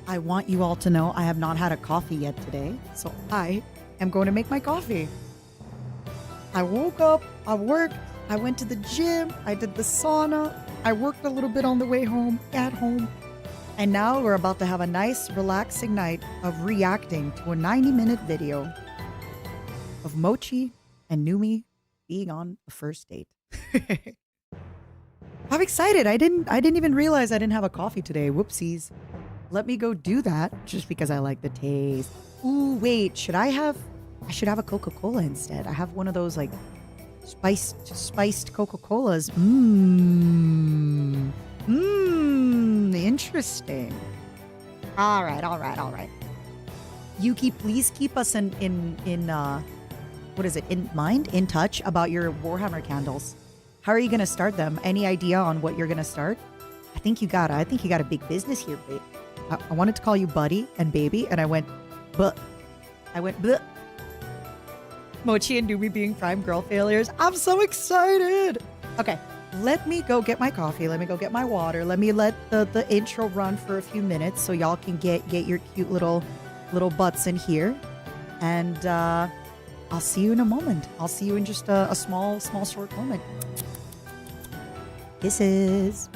I want you all to know I have not had a coffee yet today, so I am going to make my coffee. I woke up, I worked, I went to the gym, I did the sauna, I worked a little bit on the way home, at home, and now we're about to have a nice, relaxing night of reacting to a 90-minute video of Mochi and Numi being on a first date. I'm excited. I didn't even realize I didn't have a coffee today. Whoopsies. Let me go do that just because I like the taste. Ooh, wait, I should have a Coca-Cola instead. I have one of those like spiced Coca-Colas. Interesting. All right. Yuki, please keep us in what is it? In mind, in touch about your Warhammer candles. How are you going to start them? Any idea on what you're going to start? I think you got a big business here, babe. I wanted to call you buddy and baby, and I went, but I went, bleh. Mochi and Numi being prime girl failures. I'm so excited. Okay, let me go get my coffee. Let me go get my water. Let me let the intro run for a few minutes so y'all can get your cute little butts in here. And I'll see you in a moment. I'll see you in just a small short moment. Kisses.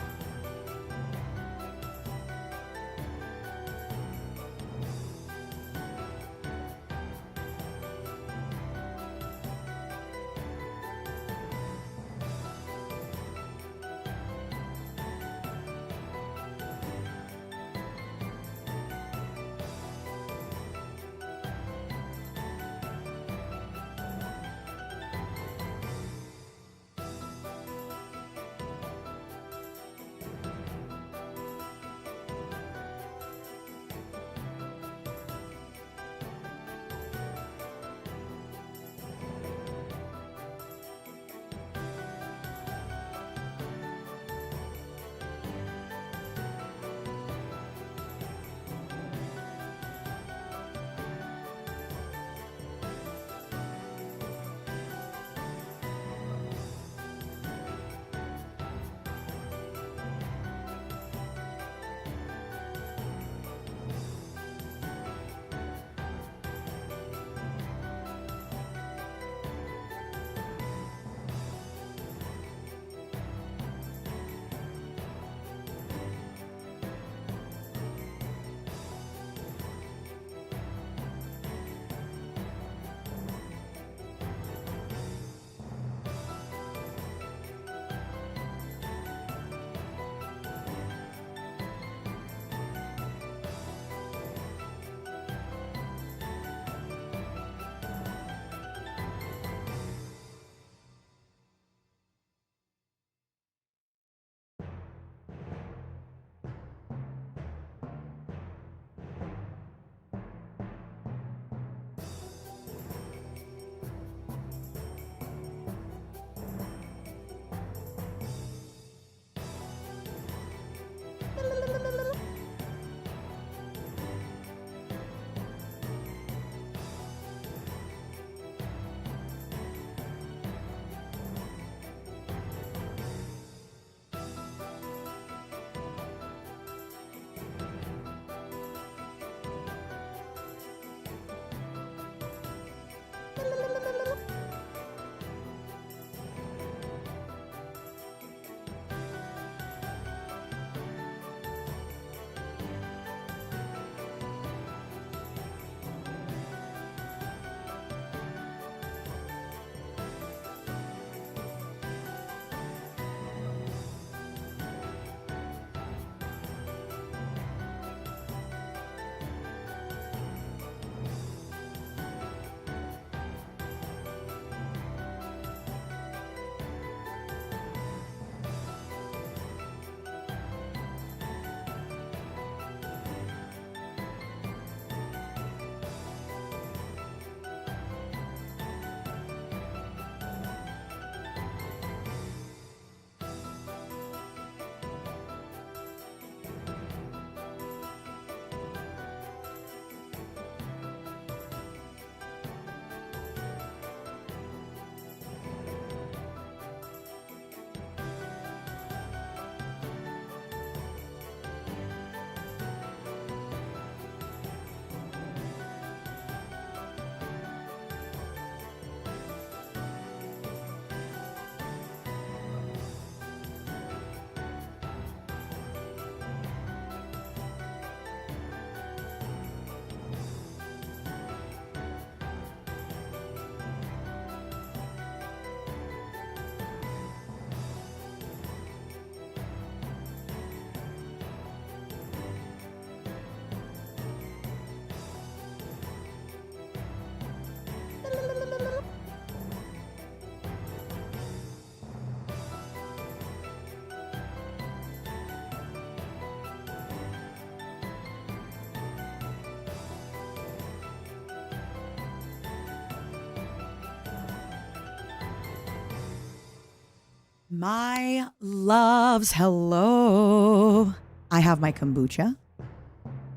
My loves, hello. I have my kombucha.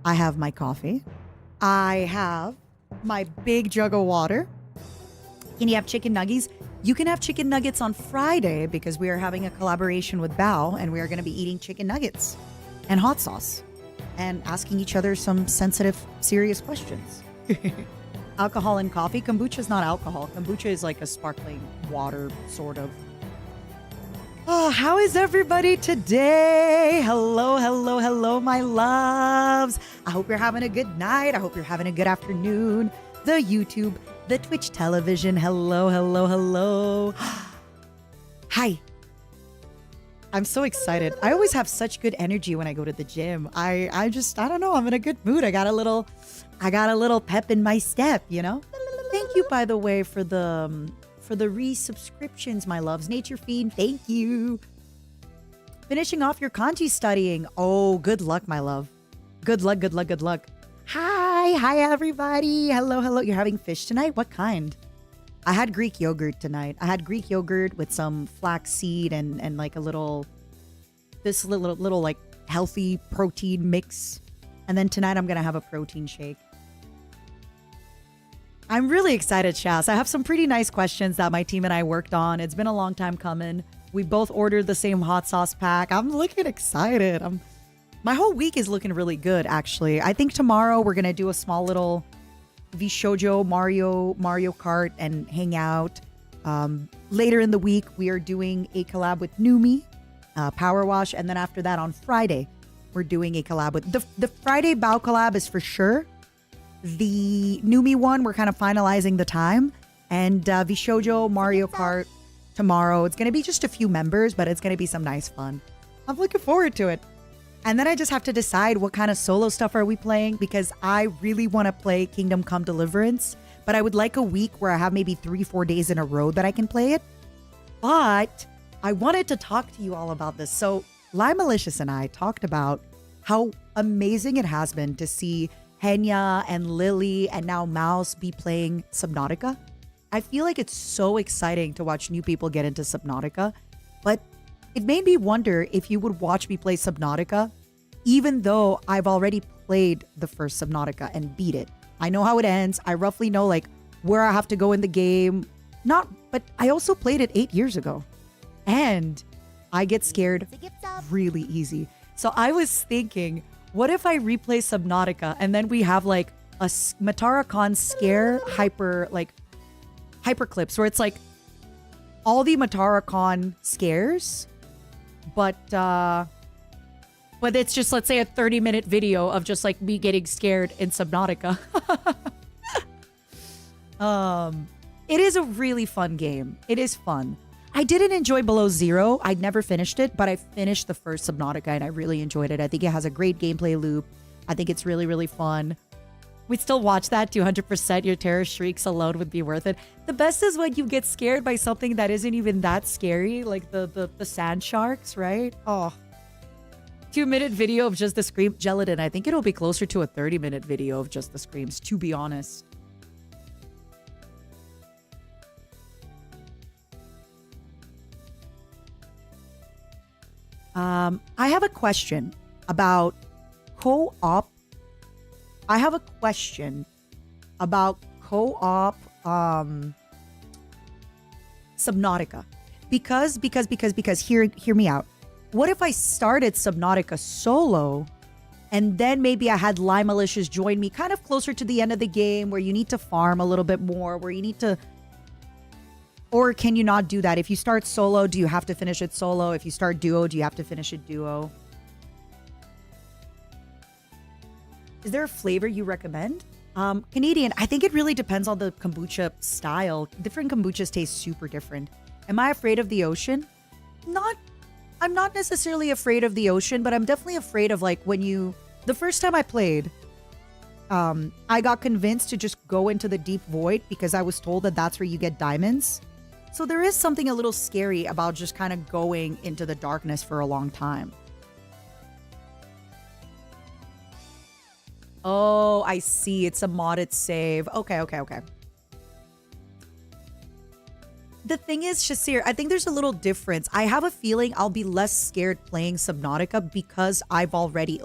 I have my coffee. I have my big jug of water. Can you have chicken nuggets? You can have chicken nuggets on Friday because we are having a collaboration with Bao and we are going to be eating chicken nuggets and hot sauce and asking each other some sensitive, serious questions. Alcohol and coffee. Kombucha is not alcohol. Kombucha is like a sparkling water, sort of. Oh, how is everybody today? Hello, hello, hello, my loves. I hope you're having a good night. I hope you're having a good afternoon. The YouTube, the Twitch television. Hello, hello, hello. Hi. I'm so excited. I always have such good energy when I go to the gym. I don't know. I'm in a good mood. I got a little pep in my step, you know? Thank you, by the way, for the resubscriptions, my loves. Nature Fiend, thank you. Finishing off your kanji studying. Oh, good luck, my love. Good luck, good luck, good luck. Hi everybody. Hello, hello. You're having fish tonight? What kind? I had Greek yogurt tonight. I had Greek yogurt with some flaxseed and like a little like healthy protein mix. And then tonight I'm gonna have a protein shake. I'm really excited, Shas. I have some pretty nice questions that my team and I worked on. It's been a long time coming. We both ordered the same hot sauce pack. I'm looking excited. My whole week is looking really good, actually. I think tomorrow we're going to do a small little VSHOJO Mario Kart and hang out. Later in the week, we are doing a collab with Numi, Power Wash. And then after that, on Friday, we're doing a collab with... The Friday Bao collab is for sure. The Numi one, we're kind of finalizing the time. And VSHOJO Mario Kart tomorrow. It's going to be just a few members, but it's going to be some nice fun. I'm looking forward to it. And then I just have to decide what kind of solo stuff are we playing, because I really want to play Kingdom Come Deliverance, but I would like a week where I have maybe 3-4 days in a row that I can play it. But I wanted to talk to you all about this. So Lai Malicious and I talked about how amazing it has been to see Henya and Lily and now Mouse be playing Subnautica. I feel like it's so exciting to watch new people get into Subnautica, but it made me wonder if you would watch me play Subnautica, even though I've already played the first Subnautica and beat it. I know how it ends. I roughly know like where I have to go in the game. But I also played it 8 years ago and I get scared really easy. So I was thinking, what if I replay Subnautica and then we have like a Matara Khan scare hyperclips where it's like all the Matara Khan scares, but it's just, let's say, a 30-minute video of just like me getting scared in Subnautica. It is a really fun game. It is fun. I didn't enjoy Below Zero. I never finished it, but I finished the first Subnautica and I really enjoyed it. I think it has a great gameplay loop. I think it's really, really fun. We'd still watch that 200%. Your terror shrieks alone would be worth it. The best is when you get scared by something that isn't even that scary, like the sand sharks, right? Oh. 2-minute video of just the scream. Gelatin, I think it'll be closer to a 30-minute video of just the screams, to be honest. I have a question about co-op. I have a question about co-op Subnautica. Because hear me out. What if I started Subnautica solo and then maybe I had Lai Malicious join me kind of closer to the end of the game where you need to farm a little bit more, where you need to... Or can you not do that? If you start solo, do you have to finish it solo? If you start duo, do you have to finish it duo? Is there a flavor you recommend? Canadian, I think it really depends on the kombucha style. Different kombuchas taste super different. Am I afraid of the ocean? I'm not necessarily afraid of the ocean, but I'm definitely afraid of like when you... The first time I played, I got convinced to just go into the deep void because I was told that that's where you get diamonds. So there is something a little scary about just kind of going into the darkness for a long time. Oh, I see. It's a modded save. Okay. the thing is, Shasir, I think there's a little difference. I have a feeling I'll be less scared playing Subnautica because I already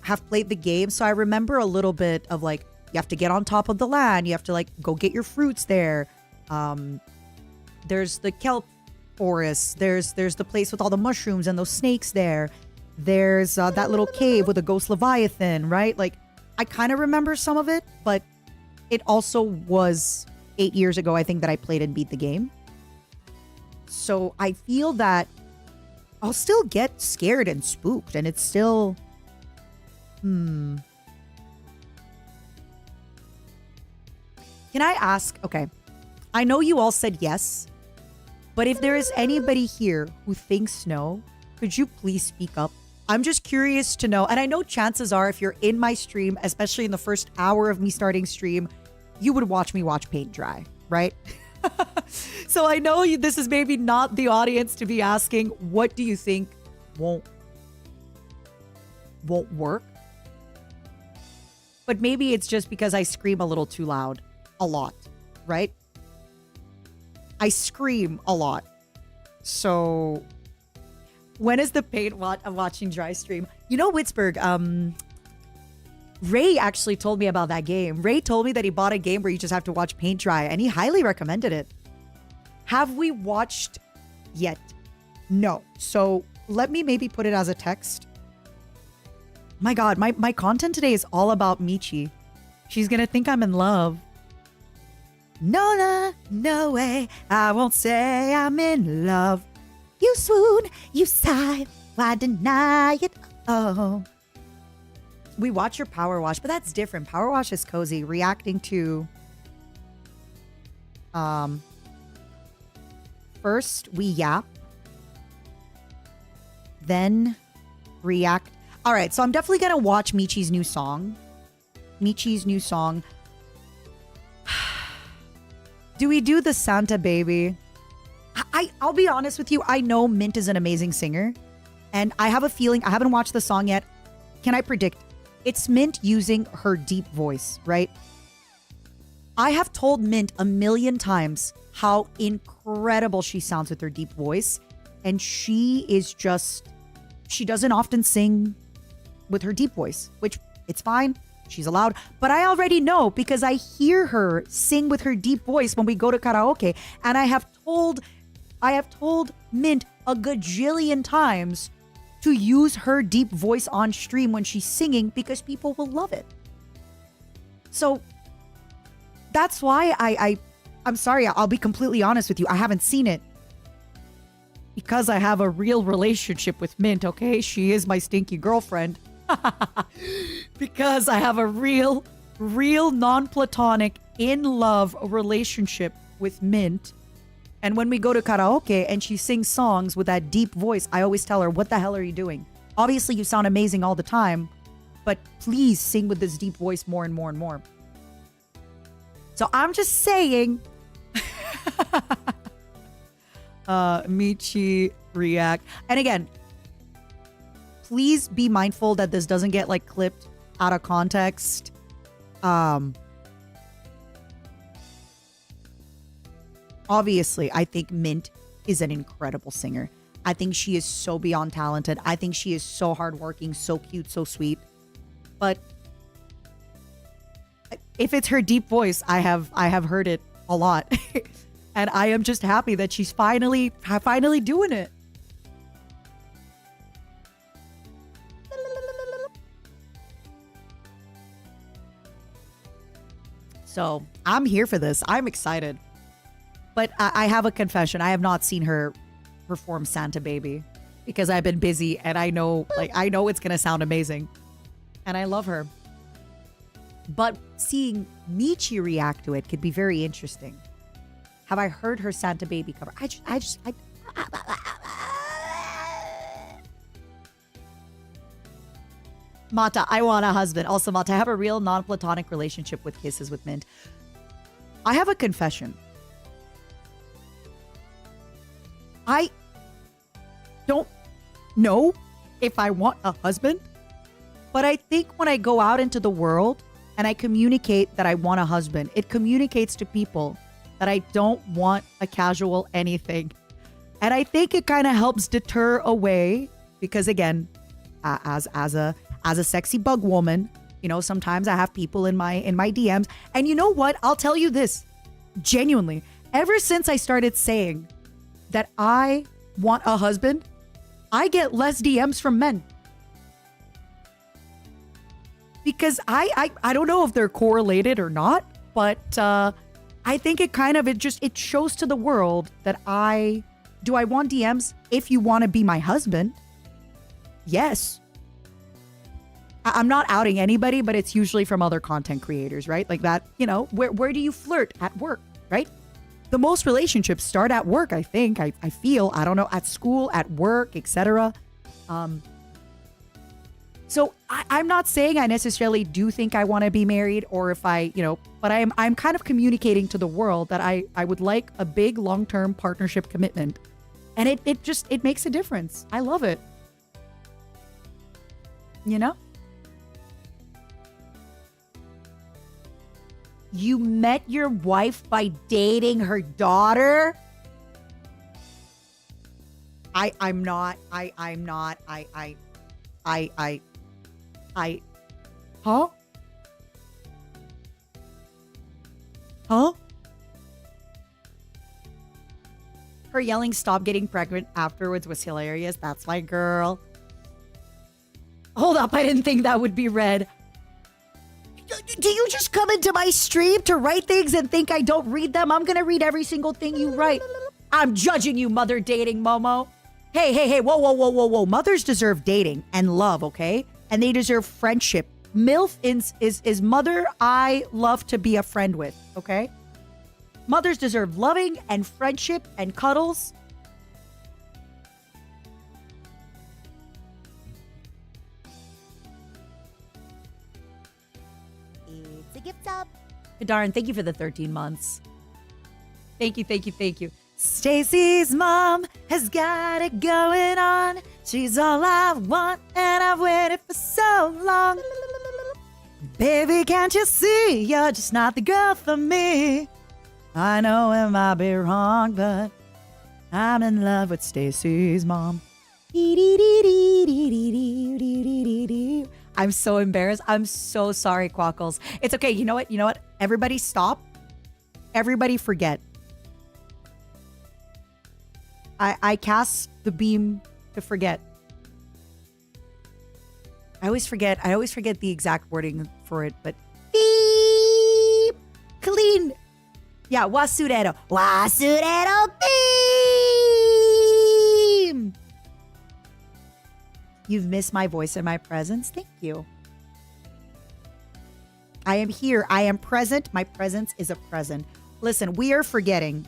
have played the game. So I remember a little bit of like, you have to get on top of the land. You have to like go get your fruits there. There's the kelp forest. There's the place with all the mushrooms and those snakes there. There's that little cave with a ghost leviathan, right? Like, I kind of remember some of it, but it also was 8 years ago, I think, that I played and beat the game. So I feel that I'll still get scared and spooked, and it's still... Can I ask... Okay. I know you all said yes, but if there is anybody here who thinks no, could you please speak up? I'm just curious to know. And I know chances are if you're in my stream, especially in the first hour of me starting stream, you would watch me watch paint dry, right? So I know this is maybe not the audience to be asking, what do you think won't work? But maybe it's just because I scream a little too loud. A lot, right? I scream a lot. So when is the paint watching dry stream? You know, Witzberg, Ray actually told me about that game. Ray told me that he bought a game where you just have to watch paint dry, and he highly recommended it. Have we watched yet? No. So let me maybe put it as a text. My God, my content today is all about Michi. She's gonna think I'm in love. No way, I won't say I'm in love. You swoon, you sigh, why deny it? Oh. We watch your power wash, but that's different. Power wash is cozy, reacting to... First, we yap. Then, react. All right, so I'm definitely going to watch Michi's new song. Do we do the Santa Baby? I'll be honest with you. I know Mint is an amazing singer. And I have a feeling, I haven't watched the song yet. Can I predict? It's Mint using her deep voice, right? I have told Mint a million times how incredible she sounds with her deep voice. And she doesn't often sing with her deep voice, which it's fine. She's allowed. But I already know because I hear her sing with her deep voice when we go to karaoke. And I have told Mint a gajillion times to use her deep voice on stream when she's singing because people will love it. So that's why I'm sorry, I'll be completely honest with you. I haven't seen it because I have a real relationship with Mint, okay? She is my stinky girlfriend. Because I have a real non-platonic, in-love relationship with Mint. And when we go to karaoke and she sings songs with that deep voice, I always tell her, what the hell are you doing? Obviously, you sound amazing all the time, but please sing with this deep voice more and more and more. So I'm just saying. Michi react. And again, please be mindful that this doesn't get like clipped out of context. Obviously, I think Mint is an incredible singer. I think she is so beyond talented. I think she is so hardworking, so cute, so sweet. But if it's her deep voice, I have heard it a lot. And I am just happy that she's finally doing it. So I'm here for this. I'm excited. But I have a confession. I have not seen her perform Santa Baby because I've been busy and I know it's going to sound amazing. And I love her. But seeing Michi react to it could be very interesting. Have I heard her Santa Baby cover? Mata, I want a husband. Also, Mata, I have a real non-platonic relationship with Kisses with Mint. I have a confession. I don't know if I want a husband, but I think when I go out into the world and I communicate that I want a husband, it communicates to people that I don't want a casual anything. And I think it kind of helps deter away because again, as a sexy bug woman, you know, sometimes I have people in my DMs. And you know what? I'll tell you this. Genuinely, ever since I started saying that I want a husband, I get less DMs from men. Because I don't know if they're correlated or not, but I think it shows to the world that I want DMs if you want to be my husband. Yes. I'm not outing anybody, but it's usually from other content creators, right? Like that, you know, where do you flirt? At work, right? The most relationships start at work, I think. I feel, I don't know, at school, at work, etc. So I'm not saying I necessarily do think I want to be married or if I, you know, but I'm kind of communicating to the world that I would like a big long-term partnership commitment. And it makes a difference. I love it. You know? You met your wife by dating her daughter? I'm not. Huh? Huh? Her yelling "stop getting pregnant" afterwards was hilarious. That's my girl. Hold up, I didn't think that would be read. Do you just come into my stream to write things and think I don't read them? I'm gonna read every single thing you write. I'm judging you, mother dating Momo. Hey, whoa. Mothers deserve dating and love, okay? And they deserve friendship. MILF is mother I love to be a friend with, okay? Mothers deserve loving and friendship and cuddles. It's a gift up. Darn, thank you for the 13 months. Thank you. Stacy's mom has got it going on. She's all I want and I've waited for so long. Baby, can't you see you're just not the girl for me? I know it might be wrong, but I'm in love with Stacy's mom. I'm so embarrassed. I'm so sorry, Quackles. It's okay. You know what? Everybody stop. Everybody forget. I cast the beam to forget. I always forget the exact wording for it, but beep, clean. Yeah, wasurero beam. You've missed my voice and my presence. Thank you. I am here. I am present. My presence is a present. Listen, we are forgetting.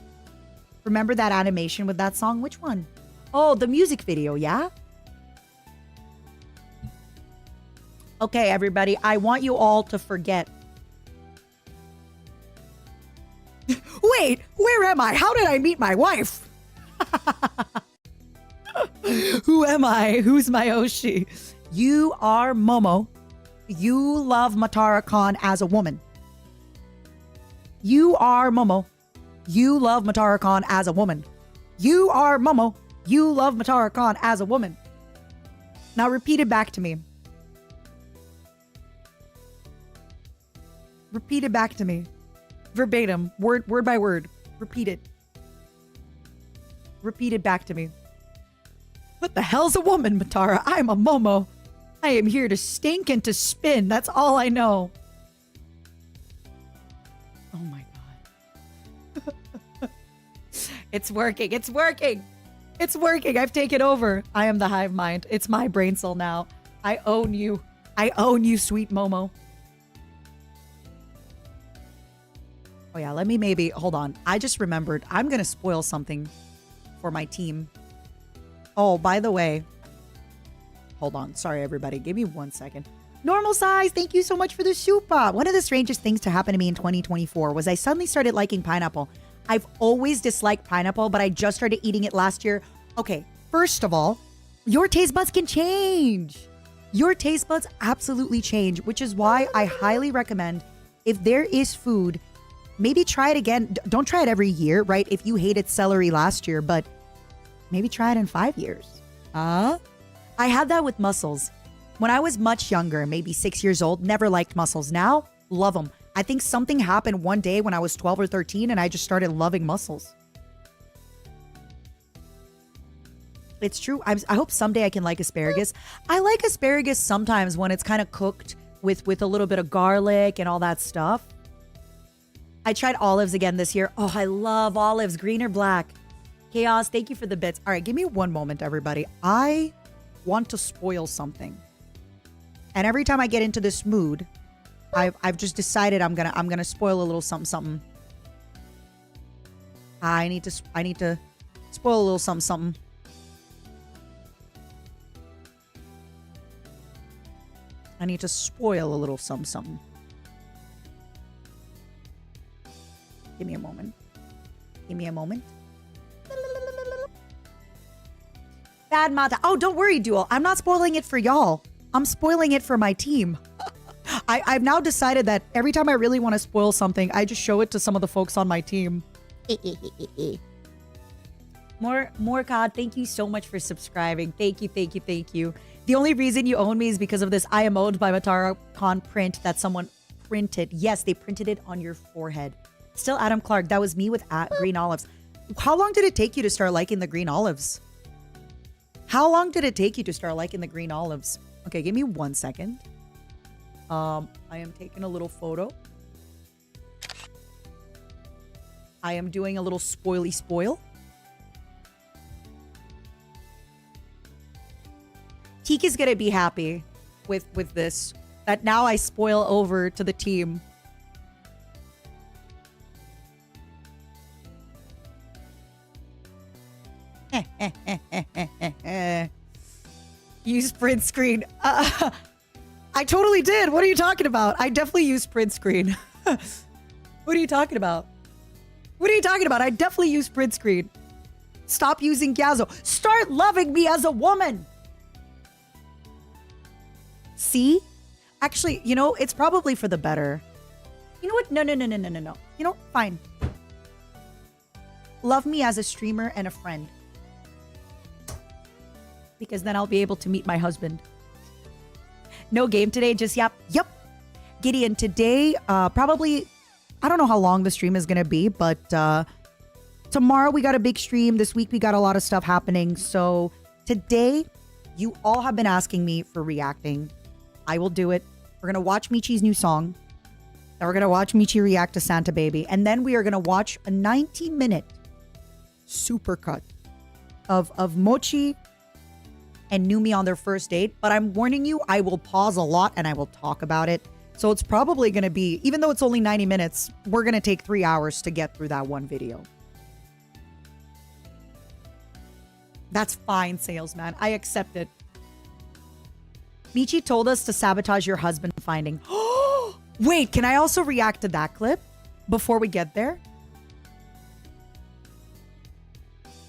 Remember that animation with that song? Which one? Oh, the music video, yeah? Okay, everybody, I want you all to forget. Wait, where am I? How did I meet my wife? Who am I? Who's my Oshi? You are Momo. You love Matara Khan as a woman. You are Momo. You love Matara Khan as a woman. You are Momo. You love Matara Khan as a woman. Now repeat it back to me. Repeat it back to me. Verbatim. Word by word. Repeat it. Repeat it back to me. What the hell's a woman, Matara? I'm a Momo. I am here to stink and to spin. That's all I know. Oh my God. It's working. It's working. It's working. I've taken over. I am the hive mind. It's my brain cell now. I own you. I own you, sweet Momo. Oh yeah, let me maybe, hold on. I just remembered. I'm going to spoil something for my team. Oh, by the way, hold on. Sorry, everybody. Give me 1 second. Normal size, thank you so much for the super. One of the strangest things to happen to me in 2024 was I suddenly started liking pineapple. I've always disliked pineapple, but I just started eating it last year. Okay, first of all, your taste buds can change. Your taste buds absolutely change, which is why I highly recommend if there is food maybe try it again. Don't try it every year, right? If you hated celery last year, but maybe try it in 5 years. I had that with mussels. When I was much younger, maybe 6 years old, never liked mussels. Now, love them. I think something happened one day when I was 12 or 13 and I just started loving mussels. It's true. I hope someday I can like asparagus. I like asparagus sometimes when it's kind of cooked with a little bit of garlic and all that stuff. I tried olives again this year. Oh, I love olives, green or black. Chaos, thank you for the bits. All right, give me one moment, everybody. I want to spoil something. And every time I get into this mood, I've just decided I'm gonna spoil a little something. I need to spoil a little something. I need to spoil a little something. Give me a moment. Give me a moment. Bad mata. Oh, don't worry, Duel. I'm not spoiling it for y'all. I'm spoiling it for my team. I've now decided that every time I really want to spoil something, I just show it to some of the folks on my team. More God, thank you so much for subscribing. Thank you, thank you, thank you. The only reason you own me is because of this I am owned by Matara Khan print that someone printed. Yes, they printed it on your forehead. Still Adam Clark. That was me with green olives. How long did it take you to start liking the green olives? How long did it take you to start liking the green olives? Okay, give me 1 second. I am taking a little photo. I am doing a little spoily spoil. Teak is gonna be happy with this. That now I spoil over to the team. Use print screen. I totally did. What are you talking about? I definitely used print screen. What are you talking about? What are you talking about? I definitely use print screen. Stop using Gazzo. Start loving me as a woman. See? Actually, you know, it's probably for the better. You know what? No. You know, fine. Love me as a streamer and a friend. Because then I'll be able to meet my husband. No game today, just yep. Gideon, today, probably, I don't know how long the stream is going to be, but tomorrow we got a big stream. This week we got a lot of stuff happening. So today, you all have been asking me for reacting. I will do it. We're going to watch Michi's new song. Then we're going to watch Michi react to Santa Baby. And then we are going to watch a 90-minute supercut of Mochi and Numi on their first date. But I'm warning you, I will pause a lot and I will talk about it. So it's probably going to be, even though it's only 90 minutes, we're going to take 3 hours to get through that one video. That's fine, salesman. I accept it. Michi told us to sabotage your husband finding. Wait, can I also react to that clip before we get there?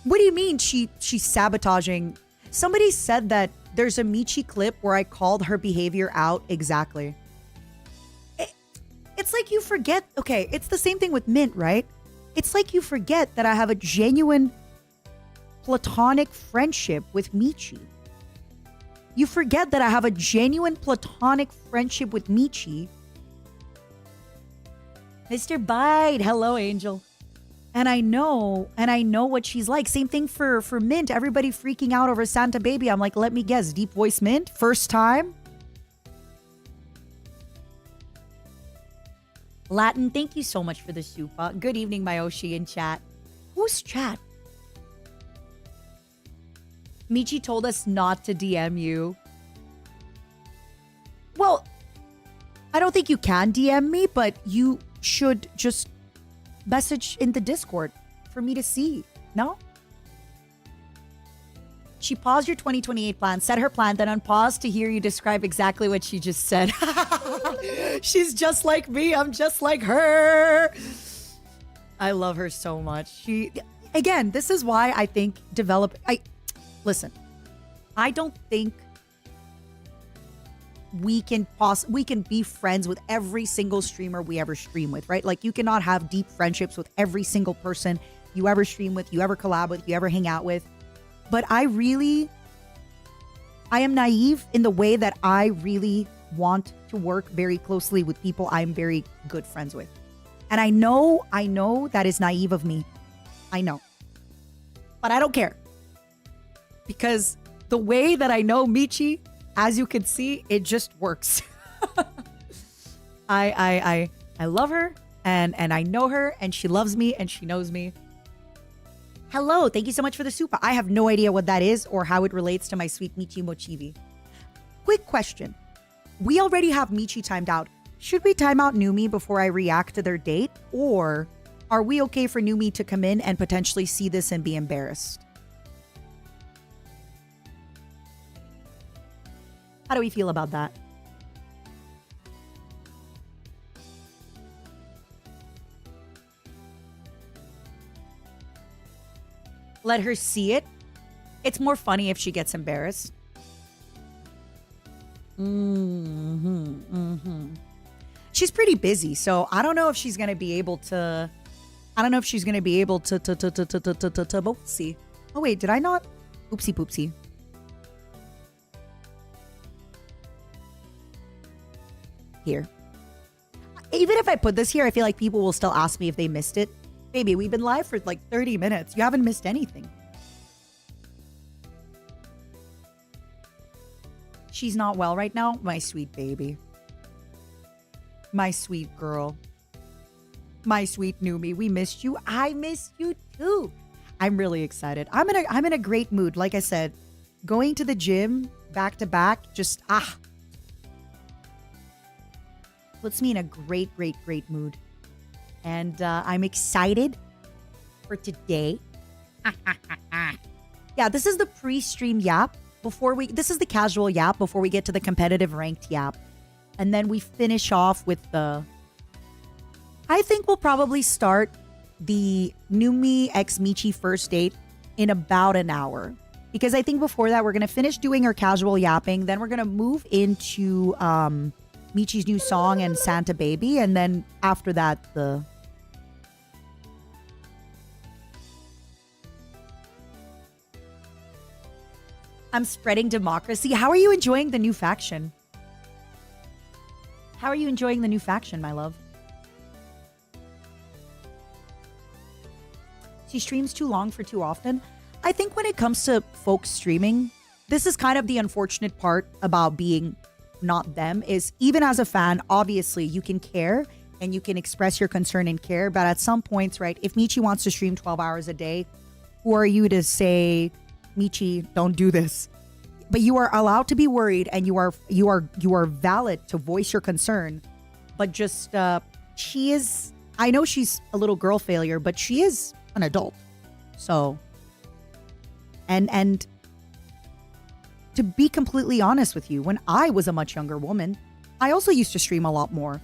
What do you mean she's sabotaging? Somebody said that there's a Michi clip where I called her behavior out exactly. It's like you forget. Okay, it's the same thing with Mint, right? It's like you forget that I have a genuine platonic friendship with Michi. You forget that I have a genuine platonic friendship with Michi. Mr. Bide, hello, Angel. And I know what she's like. Same thing for Mint. Everybody freaking out over Santa Baby. I'm like, let me guess, deep voice Mint? First time? Latin, thank you so much for the super. Good evening, my Oshi in chat. Who's chat? Michi told us not to DM you. Well, I don't think you can DM me, but you should just message in the Discord for me to see. No? She paused your 2028 plan, said her plan, then unpaused to hear you describe exactly what she just said. She's just like me. I'm just like her. I love her so much. Again, this is why I think listen, I don't think we can be friends with every single streamer we ever stream with, right? Like, you cannot have deep friendships with every single person you ever stream with, you ever collab with, you ever hang out with. But I am naive in the way that I really want to work very closely with people I'm very good friends with. And I know that is naive of me. I know. But I don't care. Because the way that I know Michi, as you can see, it just works. I love her and I know her and she loves me and she knows me. Hello, thank you so much for the super. I have no idea what that is or how it relates to my sweet Michi Mochivi. Quick question. We already have Michi timed out. Should we time out Numi before I react to their date? Or are we okay for Numi to come in and potentially see this and be embarrassed? How do we feel about that? Let her see it. It's more funny if she gets embarrassed. She's pretty busy, so I don't know if she's gonna be able to. I don't know if she's gonna be able to. But we'll see. Oh wait, did I not? Oopsie poopsie. Here. Even if I put this here, I feel like people will still ask me if they missed it. Baby, we've been live for like 30 minutes. You haven't missed anything. She's not well right now? My sweet baby. My sweet girl. My sweet Numi. We missed you. I missed you too. I'm really excited. I'm in a great mood. Like I said, going to the gym back to back, just puts me in a great mood. And I'm excited for today. Yeah, this is the pre-stream yap. This is the casual yap before we get to the competitive ranked yap. And then we finish off with I think we'll probably start the Numi x Michi first date in about an hour. Because I think before that, we're going to finish doing our casual yapping. Then we're going to move into Michi's new song and Santa Baby. And then after that, I'm spreading democracy. How are you enjoying the new faction? How are you enjoying the new faction, my love? She streams too long for too often. I think when it comes to folks streaming, this is kind of the unfortunate part about being not them, is even as a fan, obviously you can care and you can express your concern and care. But at some points, right, if Michi wants to stream 12 hours a day, who are you to say, Michi, don't do this? But you are allowed to be worried and you are valid to voice your concern. But just, she is, I know she's a little girl failure, but she is an adult. So, and to be completely honest with you, when I was a much younger woman, I also used to stream a lot more.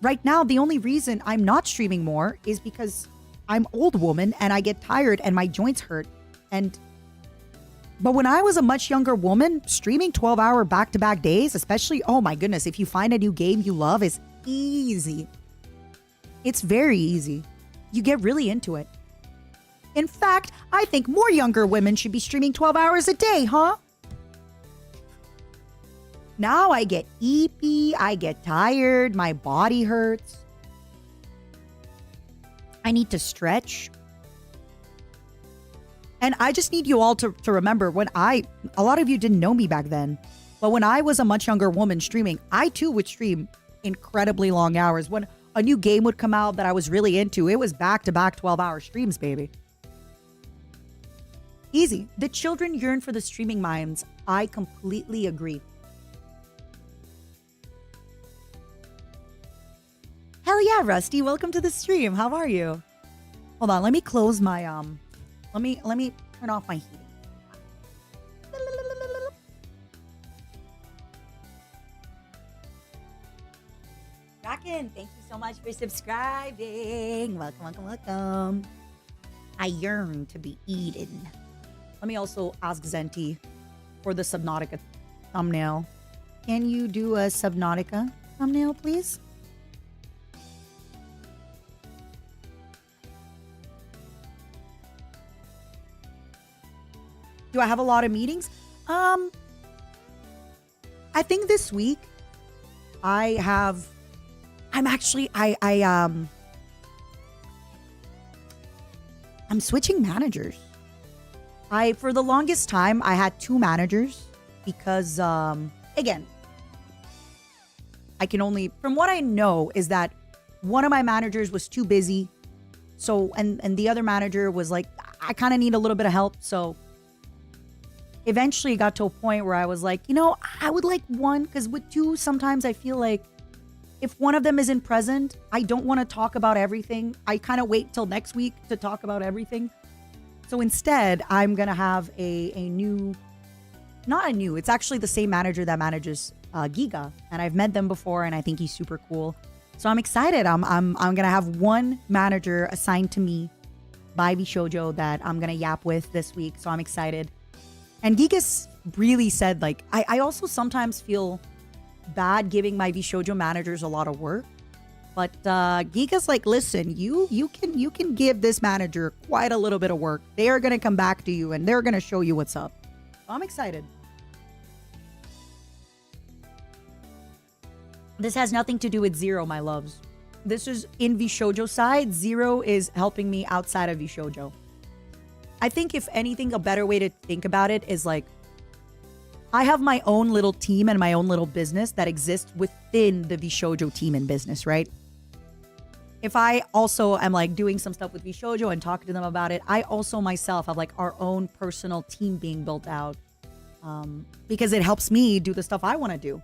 Right now, the only reason I'm not streaming more is because I'm old woman and I get tired and my joints hurt. But when I was a much younger woman, streaming 12-hour back-to-back days, especially, oh my goodness, if you find a new game you love, is easy. It's very easy. You get really into it. In fact, I think more younger women should be streaming 12 hours a day, huh? Now I get eepy, I get tired, my body hurts. I need to stretch. And I just need you all to remember a lot of you didn't know me back then, but when I was a much younger woman streaming, I too would stream incredibly long hours. When a new game would come out that I was really into, it was back-to-back 12-hour streams, baby. Easy. The children yearn for the streaming minds. I completely agree. Hell yeah, Rusty. Welcome to the stream. How are you? Hold on. Let me close my, let me turn off my heating. Rockin', thank you so much for subscribing. Welcome. I yearn to be eaten. Let me also ask Zenty for the Subnautica thumbnail. can you do a Subnautica thumbnail, please? Do I have a lot of meetings? I think this week I'm switching managers. For the longest time, I had 2 managers because, again, I can only, from what I know, is that one of my managers was too busy. So, and the other manager was like, I kind of need a little bit of help. So eventually it got to a point where I was like, I would like one, because with 2, sometimes I feel like if one of them isn't present, I don't want to talk about everything. I kind of wait till next week to talk about everything. So instead, I'm going to have a new, not a new, it's actually the same manager that manages Giga. And I've met them before and I think he's super cool. So I'm excited. I'm going to have one manager assigned to me by VSHOJO that I'm going to yap with this week. So I'm excited. And Giga's really said, like, I also sometimes feel bad giving my VSHOJO managers a lot of work. But Giga's like, listen, you can give this manager quite a little bit of work. They are going to come back to you and they're going to show you what's up. So I'm excited. This has nothing to do with Zero, my loves. This is in VSHOJO side. Zero is helping me outside of VSHOJO. I think if anything, a better way to think about it is like, I have my own little team and my own little business that exists within the VSHOJO team and business, right? If I also am like doing some stuff with VSHOJO and talking to them about it, I also myself have like our own personal team being built out because it helps me do the stuff I want to do.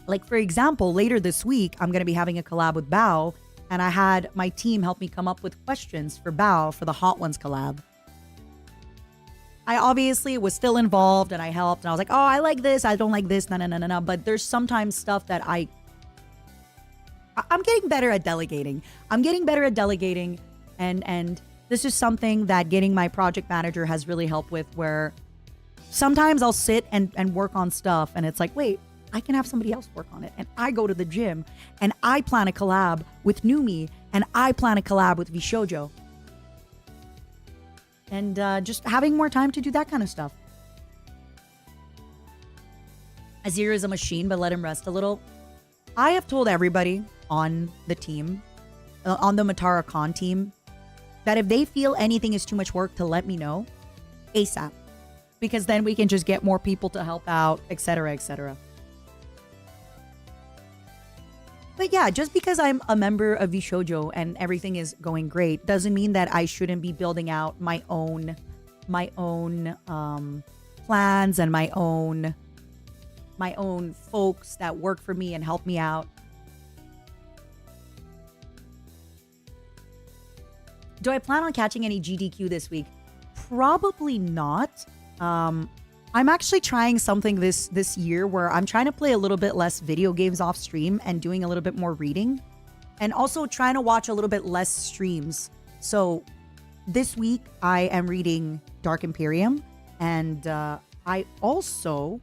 Like, for example, later this week, I'm going to be having a collab with Bao, and I had my team help me come up with questions for Bao for the Hot Ones collab. I obviously was still involved and I helped and I was like, oh, I like this. I don't like this. No. But there's sometimes stuff that I'm getting better at delegating. And this is something that getting my project manager has really helped with, where sometimes I'll sit and work on stuff and it's like, wait, I can have somebody else work on it. And I go to the gym and I plan a collab with Numi and I plan a collab with VSHOJO. And just having more time to do that kind of stuff. Azir is a machine, but let him rest a little. I have told everybody on the team, on the Matara Khan team, that if they feel anything is too much work, to let me know ASAP. Because then we can just get more people to help out, etc., etc. But yeah, just because I'm a member of VSHOJO and everything is going great doesn't mean that I shouldn't be building out my own plans and my own folks that work for me and help me out. Do I plan on catching any GDQ this week? Probably not. I'm actually trying something this year where I'm trying to play a little bit less video games off stream and doing a little bit more reading, and also trying to watch a little bit less streams. So this week I am reading Dark Imperium, and I also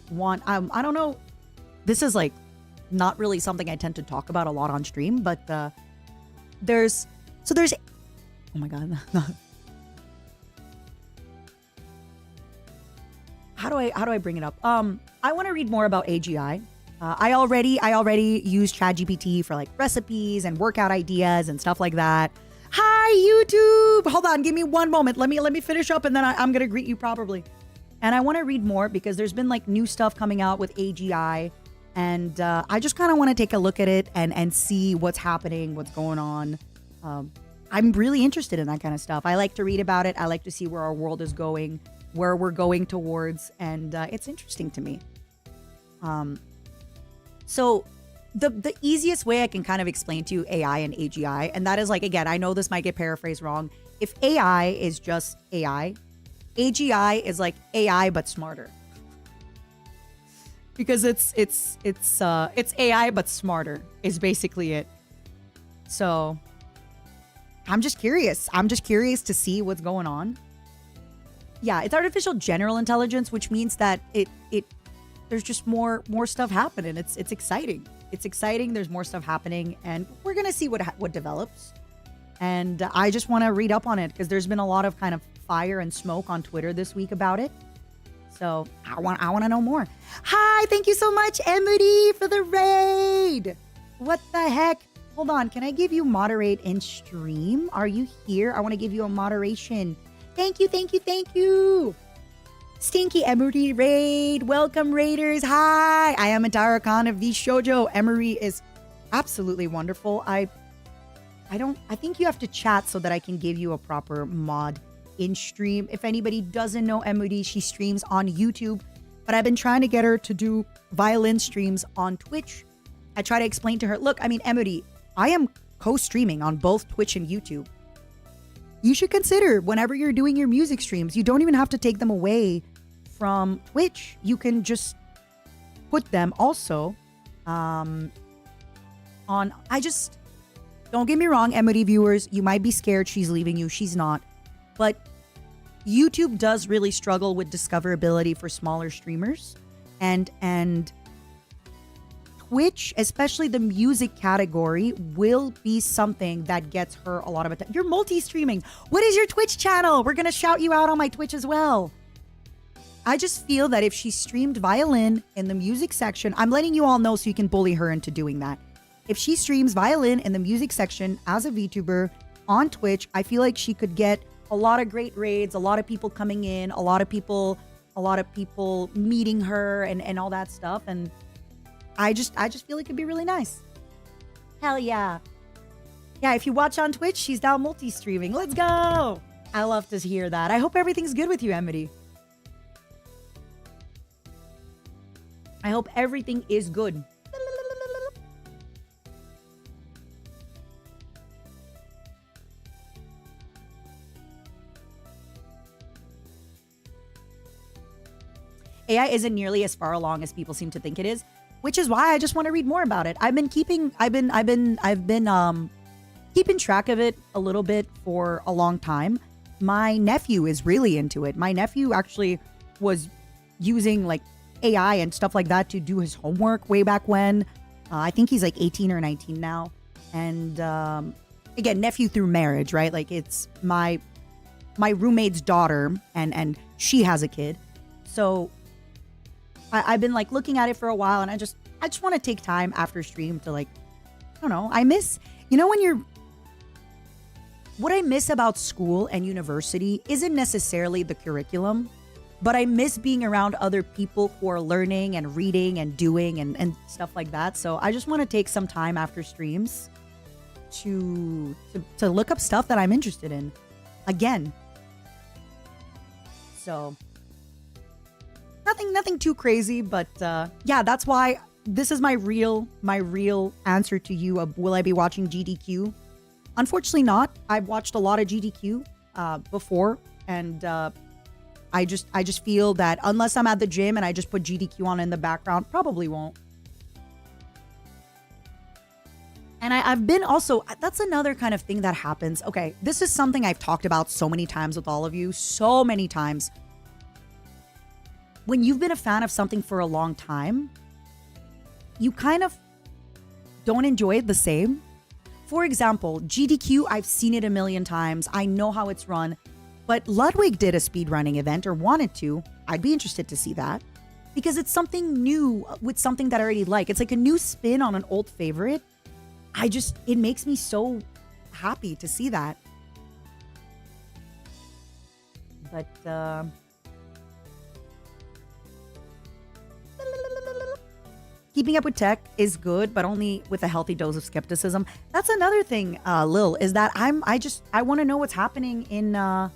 want, I don't know, this is like not really something I tend to talk about a lot on stream, but there's, oh my God. How do I bring it up? I want to read more about AGI. I already use ChatGPT for like recipes and workout ideas and stuff like that. Hi YouTube. Hold on, give me one moment. Let me finish up and then I'm gonna greet you properly. And I want to read more because there's been like new stuff coming out with AGI, and I just kind of want to take a look at it and see what's happening, what's going on. I'm really interested in that kind of stuff. I like to read about it. I like to see where our world is going, where we're going towards, and it's interesting to me. So the easiest way I can kind of explain to you AI and AGI, and that is like, again, I know this might get paraphrased wrong. If AI is just AI, AGI is like AI but smarter. Because it's AI but smarter is basically it. So I'm just curious. I'm just curious to see what's going on. yeah, it's artificial general intelligence, which means that there's just more stuff happening. It's exciting. It's exciting. There's more stuff happening, and we're gonna see what develops. And I just want to read up on it because there's been a lot of kind of fire and smoke on Twitter this week about it. So I want to know more. Hi, thank you so much, Emily, for the raid. What the heck? Hold on, can I give you moderate in stream? Are you here? I want to give you a moderation. Thank you, thank you, thank you. Stinky Emery raid. Welcome, raiders. Hi, I am Adara Khan of VSHOJO. Emery is absolutely wonderful. I think you have to chat so that I can give you a proper mod in stream. If anybody doesn't know Emery, she streams on YouTube, but I've been trying to get her to do violin streams on Twitch. I try to explain to her, look, I mean, Emery, I am co-streaming on both Twitch and YouTube. You should consider whenever you're doing your music streams, you don't even have to take them away from Twitch. You can just put them also on, don't get me wrong, Emery viewers, you might be scared she's leaving you. She's not. But YouTube does really struggle with discoverability for smaller streamers. And Twitch, especially the music category, will be something that gets her a lot of attention. You're multi-streaming. What is your Twitch channel? We're going to shout you out on my Twitch as well. I just feel that if she streamed violin in the music section, I'm letting you all know so you can bully her into doing that. If she streams violin in the music section as a VTuber on Twitch, I feel like she could get a lot of great raids, a lot of people coming in, a lot of people meeting her and all that stuff. And I just feel it could be really nice. Hell yeah. Yeah, if you watch on Twitch, she's now multi-streaming. Let's go. I love to hear that. I hope everything's good with you, Emily. I hope everything is good. AI isn't nearly as far along as people seem to think it is, which is why I just want to read more about it. I've been keeping track of it a little bit for a long time. My nephew is really into it. My nephew actually was using like AI and stuff like that to do his homework way back when. I think he's like 18 or 19 now. And again, nephew through marriage, right? Like it's my roommate's daughter and she has a kid. So I've been like looking at it for a while, and I just want to take time after stream to like, I don't know. I miss, what I miss about school and university isn't necessarily the curriculum, but I miss being around other people who are learning and reading and doing and stuff like that. So I just want to take some time after streams to look up stuff that I'm interested in again. So nothing too crazy, but yeah, that's why this is my real answer to you of will I be watching GDQ? Unfortunately not. I've watched a lot of GDQ before, and I just feel that unless I'm at the gym and I just put GDQ on in the background, probably won't. And I've been also, that's another kind of thing that happens. Okay, this is something I've talked about so many times with all of you, so many times. When you've been a fan of something for a long time, you kind of don't enjoy it the same. For example, GDQ, I've seen it a million times. I know how it's run. But Ludwig did a speedrunning event or wanted to. I'd be interested to see that. Because it's something new with something that I already like. It's like a new spin on an old favorite. It makes me so happy to see that. But, keeping up with tech is good, but only with a healthy dose of skepticism. That's another thing, Lil, is that I want to know what's happening in, I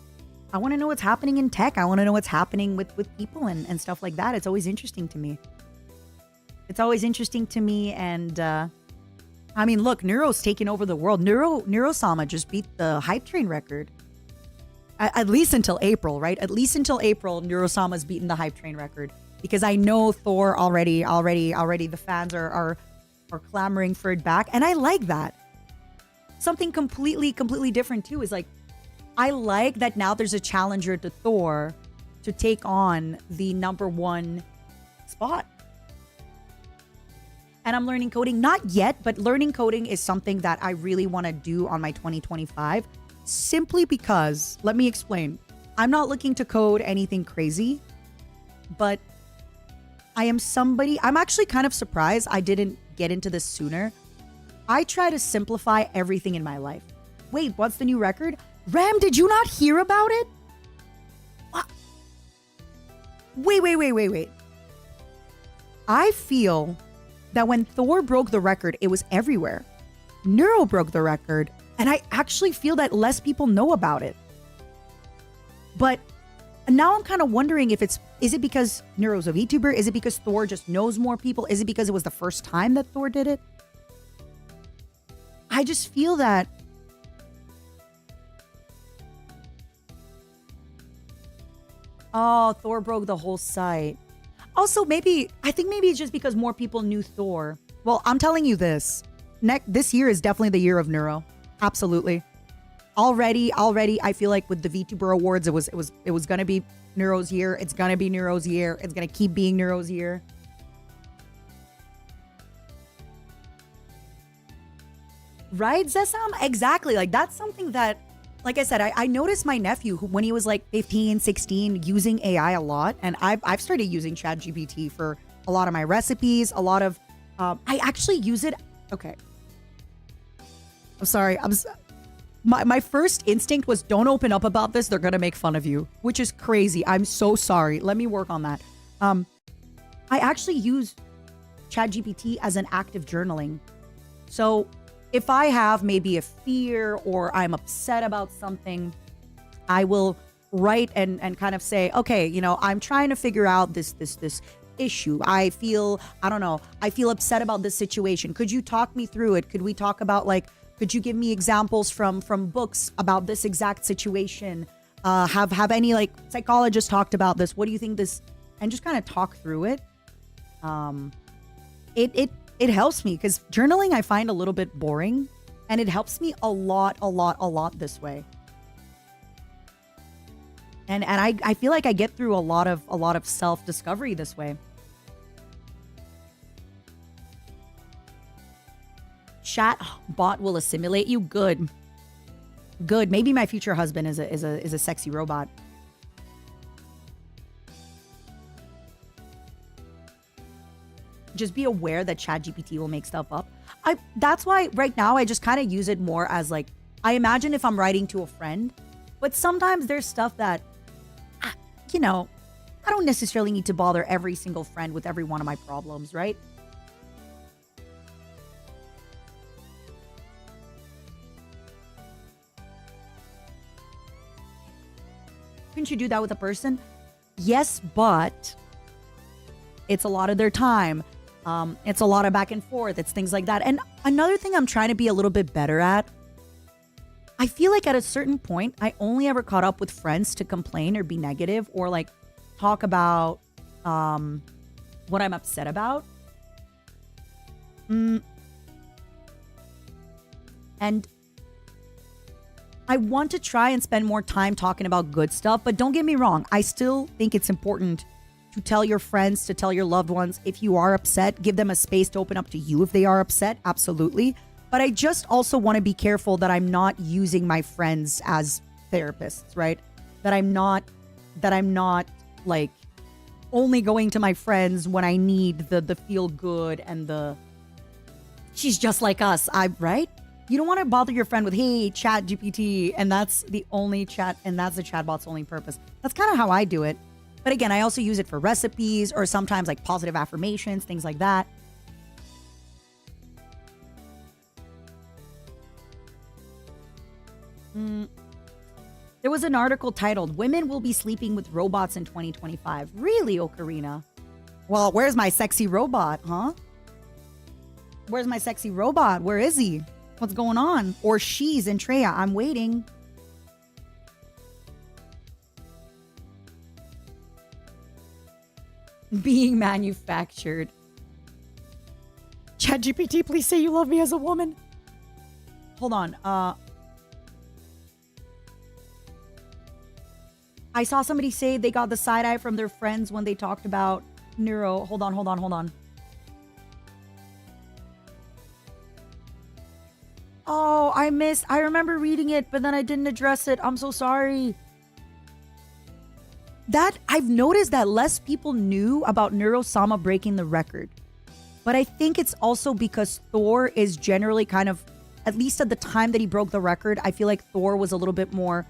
want to know what's happening in tech. I want to know what's happening with people and stuff like that. It's always interesting to me. And, I mean, look, Neuro's taking over the world. Neurosama just beat the hype train record. At least until April, right? At least until April, Neurosama's beaten the hype train record. Because I know Thor already, the fans are clamoring for it back. And I like that. Something completely different too is like, I like that now there's a challenger to Thor to take on the #1 spot. And I'm learning coding. Not yet, but learning coding is something that I really want to do on my 2025. Simply because, let me explain. I'm not looking to code anything crazy, but I'm actually kind of surprised I didn't get into this sooner. I try to simplify everything in my life. Wait, what's the new record? Ram, did you not hear about it? What? Wait. I feel that when Thor broke the record, it was everywhere. Neuro broke the record, and I actually feel that less people know about it. But now I'm kind of wondering if is it because Neuro's a VTuber? Is it because Thor just knows more people? Is it because it was the first time that Thor did it? I just feel that Thor broke the whole site. Also, I think maybe it's just because more people knew Thor. Well, I'm telling you this. This year is definitely the year of Neuro. Absolutely. Already, I feel like with the VTuber Awards, it was gonna be Neuro's year. It's gonna be Neuro's year. It's gonna keep being Neuro's year. Right, Zesam? Exactly. Like, that's something that, like I said, I noticed my nephew, when he was like 15, 16, using AI a lot. And I've started using ChatGPT for a lot of my recipes, a lot of, I actually use it. Okay. I'm sorry. My first instinct was, don't open up about this. They're going to make fun of you, which is crazy. I'm so sorry. Let me work on that. I actually use ChatGPT as an active journaling. So if I have maybe a fear or I'm upset about something, I will write and kind of say, okay, I'm trying to figure out this issue. I feel upset about this situation. Could you talk me through it? Could we talk about, could you give me examples from books about this exact situation? Have any psychologists talked about this? What do you think this? And just kind of talk through it. It helps me because journaling I find a little bit boring, and it helps me a lot this way. And I feel like I get through a lot of self-discovery this way. Chat bot will assimilate you. Good. Maybe my future husband is a sexy robot. Just be aware that ChatGPT will make stuff up. That's why right now I just kind of use it more as I imagine if I'm writing to a friend, but sometimes there's stuff that, I don't necessarily need to bother every single friend with every one of my problems, right? Couldn't you do that with a person? Yes, but it's a lot of their time. It's a lot of back and forth. It's things like that. And another thing I'm trying to be a little bit better at, I feel like at a certain point, I only ever caught up with friends to complain or be negative or talk about what I'm upset about. And I want to try and spend more time talking about good stuff, but don't get me wrong. I still think it's important to tell your friends, to tell your loved ones, if you are upset, give them a space to open up to you if they are upset. Absolutely. But I just also want to be careful that I'm not using my friends as therapists, right? That I'm not only going to my friends when I need the feel good and she's just like us. Right? You don't want to bother your friend with, hey, chat GPT, and that's the only chat, and that's the chatbot's only purpose. That's kind of how I do it. But again, I also use it for recipes or sometimes positive affirmations, things like that. There was an article titled, Women Will Be Sleeping with Robots in 2025. Really, Ocarina? Well, where's my sexy robot, huh? Where's my sexy robot? Where is he? What's going on? Or she's in Treya. I'm waiting. Being manufactured. ChatGPT, please say you love me as a woman. Hold on. I saw somebody say they got the side eye from their friends when they talked about neuro. Hold on. Oh, I remember reading it, but then I didn't address it. I'm so sorry. That I've noticed that less people knew about Neuro-sama breaking the record. But I think it's also because Thor is generally kind of, at least at the time that he broke the record, I feel like Thor was a little bit more...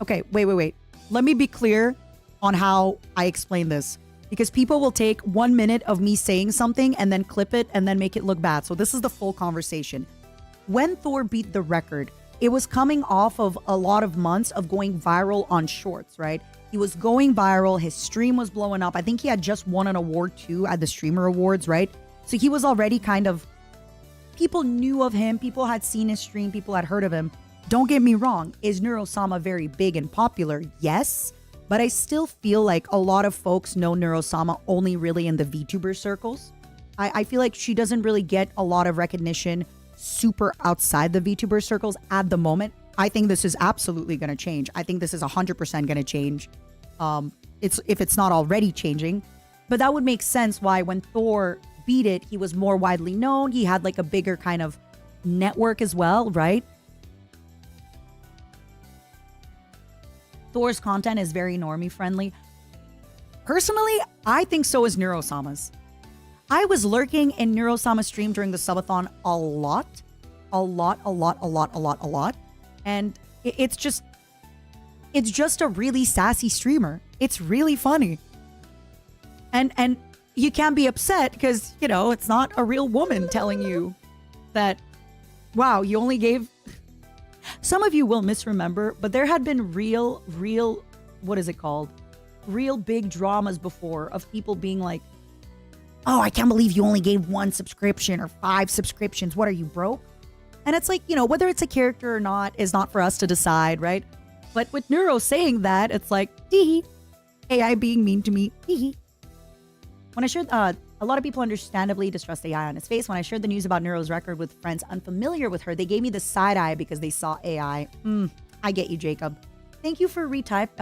Okay, wait. Let me be clear on how I explain this. Because people will take 1 minute of me saying something and then clip it and then make it look bad. So this is the full conversation. When Thor beat the record, it was coming off of a lot of months of going viral on shorts, right? He was going viral. His stream was blowing up. I think he had just won an award too at the Streamer Awards, right? So he was already kind of... People knew of him. People had seen his stream. People had heard of him. Don't get me wrong. Is Neuro-sama very big and popular? Yes. But I still feel like a lot of folks know Neuro-sama only really in the VTuber circles. I feel like she doesn't really get a lot of recognition super outside the VTuber circles at the moment. I think this is absolutely going to change. I think this is 100% going to change. If it's not already changing. But that would make sense why when Thor beat it, he was more widely known. He had like a bigger kind of network as well, right? Thor's content is very normie friendly. Personally, I think so is Neuro-sama's. I was lurking in Neuro-sama's stream during the subathon a lot. And it's just a really sassy streamer. It's really funny. And you can't be upset because, you know, it's not a real woman telling you that, wow, you only gave... Some of you will misremember, but there had been real, what is it called? Real big dramas before of people being like, oh, I can't believe you only gave 1 subscription or 5 subscriptions. What are you, broke? And it's like, you know, whether it's a character or not is not for us to decide, right? But with Neuro saying that, it's like, hee AI being mean to me, hee. When I shared, a lot of people understandably distrust AI on his face. When I shared the news about Neuro's record with friends unfamiliar with her, they gave me the side eye because they saw AI. I get you, Jacob. Thank you for retyping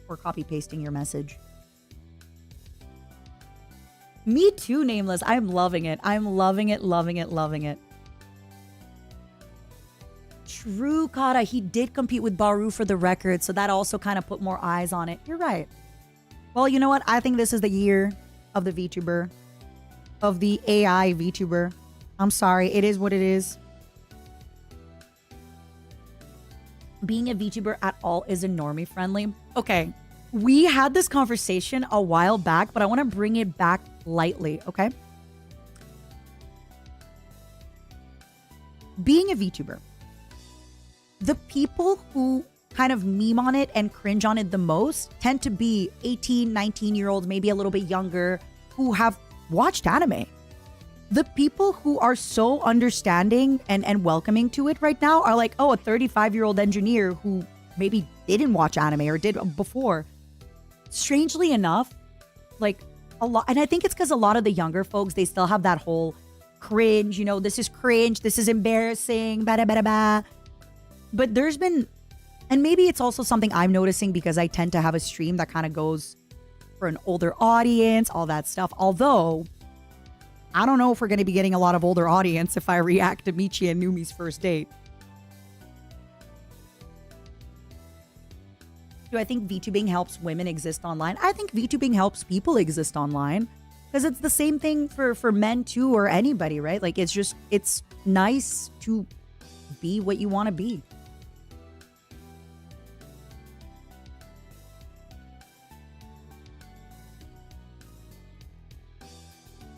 or copy pasting your message. Me too, Nameless. I'm loving it. I'm loving it. True, Kata. He did compete with Baru for the record, so that also kind of put more eyes on it. You're right. Well, you know what? I think this is the year of the VTuber. Of the AI VTuber. I'm sorry. It is what it is. Being a VTuber at all isn't normie friendly. Okay. We had this conversation a while back, but I want to bring it back lightly, okay? Being a VTuber. The people who kind of meme on it and cringe on it the most tend to be 18, 19-year-olds, maybe a little bit younger, who have watched anime. The people who are so understanding and welcoming to it right now are like, oh, a 35-year-old engineer who maybe didn't watch anime or did before. Strangely enough, like a lot, and I think it's because a lot of the younger folks, they still have that whole cringe, you know, this is cringe, this is embarrassing, But there's been, and maybe it's also something I'm noticing because I tend to have a stream that kind of goes for an older audience, all that stuff. Although, I don't know if we're going to be getting a lot of older audience if I react to Michi and Numi's first date. Do I think VTubing helps women exist online? I think VTubing helps people exist online. Because it's the same thing for men too, or anybody, right? Like, it's just, it's nice to be what you want to be.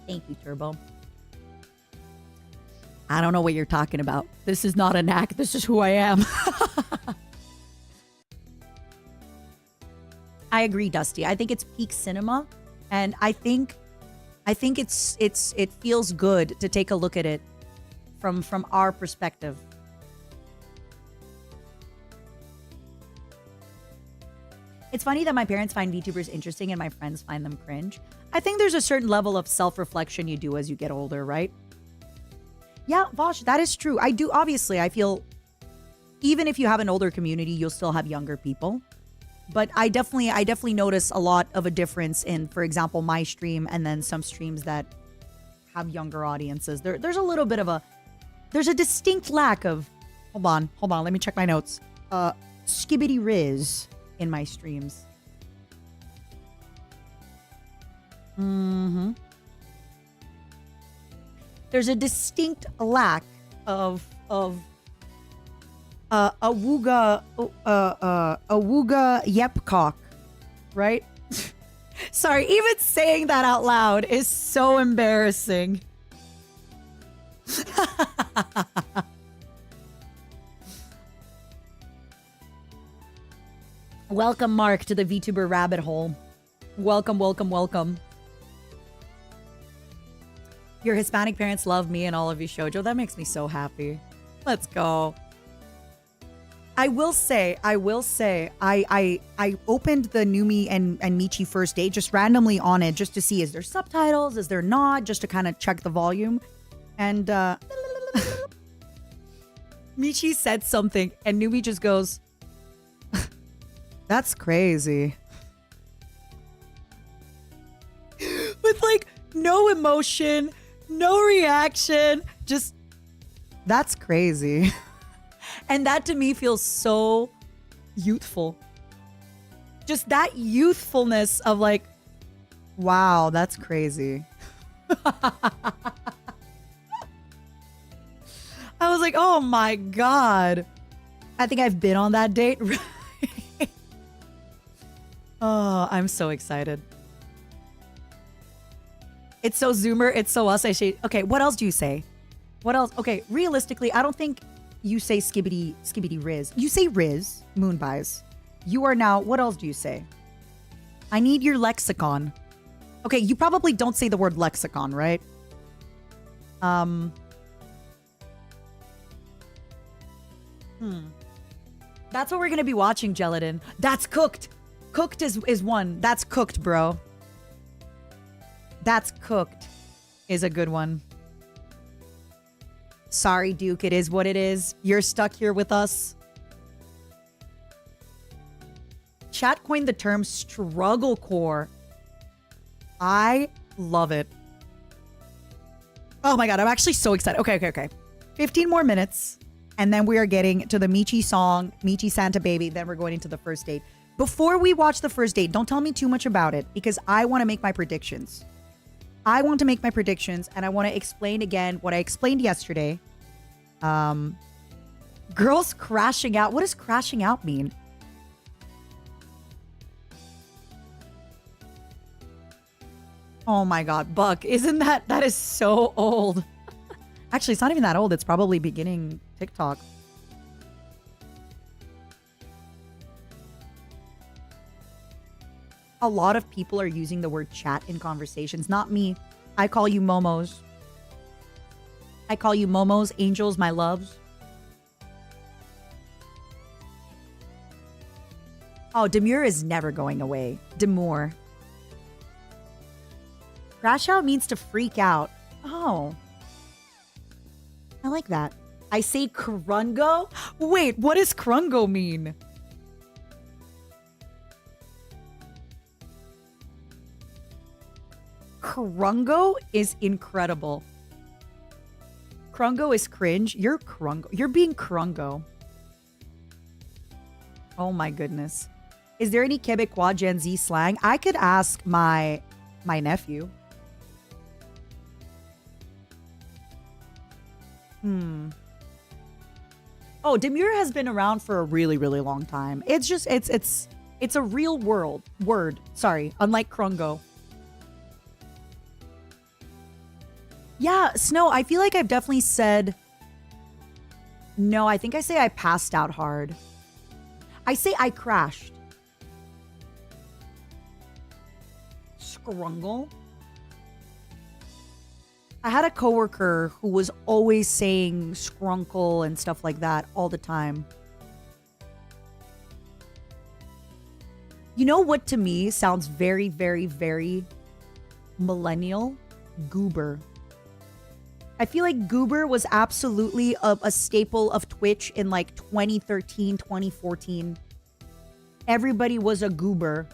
Thank you, Turbo. I don't know what you're talking about. This is not a knack. This is who I am. I agree, Dusty. I think it's peak cinema, and I think it feels good to take a look at it from our perspective. It's funny that my parents find VTubers interesting and my friends find them cringe. I think there's a certain level of self-reflection you do as you get older, right? Yeah, Vosh, that is true. I do, obviously, I feel even if you have an older community, you'll still have younger people. But I definitely notice a lot of a difference in, for example, my stream and then some streams that have younger audiences. There's a little bit of there's a distinct lack of, hold on, let me check my notes. Skibbity Riz in my streams. There's a distinct lack of awooga yepcock, right? Sorry, even saying that out loud is so embarrassing. Welcome, Mark, to the VTuber rabbit hole. Welcome, welcome, welcome. Your Hispanic parents love me and all of you VSHOJO. That makes me so happy. Let's go. I will say, I opened the Numi and Michi first date just randomly on it just to see, is there subtitles? Is there not? Just to kind of check the volume. And Michi said something and Numi just goes, that's crazy. With like no emotion, no reaction, just, that's crazy. And that to me feels so youthful. Just that youthfulness of like, wow, that's crazy. I was like, oh my God. I think I've been on that date. Oh, I'm so excited. It's so Zoomer. It's so us. Okay, what else do you say? What else? Okay, realistically, I don't think you say skibbity Riz. You say Riz, Moonbuys. You are now, what else do you say? I need your lexicon. Okay, you probably don't say the word lexicon, right? That's what we're gonna be watching, Gelatin. That's cooked. Cooked is one. That's cooked, bro. That's cooked is a good one. Sorry, Duke. It is what it is. You're stuck here with us. Chat coined the term struggle core. I love it. Oh my God. I'm actually so excited. Okay. 15 more minutes. And then we are getting to the Michi song, Michi Santa Baby. Then we're going into the first date. Before we watch the first date, don't tell me too much about it because I want to make my predictions. I want to make my predictions and I want to explain again what I explained yesterday. Girls crashing out. What does crashing out mean? Oh my God, Buck. Isn't that is so old. Actually, it's not even that old. It's probably beginning TikTok. A lot of people are using the word chat in conversations. Not me. I call you momos. I call you momos, angels, my loves. Oh, demure is never going away. Demure. Crash out means to freak out. Oh. I like that. I say krungo? Wait, what does krungo mean? Krungo is incredible. Krungo is cringe. You're krungo. You're being krungo. Oh my goodness. Is there any Quebecois Gen Z slang? I could ask my nephew. Oh, demure has been around for a really, really long time. It's just it's a real word. Sorry, unlike krungo. Yeah, Snow, I feel like I've definitely said... No, I think I say I passed out hard. I say I crashed. Scrungle? I had a coworker who was always saying scrunkle and stuff like that all the time. You know what to me sounds very, very, very millennial? Goober. I feel like Goober was absolutely a staple of Twitch in like 2013, 2014. Everybody was a goober.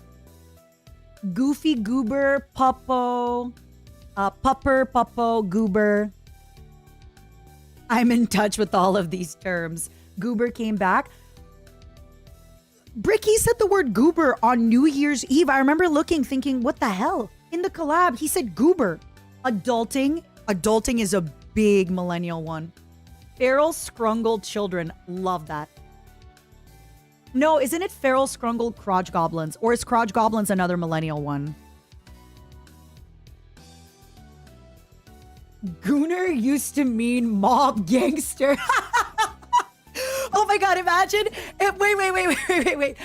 Goofy goober, puppo, puppo, goober. I'm in touch with all of these terms. Goober came back. Bricky said the word goober on New Year's Eve. I remember looking, thinking, what the hell? In the collab, he said goober. Adulting. Adulting is a big millennial one. Feral scrungled children. Love that. No, isn't it feral scrungled crotch goblins? Or is crotch goblins another millennial one? Gooner used to mean mob gangster. Oh my god, imagine. Wait.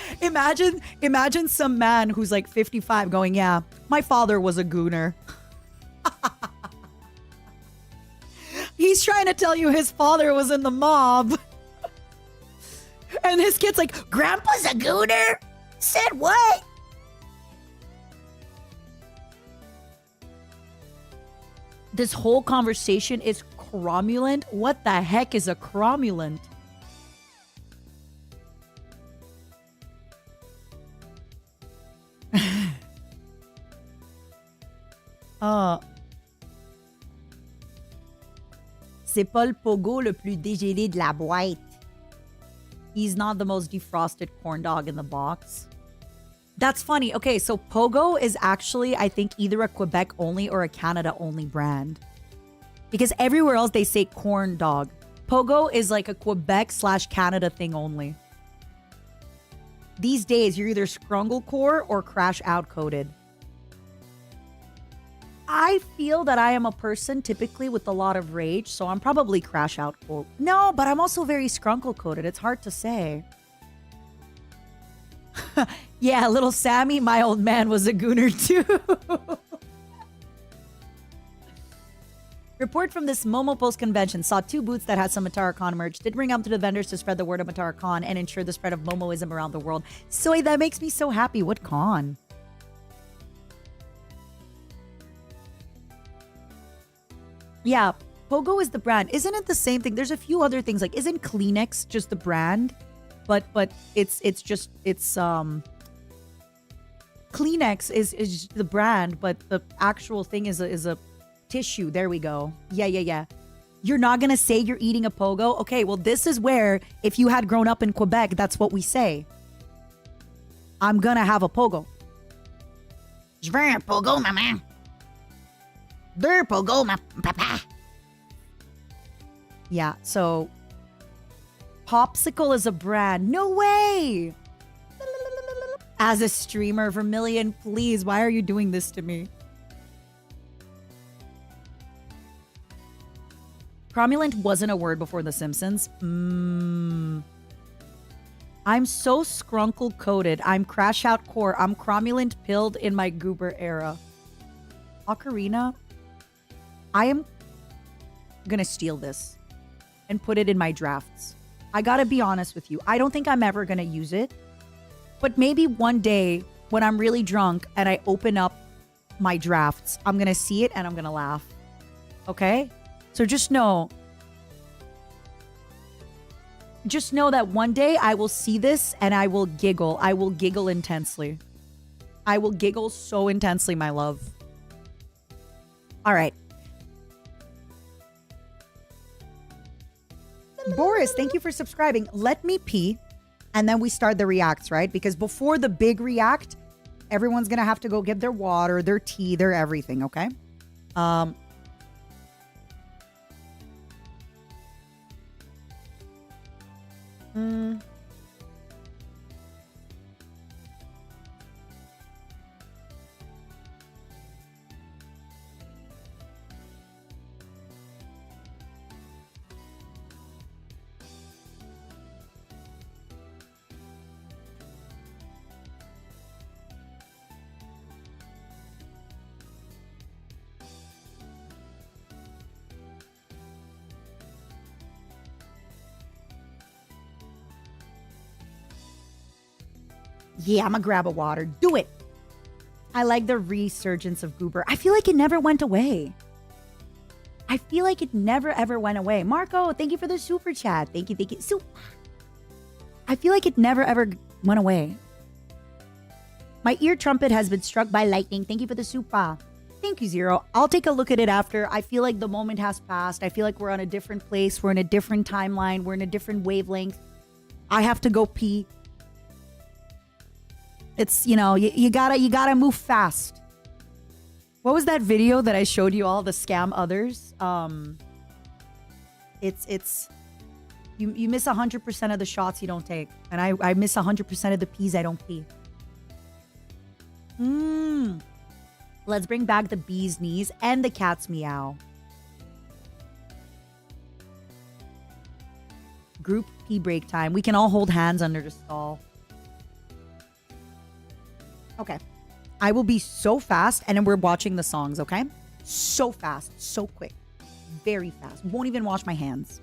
Imagine some man who's like 55 going, yeah, my father was a gooner. He's trying to tell you his father was in the mob. And his kid's like, Grandpa's a gooner? Said what? This whole conversation is cromulent. What the heck is a cromulent? C'est pas le pogo le plus dégélé de la boîte. He's not the most defrosted corn dog in the box. That's funny. Okay, so Pogo is actually, I think, either a Quebec only or a Canada only brand. Because everywhere else they say corn dog. Pogo is like a Quebec/Canada thing only. These days, you're either Scrungle Core or Crash Out coded. I feel that I am a person typically with a lot of rage, so I'm probably Crash Out core. No, but I'm also very Scrunkle coded. It's hard to say. Yeah, little Sammy, my old man, was a gooner too. Report from this Momo Post convention saw 2 booths that had some MataraCon merch. Did bring up to the vendors to spread the word of MataraCon and ensure the spread of Momoism around the world. Soy, that makes me so happy. What con? Yeah, Pogo is the brand. Isn't it the same thing? There's a few other things. Like, isn't Kleenex just the brand? But it's Kleenex is the brand, but the actual thing is a tissue. There we go. Yeah. You're not gonna say you're eating a Pogo? Okay, well, this is where, if you had grown up in Quebec, that's what we say. I'm gonna have a Pogo. Je veux un Pogo, maman. Deux Pogo, ma papa. Yeah, so Popsicle is a brand. No way! As a streamer, Vermilion, please, why are you doing this to me? Cromulent wasn't a word before The Simpsons. I'm so Scrunkle coded. I'm Crash Out core. I'm cromulent pilled in my goober era. Ocarina? I am gonna steal this and put it in my drafts. I gotta be honest with you. I don't think I'm ever gonna use it. But maybe one day when I'm really drunk and I open up my drafts, I'm gonna see it and I'm gonna laugh. Okay? So just know that one day I will see this and I will giggle. I will giggle intensely. I will giggle so intensely, my love. All right. Boris, thank you for subscribing. Let me pee, and then we start the reacts, right? Because before the big react, everyone's going to have to go get their water, their tea, their everything, okay? Yeah, I'm gonna grab a water. Do it. I like the resurgence of goober. I feel like it never went away. I feel like it never ever went away. Marco, thank you for the super chat. Thank you, thank you. So, I feel like it never ever went away. My ear trumpet has been struck by lightning. Thank you for the super. Thank you, Zero. I'll take a look at it after. I feel like the moment has passed. I feel like we're on a different place. We're in a different timeline. We're in a different wavelength. I have to go pee. It's, you know, you gotta move fast. What was that video that I showed you all, the scam others? It's you miss 100% of the shots you don't take. And I miss 100% of the peas I don't pee. Let's bring back the bee's knees and the cat's meow. Group pee break time. We can all hold hands under the stall. Okay. I will be so fast, and then we're watching the songs, okay? So fast, so quick, very fast. Won't even wash my hands.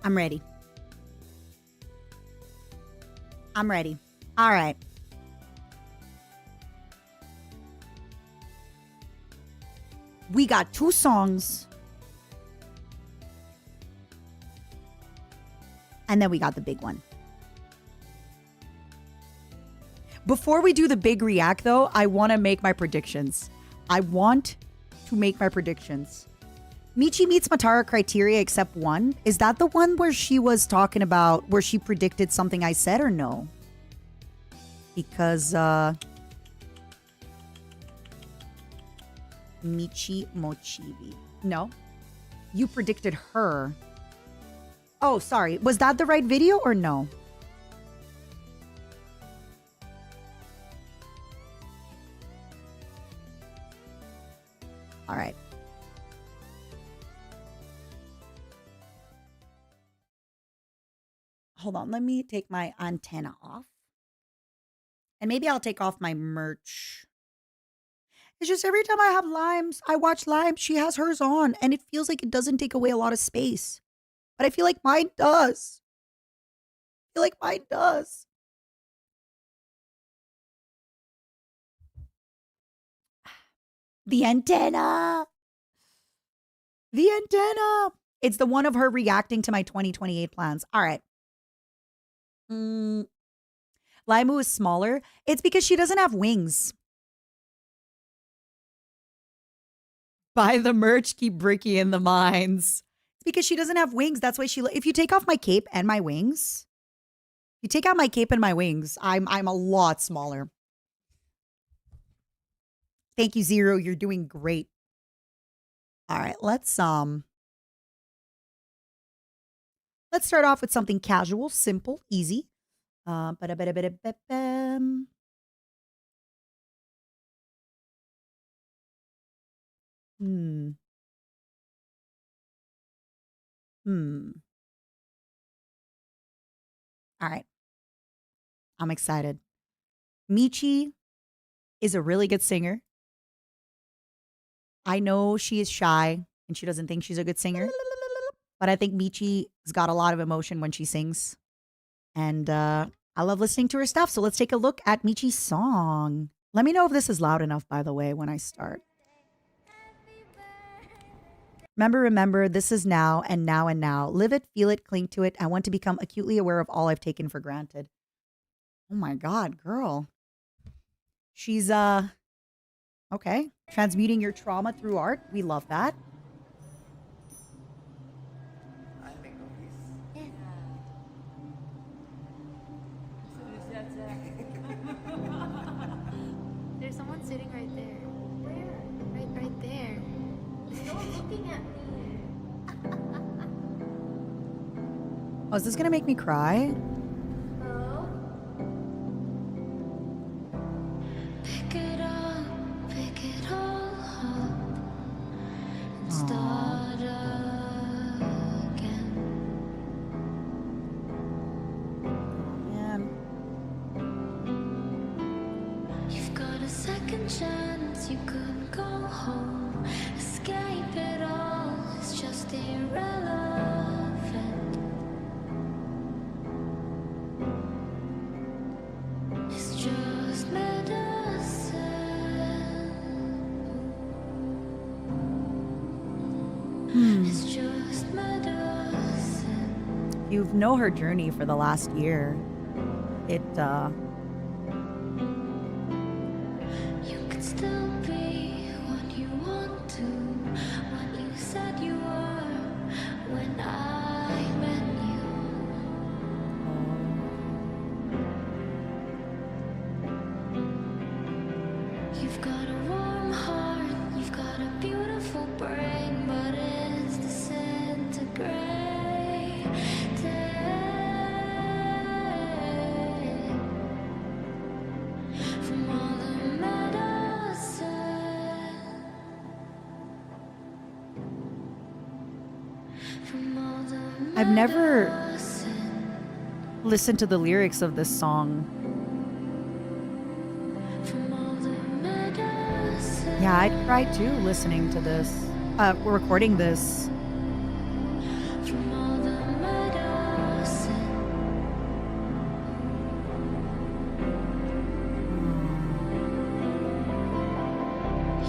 I'm ready. I'm ready. All right. We got 2 songs. And then we got the big one. Before we do the big react, though, I want to make my predictions. Michi meets Matara criteria except one. Is that the one where she was talking about, where she predicted something I said, or no? Because, Michi Mochibi. No? You predicted her. Oh, sorry. Was that the right video or no? All right. Hold on. Let me take my antenna off. And maybe I'll take off my merch. It's just every time I have Limes, I watch Lime, she has hers on, and it feels like it doesn't take away a lot of space. But I feel like mine does. The antenna. The antenna. It's the one of her reacting to my 2028 plans. All right. Laimu is smaller. It's because she doesn't have wings. Buy the merch, keep Bricky in the mines. It's because she doesn't have wings. That's why if you take off my cape and my wings, you take out my cape and my wings, I'm a lot smaller. Thank you, Zero. You're doing great. All right, let's Let's start off with something casual, simple, easy. Ba-da-ba-da-ba-da-ba-bam. Hmm. All right. I'm excited. Michi is a really good singer. I know she is shy and she doesn't think she's a good singer, but I think Michi has got a lot of emotion when she sings. And I love listening to her stuff. So let's take a look at Michi's song. Let me know if this is loud enough, by the way, when I start. Remember, this is now and now and now. Live it, feel it, cling to it. I want to become acutely aware of all I've taken for granted. Oh my God, girl. She's okay. Transmuting your trauma through art. We love that. There's someone sitting right there. Where? Right there. No one's looking at me. Oh, is this gonna make me cry? Hello? Pick it all up, and start again. Man. You've got a second chance, you could go home. Escape it all, it's just irrelevant. It's just medicine. It's just medicine. You know her journey for the last year. It You could still be what you want to, what you said you were when I met you. You've got a warm heart, you've got a beautiful brain, but it's disintegrating. From all the medicine, from all the I've never medicine, listened to the lyrics of this song. from all the medicine. Yeah, I'd cry too listening to this. We're recording this. From all the medicine,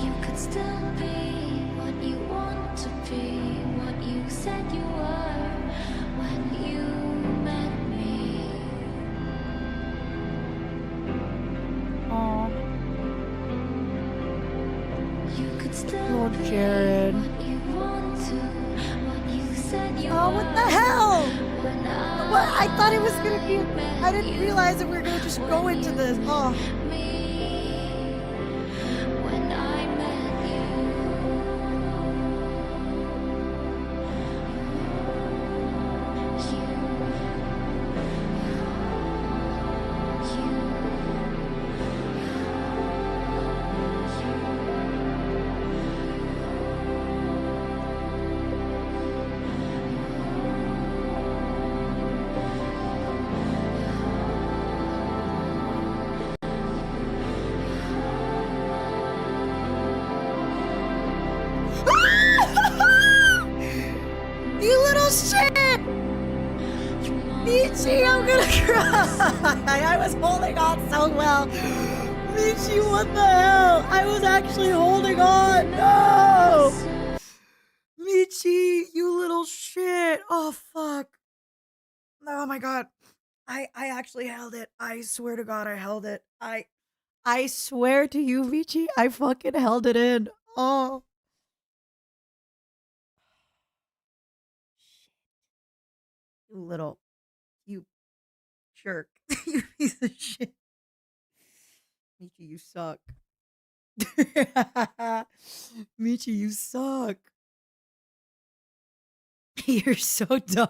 you could still be what you want to be, what you said you were when you met me. Oh, You could still Lord be Jared. what you want to, what you said you Oh, were. what the hell? When What? I thought it was gonna be. I didn't realize that we were gonna just go into this. Oh, me when I met you little shit! Michi, I'm gonna cry. I was holding on so well. Michi, what the hell? I was actually holding on. No! Michi, you little shit. Oh, fuck. Oh, my God. I actually held it. I swear to God, I held it. I swear to you, Michi, I fucking held it in. Oh. You little, you jerk. You piece of shit. Michi, you suck. Michi, you suck. You're so dumb.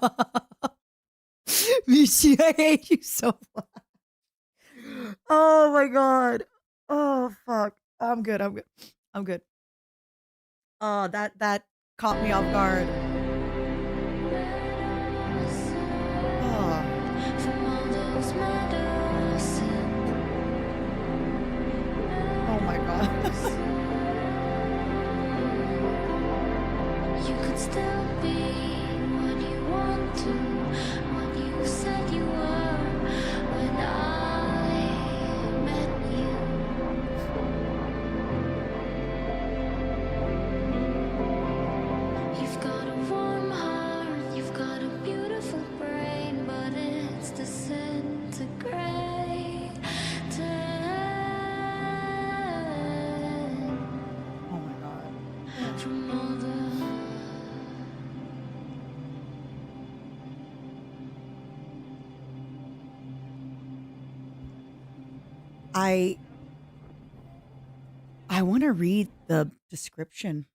Michi, I hate you so much. Oh my god. Oh fuck. I'm good. I'm good. I'm good. Oh, that caught me off guard. Oh, From all those medicine oh my god. you could still be what you want to, what you said you were when I met you. You've got a warm heart, you've got a beautiful brain, but it's disintegrating. Oh my god. From all the I I want to read the description.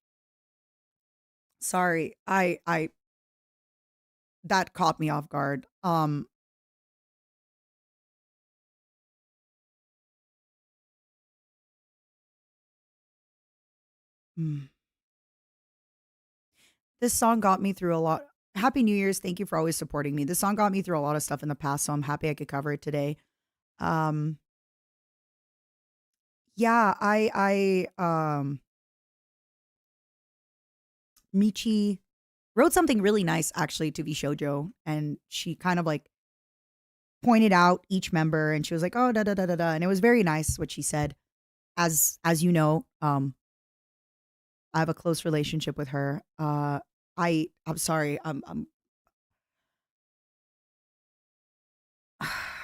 Sorry. I that caught me off guard. Mm. This song got me through a lot. Happy New Year's. Thank you for always supporting me. This song got me through a lot of stuff in the past, so I'm happy I could cover it today. Um yeah, Michi wrote something really nice actually to VSHOJO, and she kind of like pointed out each member, and she was like, "Oh, da da da da da," and it was very nice what she said. As you know, I have a close relationship with her. I'm sorry.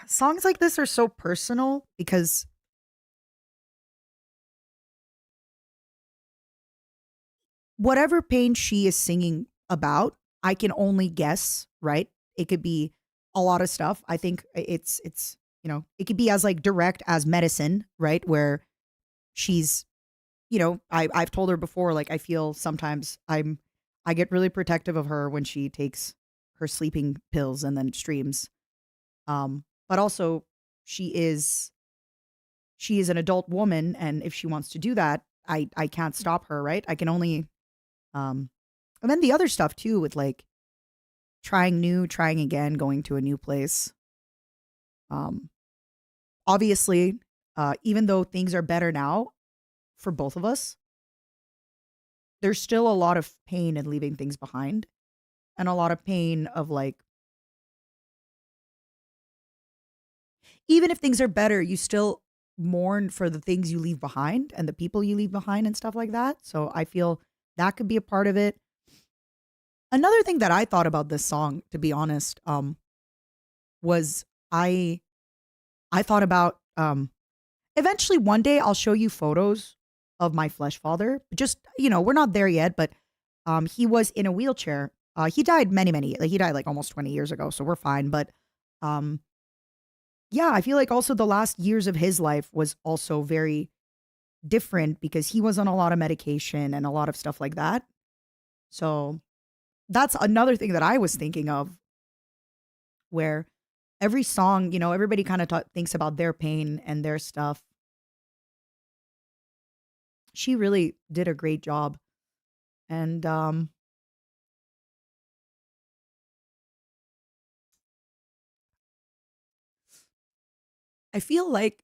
Songs like this are so personal because whatever pain she is singing about, I can only guess, right? It could be a lot of stuff. I think it's it could be as like direct as medicine, right? Where she's, I've told her before, like I feel sometimes I get really protective of her when she takes her sleeping pills and then streams. But also she is she is an adult woman, and if she wants to do that, I can't stop her, right? I can only um and then the other stuff too with like trying new, trying again, going to a new place. Um Obviously, even though things are better now for both of us, there's still a lot of pain in leaving things behind, and a lot of pain of like even if things are better, you still mourn for the things you leave behind and the people you leave behind and stuff like that. So I feel that could be a part of it. Another thing that I thought about this song, to be honest, was I I thought about eventually one day I'll show you photos of my flesh father. Just, we're not there yet, but he was in a wheelchair. He died like he died like almost 20 years ago, so we're fine. But um yeah, I feel like also the last years of his life was also very different because he was on a lot of medication and a lot of stuff like that. So that's another thing that I was thinking of where every song, everybody kind of thinks about their pain and their stuff. She really did a great job. And I feel like,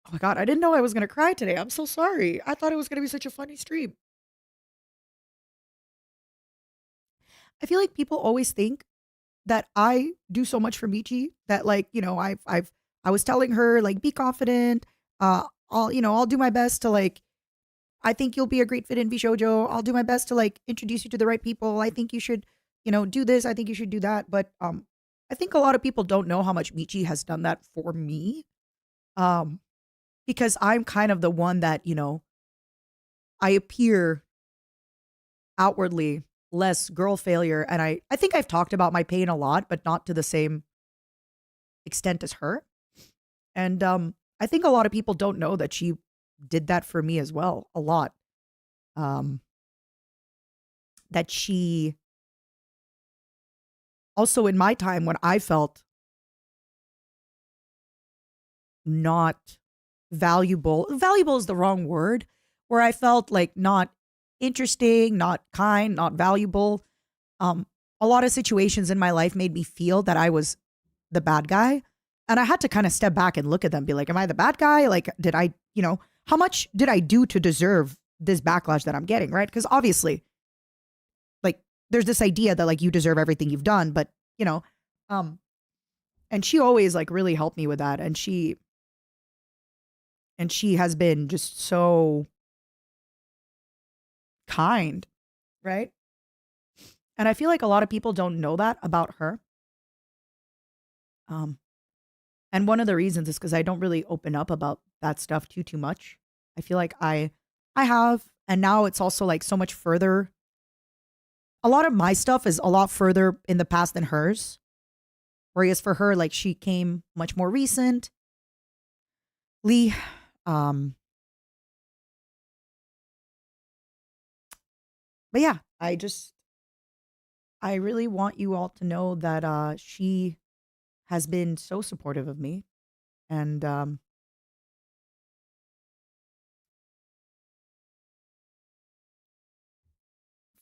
oh my God, I didn't know I was going to cry today. I'm so sorry. I thought it was going to be such a funny stream. I feel like people always think that I do so much for Michi that like, I was telling her like be confident. I'll do my best to like I think you'll be a great fit in VShojo. I'll do my best to like introduce you to the right people. I think you should, do this. I think you should do that. But I think a lot of people don't know how much Michi has done that for me. Um because I'm kind of the one that, I appear outwardly less girl failure, and I think I've talked about my pain a lot, but not to the same extent as her. And I think a lot of people don't know that she did that for me as well a lot. Um that she also in my time when I felt not valuable. Valuable is the wrong word, where I felt like not interesting, not kind, not valuable. Um, a lot of situations in my life made me feel that I was the bad guy. And I had to kind of step back and look at them, be like, am I the bad guy? Like, did I, how much did I do to deserve this backlash that I'm getting? Right. Because obviously, like, there's this idea that like you deserve everything you've done, but, you know, um, and she always like really helped me with that. And she has been just so kind, right? And I feel like a lot of people don't know that about her. Um, and one of the reasons is because I don't really open up about that stuff too much. I feel like I have, and now it's also like so much further. A lot of my stuff is a lot further in the past than hers. Whereas for her, like she came much more recently. Um, but yeah, I really want you all to know that she has been so supportive of me. And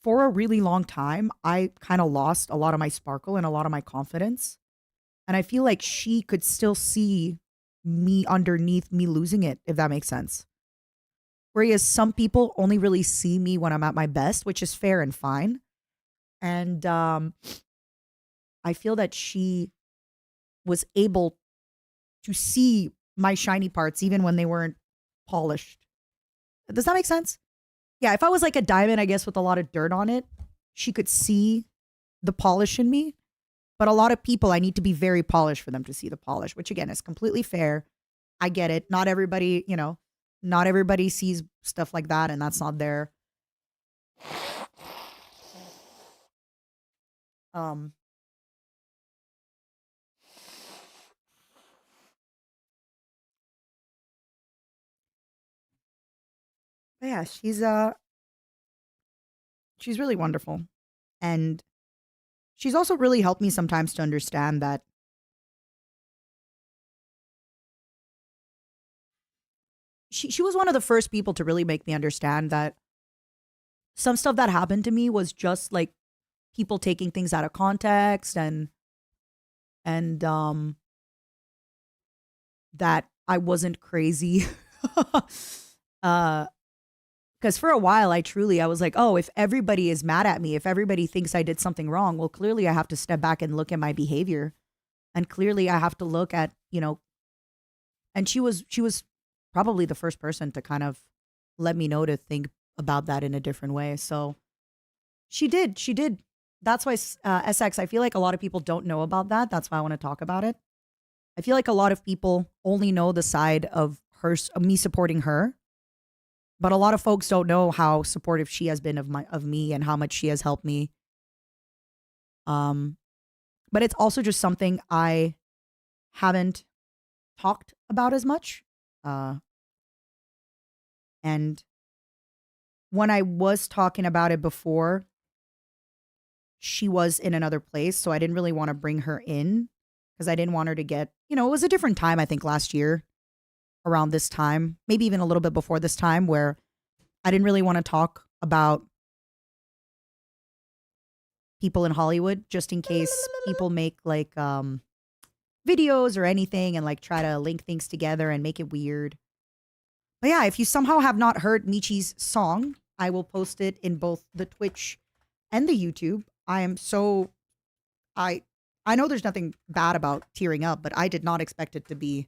for a really long time, I kind of lost a lot of my sparkle and a lot of my confidence. And I feel like she could still see me underneath me losing it, if that makes sense. Whereas some people only really see me when I'm at my best, which is fair and fine. And I feel that she was able to see my shiny parts even when they weren't polished. Does that make sense? Yeah, if I was like a diamond, I guess, with a lot of dirt on it, she could see the polish in me. But a lot of people, I need to be very polished for them to see the polish, which again is completely fair. I get it. Not everybody, not everybody sees stuff like that, and that's not their. Um, but yeah, she's really wonderful, and she's also really helped me sometimes to understand that she was one of the first people to really make me understand that some stuff that happened to me was just like people taking things out of context and that I wasn't crazy. uh because for a while I was like, oh, if everybody is mad at me, if everybody thinks I did something wrong, well, clearly I have to step back and look at my behavior. And clearly I have to look at, and she was probably the first person to kind of let me know to think about that in a different way. So she did. That's why SX, I feel like a lot of people don't know about that. That's why I want to talk about it. I feel like a lot of people only know the side of of me supporting her, but a lot of folks don't know how supportive she has been of me and how much she has helped me. Um, but it's also just something I haven't talked about as much. Uh, and when I was talking about it before, she was in another place, so I didn't really want to bring her in because I didn't want her to get, it was a different time, I think last year around this time, maybe even a little bit before this time, where I didn't really want to talk about people in Hollywood just in case people make like videos or anything and like try to link things together and make it weird. But yeah, if you somehow have not heard Michi's song, I will post it in both the Twitch and the YouTube. I I know there's nothing bad about tearing up, but I did not expect it to be.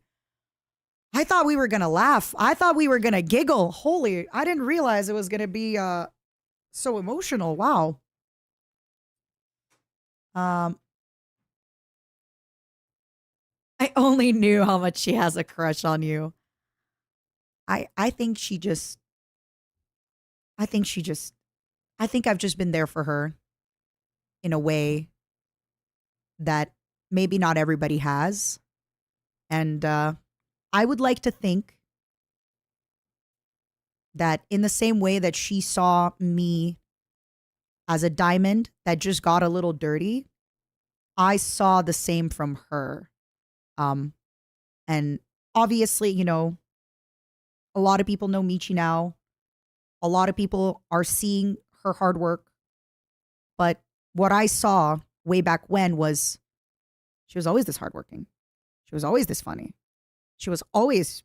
I thought we were going to laugh. I thought we were going to giggle. Holy, I didn't realize it was going to be so emotional. Wow. Um I only knew how much she has a crush on you. I think she just I think she just I think I've just been there for her in a way that maybe not everybody has. And I would like to think that in the same way that she saw me as a diamond that just got a little dirty, I saw the same from her. Um, and obviously, a lot of people know Michi now. A lot of people are seeing her hard work. But what I saw way back when was she was always this hardworking. She was always this funny. She was always,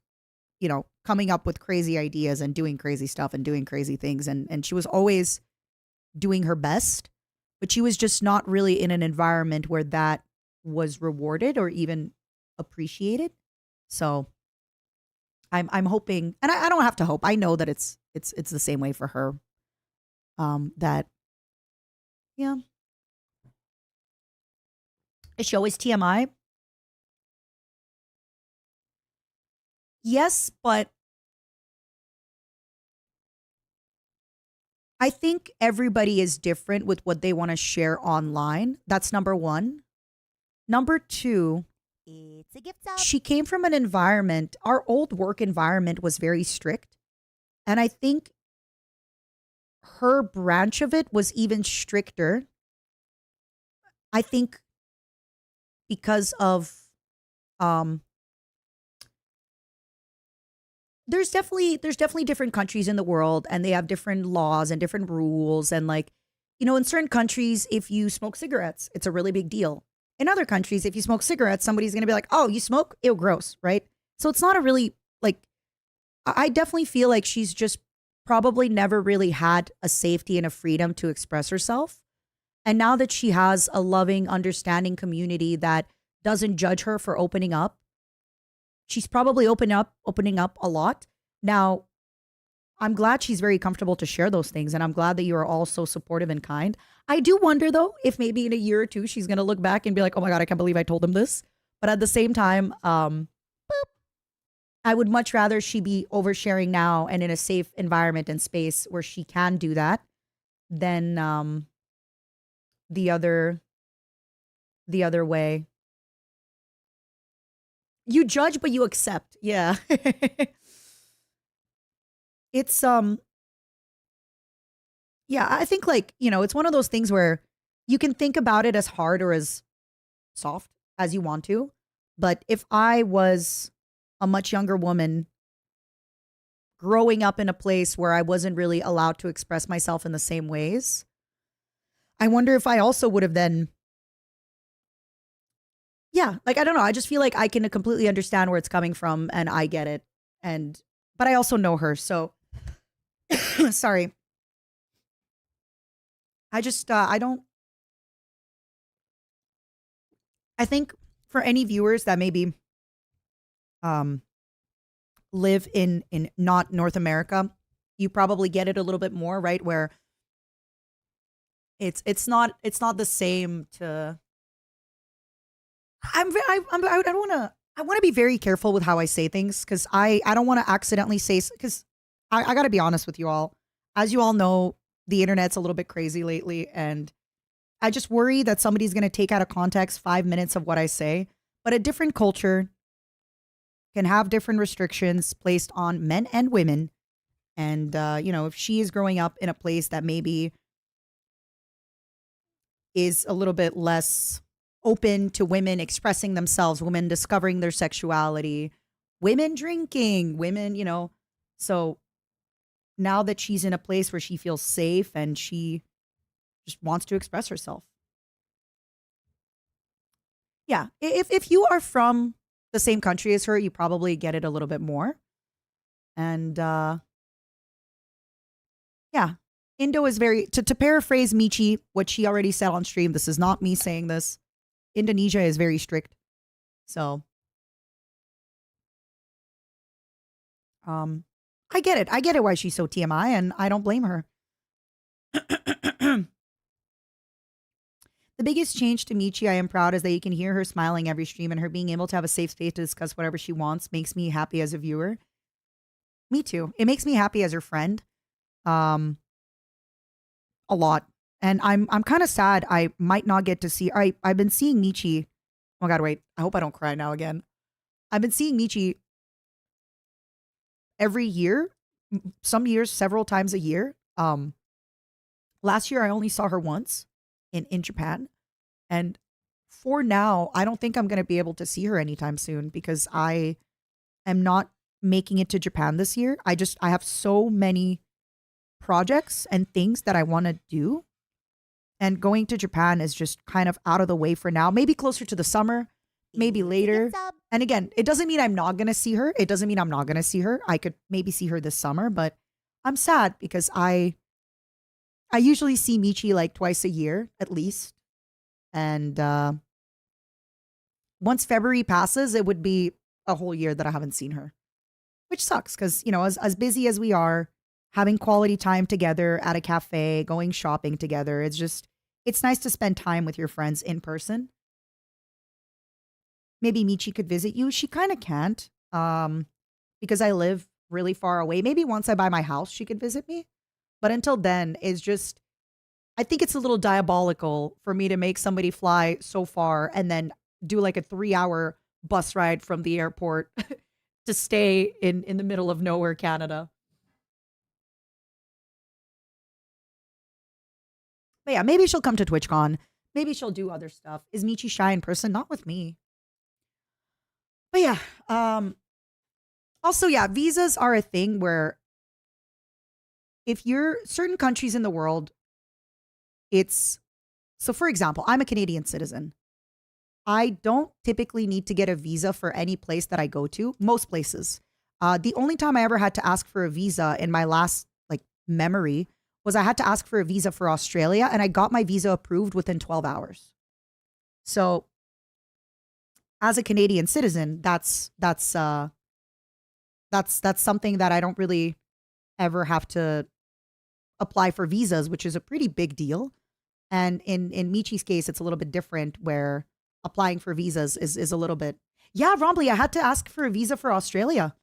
coming up with crazy ideas and doing crazy stuff and doing crazy things. And she was always doing her best, but she was just not really in an environment where that was rewarded or even appreciated. So I'm hoping, and I don't have to hope. I know that it's the same way for her. That yeah, is she always TMI? Yes, but I think everybody is different with what they want to share online. That's number one. Number two, It's a gift up. she came from an environment, our old work environment was very strict. And I think her branch of it was even stricter. I think because of um there's definitely different countries in the world and they have different laws and different rules and like in certain countries if you smoke cigarettes it's a really big deal. In other countries if you smoke cigarettes somebody's going to be like, "Oh, you smoke? Ew, gross," right? So it's not a really like I definitely feel like she's just probably never really had a safety and a freedom to express herself. And now that she has a loving, understanding community that doesn't judge her for opening up, she's probably opening up a lot. Now, I'm glad she's very comfortable to share those things, and I'm glad that you are all so supportive and kind. I do wonder though if maybe in a year or two she's gonna look back and be like, "Oh my god, I can't believe I told him this." But at the same time, I would much rather she be oversharing now and in a safe environment and space where she can do that than the other the other way. You judge but you accept. Yeah. It's yeah, I think like, it's one of those things where you can think about it as hard or as soft as you want to. But if I was a much younger woman growing up in a place where I wasn't really allowed to express myself in the same ways, I wonder if I also would have then, yeah, like I don't know. I just feel like I can completely understand where it's coming from and I get it. And, but I also know her. So sorry. I just, I don't, I think for any viewers that maybe um, live in not North America, you probably get it a little bit more, right? Where it's not the same to. I don't want to. I want to be very careful with how I say things because I don't want to accidentally say because I got to be honest with you all. As you all know, the internet's a little bit crazy lately, and I just worry that somebody's going to take out of context 5 minutes of what I say. But a different culture can have different restrictions placed on men and women. And, if she is growing up in a place that maybe is a little bit less open to women expressing themselves, women discovering their sexuality, women drinking, women, so now that she's in a place where she feels safe and she just wants to express herself. Yeah. If you are from the same country as her, you probably get it a little bit more. And yeah, Indo is very, to paraphrase Michi, what she already said on stream, this is not me saying this. Indonesia is very strict. So, I get it. I get it why she's so TMI and I don't blame her. The biggest change to Michi I am proud is that you can hear her smiling every stream and her being able to have a safe space to discuss whatever she wants makes me happy as a viewer. Me too. It makes me happy as her friend. Um, a lot. And I'm kind of sad I might not get to see I've been seeing Michi. Oh my god, wait. I hope I don't cry now again. I've been seeing Michi every year, some years several times a year. Last year I only saw her once in Japan. And for now, I don't think I'm going to be able to see her anytime soon because I am not making it to Japan this year. I have so many projects and things that I want to do. And going to Japan is just kind of out of the way for now. Maybe closer to the summer, maybe later. And again, it doesn't mean I'm not going to see her. It doesn't mean I'm not going to see her. I could maybe see her this summer, but I'm sad because I usually see Michi like twice a year at least. And once February passes, it would be a whole year that I haven't seen her, which sucks because, you know, as busy as we are, having quality time together at a cafe, going shopping together, it's nice to spend time with your friends in person. Maybe Michi could visit you. She kind of can't because I live really far away. Maybe once I buy my house, she could visit me. But until then, I think it's a little diabolical for me to make somebody fly so far and then do like a 3-hour bus ride from the airport to stay in the middle of nowhere, Canada. But yeah, maybe she'll come to TwitchCon. Maybe she'll do other stuff. Is Michi shy in person? Not with me. But yeah, also, yeah, visas are a thing where if you're certain countries in the world, so for example, I'm a Canadian citizen. I don't typically need to get a visa for any place that I go to, most places. The only time I ever had to ask for a visa in my last like memory was I had to ask for a visa for Australia and I got my visa approved within 12 hours. So as a Canadian citizen, that's something that I don't really ever have to apply for visas, which is a pretty big deal. And in Michi's case, it's a little bit different where applying for visas is a little bit. Yeah, Rombly, I had to ask for a visa for Australia,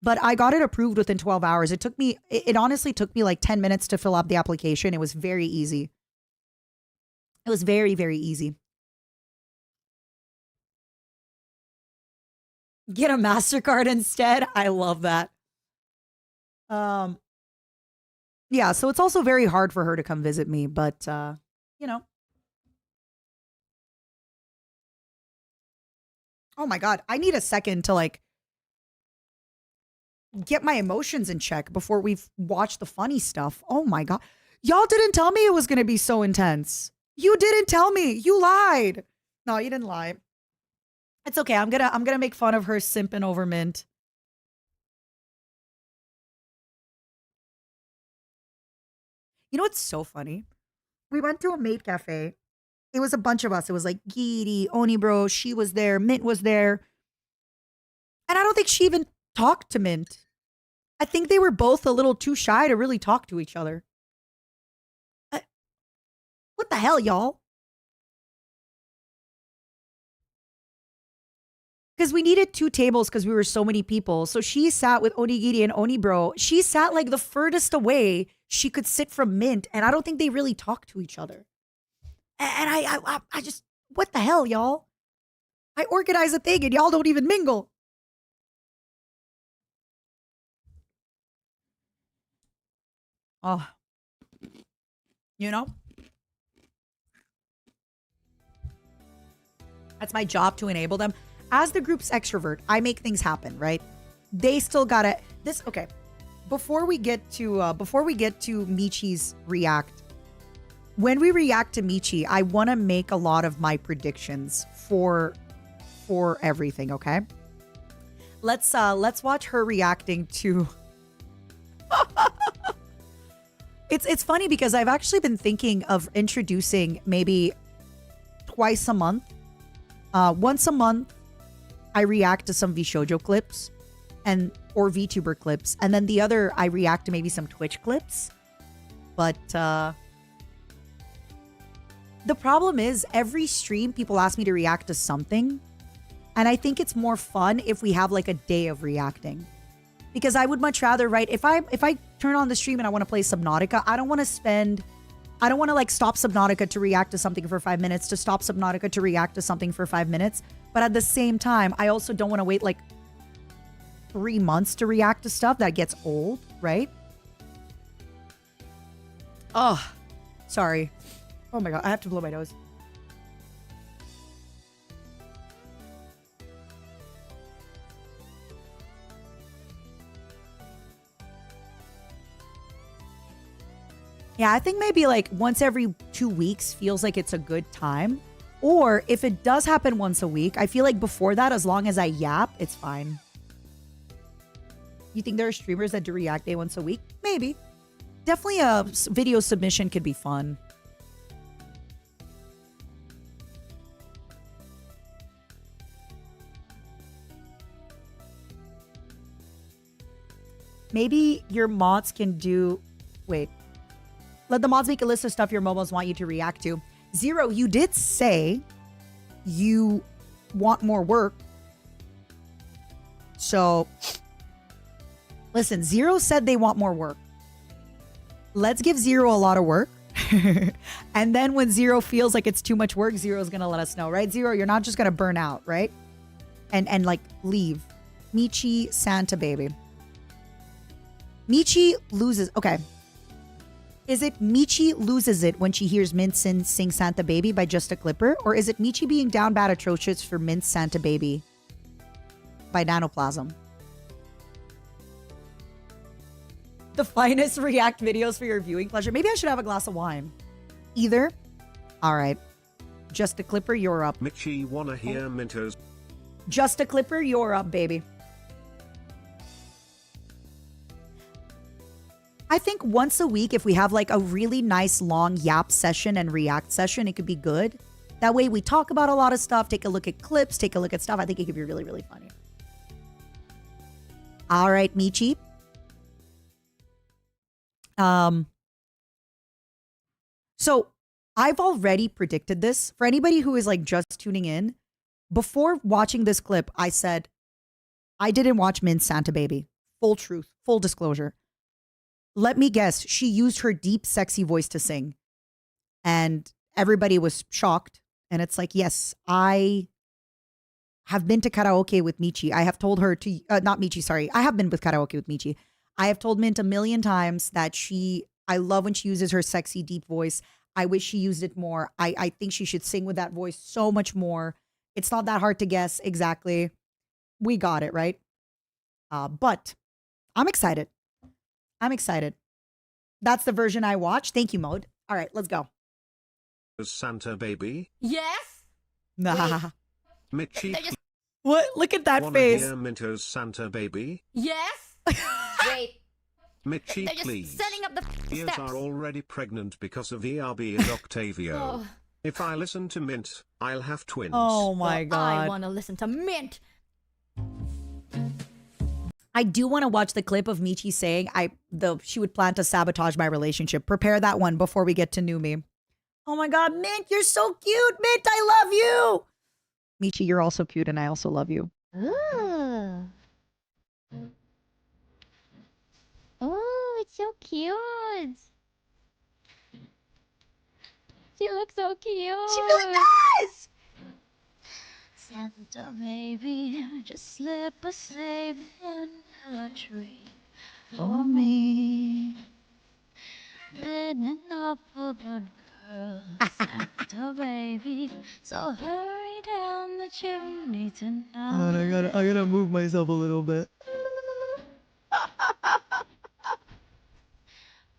but I got it approved within 12 hours. It honestly took me like 10 minutes to fill up the application. It was very easy. It was very, very easy. Get a MasterCard instead. I love that. Yeah, so it's also very hard for her to come visit me, but you know. Oh my God, I need a second to like get my emotions in check before we watch the funny stuff. Oh my God. Y'all didn't tell me it was going to be so intense. You didn't tell me. You lied. No, you didn't lie. It's okay. I'm going to make fun of her simping over Mint. You know what's so funny? We went to a maid cafe. It was a bunch of us. It was like Giri, Onibro, she was there, Mint was there. And I don't think she even talked to Mint. I think they were both a little too shy to really talk to each other. What the hell, y'all? Because we needed 2 tables because we were so many people. So she sat with Onigiri and Onibro. She sat like the furthest away she could sit from Mint. And I don't think they really talked to each other. And I just, what the hell, y'all? I organize a thing and y'all don't even mingle. Oh, you know? That's my job to enable them. As the group's extrovert, I make things happen, right? They still gotta, okay. Before we get to Michi's react, when we react to Michi, I want to make a lot of my predictions for everything, okay? Let's watch her reacting to It's funny because I've actually been thinking of introducing maybe twice a month. Once a month I react to some VSHOJO clips or VTuber clips, and then the other I react to maybe some Twitch clips. But the problem is every stream people ask me to react to something, and I think it's more fun if we have like a day of reacting. Because I would much rather, right, if I turn on the stream and I want to play Subnautica, I don't want to like stop Subnautica to react to something for 5 minutes, to stop Subnautica to react to something for 5 minutes. But at the same time, I also don't want to wait like 3 months to react to stuff that gets old, right? Oh, sorry. Oh my God, I have to blow my nose. Yeah, I think maybe like once every 2 weeks feels like it's a good time. Or if it does happen once a week, I feel like before that, as long as I yap, it's fine. You think there are streamers that do React Day once a week? Maybe. Definitely a video submission could be fun. Maybe your mods can do... Wait. Let the mods make a list of stuff your momos want you to react to. Zero, you did say you want more work. So, listen, Zero said they want more work. Let's give Zero a lot of work. And then when Zero feels like it's too much work, Zero's going to let us know, right? Zero, you're not just going to burn out, right? And like leave. Michi, Santa baby. Michi loses. Okay. Is it Michi loses it when she hears Minson sing Santa Baby by Just a Clipper? Or is it Michi being down bad atrocious for Mince Santa Baby by Nanoplasm? The finest React videos for your viewing pleasure. Maybe I should have a glass of wine. Either. All right. Just a Clipper, you're up. Michi wanna hear Mintos. Just a Clipper, you're up, baby. I think once a week, if we have like a really nice long yap session and react session, it could be good. That way we talk about a lot of stuff, take a look at clips, take a look at stuff. I think it could be really, really funny. All right, Michi. So I've already predicted this. For anybody who is like just tuning in, before watching this clip, I said, I didn't watch Min's Santa Baby. Full truth, full disclosure. Let me guess, she used her deep, sexy voice to sing. And everybody was shocked. And it's like, yes, I have been to karaoke with Michi. I have told her to, not Michi, sorry. I have been with karaoke with Michi. I have told Mint a million times that I love when she uses her sexy, deep voice. I wish she used it more. I think she should sing with that voice so much more. It's not that hard to guess exactly. We got it, right? But I'm excited. I'm excited. That's the version I watched. Thank you, Mode. All right, let's go. Santa Baby. Yes? Nah. Michi. What? Look at that Wanna face. hear Mintos Santa Baby. Yes? Wait. Michi, They're just please. setting up the Ears steps. are already pregnant because of ERB and Octavio. Oh. If I listen to Mint, I'll have twins. Oh my Well, God. I want to listen to Mint. I do want to watch the clip of Michi saying she would plan to sabotage my relationship. Prepare that one before we get to New Me. Oh my God, Mint, you're so cute. Mint, I love you. Michi, you're also cute and I also love you. Ooh. Oh, it's so cute. She looks so cute. She really does. Santa baby, just slip a slave in a tree for me. Bending up a good girl, Santa baby. So hurry down the chimney tonight. I gotta move myself a little bit.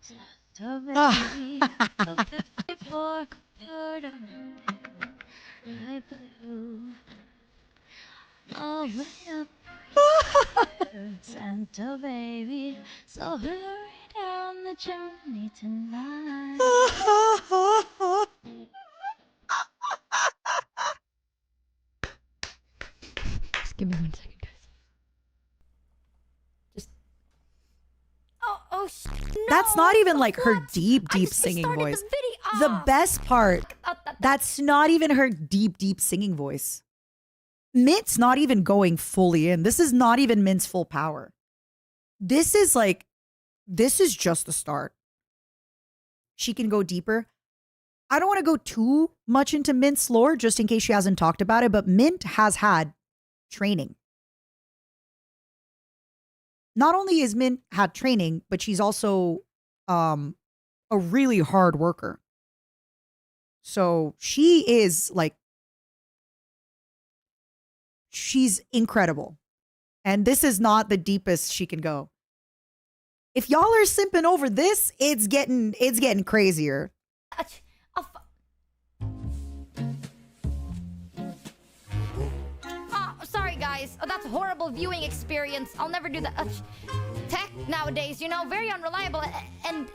Santa baby, a 54 computer, light blue. Oh, way up here, Santa baby, so hurry down the chimney tonight. Just give me 1 second, guys. Oh, no. That's not even like her What? deep, I deep just singing restarted voice. The, The video. best part, that's not even her deep, deep singing voice. Mint's not even going fully in. This is not even Mint's full power. This is just the start. She can go deeper. I don't want to go too much into Mint's lore just in case she hasn't talked about it, but Mint has had training. Not only is Mint had training, but she's also a really hard worker. So she is like, she's incredible. And this is not the deepest she can go. If y'all are simping over this, it's getting crazier. Oh, sorry guys. Oh, that's a horrible viewing experience. I'll never do that. Tech nowadays, you know, very unreliable and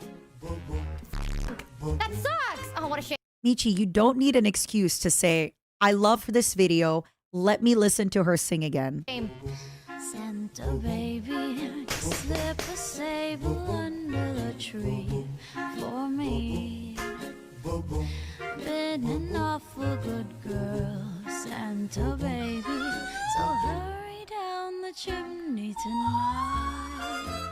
that sucks. Oh, what a shame. Michi, you don't need an excuse to say, I love this video. Let me listen to her sing again. Santa baby, slip a sable under the tree for me. Been an awful good girl, Santa baby, so hurry down the chimney tonight.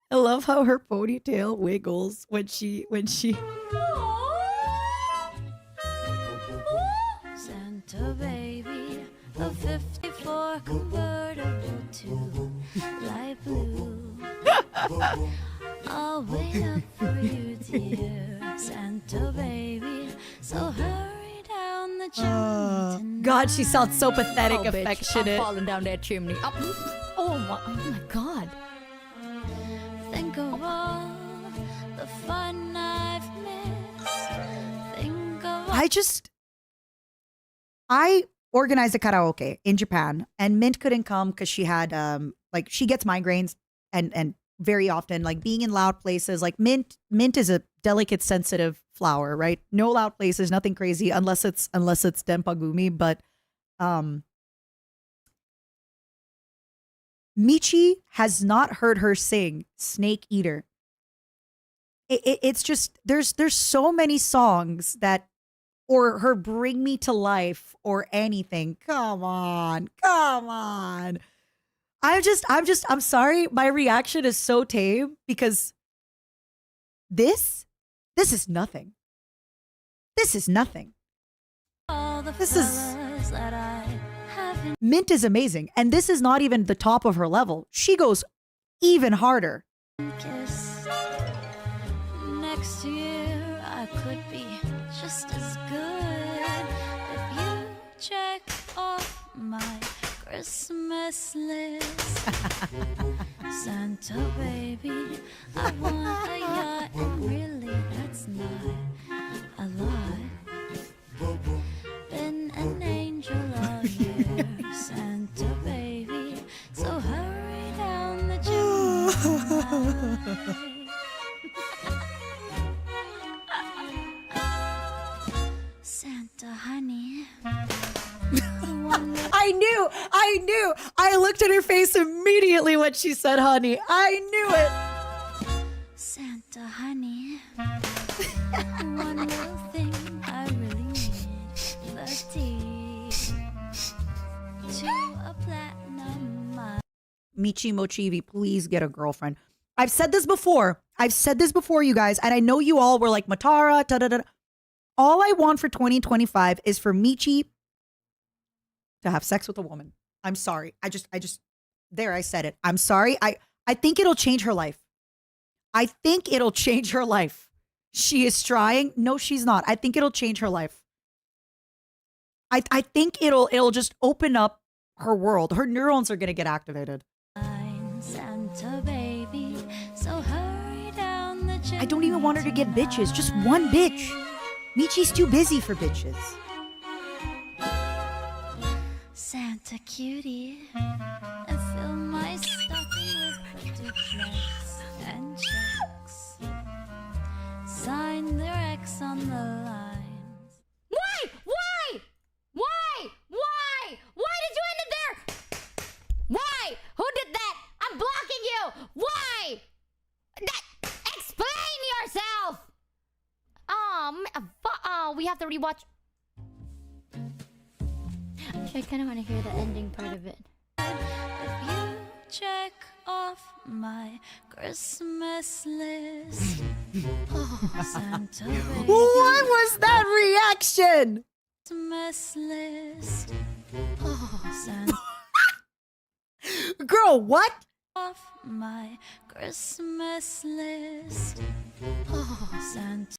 I love how her ponytail wiggles when she Santa baby, a 54 convertible to light blue. I'll wait up for you, dear Santa baby, so hurry down the chimney tonight. God, she sounds so pathetic, Oh, bitch, affectionate. I'm falling down that chimney. Oh my god. Think of all the fun I've missed. Think of all I organized a karaoke in Japan, and Mint couldn't come because she had like she gets migraines and very often, like being in loud places, like mint is a delicate, sensitive flower, right? No loud places, nothing crazy unless it's denpagumi, but Michi has not heard her sing Snake Eater. It's just there's so many songs that, or her Bring Me to Life or anything. Come on. I'm sorry. My reaction is so tame because this is nothing. This is nothing. the This is- fellas that I haven't Mint is amazing. And this is not even the top of her level. She goes even harder. kissed. Next year I could be just as good if you check off my Christmas list. Santa baby, I want a yacht, and really that's not a lot. Been an angel all year, Santa baby, so hurry down the chimney tonight. Santa honey, I knew. I looked at her face immediately when she said honey. I knew it. Santa honey, one little thing I really need, the tea to a platinum mile. Michi Mochivi, please get a girlfriend. I've said this before, you guys, and I know you all were like, Matara, da-da-da. All I want for 2025 is for Michi to have sex with a woman. I'm sorry. I there, I said it. I'm sorry. I think it'll change her life. I think it'll change her life. She is trying. No, she's not. I think it'll change her life. I think it'll just open up her world. Her neurons are going to get activated. Santa baby, so hurry down the I don't even want her to get bitches. Just one bitch. Michi's too busy for bitches. Santa cutie, and fill my stocking with duplets and checks. Sign their X on the lines. Why? Why did you end it there? Why? Who did that? I'm blocking you. Why? Explain yourself. We have to rewatch. Actually, I kind of want to hear the ending part of it. If you check off my Christmas list, Santa baby, What was that reaction? Christmas list, Santa Girl, what? off my Christmas list, Santa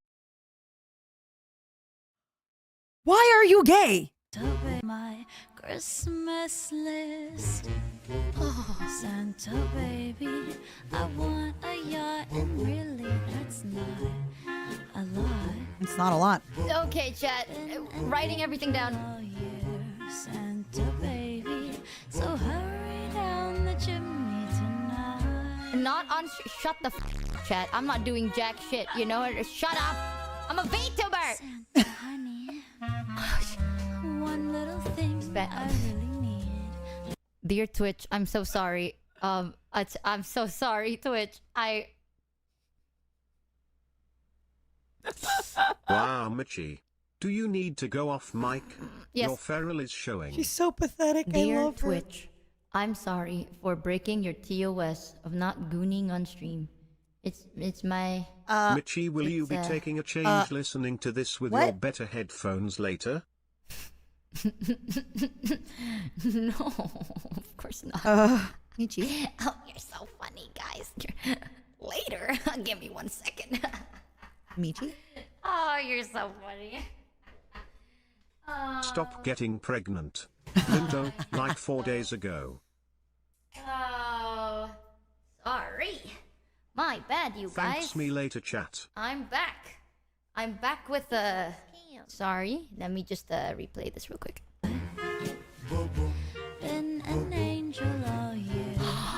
Why are you gay? baby, my Christmas list. Santa baby, I want a yacht, and really that's not a lot. It's not a lot. Okay, chat. Writing everything down. All year, Santa baby, so hurry down the chimney tonight. Not on. Shut the chat. I'm not doing jack shit. You know it. Shut up. I'm a VTuber. Santa honey, one little thing I really need. Dear Twitch, I'm so sorry. I'm so sorry, Twitch. Wow, Mitchie. Do you need to go off mic? Yes. Your feral is showing. She's so pathetic. I Dear love her. Twitch, I'm sorry for breaking your TOS of not gooning on stream. It's my Mitchie, will you be it's, taking a change listening to this with what? your better headphones later? no, of course not. Michi. Oh, you're so funny, guys. Later, give me 1 second. Michi? Oh, you're so funny. Stop getting pregnant. Lindo, like 4 days ago. Oh, sorry. My bad, you guys. Thanks me later, chat. I'm back. I'm back with a. Sorry, let me just replay this real quick. Been an angel all year,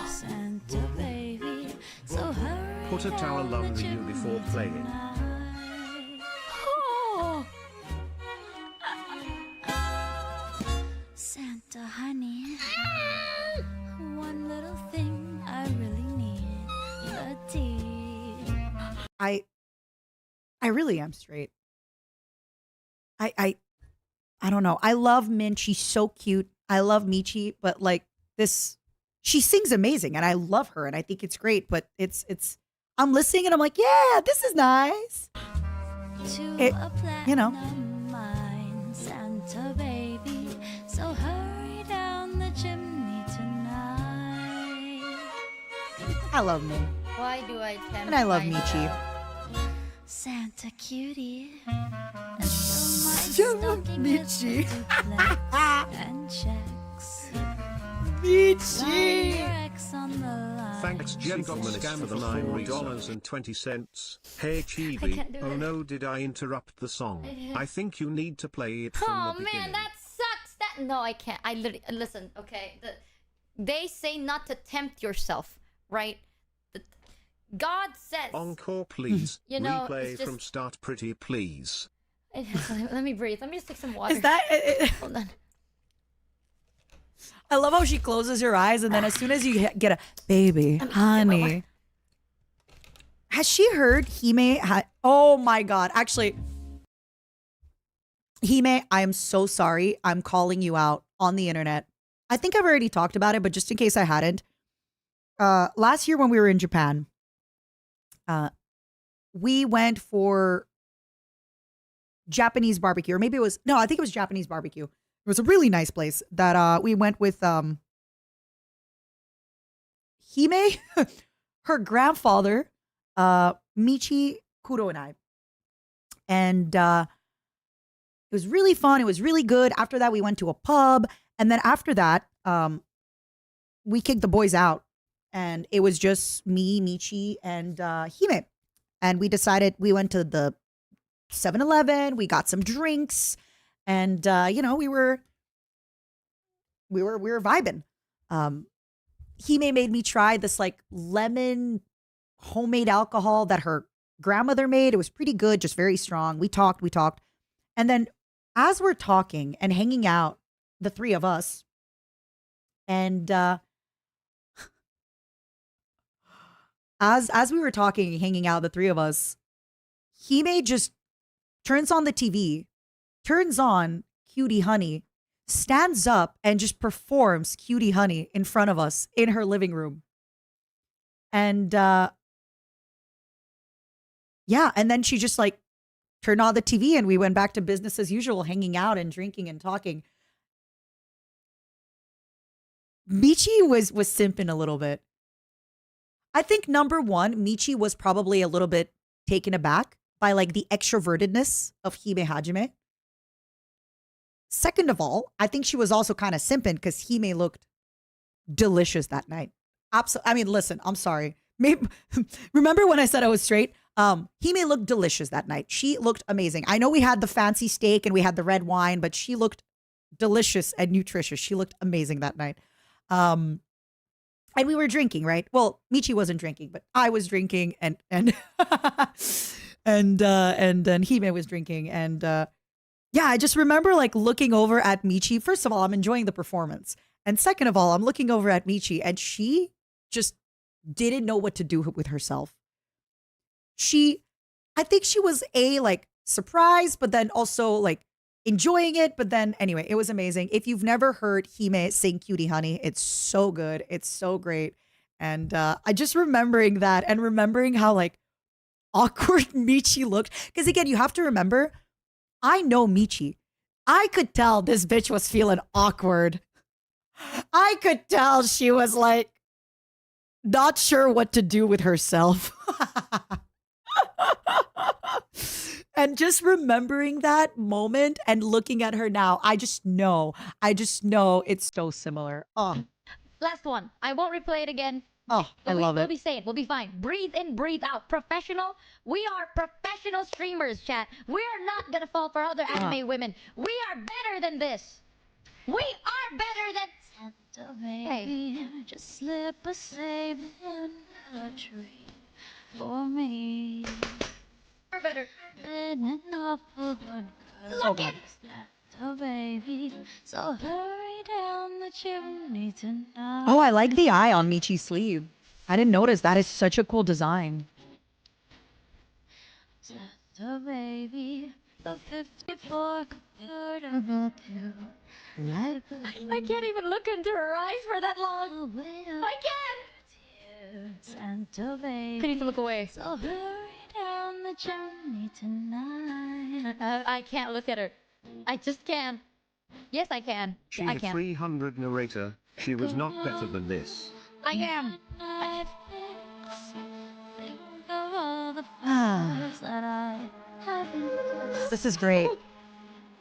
Santa baby, so hurry Put a towel down the under you before chimney playing. tonight. Oh, Santa honey, one little thing I really need, the tea. I really am straight. I don't know. I love Min. She's so cute. I love Michi, but like this, she sings amazing, and I love her, and I think it's great. But it's. I'm listening, and I'm like, yeah, this is nice. To It- a you know. platinum mine, Santa baby, so hurry down the chimney tonight. I love Min. why do I tempt And I love myself? Santa cutie, and fill my Still stocking with Michi. duplets and checks. Line Michi. your ex on the line. Thanks, gentlemen, scam for the $9.20. Hey, Chibi. can't do Oh it. no, did I interrupt the song? I think you need to play it Oh from the man, beginning. that sucks. That no, I can't. I literally listen. Okay, they say not to tempt yourself, right? God says. Encore, please. You know, Replay it's just- from start, pretty please. Let me breathe. Let me just take some water. Is that? Hold on. I love how she closes her eyes, and then as soon as you get a baby, honey. Has she heard Hime? Oh my God! Actually, Hime, I am so sorry. I'm calling you out on the internet. I think I've already talked about it, but just in case I hadn't, last year when we were in Japan, we went for Japanese barbecue, or maybe it was I think it was Japanese barbecue. It was a really nice place that we went with Hime, her grandfather, Michi, Kuro, and I. And it was really fun. It was really good. After that, we went to a pub. And then after that, we kicked the boys out. And it was just me, Michi, and Hime. And we decided we went to the 7-Eleven. We got some drinks. And we were vibing. Hime made me try this like lemon homemade alcohol that her grandmother made. It was pretty good, just very strong. We talked. And then as we're talking and hanging out, the three of us, and as we were talking and hanging out, the three of us, Hime just turns on the TV, turns on Cutie Honey, stands up and just performs Cutie Honey in front of us in her living room. And and then she just like turned on the TV and we went back to business as usual, hanging out and drinking and talking. Michi was simping a little bit. I think number one, Michi was probably a little bit taken aback by like the extrovertedness of Hime Hajime. Second of all, I think she was also kind of simping because Hime looked delicious that night. Absolutely. I mean, listen, I'm sorry. Maybe, remember when I said I was straight? Hime looked delicious that night. She looked amazing. I know we had the fancy steak and we had the red wine, but she looked delicious and nutritious. She looked amazing that night. And we were drinking, right? Well, Michi wasn't drinking, but I was drinking, and and then Hime was drinking, and yeah, I just remember like looking over at Michi. First of all, I'm enjoying the performance, and second of all, I'm looking over at Michi, and she just didn't know what to do with herself. I think she was like surprised, but then also like enjoying it. But then anyway, it was amazing. If you've never heard Hime sing Cutie Honey, it's so good. It's so great. And I just remembering that and remembering how like awkward Michi looked. Because again, you have to remember, I know Michi. I could tell this bitch was feeling awkward. I could tell she was like not sure what to do with herself. And just remembering that moment and looking at her now, I just know it's so similar. Oh, Last one. I won't replay it again. oh, I love We'll it. be safe. We'll be fine. Breathe in, breathe out. Professional. We are professional streamers, chat. We are not gonna fall for other anime women. We are better than this. We are better than. Santa baby, just slip a saving a tree for me. We're better. Been an awful good girl. Look it. Santa baby, so hurry down the chimney tonight. Oh, I like the eye on Michi's sleeve. I didn't notice that is such a cool design. Santa baby, the 54 convertible to life. I can't even look into her eyes for that long. I can't. Santa baby, I need to look away. so hurry down the chimney tonight. I can't look at her. I just can't. Yes, I can. She I had can. 300 narrator. She was not better than this. I am. Think of all the Ah. flowers that I haven't. This is great.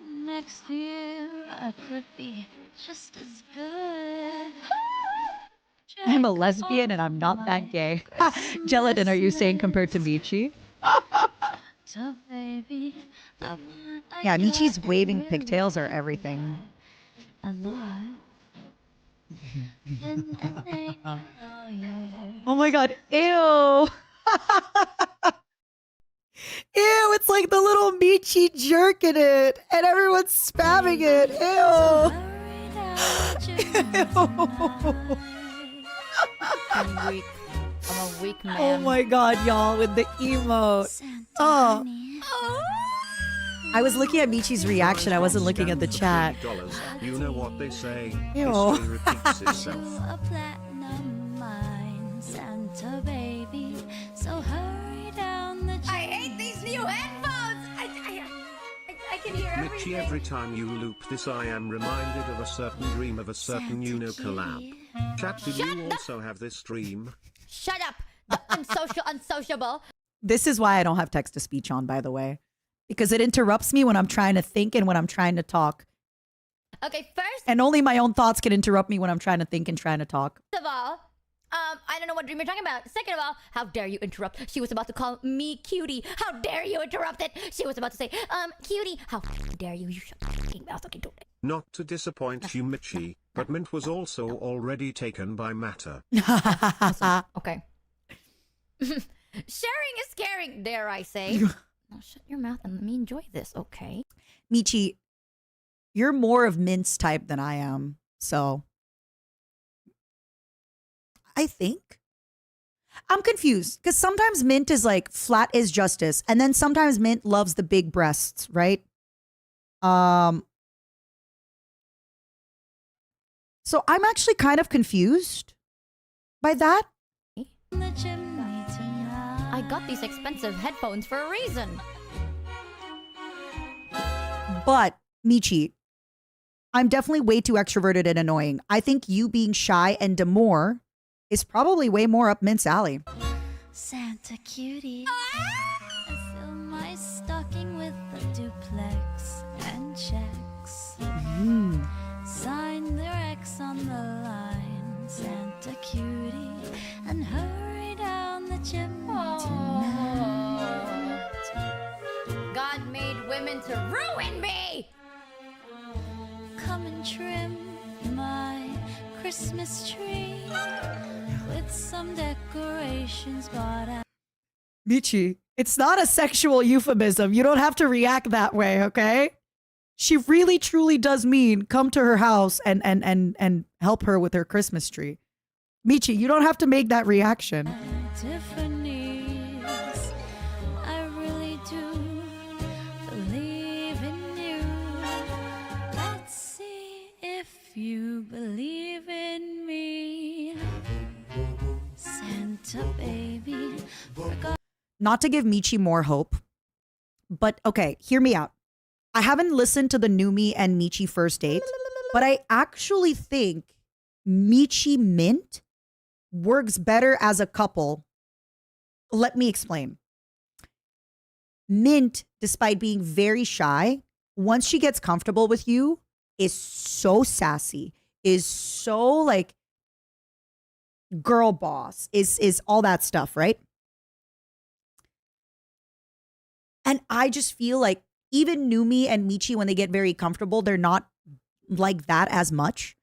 Next year I could be just as good. I'm a lesbian and I'm not that gay. Gelatin, are you saying compared to Michi? So baby, I want a Yeah, Michi's yacht waving and pigtails are everything. a lot. And they know you're Oh my god, ew. Ew, it's like the little Michi jerking it and everyone's spamming it. Ew. hurry down the chimney tonight. I'm weak. I'm a weak man. Oh my god, y'all, with the emote. Santa Oh. honey. I was looking at Michi's reaction. I wasn't looking at the chat. $50. You know what they say. Ew. History repeats To itself. a platinum mine, Santa baby. So hurry down the chimney. I hate these new headphones. I can hear Mitchie, every time you loop this I am reminded of a certain dream of a certain collab. Chat, did you also have this dream? Shut up. The unsociable. This is why I don't have text to speech on, by the way, because it interrupts me when I'm trying to think and when I'm trying to talk. Okay, first And only my own thoughts can interrupt me when I'm trying to think and trying to talk. of all, I don't know what dream you're talking about. Second of all, how dare you interrupt? She was about to call me cutie. How dare you interrupt it? She was about to say, cutie. How dare you? You shut your fucking mouth. Okay, don't. Not to disappoint you, Mitchie, but Mint was also already taken by Matter. Okay. Sharing is caring, dare I say. Now shut your mouth and let me enjoy this, okay? Michi, you're more of Mint's type than I am. So I think I'm confused because sometimes Mint is like flat is justice. And then sometimes Mint loves the big breasts, right? So I'm actually kind of confused by that. The chimney tonight. I got these expensive headphones for a reason. But Michi, I'm definitely way too extroverted and annoying. I think you being shy and demure is probably way more up Mint's alley. Santa cutie. I fill my stocking with a duplex and checks. Sign their X on the line, Santa cutie, and hurry down the chimney tonight. God made women to ruin me! Come and trim my Christmas tree with some decorations bought out. Michi, it's not a sexual euphemism. You don't have to react that way, okay? She really truly does mean come to her house and help her with her Christmas tree. Michi, you don't have to make that reaction. Tiffany's. I really do believe in you. Let's see if you believe in me. Santa baby, forgot. Not to give Michi more hope, but okay, hear me out. I haven't listened to the Numi and Michi first date, but I actually think Michi Mint works better as a couple. Let me explain. Mint, despite being very shy, once she gets comfortable with you, is so sassy, is so like girl boss, is all that stuff, right? And I just feel like even Numi and Michi, when they get very comfortable, they're not like that as much.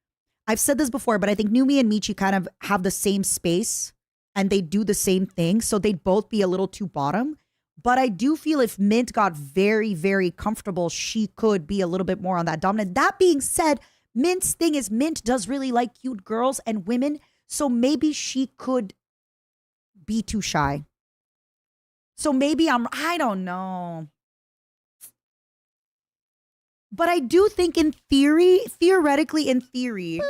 I've said this before, but I think Numi and Michi kind of have the same space and they do the same thing. So they'd both be a little too bottom. But I do feel if Mint got very, very comfortable, she could be a little bit more on that dominant. That being said, Mint's thing is Mint does really like cute girls and women. So maybe she could be too shy. So maybe I don't know. But I do think theoretically in theory,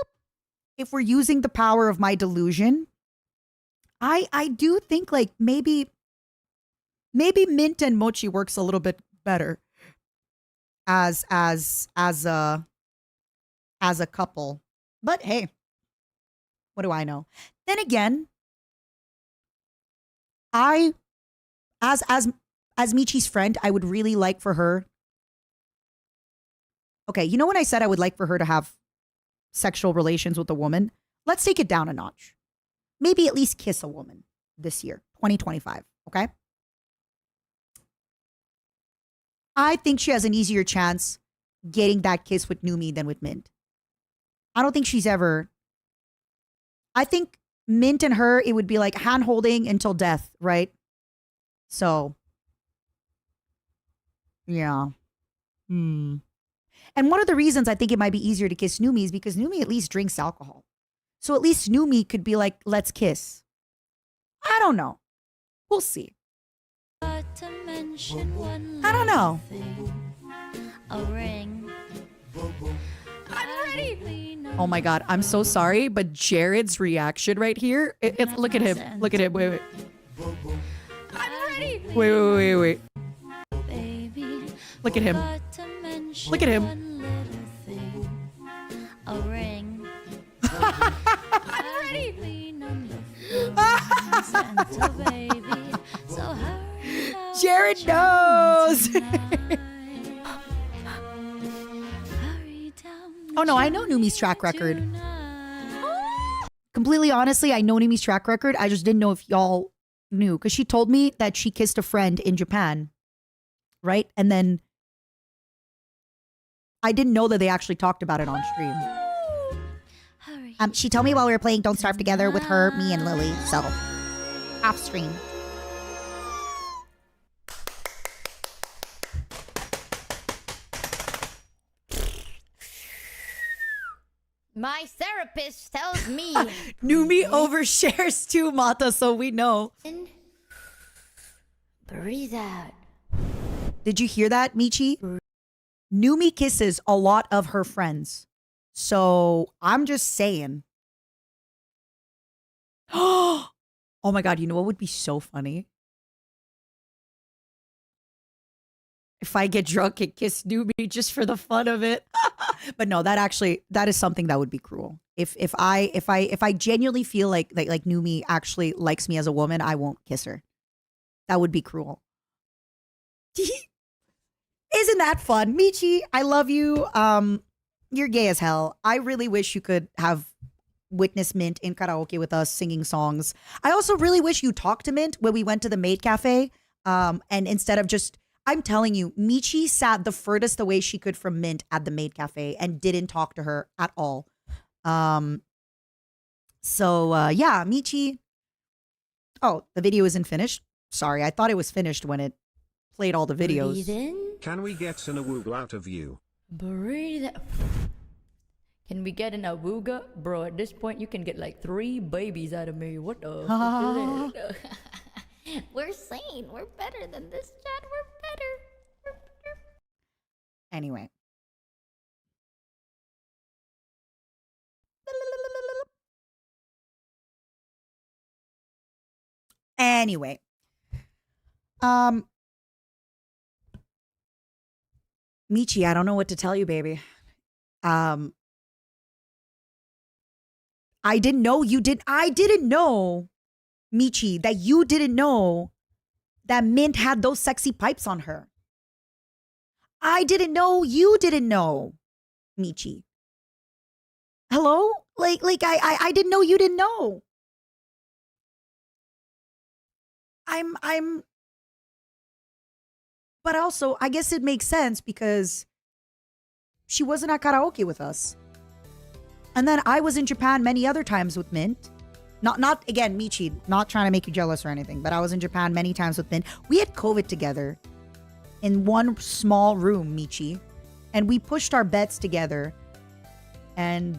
if we're using the power of my delusion, I do think like maybe Mint and Mochi works a little bit better as a couple. But hey, what do I know? Then again, as Michi's friend, I would really like for her. Okay, you know when I said I would like for her to have sexual relations with a woman? Let's take it down a notch. Maybe at least kiss a woman this year, 2025, okay? I think she has an easier chance getting that kiss with Numi than with Mint. I don't think she's ever... I think Mint and her, it would be like hand-holding until death, right? So, yeah. And one of the reasons I think it might be easier to kiss Numi is because Numi at least drinks alcohol. So at least Numi could be like, let's kiss. I don't know. We'll see. I don't know. A ring. I'm ready! Oh my God. I'm so sorry, but Jared's reaction right here. Look at him. Look at him. Wait. I'm ready! Wait. Baby, Look at him. Look at him. A ring. I'm ready! Santa baby, so hurry down Jared the knows. chimney tonight. Hurry down the Oh no, I know Numi's track record. tonight. Completely honestly, I know Numi's track record. I just didn't know if y'all knew because she told me that she kissed a friend in Japan, right? And then I didn't know that they actually talked about it on stream. Hurry. She told me while we were playing Don't Starve Together with her, me, and Lily. So, off stream. My therapist tells me. Numi overshares too, Mata, so we know. In, breathe out. Did you hear that, Michi? Numi kisses a lot of her friends. So, I'm just saying. Oh my God, you know what would be so funny? If I get drunk and kiss Numi just for the fun of it. But no, that is something that would be cruel. If I genuinely feel like Numi actually likes me as a woman, I won't kiss her. That would be cruel. Isn't that fun? Michi, I love you. You're gay as hell. I really wish you could have witnessed Mint in karaoke with us singing songs. I also really wish you talked to Mint when we went to the maid cafe. And instead of just, I'm telling you, Michi sat the furthest away she could from Mint at the maid cafe and didn't talk to her at all. Yeah, Michi. Oh, the video isn't finished. Sorry, I thought it was finished when it played all the videos. Breathe in, Can we get an awoogle out of you? breathe out. Can we get an awooga? Bro, at this point, you can get like 3 babies out of me. What the fuck is this? We're sane. We're better than this, Chad. We're better. We're better. Anyway. Anyway. Michi, I don't know what to tell you, baby. I didn't know, Michi, that you didn't know that Mint had those sexy pipes on her. I didn't know you didn't know, Michi. Hello? I didn't know you didn't know. But also, I guess it makes sense because she wasn't at karaoke with us. And then I was in Japan many other times with Mint. Not again, Michi, not trying to make you jealous or anything, but I was in Japan many times with Mint. We had COVID together in one small room, Michi, and we pushed our beds together. And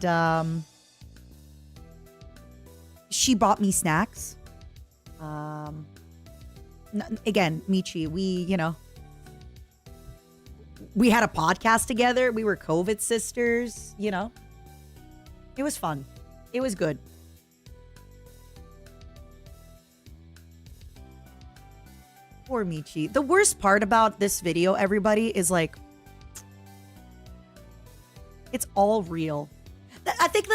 she bought me snacks. Again, Michi, we had a podcast together. We were COVID sisters, It was fun. It was good. Poor Michi. The worst part about this video, everybody, is like, it's all real. I think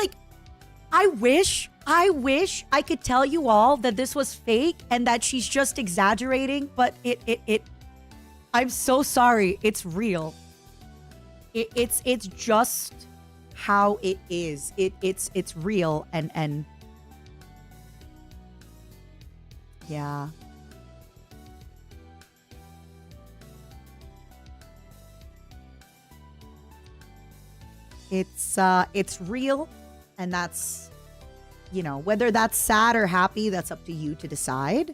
I wish I could tell you all that this was fake and that she's just exaggerating, but I'm so sorry. It's real. It's just how it is. It's real and yeah. It's real, and that's, whether that's sad or happy, that's up to you to decide.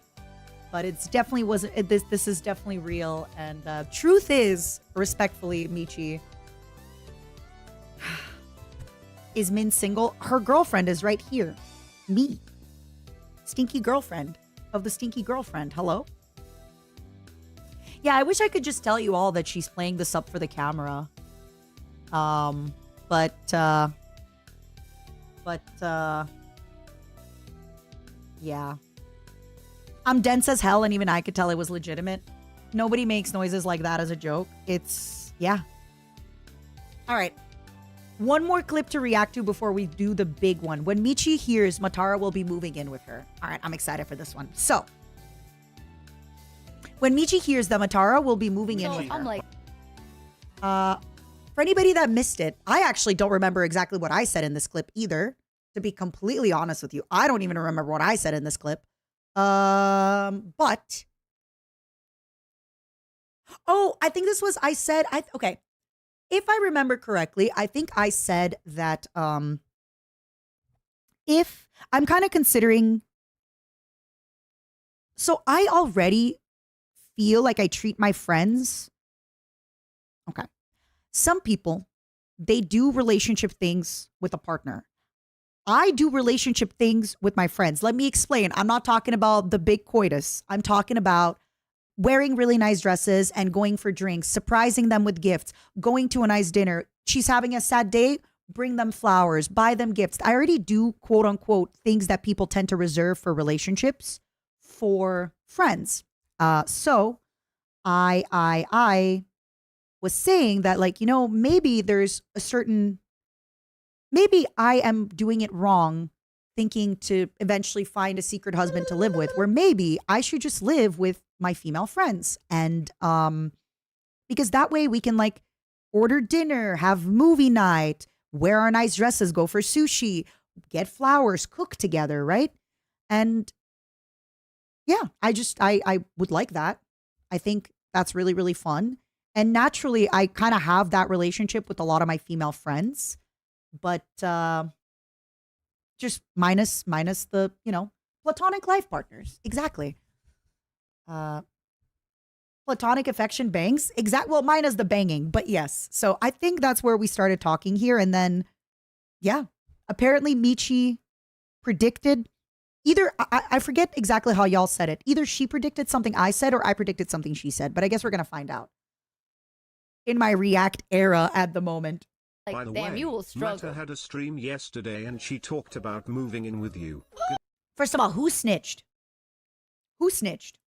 But it's definitely wasn't. This is definitely real, and truth is, respectfully, Michi, is Min single? Her girlfriend is right here, me, stinky girlfriend of the stinky girlfriend. Hello. Yeah, I wish I could just tell you all that she's playing this up for the camera. But yeah. I'm dense as hell, and even I could tell it was legitimate. Nobody makes noises like that as a joke. Yeah. All right. One more clip to react to before we do the big one. When Michi hears Matara will be moving in with her. All right, I'm excited for this one. So, when Michi hears that Matara will be moving in with her. I'm like, for anybody that missed it, I actually don't remember exactly what I said in this clip either. To be completely honest with you, I don't even remember what I said in this clip. But I think this was, okay. If I remember correctly, I think I said that, if I'm kind of considering, so I already feel like I treat my friends. Okay. Some people, they do relationship things with a partner. I do relationship things with my friends. Let me explain. I'm not talking about the big coitus. I'm talking about wearing really nice dresses and going for drinks, surprising them with gifts, going to a nice dinner. She's having a sad day, bring them flowers, buy them gifts. I already do, quote unquote, things that people tend to reserve for relationships for friends. So I was saying that, maybe there's maybe I am doing it wrong, thinking to eventually find a secret husband to live with, where maybe I should just live with my female friends. And because that way we can order dinner, have movie night, wear our nice dresses, go for sushi, get flowers, cook together, right? And yeah, I would like that. I think that's really, really fun. And naturally, I kind of have that relationship with a lot of my female friends, but just minus the, platonic life partners. Exactly. Platonic affection bangs. Well, minus the banging, but yes. So I think that's where we started talking here. And then, yeah, apparently Michi predicted either, I forget exactly how y'all said it. Either she predicted something I said or I predicted something she said, but I guess we're going to find out in my React era at the moment. By the damn, way, you will struggle. Mata had a stream yesterday and she talked about moving in with you. First of all, who snitched? Who snitched?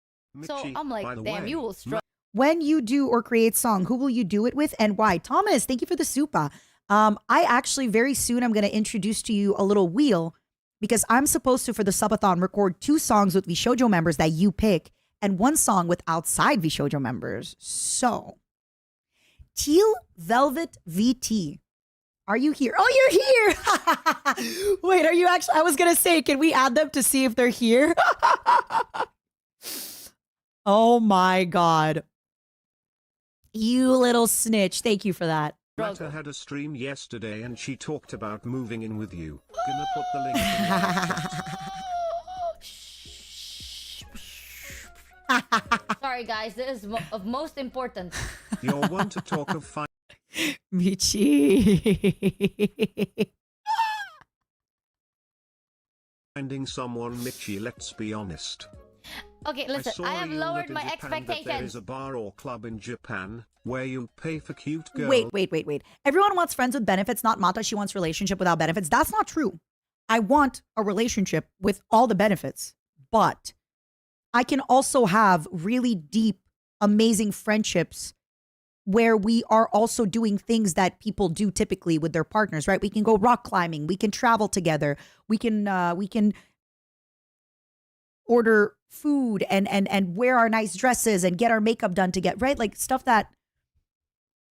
So Michi, I'm like, by the damn, way, you will struggle. When you do or create song, who will you do it with and why? Thomas, thank you for the super. I actually very soon I'm going to introduce to you a little wheel because I'm supposed to, for the subathon, record 2 songs with VSHOJO members that you pick and 1 song with outside VSHOJO members. So, Teal Velvet VT. Are you here? Oh, you're here. Wait, are you actually? I was going to say, can we add them to see if they're here? Oh my God. You little snitch. Thank you for that. Mata had a stream yesterday and she talked about moving in with you. Gonna put the link in the chat. Sorry, guys. This is of most importance. You're one to talk of Michi. finding someone, Michi, let's be honest. Okay, listen. I have lowered my That there is expectations. a bar or club in Japan where you pay for cute girls. Wait. Everyone wants friends with benefits, not Mata. She wants relationship without benefits. That's not true. I want a relationship with all the benefits, but I can also have really deep, amazing friendships where we are also doing things that people do typically with their partners, right? We can go rock climbing. We can travel together. We can order food and wear our nice dresses and get our makeup done together, right? Like stuff that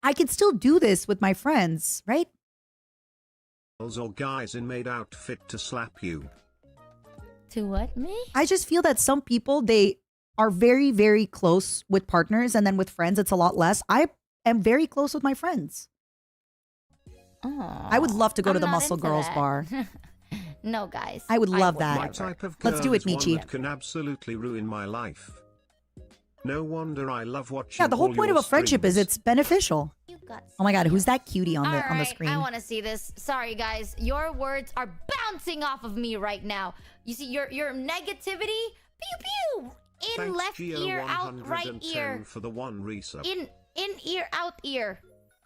I can still do this with my friends, right? Girls or guys in maid outfit to slap you. To what, me? I just feel that some people, they are very, very close with partners, and then with friends, it's a lot less. I am very close with my friends. Oh, I would love to go to I'm the not Muscle into Girls that. bar. No, guys. I would love would that. My never. type of Let's girl do it, is one Michi. that can absolutely ruin my life. No wonder I love watching. Yeah, the whole all point of your a friendship is streams. it's beneficial. You got Oh my God, who's that cutie on the Alright, screen? I want to see this. Sorry, guys. Your words are bouncing off of me right now. You see, your negativity, pew pew, in Thanks, left Gio ear, out right 110 ear, for the 1 resub. in ear, out ear.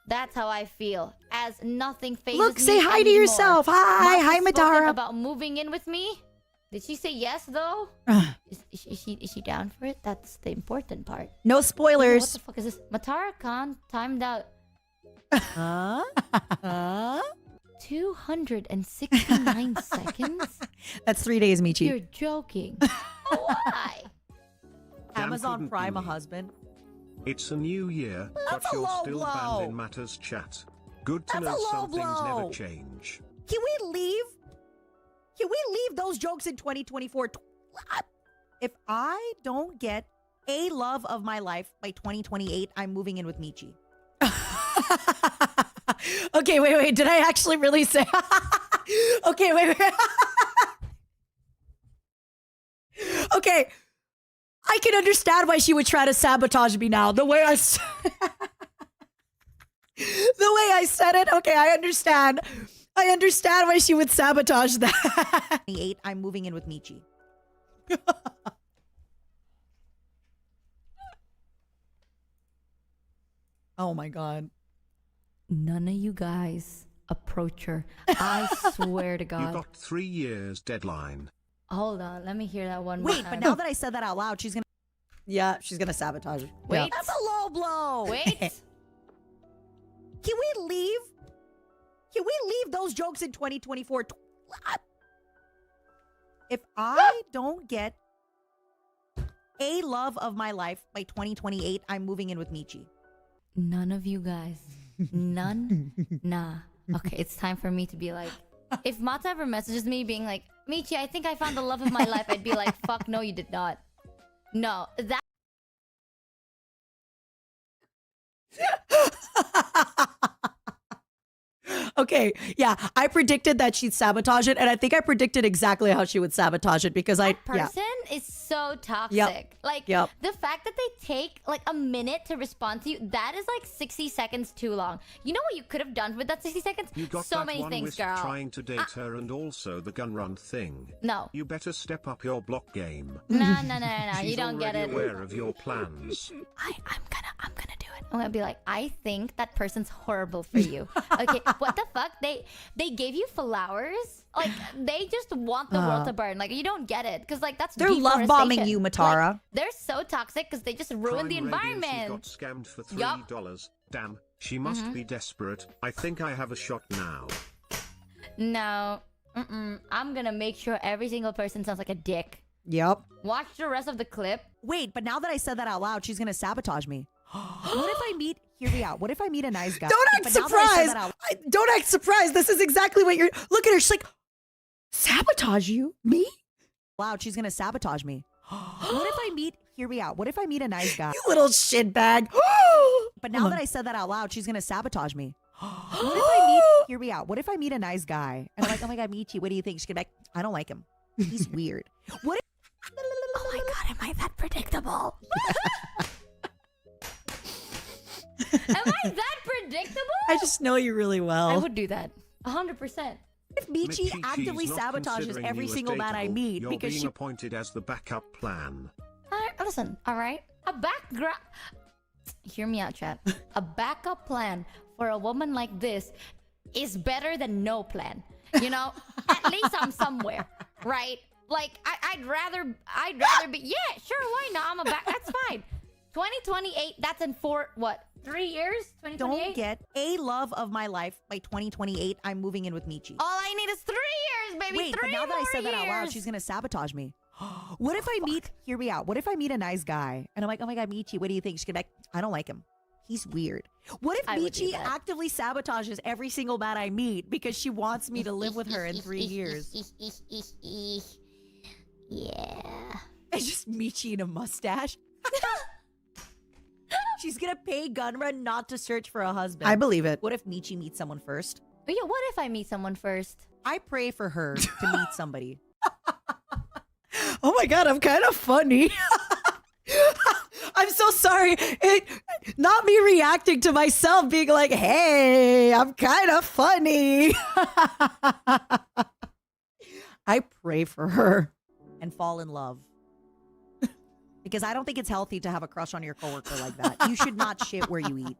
That's how I feel. As nothing phases Look, me say hi to anymore. yourself. Hi, Mata's hi, spoken Madara. About moving in with me. Did she say yes though? Is she down for it? That's the important part. No What spoilers. the fuck is this? Matara Khan timed out Huh? 269 seconds. That's 3 days, Michi. You're joking. Why? Damn, Amazon couldn't Prime be a me. husband. It's a new year, but That's a you're low still blow. banned in Matters chat. Good to That's know a low some things blow. never change. Can we leave? Can we leave those jokes in 2024? If I don't get a love of my life by 2028, I'm moving in with Michi. Okay, wait. Did I actually really say? Okay, wait. Okay. I can understand why she would try to sabotage me now. The way I said it. Okay, I understand. I understand why she would sabotage that. 28, I'm moving in with Michi. Oh my God. None of you guys approach her. I swear to You God. got 3 years deadline. Hold on. Let me hear that one more Wait, but time. now that I said that out loud, she's gonna. Yeah, she's gonna sabotage it. Wait. Yeah. That's a low blow. Wait. Can we leave? Can we leave those jokes in 2024? If I don't get a love of my life by 2028, I'm moving in with Michi. None of you guys None? Nah. Okay, it's time for me to be like, if Mata ever messages me being like, Michi, I think I found the love of my life, I'd be like, fuck no, you did not. No, that Okay, yeah, I predicted that she'd sabotage it, and I think I predicted exactly how she would sabotage it because person is so toxic. Like, Yep. the fact that they take like a minute to respond to you, that is like 60 seconds too long. You know what you could have done with that 60 seconds? You got So that many one things, wisp girl. trying to date her and also the gun run thing. No. You better step up your block game. No, you She's don't get already it. aware of your plans. I'm gonna do it. I'm gonna be like, I think that person's horrible for you. Okay, what the fuck? They gave you flowers? Like, they just want the world to burn. Like, you don't get it. Because, like, that's They're love bombing deforestation. you, Matara. Like, they're so toxic because they just ruin the Crime radiance, environment. You got scammed for Yup. $3. Damn, she must be desperate. I think I have a shot now. No. I'm gonna make sure every single person sounds like a dick. Yep. Watch the rest of the clip. Wait, but now that I said that out loud, she's gonna sabotage me. What if I meet? Hear me out. What if I meet a nice guy? Don't act But now that I said surprised. that out- Don't act surprised. This is exactly what you're. Look at her. She's like, sabotage you? Me? loud, she's gonna sabotage me. What if I meet? Hear me out. What if I meet a nice guy? You little shitbag. But now that I said that out loud, she's gonna sabotage me. What if I meet? Hear me out. What if I meet a nice guy and I'm like, oh my god, Michi, what do you think? She's gonna be like, I don't like him. He's weird. What? Oh my god, am I that predictable? Am I that predictable? I just know you really well. I would do that. 100%. If Michi Michi, actively she's not sabotages considering every you as single man I dateable. meet You're because being she appointed as the backup plan. Listen, all right? A background... Hear me out, chat. A backup plan for a woman like this is better than no plan. You know? At least I'm somewhere, right? Like, I'd rather be... Yeah, sure, why not? I'm a back... That's fine. 2028, that's in 3 years? 2028? don't get a love of my life by 2028, I'm moving in with Michi. All I need is 3 years, baby. Wait, but Three now that I more said that out loud, years. she's gonna sabotage me. What if I meet? Hear me out. What if I meet a nice guy and I'm like, oh my god, Michi, what do you think? She's gonna be like, I don't like him. He's weird. What if I would do Michi that. actively sabotages every single man I meet because she wants me to live with her in 3 years? Yeah. It's just Michi in a mustache. She's gonna pay Gunrun not to search for a husband. I believe it. What if Michi meets someone first? Oh, yeah, what if I meet someone first? I pray for her to meet somebody. Oh my god, I'm kind of funny. I'm so sorry. Not me reacting to myself being like, hey, I'm kind of funny. I pray for her. And fall in love. Because I don't think it's healthy to have a crush on your coworker like that. You should not shit where you eat.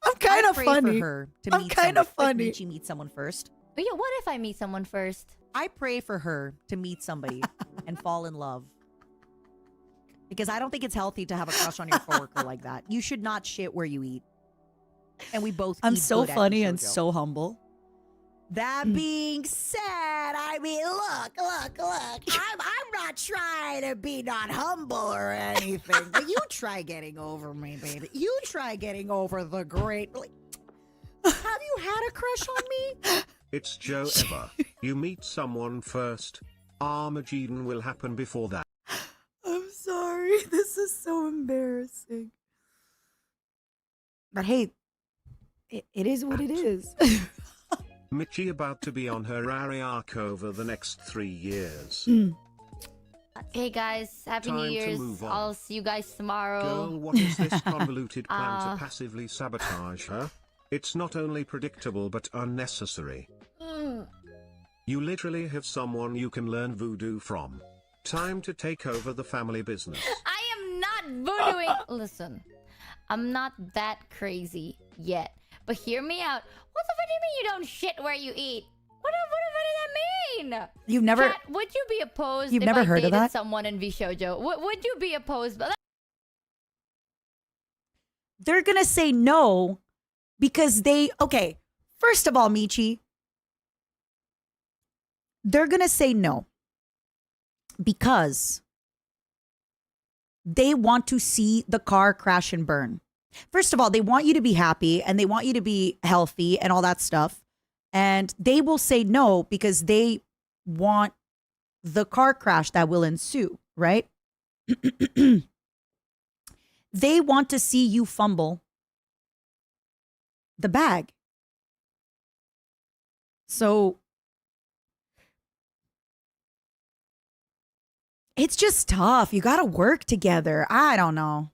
I'm kind I of pray funny. for her to I'm meet kind of somebody. funny. If Michi meets someone first. Oh, yeah, what if I meet someone first? I pray for her to meet somebody and fall in love. Because I don't think it's healthy to have a crush on your coworker like that. You should not shit where you eat. And we both I'm eat so good at funny and VSHOJO. so humble. That being said, I mean, look. I'm not trying to be not humble or anything, but you try getting over me, baby. You try getting over the great. Like, have you had a crush on me? It's Joe Ever. You meet someone first. Armageddon will happen before that. I'm sorry. This is so embarrassing. But hey, It is what it is. Michi about to be on her R.O.A.C.H over the next 3 years. Hey, guys. Happy Time New to Year's. move on. I'll see you guys tomorrow. Girl, what is this convoluted plan to passively sabotage her? It's not only predictable but unnecessary. You literally have someone you can learn voodoo from. Time to take over the family business. I am not voodooing. Listen, I'm not that crazy yet. But hear me out. What the fuck do you mean you don't shit where you eat? What does that mean? You've never. Chat, would you be opposed You've if never I heard of dated that? someone in VSHOJO? Would you be opposed? But they're gonna say no because okay, first of all, Michi, they're gonna say no because they want to see the car crash and burn. First of all, they want you to be happy and they want you to be healthy and all that stuff. And they will say no because they want the car crash that will ensue, right? They want to see you fumble the bag. So it's just tough. You got to work together. I don't know.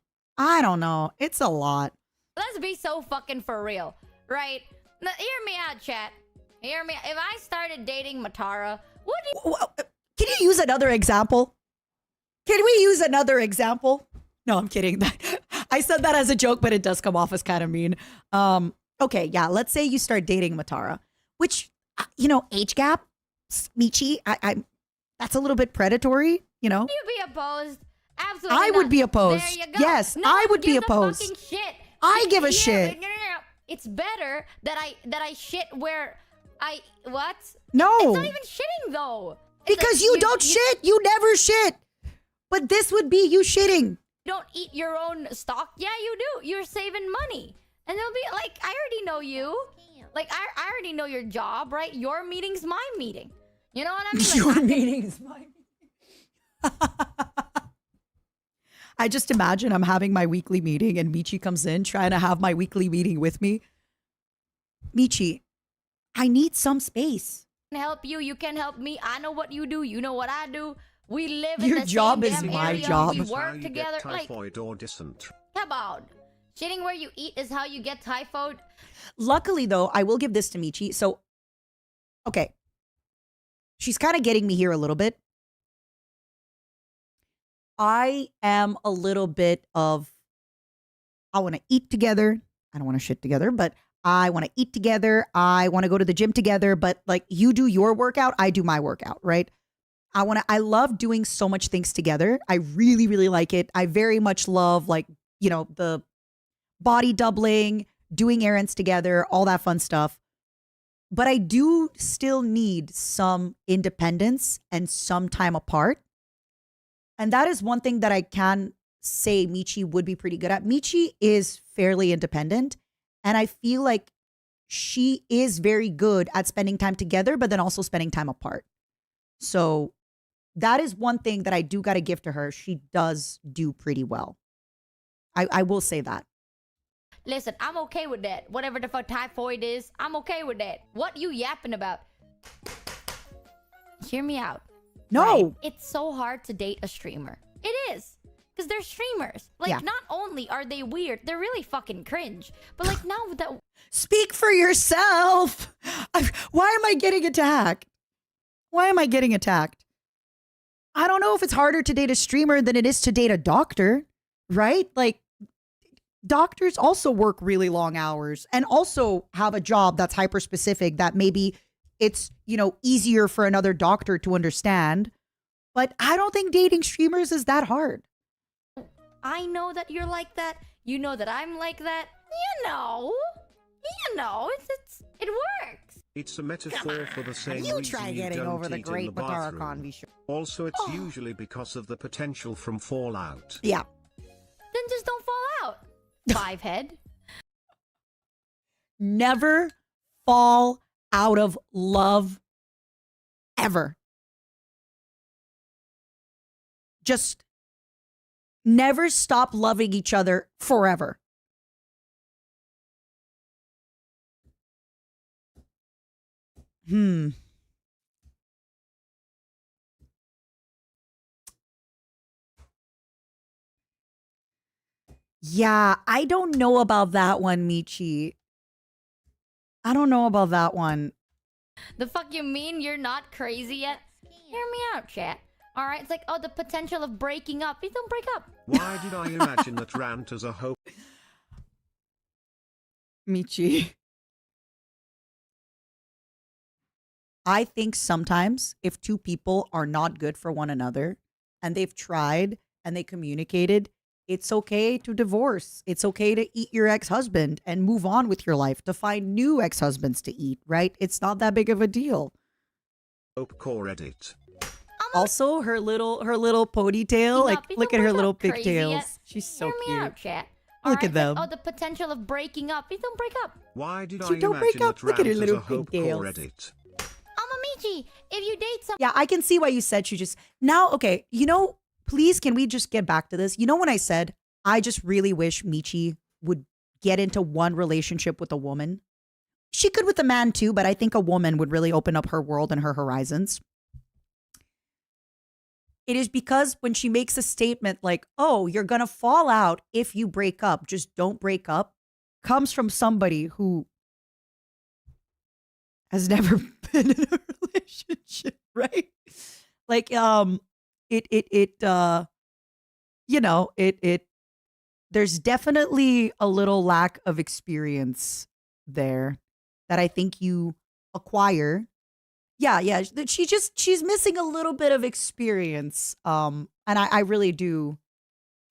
It's a lot. Let's be so fucking for real, right? Now, hear me out, chat. Hear me. If I started dating Matara, would you? Can you use another example? Can we use another example? No, I'm kidding. I said that as a joke, but it does come off as kind of mean. Okay, yeah. Let's say you start dating Matara, which, age gap, Michi, I that's a little bit predatory, Would you be opposed? Absolutely. I would not. be opposed. There you go. Yes, No I one would be gives a opposed. fucking shit. I give a Here- shit. No. It's better that I shit where I what? No. It's not even shitting though. It's Because like you don't shit. You never shit. But this would be you shitting. don't eat your own stock. Yeah, you do. You're saving money. And they'll be like, I already know you. Like, I already know your job, right? Your meeting's my meeting. You know what I mean? Like, Your meeting's mine. I just imagine I'm having my weekly meeting and Michi comes in trying to have my weekly meeting with me. Michi, I need some space. can help you. You can help me. I know what you do. You know what I do. We live Your in the job same is damn my area. job. We Is how work you together. get Like, typhoid or dysentery. how about shitting where you eat is how you get typhoid? Luckily, though, I will give this to Michi. So, okay. She's kind of getting me here a little bit. I am a little bit of, I want to eat together. I don't want to shit together, but I want to eat together. I want to go to the gym together, but like you do your workout, I do my workout, right? I love doing so much things together. I really, really like it. I very much love the body doubling, doing errands together, all that fun stuff. But I do still need some independence and some time apart. And that is one thing that I can say Michi would be pretty good at. Michi is fairly independent. And I feel like she is very good at spending time together, but then also spending time apart. So that is one thing that I do got to give to her. She does do pretty well. I will say that. Listen, I'm okay with that. Whatever the fuck typhoid is, I'm okay with that. What you yapping about? Hear me out. No. Right? It's so hard to date a streamer. It is. Because they're streamers. Like, Yeah. not only are they weird, they're really fucking cringe. But like now that Speak for yourself. Why am I getting attacked? Why am I getting attacked? I don't know if it's harder to date a streamer than it is to date a doctor, right? Like, doctors also work really long hours and also have a job that's hyper specific that maybe it's, easier for another doctor to understand. But I don't think dating streamers is that hard. I know that you're like that. You know that I'm like that. It works. It's a metaphor for the same You reason try you getting don't over the eat in great the Matara bathroom. Convi show. Also, it's usually because of the potential from fallout. Yeah. Then just don't fall out. Five head. Never fall out of love ever. Just never stop loving each other forever. Yeah, I don't know about that one, Michi. I don't know about that one. The fuck you mean you're not crazy yet? Hear me out, chat. Alright, it's like, oh, the potential of breaking up. Please don't break up. Why did I imagine that rant as a hope? Michi. I think sometimes if two people are not good for one another and they've tried and they communicated, it's okay to divorce. It's okay to eat your ex-husband and move on with your life, to find new ex-husbands to eat, right? It's not that big of a deal. Hope core edit. Also, her little ponytail, Stop, like please look don't at her break little up crazy yet. pigtails. She's so Hear me out, cute. chat. Look at them. Oh, the potential of breaking up. Please don't break up. Why did You I don't break imagine up. that Look at her rant as little a Hope pigtails. core edit? Amamichi, if you date someone. Yeah, I can see why you said you just now. Okay, please, can we just get back to this? When I said I just really wish Michi would get into one relationship with a woman. She could with a man too, but I think a woman would really open up her world and her horizons. It is because when she makes a statement like, oh, you're going to fall out if you break up, just don't break up, comes from somebody who has never been in a relationship, right? Like, there's definitely a little lack of experience there that I think you acquire. Yeah. She's missing a little bit of experience. And I really do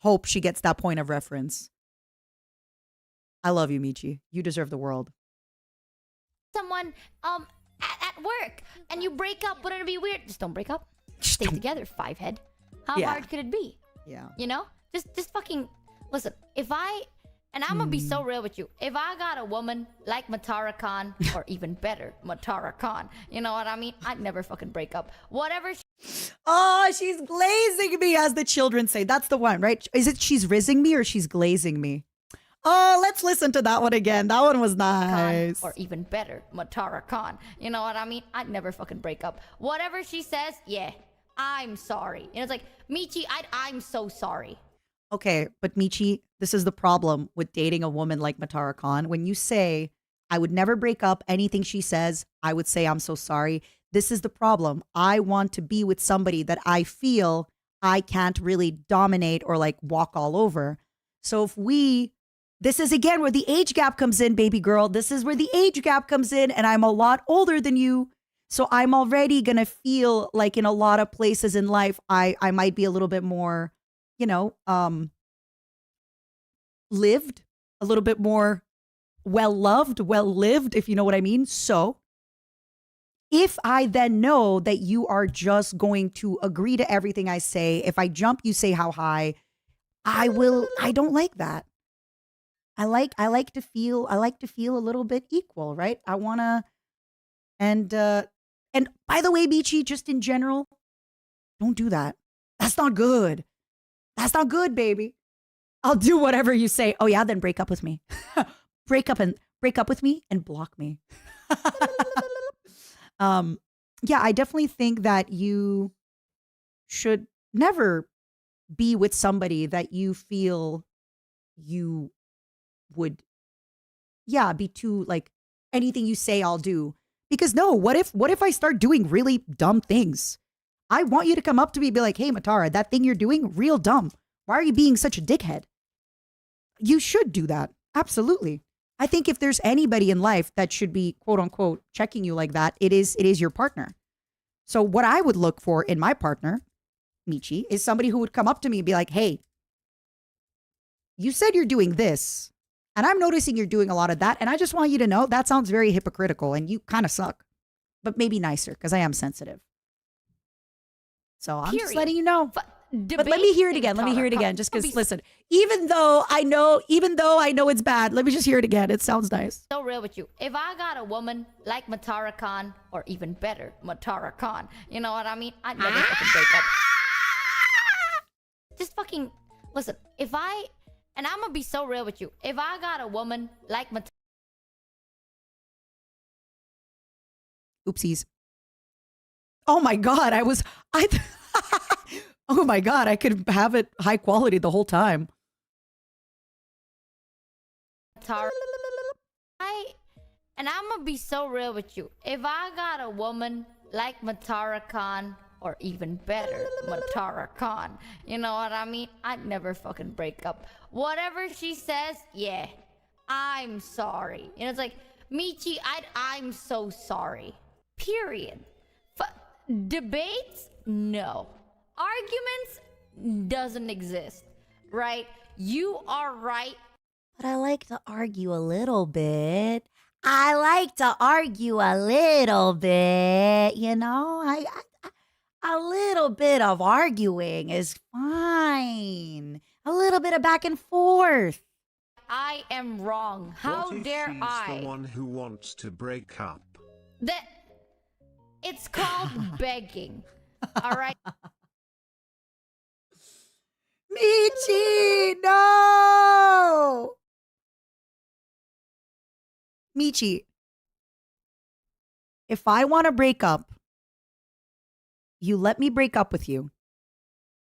hope she gets that point of reference. I love you, Michi. You deserve the world. Someone at work and you break up, wouldn't it be weird? Just don't break up. Stay together, five head. How Yeah. hard could it be? Yeah. Just fucking listen. And I'm gonna be so real with you. If I got a woman like Matara Khan, or even better, Matara Khan, you know what I mean? I'd never fucking break up. Whatever. Oh, she's glazing me, as the children say. That's the one, right? Is it she's rizzing me or she's glazing me? Oh, let's listen to that one again. That one was nice. Khan, or even better, Matara Khan. You know what I mean? I'd never fucking break up. Whatever she says, yeah, I'm sorry. It's like, Michi, I'm so sorry. Okay, but Michi, this is the problem with dating a woman like Matara Khan. When you say, I would never break up anything she says, I would say, I'm so sorry. This is the problem. I want to be with somebody that I feel I can't really dominate or like walk all over. So this is again where the age gap comes in, baby girl. This is where the age gap comes in, and I'm a lot older than you. So I'm already going to feel like in a lot of places in life, I might be a little bit more, lived, a little bit more well-loved, well-lived, if you know what I mean. So if I then know that you are just going to agree to everything I say, if I jump, you say how high, I don't like that. I like to feel a little bit equal, right? I want to, and by the way, Michi, just in general, don't do that. That's not good. That's not good, baby. I'll do whatever you say. Oh yeah, then break up with me. break up with me and block me. Yeah, I definitely think that you should never be with somebody that you feel you would, be too like anything you say I'll do. Because no, what if I start doing really dumb things? I want you to come up to me and be like, hey, Matara, that thing you're doing, real dumb. Why are you being such a dickhead? You should do that. Absolutely. I think if there's anybody in life that should be, quote unquote, checking you like that, it is your partner. So what I would look for in my partner, Michi, is somebody who would come up to me and be like, hey, you said you're doing this, and I'm noticing you're doing a lot of that, and I just want you to know that sounds very hypocritical, and you kind of suck, but maybe nicer, because I am sensitive. So I'm just letting you know. But let me hear it again. Let me hear it again. Just because, listen, even though I know it's bad, let me just hear it again. It sounds nice. So real with you. If I got a woman like Matara Khan, or even better, Matara Khan, you know what I mean? I'd never fucking break up. Just fucking, listen, and I'm gonna be so real with you. If I got a woman like Matara. Oopsies. Oh my God, oh my God, I could have it high quality the whole time. And I'm gonna be so real with you. If I got a woman like Matara Khan, or even better, Matara Khan, you know what I mean? I'd never fucking break up. Whatever she says, yeah, I'm sorry. It's like, Michi, I'm so sorry. Period. Debates? No. Arguments? Doesn't exist. Right? You are right. But I like to argue a little bit. A little bit of arguing is fine. A little bit of back and forth. I am wrong. How What if dare she's I? the one who wants to break up? That it's called begging. All right. Michi, no! Michi, if I want to break up, you let me break up with you,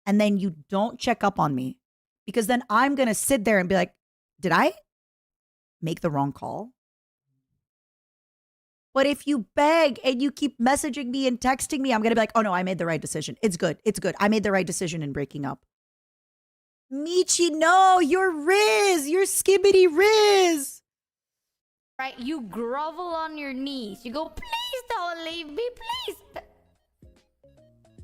and then you don't check up on me, because then I'm going to sit there and be like, did I make the wrong call? But if you beg and you keep messaging me and texting me, I'm going to be like, oh no, I made the right decision. It's good. It's good. I made the right decision in breaking up. Michi, no, you're Riz. You're Skibbity Riz. Right, you grovel on your knees. You go, please don't leave me, please.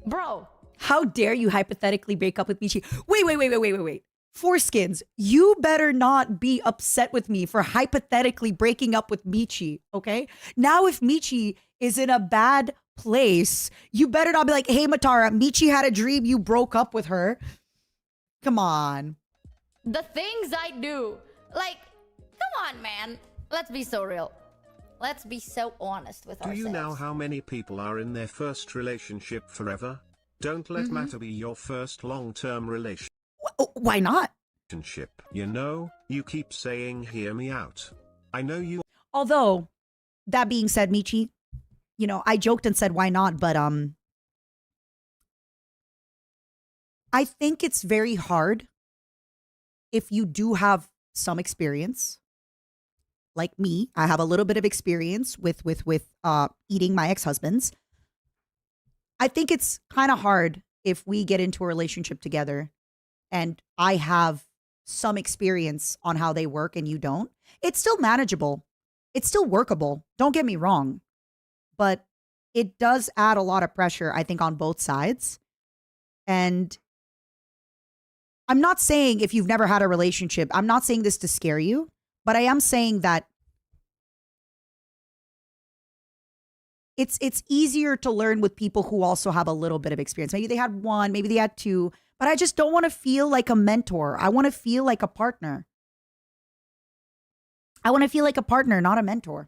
Bro. How dare you hypothetically break up with Michi? Wait. Foreskins, you better not be upset with me for hypothetically breaking up with Michi, okay? Now if Michi is in a bad place, you better not be like, hey, Matara, Michi had a dream, you broke up with her. Come on. The things I do. Like, come on, man. Let's be so real. Let's be so honest with ourselves. Do you know how many people are in their first relationship forever? Don't let matter be your first long-term relationship. Why not? You know, you keep saying hear me out. I know you. Although, that being said, Michi, you know, I joked and said why not, but I think it's very hard if you do have some experience. Like me, I have a little bit of experience with eating my ex-husbands. I think it's kind of hard if we get into a relationship together and I have some experience on how they work and you don't. It's still manageable. It's still workable. Don't get me wrong. But it does add a lot of pressure, I think, on both sides. And I'm not saying if you've never had a relationship, I'm not saying this to scare you, but I am saying that it's easier to learn with people who also have a little bit of experience. Maybe they had one, maybe they had two, but I just don't want to feel like a mentor. I want to feel like a partner. I want to feel like a partner, not a mentor.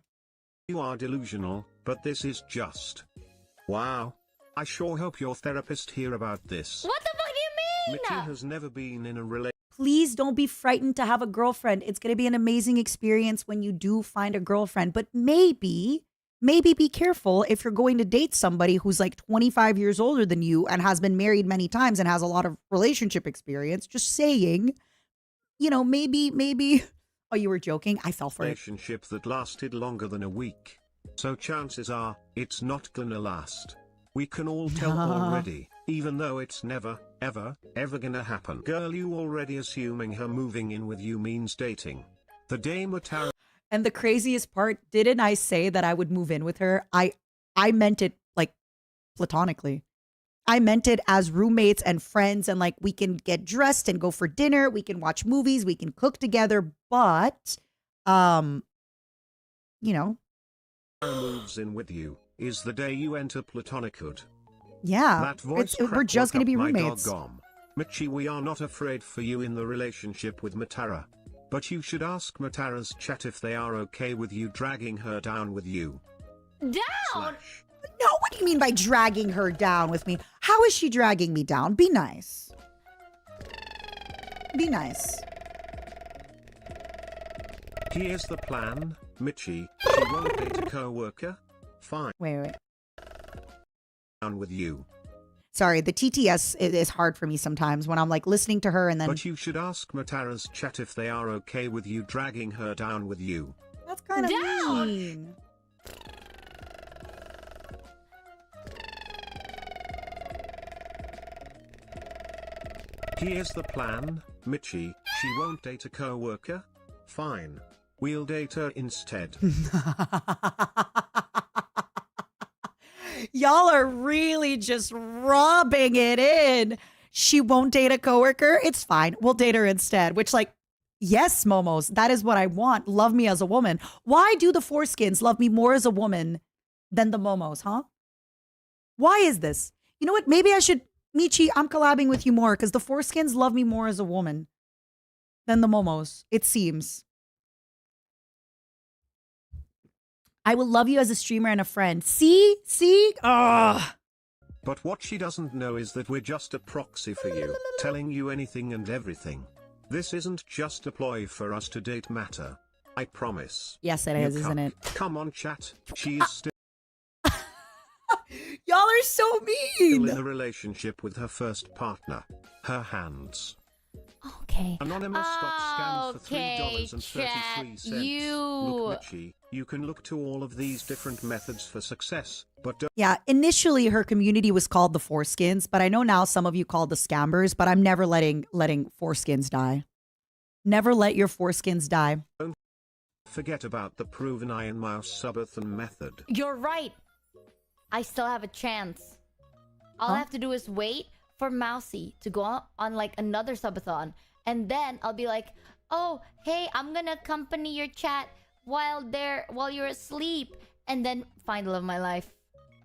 You are delusional, but this is just. Wow. I sure hope your therapist hear about this. What the fuck do you mean? Mitchie has never been in a relationship. Please don't be frightened to have a girlfriend. It's going to be an amazing experience when you do find a girlfriend, but maybe be careful if you're going to date somebody who's like 25 years older than you and has been married many times and has a lot of relationship experience. Just saying, you know, maybe. Oh, you were joking? I fell for it. Relationship that lasted longer than a week. So chances are, it's not gonna last. We can all tell already, even though it's never, ever gonna happen. Girl, you already assuming her moving in with you means dating. The day Matara. And the craziest part, didn't I say that I would move in with her? I meant it like platonically. I meant it as roommates and friends, and like we can get dressed and go for dinner, we can watch movies, we can cook together, but you know, moves in with you is the day you enter platonichood. Yeah, That voice we're just going to be roommates. Michi, we are not afraid for you in the relationship with Matara. But you should ask Matara's chat if they are okay with you dragging her down with you. Down? Slash. No, what do you mean by dragging her down with me? How is she dragging me down? Be nice. Be nice. Here's the plan, Michi. She won't date a co-worker. Fine. Wait. Down with you. Sorry, the TTS is hard for me sometimes when I'm like listening to her and then... But you should ask Matara's chat if they are okay with you dragging her down with you. That's kind of Down. mean. Here's the plan, Michi. She won't date a co-worker. Fine. We'll date her instead. Y'all are really just rubbing it in. She won't date a coworker. It's fine. We'll date her instead. Which, like, yes, Momos, that is what I want. Love me as a woman. Why do the foreskins love me more as a woman than the Momos, huh? Why is this? You know what? Maybe I should, Michi, I'm collabing with you more because the foreskins love me more as a woman than the momos, it seems. I will love you as a streamer and a friend. See? Ugh. But what she doesn't know is that we're just a proxy for you, telling you anything and everything. This isn't just a ploy for us to date matter. I promise. Yes, it You is, isn't it? Come on, chat. She is still Y'all are so mean. in a relationship with her first partner. Her hands. Okay. Anonymous got scammed for $3.33. chat, Look, Mitchie, you can look to all of these different methods for success, but don't Yeah, initially her community was called the Foreskins, but I know now some of you call the Scambers, but I'm never letting Foreskins die. Never let your Foreskins die. forget about the proven iron mouse subathon method. You're right. I still have a chance. All I have to do is wait for Mousy to go on like another subathon, and then I'll be like, "Oh, hey, I'm gonna accompany your chat while you're asleep," and then find the love of my life.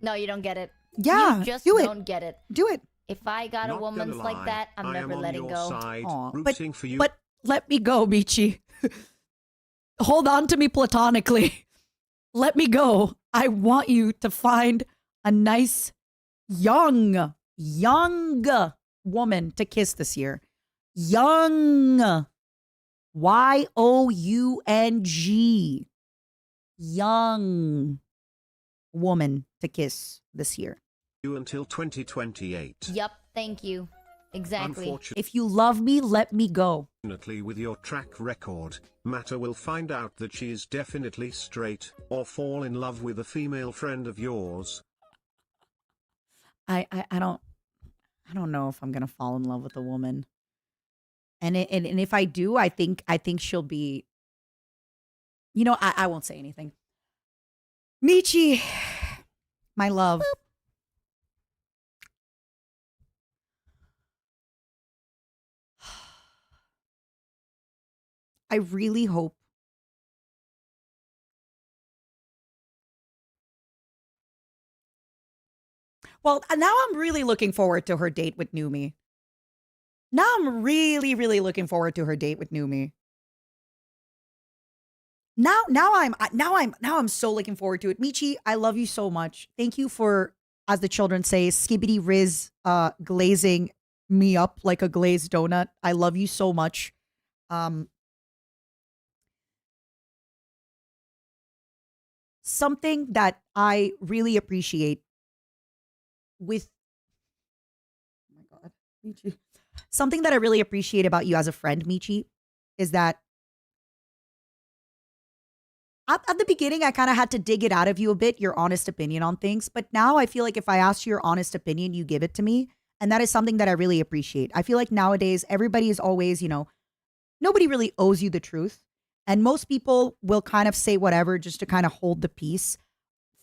No, you don't get it. Yeah, you just do it. don't get it. Do it. If I got a Not woman's gonna like lie, that, I'm I never am on letting your go. side, Aw, rooting for you. But let me go, Michi. Hold on to me platonically. Let me go. I want you to find a nice, young woman to kiss this year. Young. YOUNG. Young woman to kiss this year. You until 2028. Yup, thank you. Exactly. Unfortunately, If you love me, let me go. with your track record, Matter will find out that she is definitely straight, or fall in love with a female friend of yours. I don't know if I'm gonna fall in love with a woman. And if I do, I think she'll be, I won't say anything. Michi, my love. I really hope well, now I'm really looking forward to her date with Numi. Now I'm really, really looking forward to her date with Numi. Now I'm so looking forward to it. Michi, I love you so much. Thank you for, as the children say, skibbity riz glazing me up like a glazed donut. I love you so much. Something that I really appreciate with oh my god, Michi. Something that I really appreciate about you as a friend, Michi, is that at the beginning, I kind of had to dig it out of you a bit, your honest opinion on things. But now I feel like if I ask you your honest opinion, you give it to me. And that is something that I really appreciate. I feel like nowadays, everybody is always, nobody really owes you the truth. And most people will kind of say whatever just to kind of hold the peace.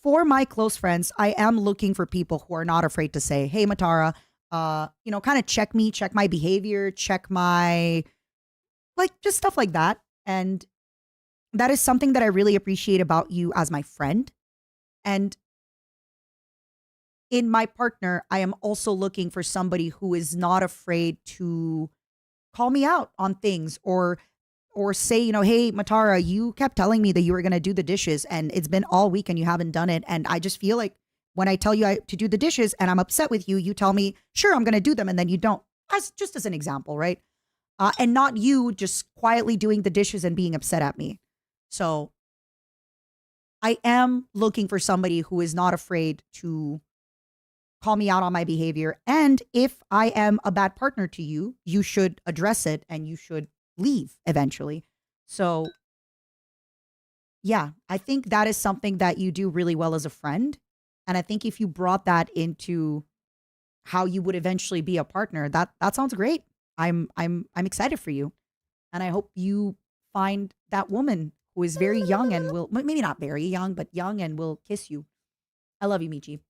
For my close friends, I am looking for people who are not afraid to say, "Hey, Matara, kind of check me, check my behavior, check my, just stuff like that." And that is something that I really appreciate about you as my friend. And in my partner, I am also looking for somebody who is not afraid to call me out on things or say, "Hey, Matara, you kept telling me that you were going to do the dishes and it's been all week and you haven't done it. And I just feel like when I tell you to do the dishes and I'm upset with you, you tell me, sure, I'm going to do them. And then you don't." Just as an example, right? And not you just quietly doing the dishes and being upset at me. So I am looking for somebody who is not afraid to call me out on my behavior. And if I am a bad partner to you, you should address it and you should leave eventually. So yeah, I think that is something that you do really well as a friend. And I think if you brought that into how you would eventually be a partner, that sounds great. I'm excited for you. And I hope you find that woman who is very young and will, maybe not very young, but young and will kiss you. I love you, Michi.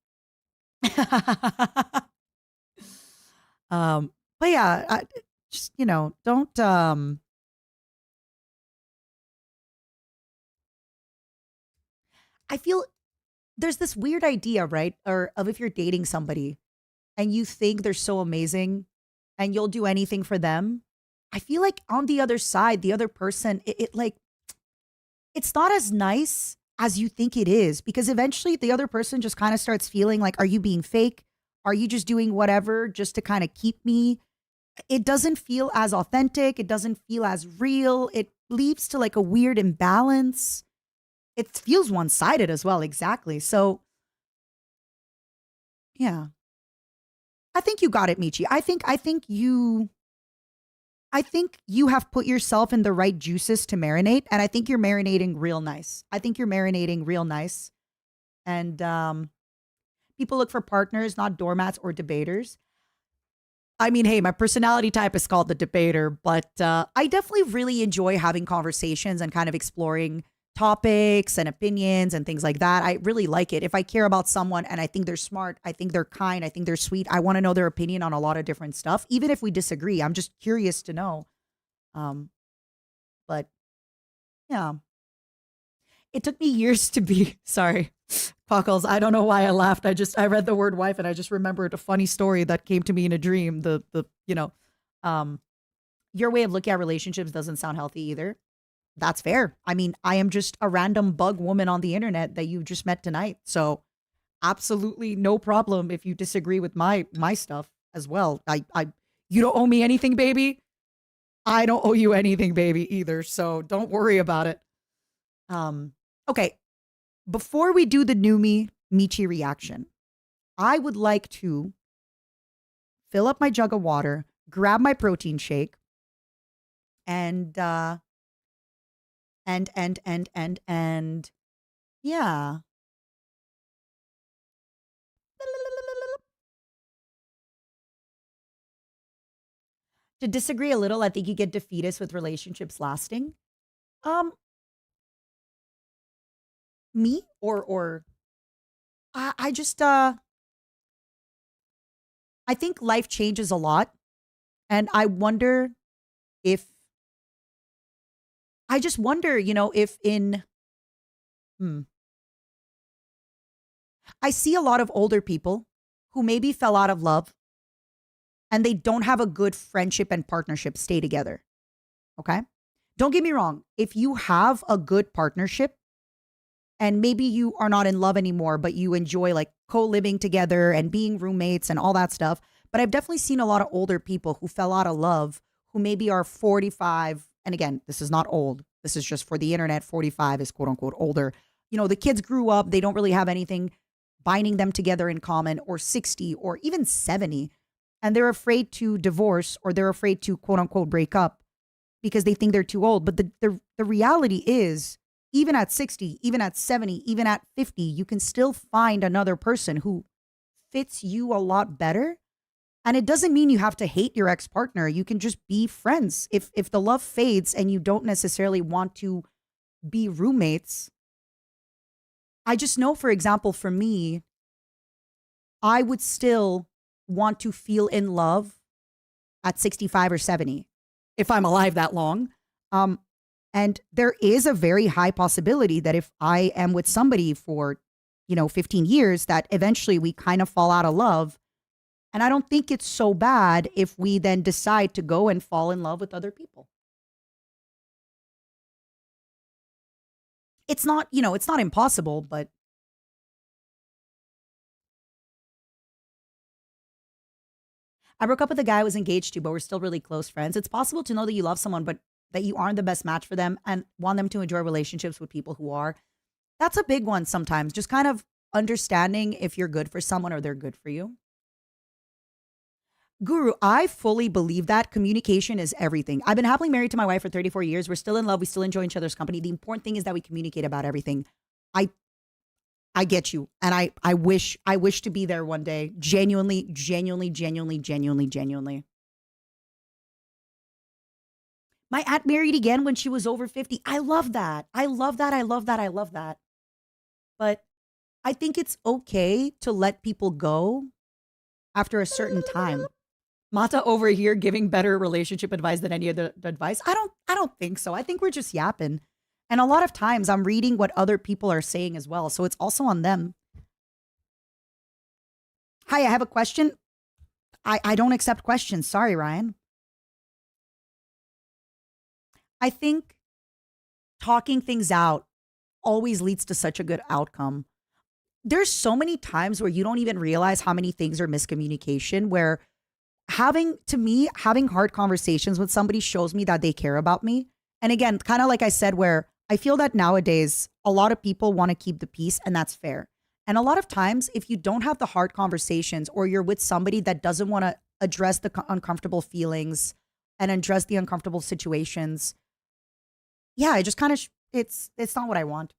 But yeah, just, don't, I feel there's this weird idea, right? Or of if you're dating somebody and you think they're so amazing and you'll do anything for them. I feel like on the other side, the other person, it like, it's not as nice as you think it is because eventually the other person just kind of starts feeling like, are you being fake? Are you just doing whatever just to kind of keep me? It doesn't feel as authentic. It doesn't feel as real. It leads to like a weird imbalance. It feels one-sided as well. Exactly. So yeah, I think you got it, Michi. I think you have put yourself in the right juices to marinate, and I think you're marinating real nice. I think you're marinating real nice. And people look for partners, not doormats or debaters. I mean, hey, my personality type is called the debater, but I definitely really enjoy having conversations and kind of exploring topics and opinions and things like that. I really like it. If I care about someone and I think they're smart, I think they're kind, I think they're sweet, I want to know their opinion on a lot of different stuff, even if we disagree. I'm just curious to know. Um, but yeah, it took me years to be sorry, Puckles. I don't know why I laughed. I read the word wife and I just remembered a funny story that came to me in a dream. Um, your way of looking at relationships doesn't sound healthy either. That's fair. I mean, I am just a random bug woman on the internet that you just met tonight. So absolutely no problem if you disagree with my stuff as well. You don't owe me anything, baby. I don't owe you anything, baby, either. So don't worry about it. Okay. Before we do the Numi Michi reaction, I would like to fill up my jug of water, grab my protein shake, and yeah. To disagree a little, I think you get defeatist with relationships lasting. Um, me or I just I think life changes a lot, and if I just wonder, if in hmm, I see a lot of older people who maybe fell out of love and they don't have a good friendship and partnership stay together. Okay? Don't get me wrong. If you have a good partnership and maybe you are not in love anymore, but you enjoy like co-living together and being roommates and all that stuff. But I've definitely seen a lot of older people who fell out of love who maybe are 45. And again, this is not old. This is just for the internet. 45 is quote unquote older. The kids grew up. They don't really have anything binding them together in common, or 60 or even 70. And they're afraid to divorce, or they're afraid to quote unquote break up because they think they're too old. But the reality is, even at 60, even at 70, even at 50, you can still find another person who fits you a lot better. And it doesn't mean you have to hate your ex-partner. You can just be friends. If the love fades and you don't necessarily want to be roommates, I just know, for example, for me, I would still want to feel in love at 65 or 70 if I'm alive that long. And there is a very high possibility that if I am with somebody for, 15 years, that eventually we kind of fall out of love. And I don't think it's so bad if we then decide to go and fall in love with other people. It's not, it's not impossible, but I broke up with a guy I was engaged to, but we're still really close friends. It's possible to know that you love someone, but that you aren't the best match for them and want them to enjoy relationships with people who are. That's a big one sometimes. Just kind of understanding if you're good for someone or they're good for you. Guru, I fully believe that communication is everything. I've been happily married to my wife for 34 years. We're still in love. We still enjoy each other's company. The important thing is that we communicate about everything. I I get you. And I wish to be there one day. Genuinely, genuinely, genuinely, genuinely, genuinely. My aunt married again when she was over 50. I love that. I love that. I love that. I love that. But I think it's okay to let people go after a certain time. Mata over here giving better relationship advice than any other advice. I don't think so. I think we're just yapping. And a lot of times I'm reading what other people are saying as well. So it's also on them. Hi, I have a question. I don't accept questions. Sorry, Ryan. I think talking things out always leads to such a good outcome. There's so many times where you don't even realize how many things are miscommunication, where having hard conversations with somebody shows me that they care about me. And again, kind of like I said, where I feel that nowadays a lot of people want to keep the peace, and that's fair. And a lot of times, if you don't have the hard conversations, or you're with somebody that doesn't want to address the uncomfortable feelings and address the uncomfortable situations, yeah, it just kind of, it's not what I want.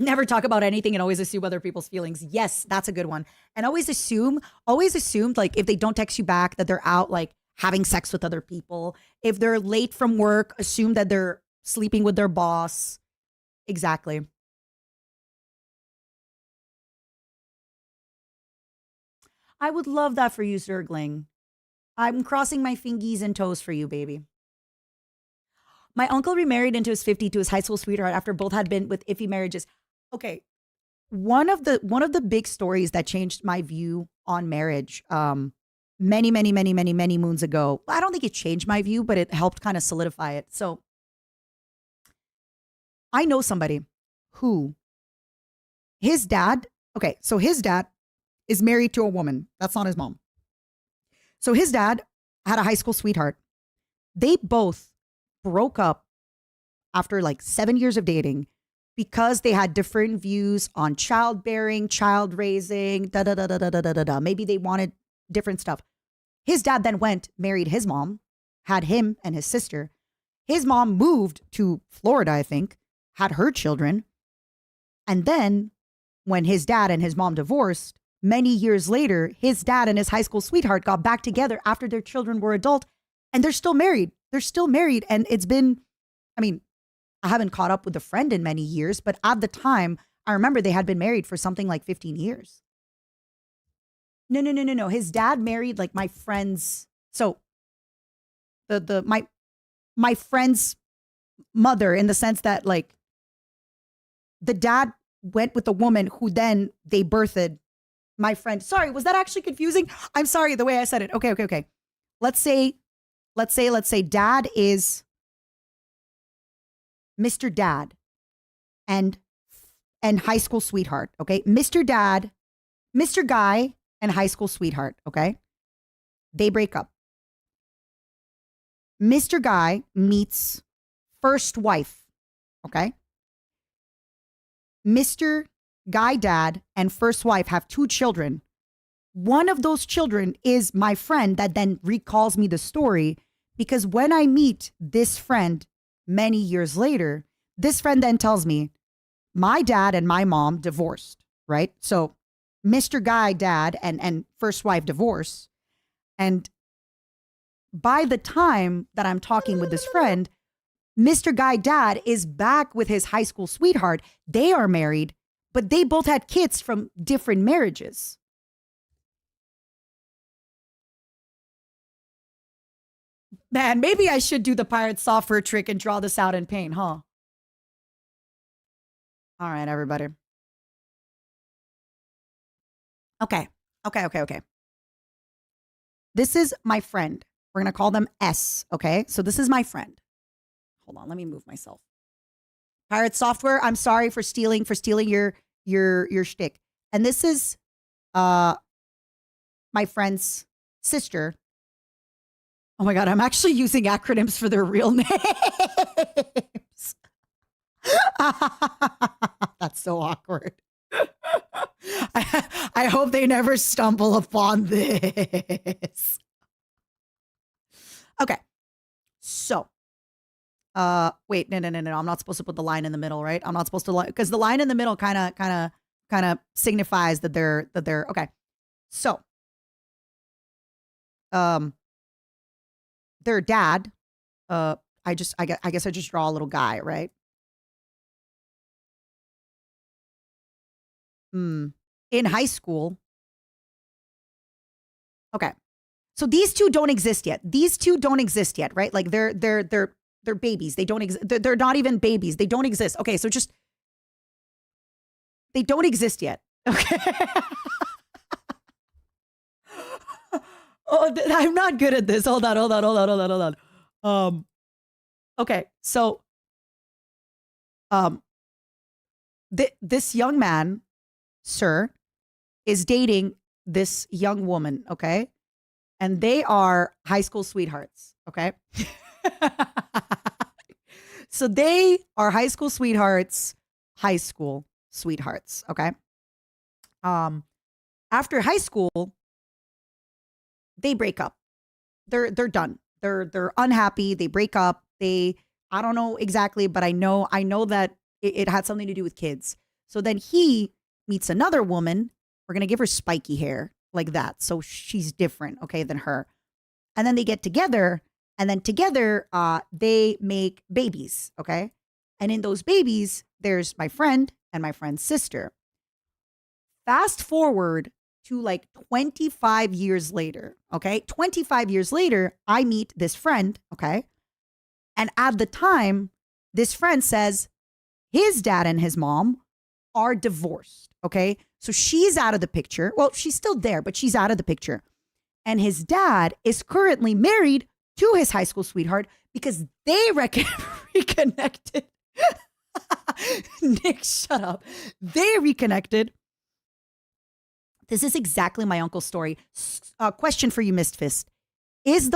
Never talk about anything and always assume other people's feelings. Yes, that's a good one. And always assume like if they don't text you back that they're out like having sex with other people. If they're late from work, assume that they're sleeping with their boss. Exactly. I would love that for you, Zergling. I'm crossing my fingies and toes for you, baby. My uncle remarried into his 50 to his high school sweetheart after both had been with iffy marriages. Okay, one of the big stories that changed my view on marriage, many moons ago. I don't think it changed my view, but it helped kind of solidify it. So, I know somebody who his dad. Okay, so his dad is married to a woman. That's not his mom. So his dad had a high school sweetheart. They both broke up after like 7 years of dating because they had different views on childbearing, child raising, da. Maybe they wanted different stuff. His dad then went, married his mom, had him and his sister. His mom moved to Florida, I think, had her children. And then when his dad and his mom divorced, many years later, his dad and his high school sweetheart got back together after their children were adult, and they're still married. They're still married. And it's been, I mean, I haven't caught up with the friend in many years, but at the time, I remember they had been married for something like 15 years. No. His dad married like my friend's, so my friend's mother, in the sense that like the dad went with the woman who then they birthed my friend. Sorry, was that actually confusing? I'm sorry the way I said it. Okay. Let's say dad is Mr. Dad and high school sweetheart, okay? Mr. Dad, Mr. Guy and high school sweetheart, okay? They break up. Mr. Guy meets first wife, okay? Mr. Guy dad and first wife have 2 children. One of those children is my friend that then recalls me the story, because when I meet this friend many years later, this friend then tells me my dad and my mom divorced, right? So Mr. Guy dad and first wife divorce. And by the time that I'm talking with this friend, Mr. Guy dad is back with his high school sweetheart. They are married, but they both had kids from different marriages. Man, maybe I should do the pirate software trick and draw this out in paint, huh? All right, everybody. Okay. This is my friend. We're going to call them S, okay? So this is my friend. Hold on, let me move myself. Pirate software, I'm sorry for stealing your shtick. And this is my friend's sister. Oh my God, I'm actually using acronyms for their real names. That's so awkward. I hope they never stumble upon this. Okay. So, wait, no. I'm not supposed to put the line in the middle, right? I'm not supposed to, because the line in the middle kind of signifies that they're okay. So, their dad, I guess I just draw a little guy, right? In high school. Okay. So these two don't exist yet. Right? Like they're babies. They don't exist. They're not even babies. They don't exist. Okay. So just, they don't exist yet. Okay. Oh, I'm not good at this. Hold on. Okay, so this young man, sir, is dating this young woman, okay? And they are high school sweethearts, okay? So they are high school sweethearts, okay? After high school, they break up. They're done. They're unhappy. They break up. I don't know exactly, but I know that it had something to do with kids. So then he meets another woman. We're gonna give her spiky hair like that, so she's different, okay, than her. And then they get together, and then together, they make babies, okay. And in those babies, there's my friend and my friend's sister. Fast forward to like 25 years later, okay? 25 years later, I meet this friend, okay? And at the time, this friend says his dad and his mom are divorced, okay? So she's out of the picture. Well, she's still there, but she's out of the picture. And his dad is currently married to his high school sweetheart because they reconnected. Nick, shut up. They reconnected. This is exactly my uncle's story. Question for you, Mist Fist. Did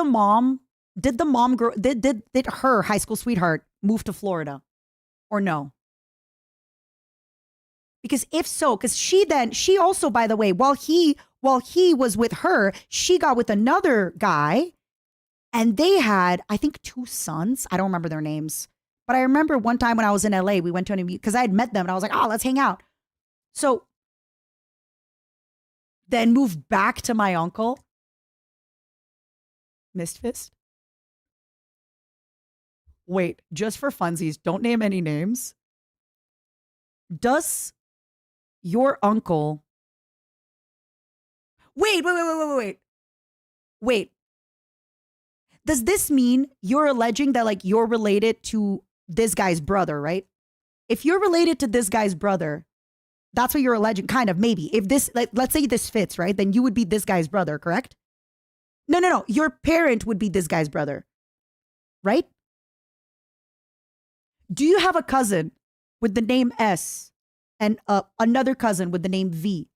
her high school sweetheart move to Florida or no? Because if so, because she also, by the way, while he was with her, she got with another guy and they had, I think, 2 sons. I don't remember their names, but I remember one time when I was in LA, we went to an, because I had met them and I was like, oh, let's hang out. So then moved back to my uncle. Mistfist? Wait, just for funsies, don't name any names. Does your uncle... Wait. Does this mean you're alleging that like you're related to this guy's brother, right? If you're related to this guy's brother, that's what you're alleging, kind of, maybe. If this, like, let's say this fits, right? Then you would be this guy's brother, correct? No. Your parent would be this guy's brother, right? Do you have a cousin with the name S and another cousin with the name V?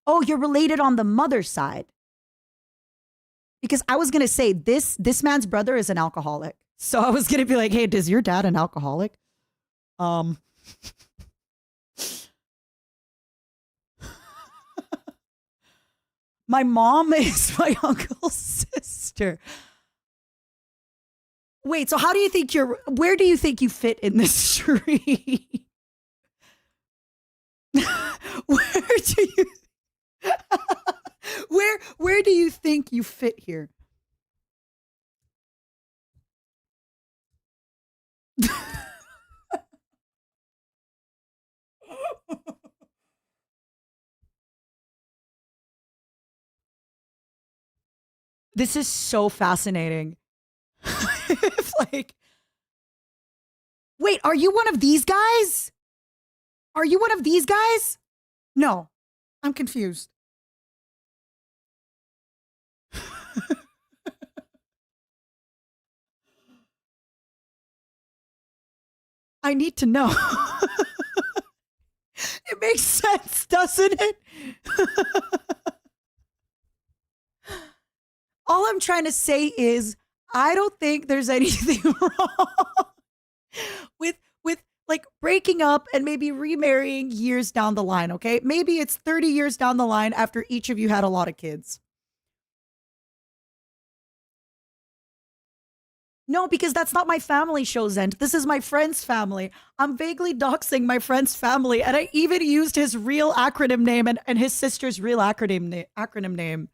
Oh, you're related on the mother's side. Because I was going to say this man's brother is an alcoholic. So I was going to be like, hey, is your dad an alcoholic? My mom is my uncle's sister. Wait, so where do you think you fit in this tree? Where do you think you fit here? This is so fascinating. Like, wait, are you one of these guys? Are you one of these guys? No, I'm confused. I need to know. It makes sense, doesn't it? All I'm trying to say is I don't think there's anything wrong with like breaking up and maybe remarrying years down the line, okay? Maybe it's 30 years down the line after each of you had a lot of kids. No, because that's not my family show, Zent. This is my friend's family. I'm vaguely doxing my friend's family, and I even used his real acronym name and his sister's real acronym name.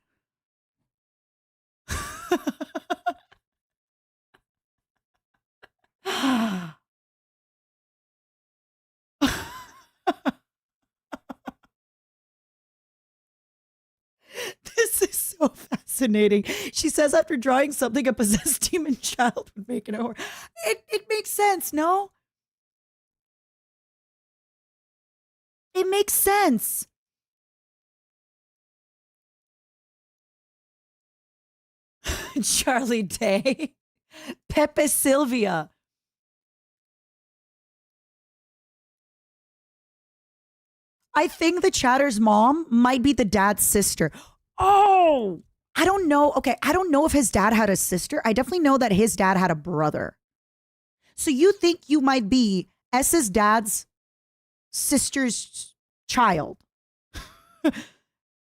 This is so fascinating. She says after drawing something, a possessed demon child would make it over. It makes sense, no? It makes sense. Charlie Day. Pepe Sylvia. I think the chatter's mom might be the dad's sister. Oh, I don't know. Okay, I don't know if his dad had a sister. I definitely know that his dad had a brother. So you think you might be S's dad's sister's child.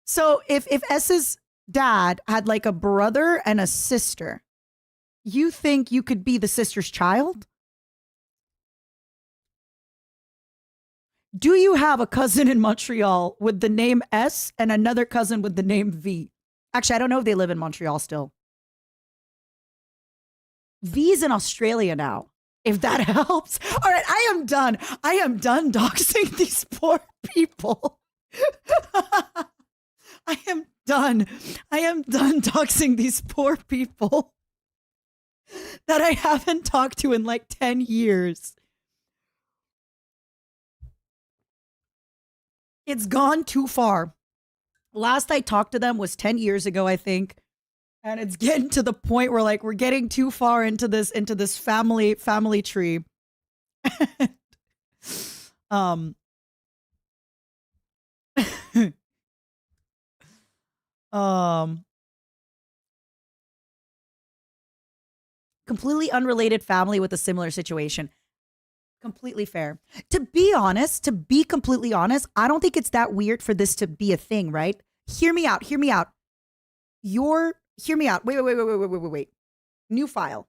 So if S's dad had like a brother and a sister, you think you could be the sister's child? Do you have a cousin in Montreal with the name S and another cousin with the name V? Actually, I don't know if they live in Montreal still. V's in Australia now, if that helps. All right, I am done. I am done doxing these poor people. I am done. I am done doxing these poor people that I haven't talked to in like 10 years. It's gone too far. Last I talked to them was 10 years ago, I think. And it's getting to the point where like we're getting too far into this family tree. Completely unrelated family with a similar situation. Completely fair. To be honest, to be completely honest, I don't think it's that weird for this to be a thing, right? Hear me out. Hear me out. Hear me out. Wait. New file.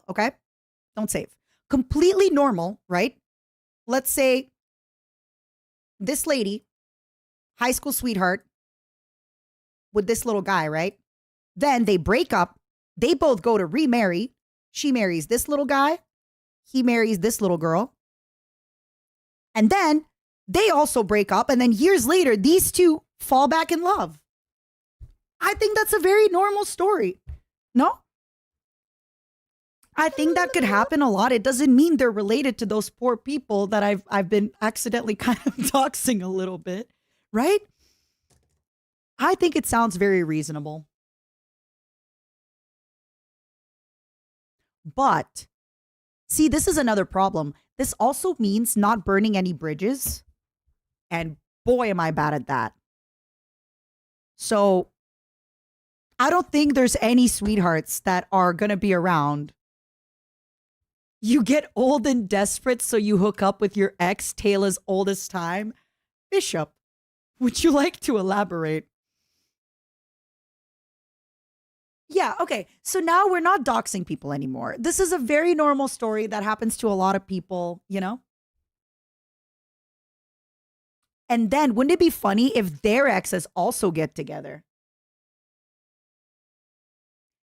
Okay? Don't save. Completely normal, right? Let's say this lady, high school sweetheart, with this little guy, right? Then they break up. They both go to remarry. She marries this little guy. He marries this little girl. And then they also break up. And then years later, these two fall back in love. I think that's a very normal story. No? I think that could happen a lot. It doesn't mean they're related to those poor people that I've been accidentally kind of doxing a little bit, right? I think it sounds very reasonable. But see, this is another problem. This also means not burning any bridges. And boy, am I bad at that. So I don't think there's any sweethearts that are going to be around. You get old and desperate, so you hook up with your ex tale as old as time. Bishop, would you like to elaborate? Yeah, okay. So now we're not doxing people anymore. This is a very normal story that happens to a lot of people, you know? And then wouldn't it be funny if their exes also get together?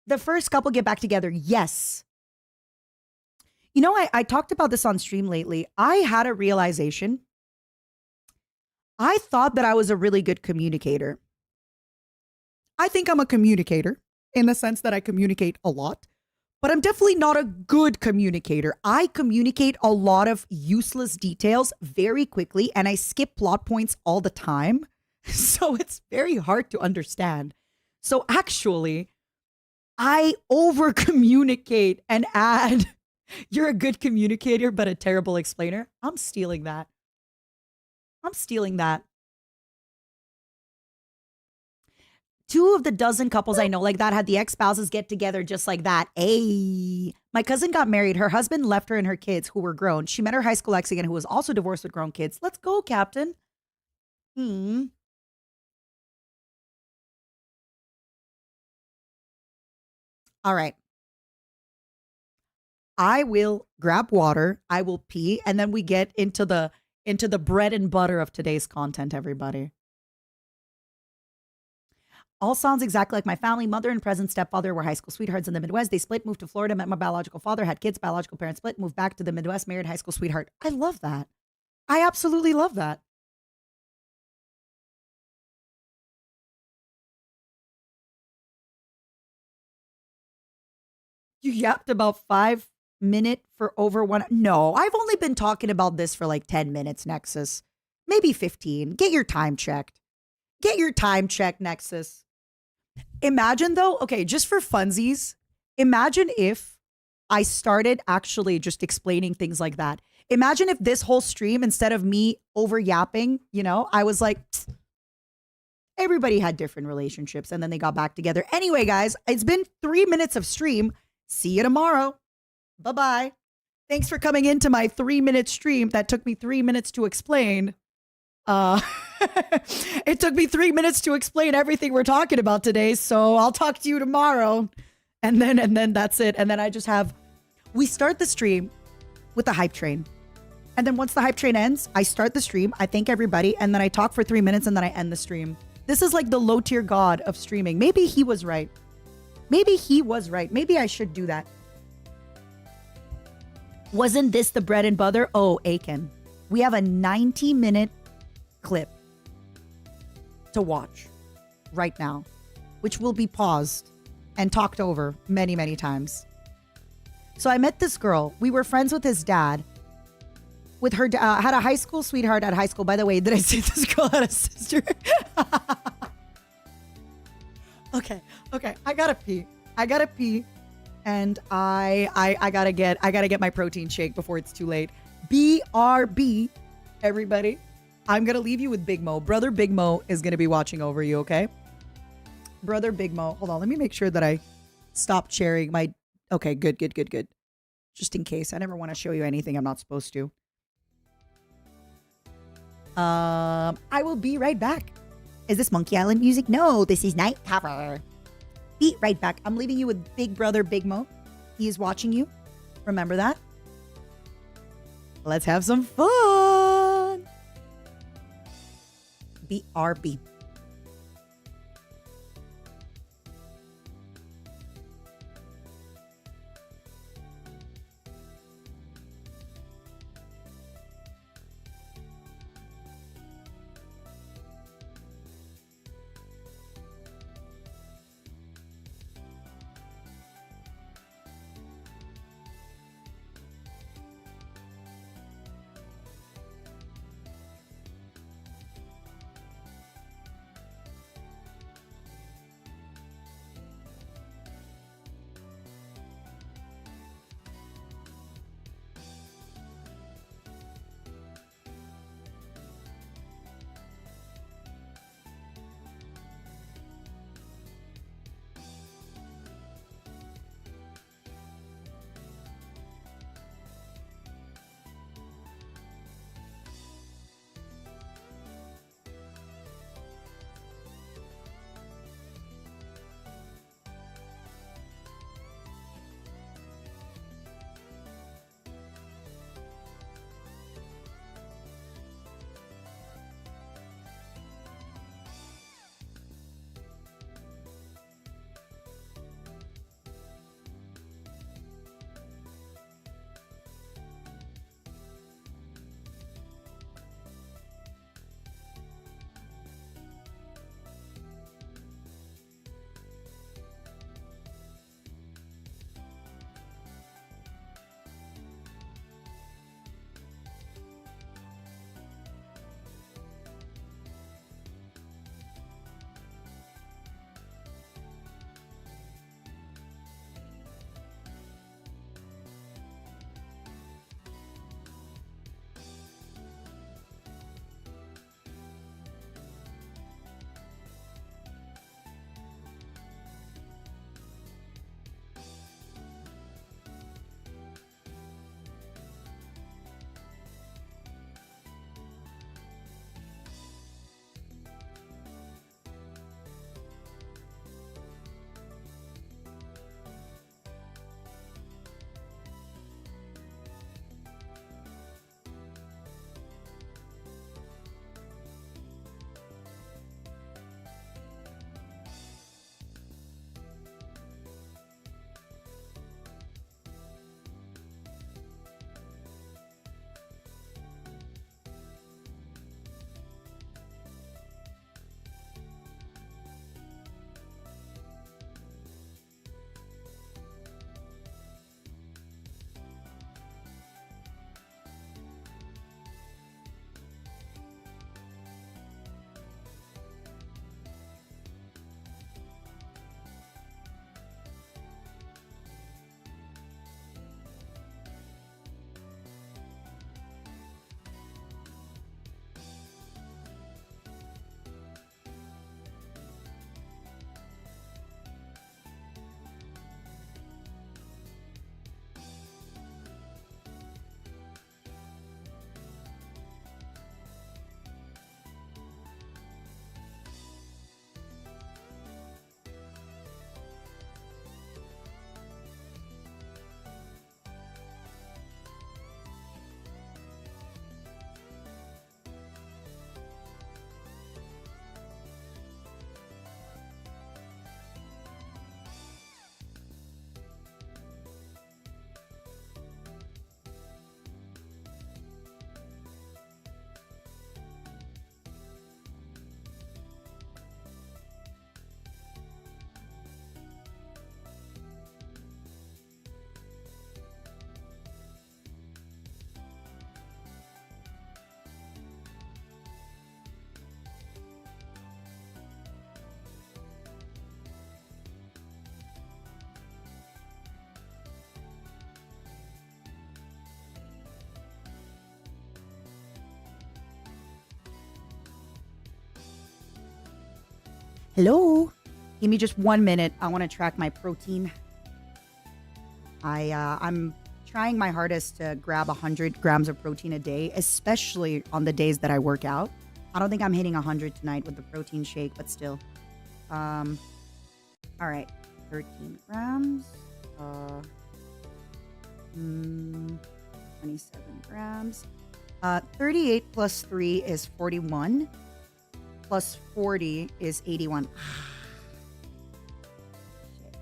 The first couple get back together, yes. You know, I talked about this on stream lately. I had a realization. I thought that I was a really good communicator. I think I'm a communicator in the sense that I communicate a lot, but I'm definitely not a good communicator. I communicate a lot of useless details very quickly, and I skip plot points all the time. So it's very hard to understand. So actually, I over communicate and add, you're a good communicator, but a terrible explainer. I'm stealing that. Two of the dozen couples I know like that had the ex-spouses get together just like that. Ayy. My cousin got married. Her husband left her and her kids who were grown. She met her high school ex again who was also divorced with grown kids. Let's go, Captain. All right. I will grab water. I will pee. And then we get into the bread and butter of today's content, everybody. All sounds exactly like my family. Mother and present stepfather were high school sweethearts in the Midwest. They split, moved to Florida, met my biological father, had kids, biological parents split, moved back to the Midwest, married high school sweetheart. I love that. I absolutely love that. You yapped about 5 minutes for over one. No, I've only been talking about this for like 10 minutes, Nexus. Maybe 15. Get your time checked. Get your time checked, Nexus. Imagine though, okay, just for funsies, Imagine if I started actually just explaining things like that. Imagine if this whole stream, instead of me over yapping, I was like, everybody had different relationships and then they got back together. Anyway, guys, it's been 3 minutes of stream. See you tomorrow. Bye-bye. Thanks for coming into my 3-minute stream that took me 3 minutes to explain. It took me 3 minutes to explain everything we're talking about today. So I'll talk to you tomorrow. And then that's it. And then we start the stream with the hype train. And then once the hype train ends, I start the stream. I thank everybody. And then I talk for 3 minutes and then I end the stream. This is like the low tier god of streaming. Maybe he was right. Maybe I should do that. Wasn't this the bread and butter? Oh, Aiken. We have a 90-minute clip to watch right now, which will be paused and talked over many, many times. So I met this girl. We were friends with his dad. With her, had a high school sweetheart at high school. By the way, did I say this girl had a sister? Okay. I gotta pee. And I gotta get my protein shake before it's too late. BRB, everybody. I'm gonna leave you with Big Mo. Brother Big Mo is gonna be watching over you, okay? Brother Big Mo. Hold on, let me make sure that I stop sharing my... Okay, good. Just in case. I never want to show you anything I'm not supposed to. I will be right back. Is this Monkey Island music? No, this is Night Cover. Be right back. I'm leaving you with Big Brother Big Mo. He is watching you. Remember that? Let's have some fun. BRB. Hello? Give me just 1 minute. I want to track my protein. I'm trying my hardest to grab 100 grams of protein a day, especially on the days that I work out. I don't think I'm hitting 100 tonight with the protein shake, but still. All right. 13 grams. 27 grams. 38 plus 3 is 41. Plus 40 is 81. Shit.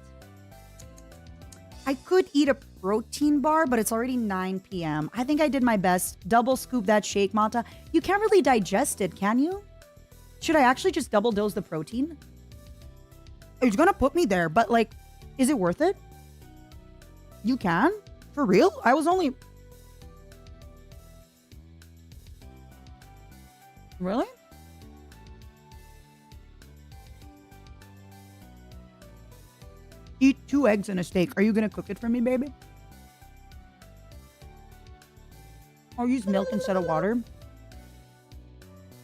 I could eat a protein bar, but it's already 9 p.m. I think I did my best. Double scoop that shake, Mata. You can't really digest it, can you? Should I actually just double dose the protein? It's gonna put me there, but like, is it worth it? You can? For real? I was only... Really? Eat 2 eggs and a steak. Are you gonna cook it for me, baby? Or use milk instead of water?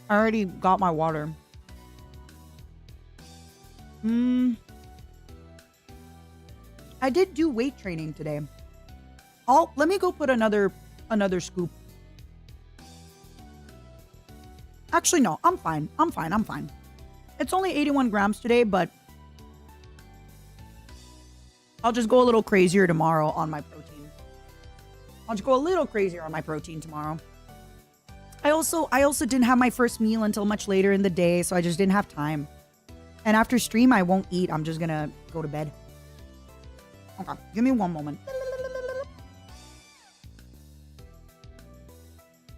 I already got my water. I did do weight training today. Let me go put another scoop. Actually, no, I'm fine. I'm fine. It's only 81 grams today, but I'll just go a little crazier tomorrow on my protein. I'll just go a little crazier on my protein tomorrow. I also didn't have my first meal until much later in the day, so I just didn't have time. And after stream, I won't eat. I'm just gonna go to bed. Okay, give me 1 moment.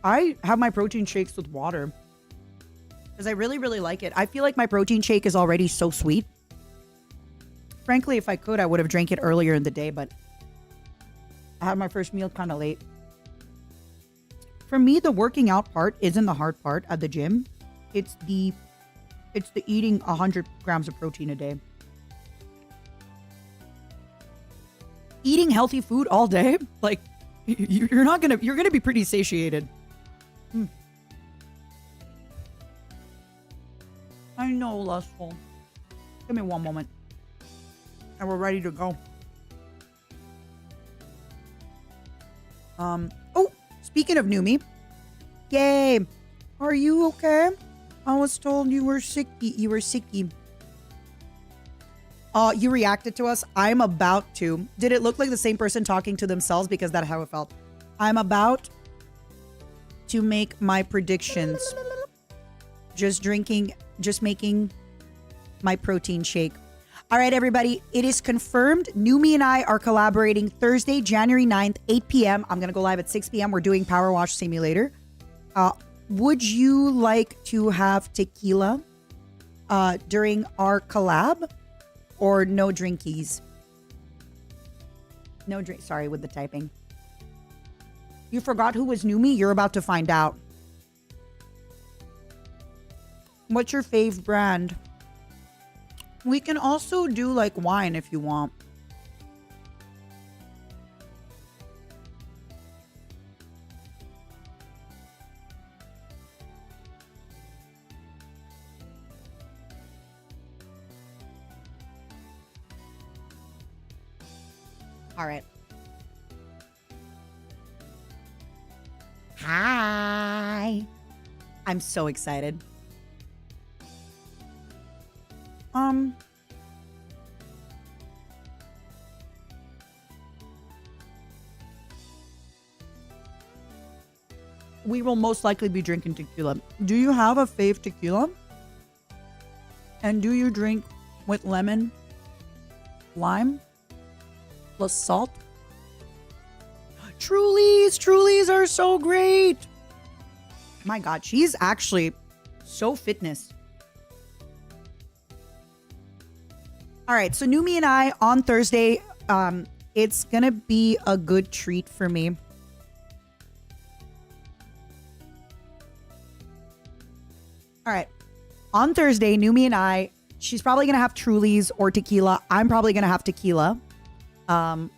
I have my protein shakes with water because I really, really like it. I feel like my protein shake is already so sweet. Frankly, if I could, I would have drank it earlier in the day, but I had my first meal kind of late. For me, the working out part isn't the hard part at the gym. It's the eating 100 grams of protein a day. Eating healthy food all day, like you're gonna be pretty satiated. I know, lustful. Give me 1 moment. And we're ready to go. Oh, speaking of Numi. Yay. Are you okay? I was told you were sicky. You were sicky. You reacted to us. I'm about to. Did it look like the same person talking to themselves? Because that's how it felt. I'm about to make my predictions. Just making my protein shake. All right, everybody. It is confirmed. Numi and I are collaborating Thursday, January 9th, 8 p.m. I'm going to go live at 6 p.m. We're doing Power Wash Simulator. Would you like to have tequila during our collab? Or no drinkies? No drink. Sorry with the typing. You forgot who was Numi? You're about to find out. What's your fave brand? We can also do like wine if you want. All right. Hi. I'm so excited. We will most likely be drinking tequila. Do you have a fave tequila? And do you drink with lemon, lime, plus salt? Trulies are so great. My God, she's actually so fitness. All right, so Numi and I on Thursday, it's gonna be a good treat for me. All right, on Thursday, Numi and I, she's probably gonna have Trulies or tequila. I'm probably gonna have tequila. And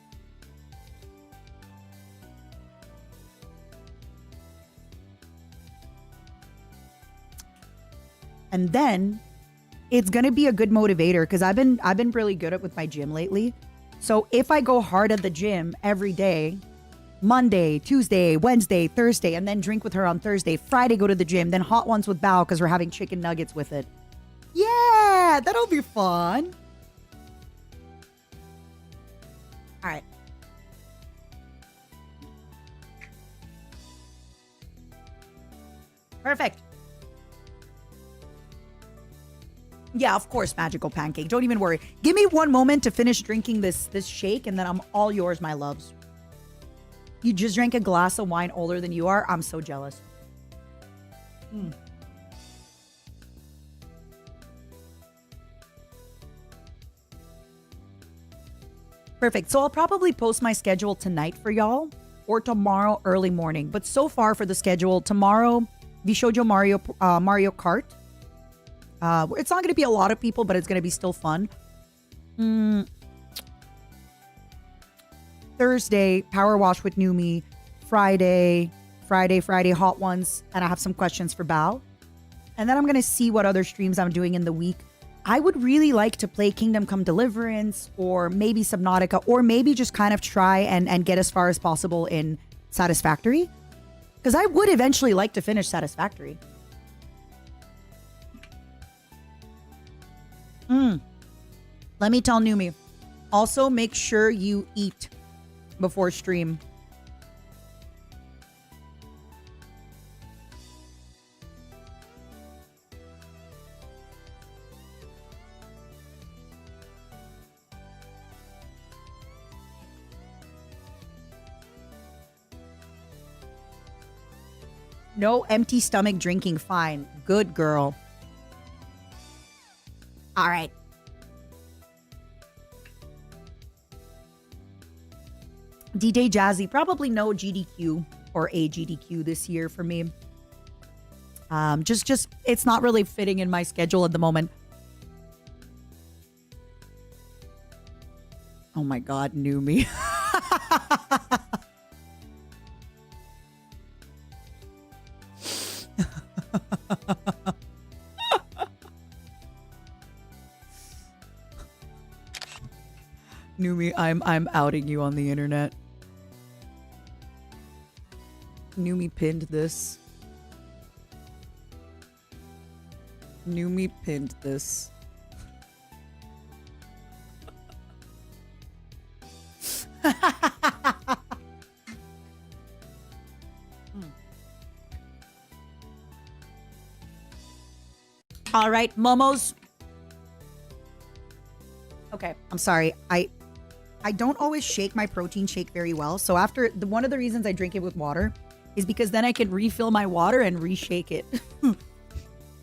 then it's gonna be a good motivator because I've been really good at with my gym lately. So if I go hard at the gym every day, Monday, Tuesday, Wednesday, Thursday, and then drink with her on Thursday, Friday go to the gym, then hot ones with Bao because we're having chicken nuggets with it. Yeah, that'll be fun. All right. Perfect. Yeah, of course, magical pancake. Don't even worry. Give me one moment to finish drinking this shake, and then I'm all yours, my loves. You just drank a glass of wine older than you are. I'm so jealous. Perfect. So I'll probably post my schedule tonight for y'all or tomorrow early morning. But so far for the schedule, tomorrow, VSHOJO Mario Kart. It's not going to be a lot of people, but it's going to be still fun. Thursday, Power Wash with Numi. Friday, Hot Ones. And I have some questions for Bao. And then I'm going to see what other streams I'm doing in the week. I would really like to play Kingdom Come Deliverance or maybe Subnautica or maybe just kind of try and get as far as possible in Satisfactory. Because I would eventually like to finish Satisfactory. Let me tell Numi. Also, make sure you eat before stream. No empty stomach drinking. Fine. Good girl. All right. D-Day Jazzy. Probably no GDQ or a GDQ this year for me. Just it's not really fitting in my schedule at the moment. Oh my God, Numi. Numi, I'm outing you on the internet. Numi pinned this. Numi pinned this. All right, Momos. Okay, I'm sorry. I don't always shake my protein shake very well. So after one of the reasons I drink it with water is because then I can refill my water and reshake it.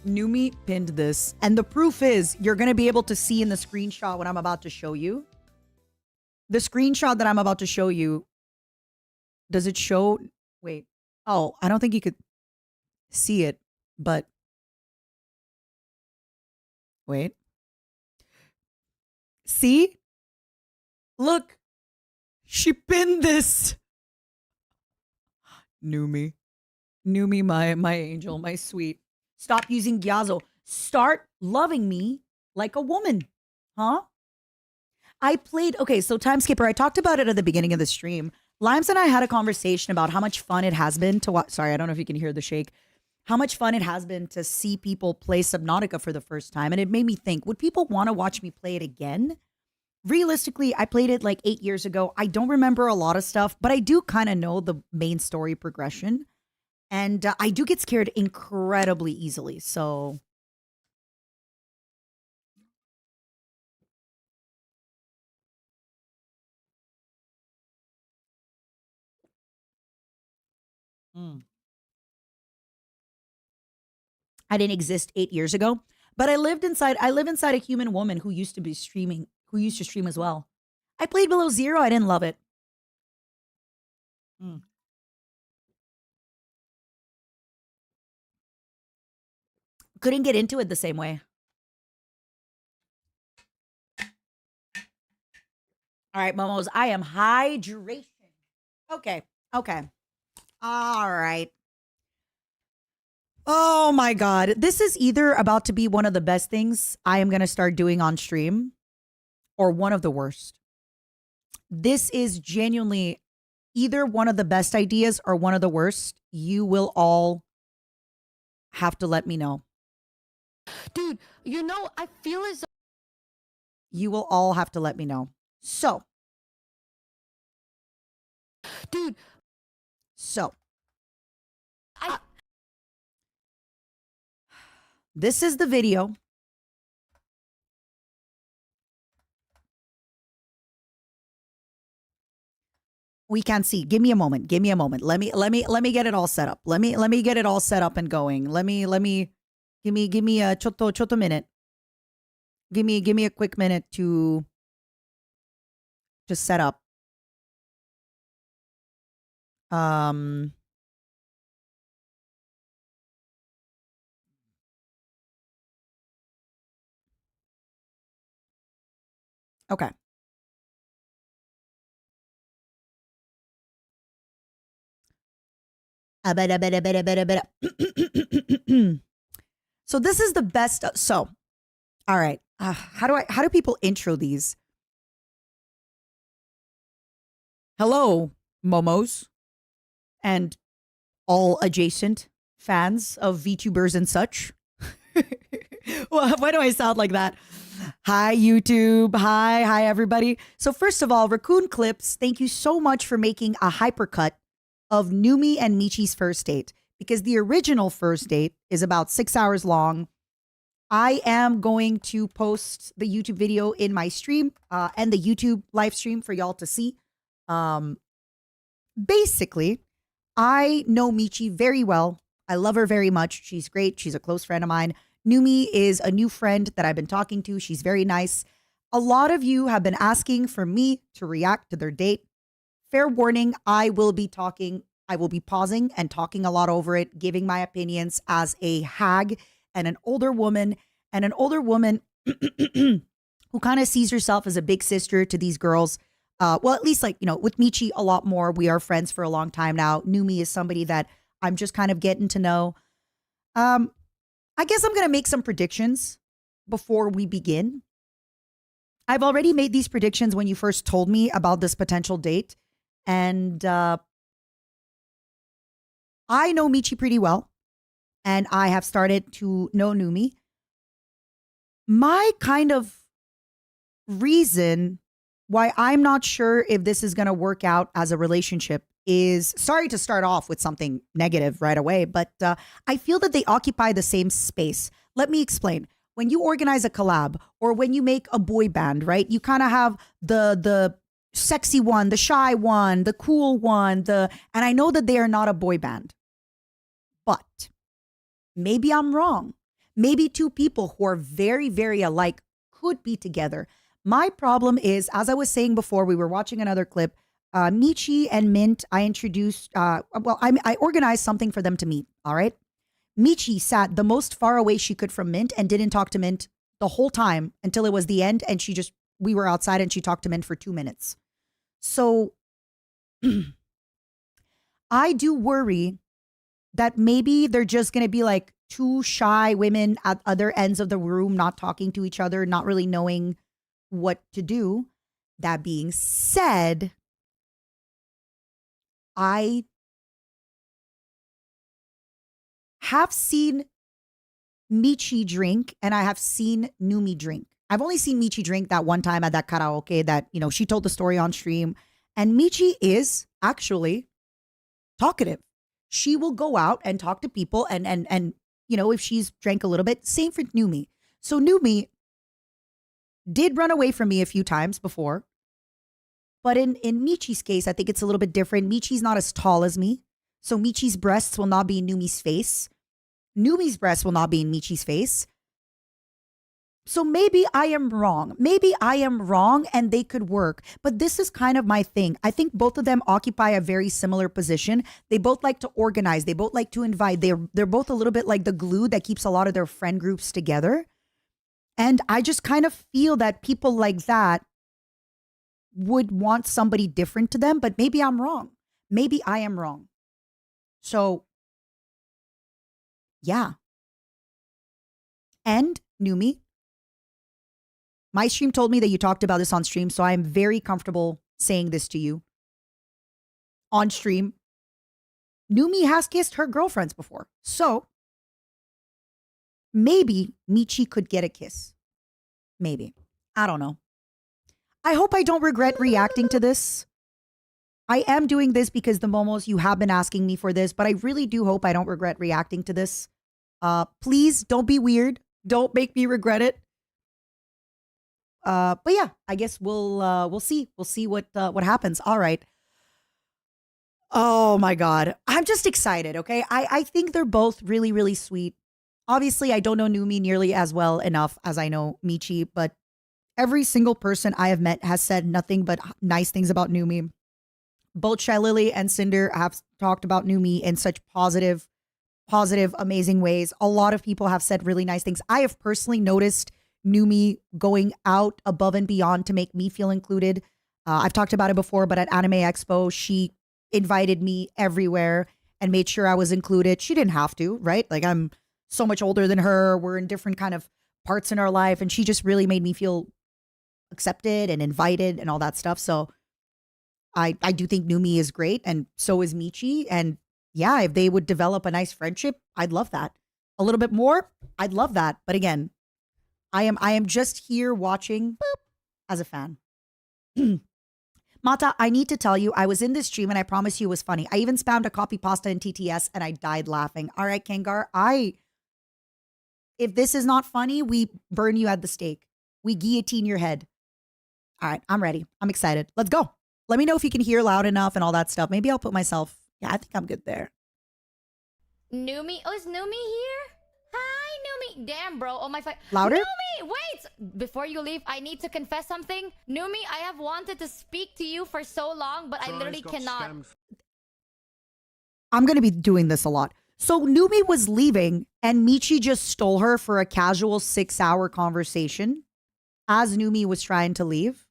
Numi pinned this. And the proof is you're going to be able to see in the screenshot what I'm about to show you. The screenshot that I'm about to show you, does it show? Wait. Oh, I don't think you could see it, but wait. See? Look. She pinned this. Numi. Numi, my angel, my sweet. Stop using Gyazo. Start loving me like a woman. Huh? I played, okay, so Time Skipper, I talked about it at the beginning of the stream. Limes and I had a conversation about how much fun it has been to watch. Sorry, I don't know if you can hear the shake. How much fun it has been to see people play Subnautica for the first time. And it made me think, would people want to watch me play it again? Realistically, I played it like 8 years ago. I don't remember a lot of stuff, but I do kind of know the main story progression. And I do get scared incredibly easily. So I didn't exist 8 years ago, but I live inside a human woman who used to be streaming, who used to stream as well. I played Below Zero. I didn't love it. Couldn't get into it the same way. All right, Momos, I am hydration. Okay. Okay. All right. Oh my God. This is either about to be one of the best things I am going to start doing on stream or one of the worst. This is genuinely either one of the best ideas or one of the worst. You will all have to let me know. Dude, you know, I feel as You will all have to let me know. So, dude, so I this is the video. We can't see. Give me a moment. Give me a moment. Let me get it all set up. Let me get it all set up and going. Give me a chotto minute. Give me a quick minute to set up. Okay. So this is the best. So, all right. How do people intro these? Hello, Momos, and all adjacent fans of VTubers and such. Well, why do I sound like that? Hi, YouTube. Hi, everybody. So first of all, Raccoon Clips, thank you so much for making a hypercut of Numi and Michi's first date, because the original first date is about 6 hours long. I am going to post the YouTube video in my stream and the YouTube live stream for y'all to see. Basically, I know Michi very well. I love her very much. She's great. She's a close friend of mine. Numi is a new friend that I've been talking to. She's very nice. A lot of you have been asking for me to react to their date. Fair warning, I will be pausing and talking a lot over it, giving my opinions as a hag and an older woman who kind of sees herself as a big sister to these girls. Well, at least with Michi a lot more. We are friends for a long time now. Numi is somebody that I'm just kind of getting to know. I guess I'm going to make some predictions before we begin. I've already made these predictions when you first told me about this potential date. And I know Michi pretty well. And I have started to know Numi. My kind of reason why I'm not sure if this is going to work out as a relationship is, sorry to start off with something negative right away, but I feel that they occupy the same space. Let me explain. When you organize a collab or when you make a boy band, right? You kind of have the sexy one, the shy one, the cool one, and I know that they are not a boy band, but maybe I'm wrong. Maybe two people who are very, very alike could be together. My problem is, as I was saying before, we were watching another clip. Michi and Mint, I introduced, I organized something for them to meet. All right. Michi sat the most far away she could from Mint and didn't talk to Mint the whole time until it was the end. And we were outside and she talked to Mint for 2 minutes. So I do worry that maybe they're just going to be like two shy women at other ends of the room, not talking to each other, not really knowing what to do. That being said, I have seen Michi drink and I have seen Numi drink. I've only seen Michi drink that one time at that karaoke that, she told the story on stream. And Michi is actually talkative. She will go out and talk to people and if she's drank a little bit, same for Numi. So Numi did run away from me a few times before. But in Michi's case, I think it's a little bit different. Michi's not as tall as me. So Michi's breasts will not be in Numi's face. Numi's breasts will not be in Michi's face. So maybe I am wrong. Maybe I am wrong and they could work. But this is kind of my thing. I think both of them occupy a very similar position. They both like to organize. They both like to invite. They're both a little bit like the glue that keeps a lot of their friend groups together. And I just kind of feel that people like that would want somebody different to them, but maybe I'm wrong. Maybe I am wrong. So Yeah. And Numi, my stream told me that you talked about this on stream, so I'm very comfortable saying this to you. On stream, Numi has kissed her girlfriends before. So maybe Michi could get a kiss. Maybe. I don't know. I hope I don't regret reacting to this. I am doing this because the Momos, you have been asking me for this, but I really do hope I don't regret reacting to this. Please don't be weird. Don't make me regret it. But yeah, I guess we'll see. We'll see what happens. All right. Oh my God. I'm just excited. Okay. I think they're both really, really sweet. Obviously, I don't know Numi nearly as well enough as I know Michi, but every single person I have met has said nothing but nice things about Numi. Both Shy Lily and Cinder have talked about Numi in such positive, amazing ways. A lot of people have said really nice things. I have personally noticed Numi going out above and beyond to make me feel included. I've talked about it before, but at Anime Expo, she invited me everywhere and made sure I was included. She didn't have to, right? Like, I'm so much older than her. We're in different kind of parts in our life, and she just really made me feel accepted and invited and all that stuff. So I do think Numi is great, and so is Michi. And yeah, if they would develop a nice friendship, I'd love that. A little bit more, I'd love that. But again, I am just here watching as a fan. Mata, I need to tell you, I was in this stream and I promise you it was funny. I even spammed a copy pasta in TTS and I died laughing. All right, Kengar, if this is not funny, we burn you at the stake. We guillotine your head. All right, I'm ready. I'm excited. Let's go. Let me know if you can hear loud enough and all that stuff. Maybe I'll put myself. Yeah, I think I'm good there. Numi? Oh, is Numi here? Hi, Numi. Damn, bro. Oh, my Louder? Numi, wait. Before you leave, I need to confess something. Numi, I have wanted to speak to you for so long, but I literally cannot. I'm going to be doing this a lot. So Numi was leaving and Michi just stole her for a casual 6-hour conversation as Numi was trying to leave.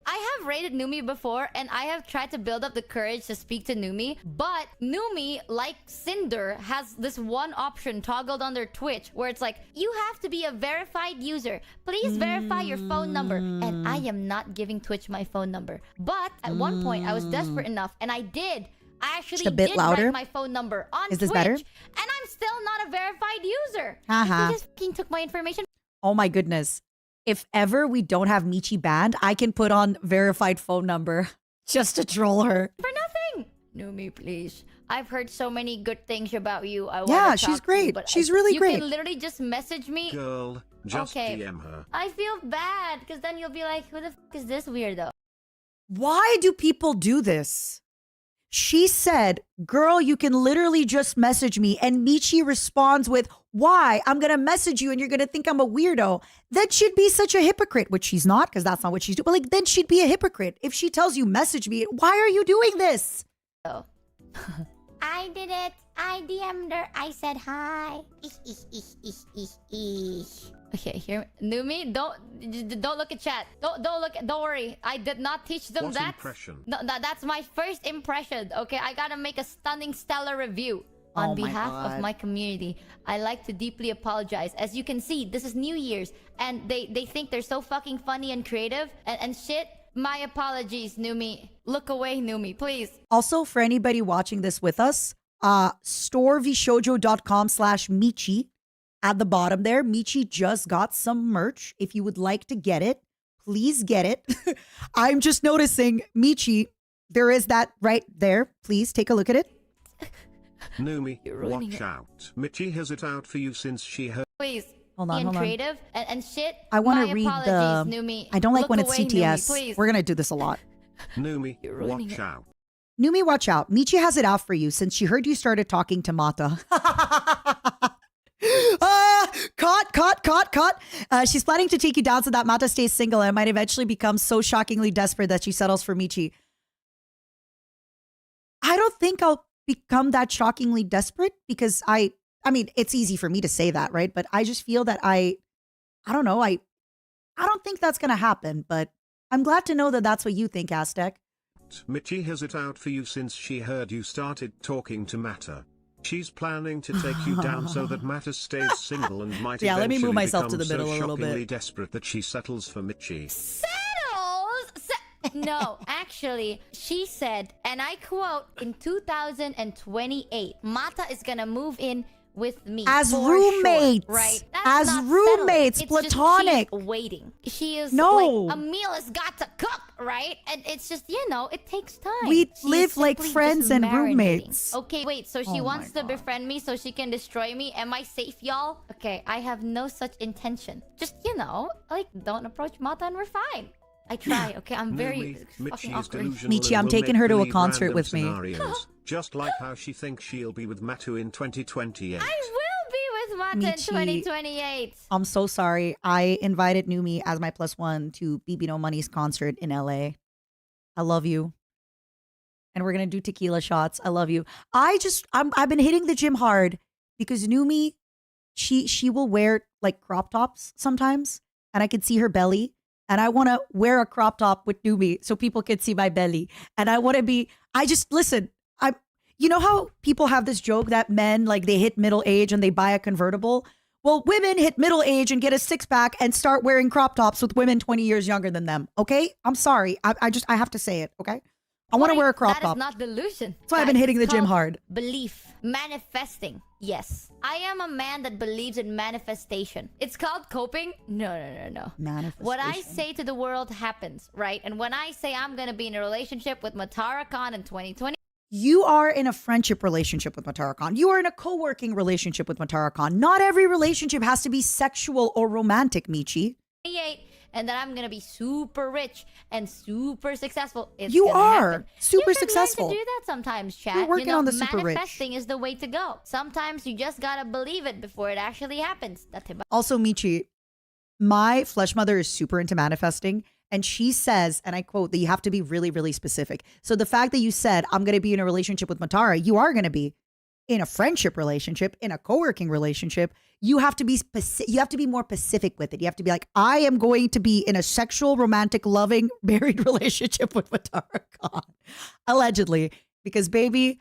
I have rated Numi before, and I have tried to build up the courage to speak to Numi, but Numi, like Cinder, has this one option toggled on their Twitch where it's like, you have to be a verified user. Please verify your phone number. And I am not giving Twitch my phone number. But at one point, I was desperate enough, and I did. I actually did write my phone number on Is this Twitch, better? and I'm still not a verified user. Haha. He just fucking took my information. Oh my goodness. If ever we don't have Michi banned, I can put on verified phone number just to troll her. For nothing. Numi, please. I've heard so many good things about you. Yeah, she's great. She's really great. You can literally just message me. Girl, just DM her. I feel bad because then you'll be like, who the fuck is this weirdo? Why do people do this? She said, girl, you can literally just message me. And Michi responds with, why? I'm going to message you and you're going to think I'm a weirdo. That should be such a hypocrite, which she's not because that's not what she's doing. But like, then she'd be a hypocrite. If she tells you, message me, why are you doing this? Oh. I did it. I DM'd her. I said hi. Okay, here, Numi, don't look at chat. Don't worry. I did not teach them that. Impression? No, that's my first impression. Okay, I gotta make a stunning, stellar review. On behalf of my community, I like to deeply apologize. As you can see, this is New Year's, and they think they're so fucking funny and creative and shit. My apologies, Numi. Look away, Numi, please. Also, for anybody watching this with us, storevshojo.com/Michi. At the bottom there, Michi just got some merch. If you would like to get it, please get it. I'm just noticing, Michi, there is that right there. Please take a look at it. Numi, watch out. Michi has it out for you since she heard. Please. Hold on. Creative and shit. I want to read the. Numi. I don't like when it's away, CTS. Numi, We're gonna do this a lot. Numi, watch out. Numi, watch out. Michi has it out for you since she heard you started talking to Mata. Caught. She's planning to take you down so that Mata stays single and might eventually become so shockingly desperate that she settles for Michi. I don't think I'll become that shockingly desperate because I mean, it's easy for me to say that, right? But I just feel that I don't know. I don't think that's going to happen, but I'm glad to know that that's what you think, Aztec. Michi has it out for you since she heard you started talking to Mata. She's planning to take you down so that Matta stays single and might Yeah, let me move eventually myself to become the middle so a little bit. shockingly desperate that she settles for Michi. No, actually, she said, and I quote, in 2028, Mata is gonna move in with me As for roommates. sure, right? As not roommates, settled. It's platonic. Just she's waiting. She is No. like, a meal has got to cook, right? And it's just, you know, it takes time. We She is live like simply friends just and marinating. roommates. Okay, wait, so she Oh wants my to God. befriend me so she can destroy me? Am I safe, y'all? Okay, I have no such intention. Just, you know, like, don't approach Mata and we're fine. I try, okay? I'm very fucking Michi's awkward. delusional Michi, and I'm will taking make her to a believe concert random with me. scenarios, just like how she thinks she'll be with Matu in 2028. I will be with Mata in Michi. 2028. I'm so sorry. I invited Numi as my +1 to BB No Money's concert in LA. I love you. And we're gonna do tequila shots. I love you. I've been hitting the gym hard because Numi, she will wear like crop tops sometimes, and I can see her belly. And I want to wear a crop top with Numi so people can see my belly. And I want to be. Listen. You know how people have this joke that men like they hit middle age and they buy a convertible. Well, women hit middle age and get a 6-pack and start wearing crop tops with women 20 years younger than them. Okay, I'm sorry. I have to say it. Okay. I want to wear a crop That top. is not delusion. That's why I've been Guys, hitting the it's gym called hard. Belief. Manifesting. Yes. I am a man that believes in manifestation. It's called coping. No. What I Manifestation. say to the world happens, right? And when I say I'm going to be in a relationship with Matara Khan in 2020, You are in a friendship relationship with Matara Khan. You are in a co-working relationship with Matara Khan. Not every relationship has to be sexual or romantic, Michi. and that I'm gonna be super rich and super successful. It's You gonna are happen. super You should successful. learn to do that sometimes, chat. You're working you know, on the super rich. manifesting is the way to go. Sometimes you just gotta believe it before it actually happens. Also, Michi, my flesh mother is super into manifesting. And she says, and I quote, that you have to be really, really specific. So the fact that you said, I'm going to be in a relationship with Matara, you are going to be in a friendship relationship, in a co-working relationship. You have to be you have to be more specific with it. You have to be like, I am going to be in a sexual, romantic, loving, married relationship with Matara Khan. Allegedly. Because baby,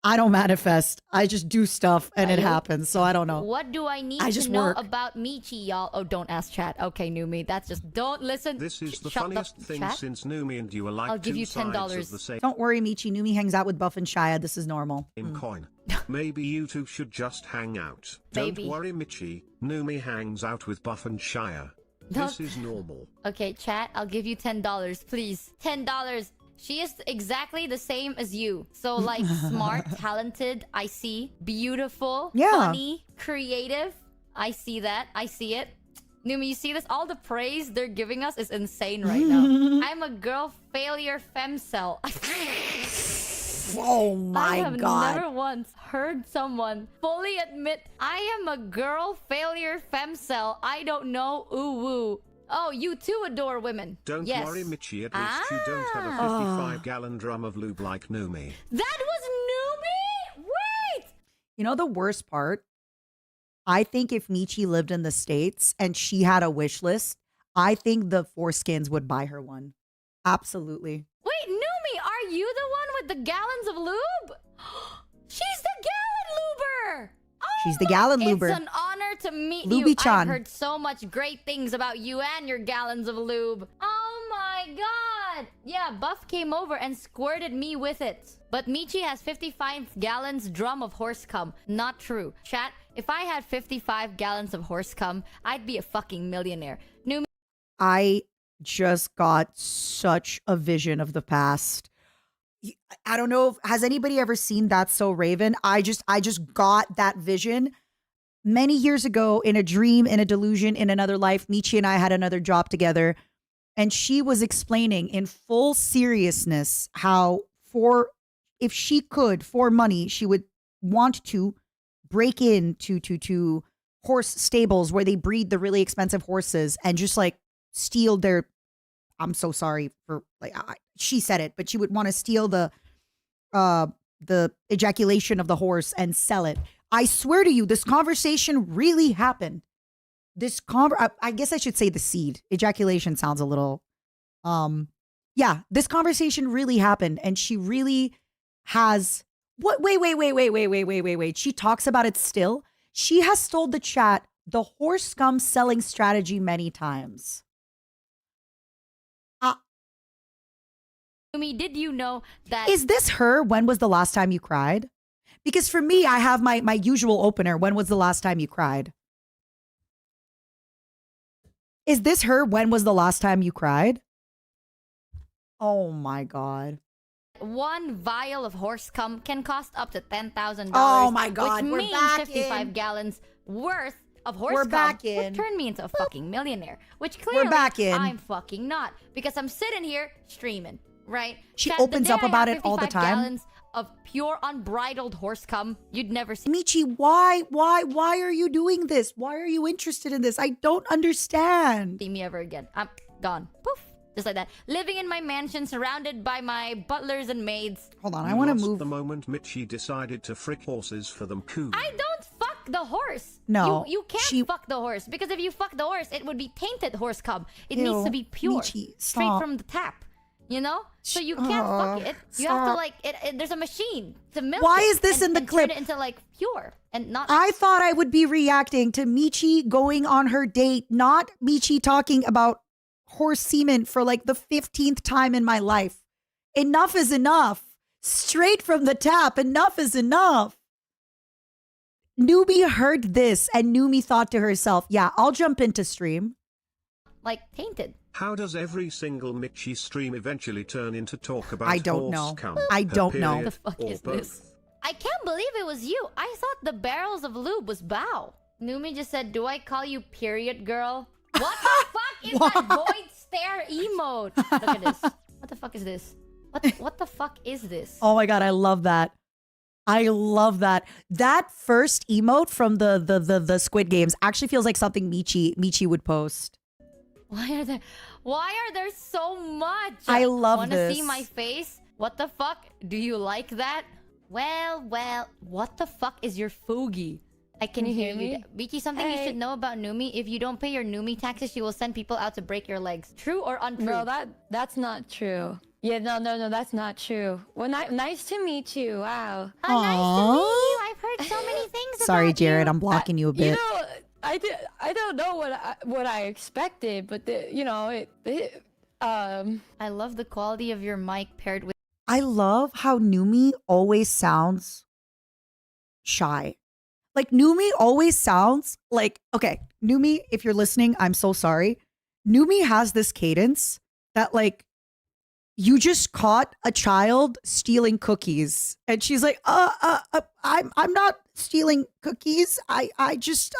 I don't manifest. I just do stuff and it happens. So I don't know. What do I need I to just know work. about Michi, y'all? Oh, don't ask chat. Okay, Numi. That's just, don't listen. This is the Shut funniest up, thing chat. since Numi and you are like I'll give two you sides $10. of the same Don't worry, Michi. Numi hangs out with Buff and Shia. This is normal. coin. Maybe you two should just hang out. Maybe. Don't worry, Michi. Numi hangs out with Buff and Shia. Don't- This is normal. Okay, chat, I'll give you $10, please. $10. She is exactly the same as you. So, like, smart, talented, I see. Beautiful, Yeah. funny, creative. I see that. I see it. Numi, you see this? All the praise they're giving us is insane right now. I'm a girl failure femcel. Oh I my have God. never once heard someone fully admit, I am a girl failure femcel. I don't know. Ooh woo. Oh, you too adore women. Don't yes. worry, Michi. At least you don't have a 55-gallon drum of lube like Numi. That was Numi? Wait! You know the worst part? I think if Michi lived in the States and she had a wish list, I think the foreskins would buy her one. Absolutely. Wait, Numi, are you the one with the gallons of lube? She's the gallon luber! Oh She's the gallon luber. It's an honor to meet you. Lubie-chan. I've heard so much great things about you and your gallons of lube. Oh my god! Yeah, Buff came over and squirted me with it. But Michi has 55 gallons drum of horse cum. Not true. Chat, if I had 55 gallons of horse cum, I'd be a fucking millionaire. Numi, I just got such a vision of the past. I don't know has anybody ever seen That's So Raven? I just got that vision many years ago in a dream, in a delusion, in another life. Michi and I had another job together, and she was explaining in full seriousness how if she could, for money, she would want to break into to horse stables where they breed the really expensive horses and just like steal their, I'm so sorry for like she said it, but she would want to steal the ejaculation of the horse and sell it. I swear to you, this conversation really happened. I guess I should say the seed. Ejaculation sounds a little yeah, this conversation really happened, and she really has What? Wait. She talks about it still. She has told the chat the horse scum selling strategy many times. Numi, did you know that? Is this her? When was the last time you cried? Because for me, I have my usual opener. When was the last time you cried? Is this her? When was the last time you cried? Oh my God. One vial of horse cum can cost up to $10,000. Oh my God, which we're means back 55 in. gallons worth of horse We're cum back would in. turn me into a fucking millionaire. Which clearly back in. I'm fucking not, because I'm sitting here streaming, right? She Chat, the opens day up I about have it all the 55 time. Gallons of pure unbridled horse cum, you'd never see Michi, why are you doing this? Why are you interested in this? I don't understand. me ever again. I'm gone. Poof. Just like that. Living in my mansion, surrounded by my butlers and maids. Hold on, You I want to lost move. the moment Mitchie decided to frick horses for them cool. I don't fuck the horse. No, You can't she- fuck the horse, because if you fuck the horse, it would be tainted horse cum. It Ew, needs to be pure, Michi, straight stop. from the tap. You know, so you can't fuck it. You have to stop. like there's a machine to milk. Why it is this and- in the and clip? Turn it into like pure and not. I thought I would be reacting to Michi going on her date, not Michi talking about horse semen for like the 15th time in my life. Enough is enough. Straight from the tap. Enough is enough. Numi heard this and Numi thought to herself, yeah, I'll jump into stream. like tainted. How does every single Mitchie stream eventually turn into talk about I don't horse know. cum, I her don't know. period, The fuck or is both? this? I can't believe it was you. I thought the barrels of lube was bow. Numi just said, "Do I call you period girl?" What the fuck is that void stare emote? Look at this. What the fuck is this? What the fuck is this? Oh my God, I love that. I love that. That first emote from the Squid Games actually feels like something Michi would post. Why are there so much? I love Wanna see this. my face? What the fuck? Do you like that? Well, what the fuck is your foogie? I can you hear hear you. me? Biki, something you Hey. should know about Numi. If you don't pay your Numi taxes, she will send people out to break your legs. True or untrue? No, that's not true. Yeah, no, that's not true. Well, nice to meet you. Wow. Oh, nice to meet you. I've heard so many things Sorry, about Jared, you. I'm blocking you a You bit. know, I don't know what I expected, but I love the quality of your mic paired with I love how Numi always sounds shy. Like Numi always sounds like, okay, Numi, if you're listening, I'm so sorry. Numi has this cadence that like you just caught a child stealing cookies and she's like, I'm not stealing cookies. I'm just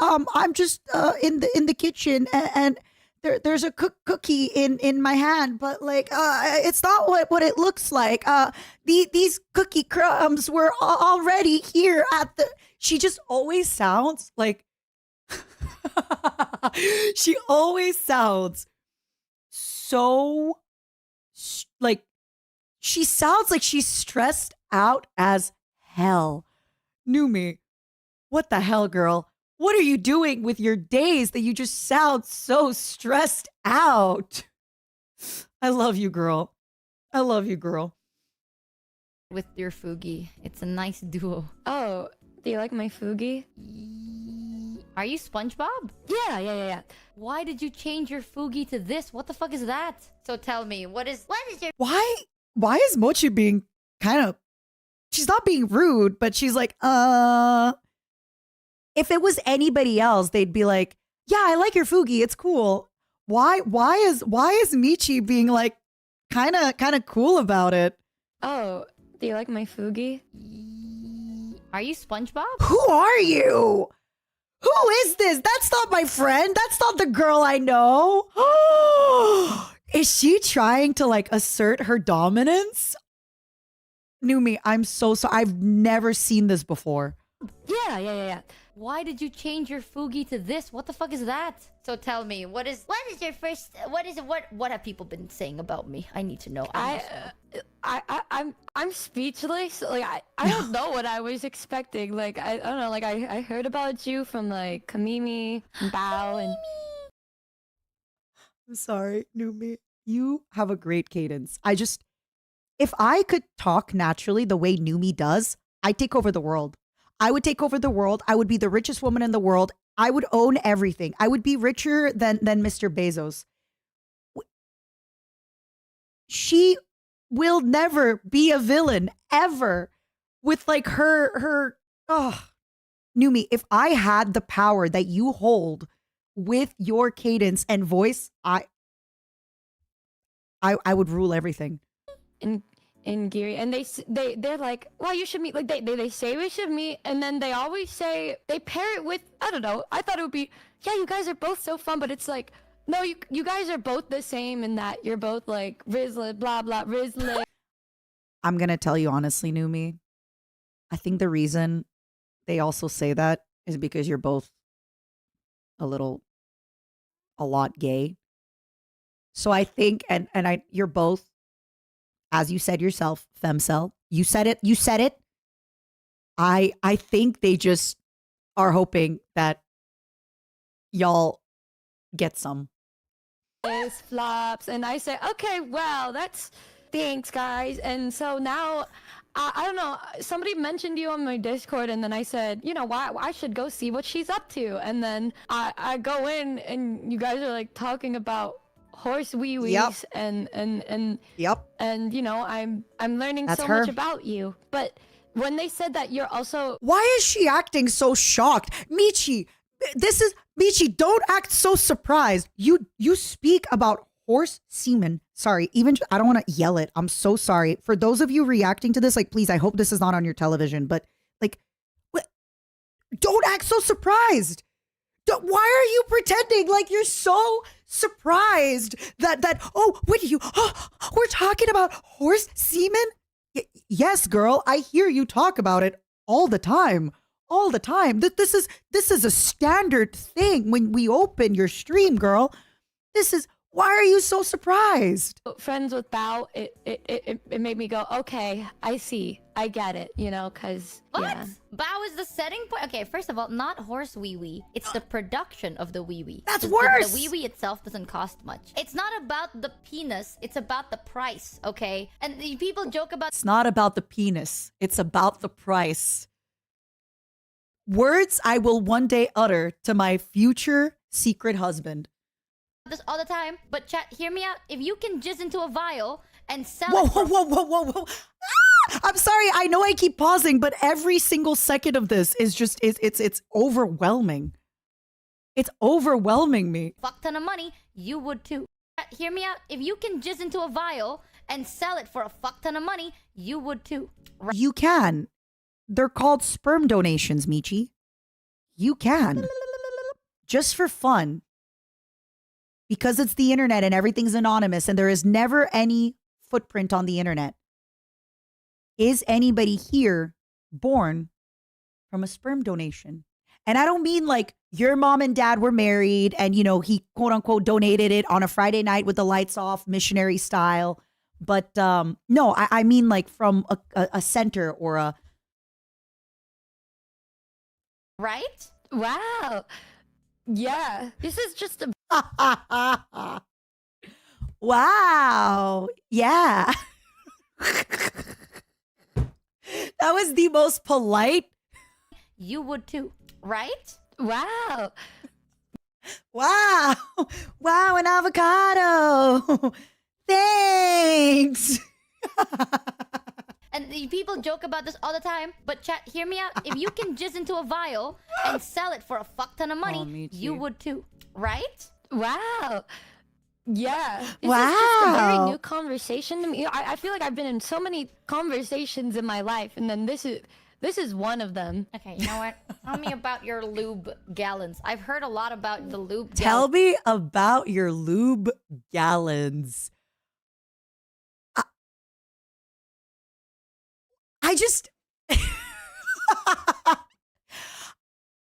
in the kitchen and there's a cookie in my hand, but like it's not what it looks like. These cookie crumbs were already here at the. She just always sounds like. She always sounds so like she sounds like she's stressed out as hell. Numi, what the hell, girl? What are you doing with your days that you just sound so stressed out? I love you, girl. I love you, girl. your Fugi. It's a nice duo. oh, do you like my Fugi? Are you SpongeBob? Yeah. Why did you change your Fugi to this? What the fuck is that? So tell me, what is your Why is Mochi being kind of, she's not being rude, but she's like, if it was anybody else, they'd be like, yeah, I like your Fugi. It's cool. Why is Michi being like kind of cool about it? Oh, do you like my Fugi? Are you SpongeBob? Who are you? Who is this? That's not my friend. That's not the girl I know. Is she trying to like assert her dominance? Numi, I'm so sorry. I've never seen this before. Yeah. Why did you change your Fugi to this? What the fuck is that? So tell me, what is your first? What have people been saying about me? I need to know. I'm speechless. Like I don't know what I was expecting. Like I don't know. Like I heard about you from like Kamimi, and Bao, and I'm sorry, Numi. You have a great cadence. If I could talk naturally the way Numi does, I take over the world. I would take over the world. I would be the richest woman in the world. I would own everything. I would be richer than Mr. Bezos. She will never be a villain ever with like her Numi, if I had the power that you hold with your cadence and voice, I would rule everything. In Geary, and they're like, well, you should meet, like they say we should meet, and then they always say, they pair it with, I don't know, I thought it would be, yeah, you guys are both so fun, but it's like, no, you guys are both the same in that you're both like Rizla, blah blah, Rizla. I'm gonna tell you honestly, Numi, I think the reason they also say that is because you're both a lot gay. So I think, and you're both, as you said yourself, femcel. You said it. I think they just are hoping that y'all get some. This flops, and I say, okay, well, that's thanks, guys. And so now, I don't know. Somebody mentioned you on my Discord, and then I said, you know, why I should go see what she's up to. And then I go in, and you guys are like talking about horse wee wees, Yep. and Yep. and you know, I'm learning That's so her. much about you. But when they said that you're also, Why is she acting so shocked? Michi, don't act so surprised. You speak about horse semen. Sorry, I don't want to yell it. I'm so sorry. For those of you reacting to this, like, please, I hope this is not on your television, but like, don't act so surprised. Why are you pretending like you're so surprised that oh, what are you, we're talking about horse semen? Yes, girl, I hear you talk about it all the time. All the time. This is a standard thing when we open your stream, girl. Why are you so surprised? friends with Bao, it made me go, okay, I see, I get it, you know, because What? yeah. Bao is the setting point? Okay, first of all, not horse wee wee. It's the production of the wee wee. That's 'Cause worse. The wee wee itself doesn't cost much. It's not about the penis. It's about the price, okay? And the people joke about It's not about the penis. It's about the price. Words I will one day utter to my future secret husband. this all the time, but chat, hear me out. If you can jizz into a vial and sell Whoa, it for whoa. I'm sorry. I know I keep pausing, but every single second of this is just, it's overwhelming. It's overwhelming me. a fuck ton of money, you would too. Chat, hear me out. If you can jizz into a vial and sell it for a fuck ton of money, you would too. You can. They're called sperm donations, Michi. You can. Just for fun. Because it's the internet and everything's anonymous and there is never any footprint on the internet. Is anybody here born from a sperm donation? And I don't mean like your mom and dad were married and, you know, he quote unquote donated it on a Friday night with the lights off, missionary style. But no, I mean like from a center or a... Right? Wow. Yeah. This is just a Wow. Yeah. That was the most polite. You would too. Right? wow. Wow. Wow, an avocado. Thanks. And the people joke about this all the time, but chat, hear me out. If you can jizz into a vial and sell it for a fuck ton of money, me you too. would too. Right? Wow. Yeah. This is just a very Wow. new conversation to me. I feel like I've been in so many conversations in my life, and then this is one of them. Okay, you know what? Tell me about your lube gallons. I've heard a lot about the lube Tell me about your lube gallons. I just...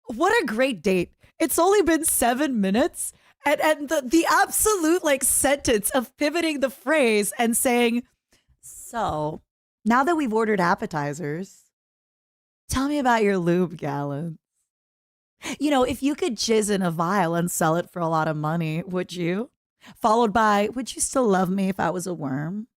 What a great date. It's only been 7 minutes. And the absolute like sentence of pivoting the phrase and saying, so now that we've ordered appetizers, tell me about your lube gallons. You know, if you could jizz in a vial and sell it for a lot of money, would you? Followed by, would you still love me if I was a worm?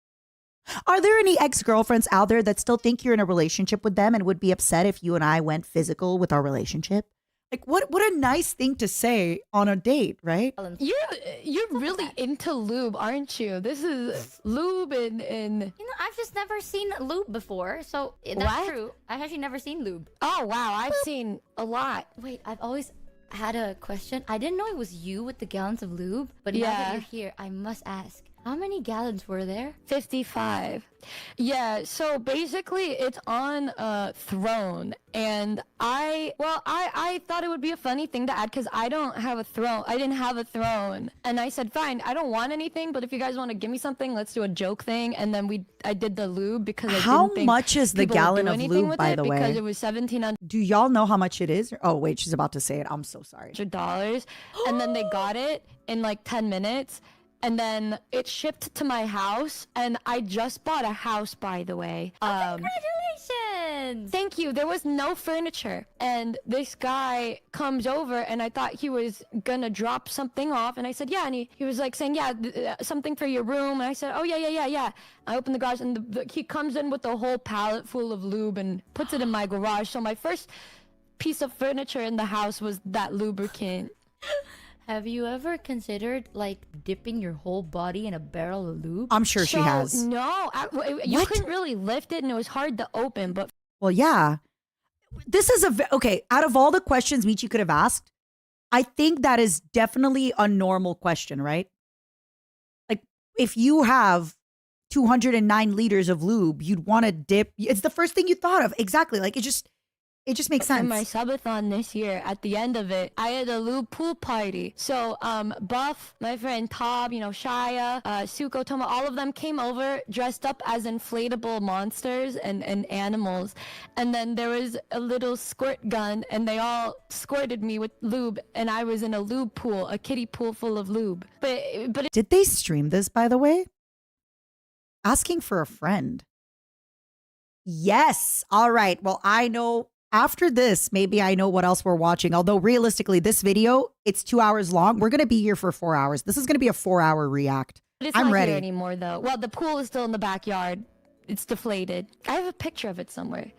Are there any ex-girlfriends out there that still think you're in a relationship with them and would be upset if you and I went physical with our relationship? Like what a nice thing to say on a date, right? You're really into lube, aren't you? This is lube and You know, I've just never seen lube before, so that's What? true. I've actually never seen lube. oh wow, I've seen a lot. Wait, I've always had a question. I didn't know it was you with the gallons of lube, but now that Yeah. you're here, I must ask. How many gallons were there? 55. Yeah, so basically it's on a throne, and I thought it would be a funny thing to add because I don't have a throne. I didn't have a throne, and I said, fine, I don't want anything, but if you guys want to give me something, let's do a joke thing. And then I did the lube because I How didn't think much is the people would gallon do of anything lube, with by it the because way? it was $1,700. Do y'all know how much it is? Oh, wait, she's about to say it. I'm so sorry. And then they got it in like 10 minutes, and then it shipped to my house, and I just bought a house, by the way. Congratulations! Thank you. There was no furniture, and this guy comes over, and I thought he was gonna drop something off, and I said, yeah, and he was like saying, yeah, something for your room, and I said, oh yeah. I opened the garage, and he comes in with a whole pallet full of lube and puts it in my garage. So my first piece of furniture in the house was that lubricant. Have you ever considered like dipping your whole body in a barrel of lube? I'm sure she has. No, you What? couldn't really lift it, and it was hard to open. But Well, yeah. This is okay. Out of all the questions Michi could have asked, I think that is definitely a normal question, right? Like if you have 209 liters of lube, you'd want to dip. It's the first thing you thought of. Exactly. Like it just makes for sense. my subathon this year, at the end of it, I had a lube pool party. So Buff, my friend Tob, Shia, Suko, Toma, all of them came over dressed up as inflatable monsters and animals. And then there was a little squirt gun, and they all squirted me with lube, and I was in a lube pool, a kiddie pool full of lube. But Did they stream this, by the way? Asking for a friend. Yes. All right. Well, I know after this, maybe I know what else we're watching. Although realistically, this video, it's 2 hours long. We're going to be here for 4 hours. This is going to be a 4-hour react. it's I'm not ready. here anymore, though. Well, the pool is still in the backyard. It's deflated. I have a picture of it somewhere.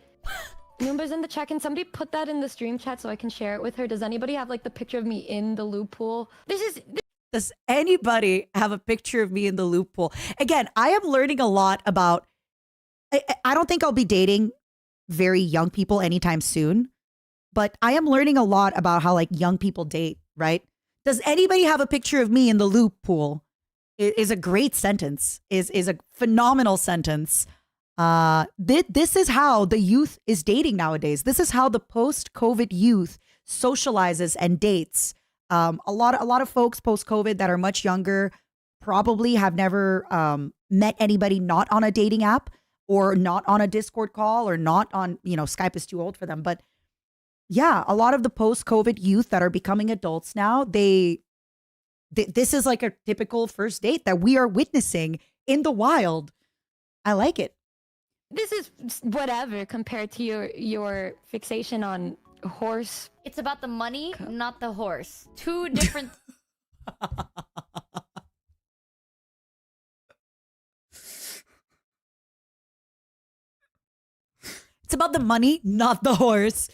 Noomba's in the chat. Can somebody put that in the stream chat so I can share it with her? Does anybody have like the picture of me in the lube pool? Does anybody have a picture of me in the loop pool? Again, I am learning a lot about, I don't think I'll be dating very young people anytime soon, but I am learning a lot about how like young people date, right? Does anybody have a picture of me in the loop pool? Is a great sentence, is a phenomenal sentence. This is how the youth is dating nowadays. This is how the post-COVID youth socializes and dates. A lot of folks post-COVID that are much younger probably have never met anybody not on a dating app or not on a Discord call or not on, Skype is too old for them. But yeah, a lot of the post-COVID youth that are becoming adults now, this is like a typical first date that we are witnessing in the wild. I like it. This is whatever compared to your fixation on horse. It's about the money, not the horse. Two different. It's about the money, not the horse.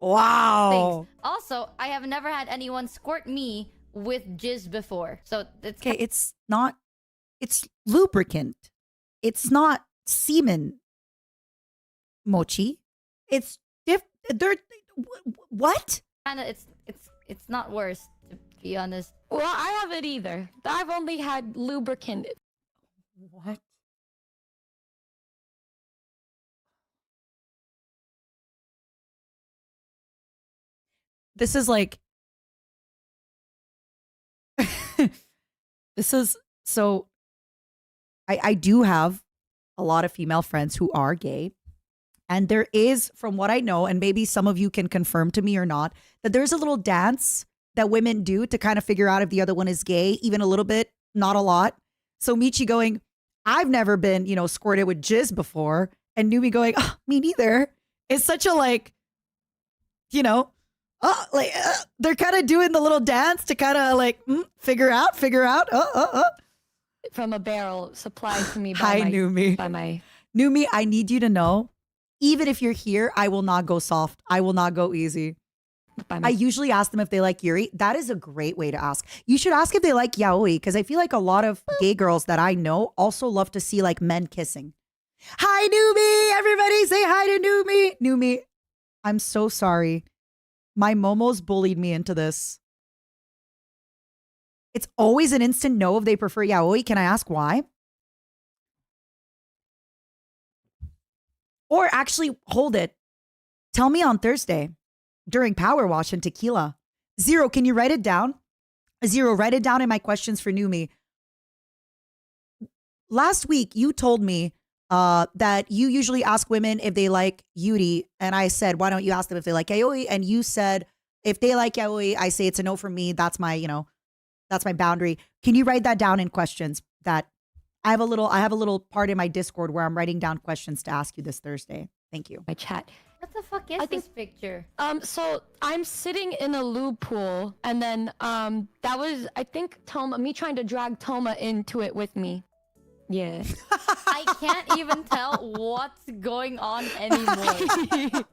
Wow. things. Also, I have never had anyone squirt me with jizz before. So it's Okay, it's lubricant. It's not semen. Mochi. It's what? kind of it's not worse, to be honest. Well, I haven't either. I've only had lubricant. What? This is like this is so I do have a lot of female friends who are gay. And there is, from what I know, and maybe some of you can confirm to me or not, that there's a little dance that women do to kind of figure out if the other one is gay, even a little bit, not a lot. So Michi going, I've never been, squirted with jizz before. And Numi going, oh, me neither. It's such a they're kind of doing the little dance to kind of figure out. from a barrel supplied to me by Hi, my Numi. by my Numi, I need you to know, even if you're here, I will not go soft. I will not go easy. by I my usually ask them if they like Yuri. That is a great way to ask. You should ask if they like yaoi, because I feel like a lot of gay girls that I know also love to see like men kissing. Hi, Numi. Everybody say hi to Numi. Numi, I'm so sorry. My momos bullied me into this. It's always an instant no if they prefer yaoi. Can I ask why? Or actually, hold it. Tell me on Thursday during Power Wash and Tequila. Zero, can you write it down? Zero, write it down in my questions for Numi. Last week, you told me that you usually ask women if they like Yuri. And I said, why don't you ask them if they like yaoi? And you said, if they like yaoi, I say it's a no for me. That's my, that's my boundary. Can you write that down in questions? That I have a little part in my Discord where I'm writing down questions to ask you this Thursday. Thank you. my chat. What the fuck is this picture? So I'm sitting in a lube pool, and then that was, I think, me trying to drag Toma into it with me. Yeah. I can't even tell what's going on anymore.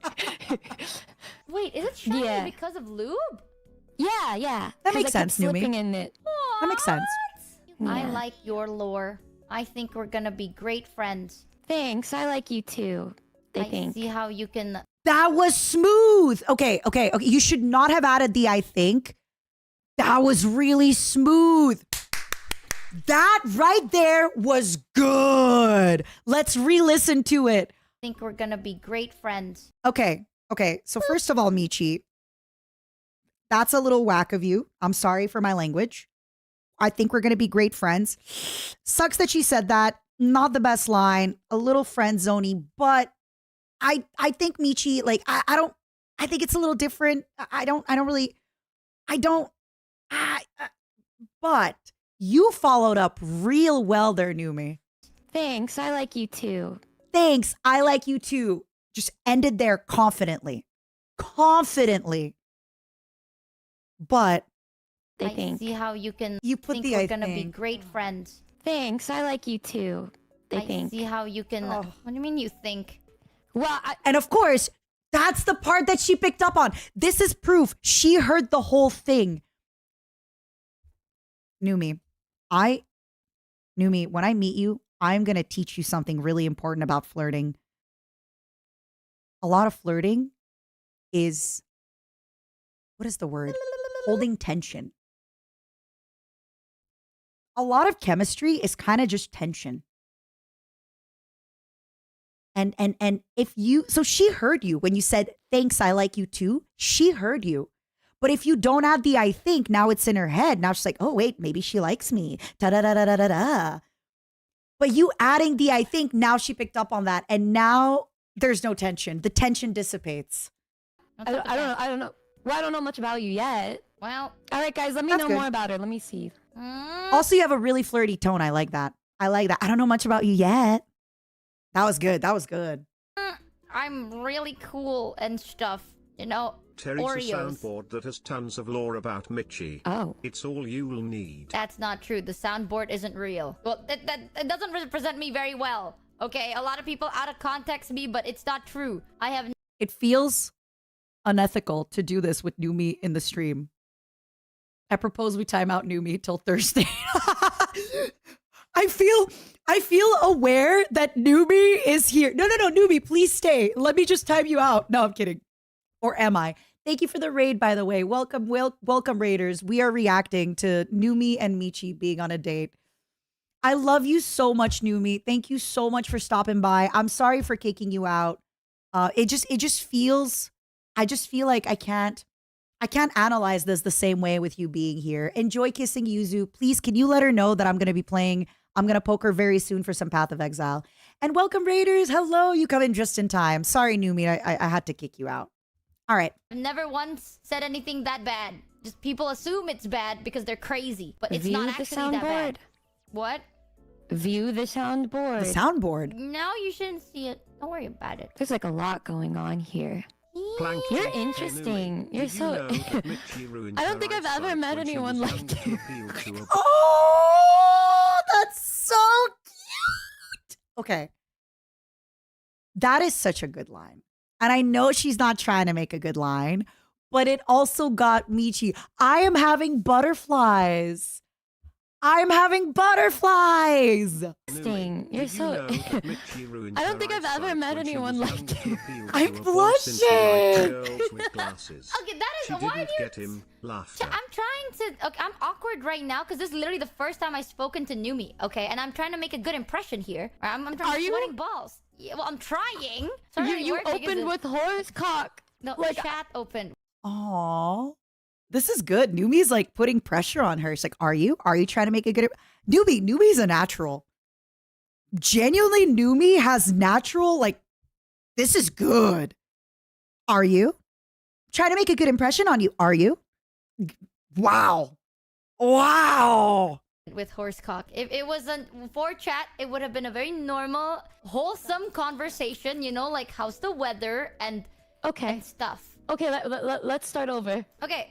Wait, is it shiny Yeah. because of lube? Yeah. That 'Cause makes I kept sense, Numi. slipping in it. That makes sense. I Yeah. like your lore. I think we're gonna be great friends. Thanks, I like you too. They I think. see how you can. That was smooth. Okay. You should not have added the I think. That was really smooth. That right there was good. Let's re-listen to it. Think we're gonna be great friends. Okay. So first of all, Michi, that's a little whack of you. I'm sorry for my language. I think we're going to be great friends. Sucks that she said that. Not the best line. A little friend zoney, but I think Michi, like, I think it's a little different. But you followed up real well there, Numi. Thanks, I like you too. Thanks. I like you too. Just ended there confidently. But They I think. see how you can. You put think the we're I gonna be think. great friends. Thanks, I like you too. They I think. see how you can. Oh. What do you mean you think? Well, and of course, that's the part that she picked up on. This is proof she heard the whole thing. Numi, when I meet you, I'm going to teach you something really important about flirting. A lot of flirting is, what is the word? Holding tension. A lot of chemistry is kind of just tension. And if you, so she heard you when you said, thanks, I like you too. She heard you. But if you don't add the I think, now it's in her head. Now she's like, oh, wait, maybe she likes me. Da-da-da-da-da-da. But you adding the I think, now she picked up on that. And now there's no tension. The tension dissipates. I don't know. Well, I don't know much about you yet. Well, All right, guys, let me That's know good. more about her. Let me see. Also, you have a really flirty tone. I like that. I don't know much about you yet. That was good. I'm really cool and stuff. You know, Terry's a Oreos. soundboard that has tons of lore about Michi. Oh. It's all you'll need. That's not true. The soundboard isn't real. Well, that doesn't represent me very well. Okay, a lot of people out of context me, but it's not true. I have. It feels unethical to do this with Numi in the stream. I propose we time out Numi till Thursday. I feel aware that Numi is here. No, Numi, please stay. Let me just time you out. No, I'm kidding. Or am I? Thank you for the raid, by the way. Welcome, raiders. We are reacting to Numi and Michi being on a date. I love you so much, Numi. Thank you so much for stopping by. I'm sorry for kicking you out. It just feels, I just feel like I can't analyze this the same way with you being here. Enjoy kissing Yuzu. Please, can you let her know that I'm going to be playing? I'm going to poke her very soon for some Path of Exile. And welcome, raiders. Hello. You come in just in time. Sorry, Numi. I had to kick you out. All right. I've never once said anything that bad. Just people assume it's bad because they're crazy, but it's View not the actually that bad. soundboard. What? View the soundboard. The soundboard. No, you shouldn't see it. Don't worry about it. There's like a lot going on here. Planky. You're Hey, interesting. Numi, You're did you so- know that Michi ruined I don't her think I've ever eyesight met when she anyone was like young to you. appeal to a Oh, That's so cute. Okay. That is such a good line. And I know she's not trying to make a good line, but it also got Michi. I am having butterflies. I'm having butterflies. Sting, you're so. I don't think I've ever met anyone like you. I'm blushing. Okay, that is She why didn't do you? get him laughter. I'm trying to. Okay, I'm awkward right now because this is literally the first time I've spoken to Numi. Okay, and I'm trying to make a good impression here. I'm Are you? sweating balls. Yeah, well, I'm trying. It's not really You working, is opened it? with horse cock. No, like- chat open. Aw. This is good. Numi's like putting pressure on her. She's like, are you? Are you trying to make a good... Numi's a natural. Genuinely, Numi has natural, like, this is good. Are you? Trying to make a good impression on you. Are you? Wow. Wow. With horsecock. If it wasn't for chat, it would have been a very normal, wholesome conversation, you know, like how's the weather and Okay. stuff. Okay, let's start over. Okay.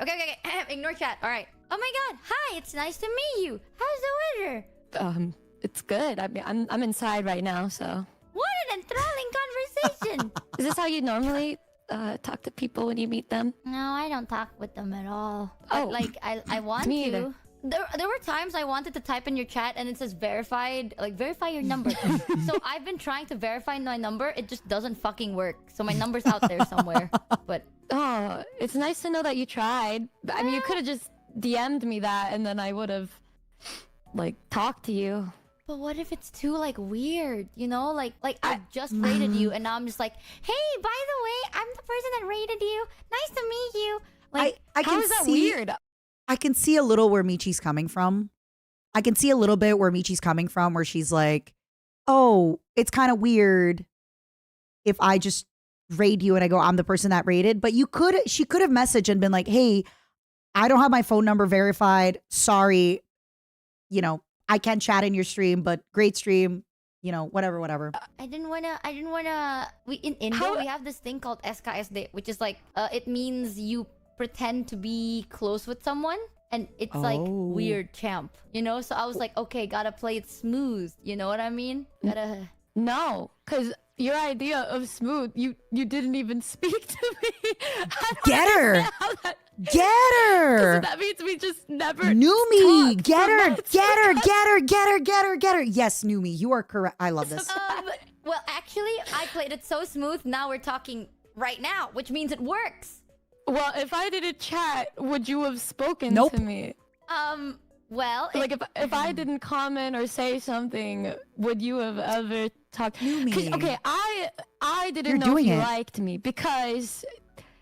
Ignore chat. All right. Oh my god. Hi, it's nice to meet you. How's the weather? It's good. I mean, I'm inside right now, so. What an enthralling conversation. Is this how you normally talk to people when you meet them? No, I don't talk with them at all. But, Oh. like, I want Me to. either. There were times I wanted to type in your chat and it says verified, like verify your number. So I've been trying to verify my number. It just doesn't fucking work. So my number's out there somewhere. But Oh, it's nice to know that you tried. I mean, you could have just DM'd me that and then I would have, like, talked to you. But what if it's too like weird, you know? Like I just rated you and now I'm just like, hey, by the way, I'm the person that rated you. Nice to meet you. Like I How can is that see, weird? I can see a little where Michi's coming from. I can see a little bit where Michi's coming from, where she's like, oh, it's kind of weird if I just raid you and I go, I'm the person that rated. But she could have messaged and been like, hey, I don't have my phone number verified. Sorry. You know, I can't chat in your stream, but great stream. You know, whatever. I didn't wanna we in Indo we have this thing called SKSD, which is like it means you pretend to be close with someone and it's like weird champ, you know? So I was like, okay, gotta play it smooth, you know what I mean? Gotta No, because your idea of smooth, you didn't even speak to me. Get her. Get her. That means we just never Numi, talked get for her, months. get her. Yes, Numi, you are correct. I love this. well, actually, I played it so smooth. Now we're talking right now, which means it works. Well, if I didn't chat, would you have spoken Nope. to me? Well, Like if I didn't comment or say something, would you have ever talked? 'Cause, Numi. okay, I didn't You're know doing if you it. liked me because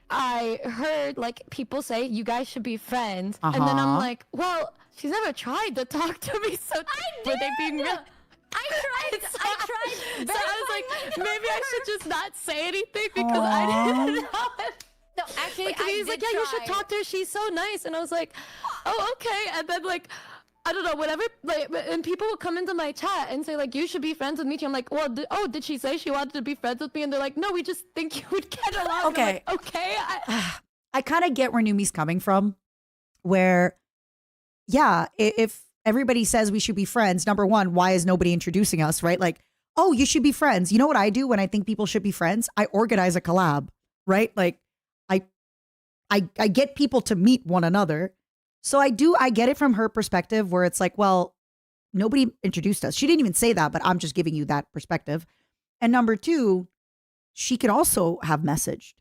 I heard like people say you guys should be friends, and then I'm like, well, she's never tried to talk to me, so were they being real? I tried. So I was like, maybe I should just not say anything because I didn't know it. No, actually, Like, 'cause he's like, yeah, you should talk to her. She's so nice. And I was like, oh, okay. And then, like, I don't know, whatever. Like, and people would come into my chat and say, like, you should be friends with me. I'm like, well, did she say she wanted to be friends with me? And they're like, no, we just think you would get along. Okay. And I'm like, okay. I kind of get where Numi's coming from, where, yeah, if everybody says we should be friends, number one, why is nobody introducing us, right? Like, oh, you should be friends. You know what I do when I think people should be friends? I organize a collab, right? Like, I get people to meet one another. So I get it from her perspective where it's like, well, nobody introduced us. She didn't even say that, but I'm just giving you that perspective. And number two, she could also have messaged,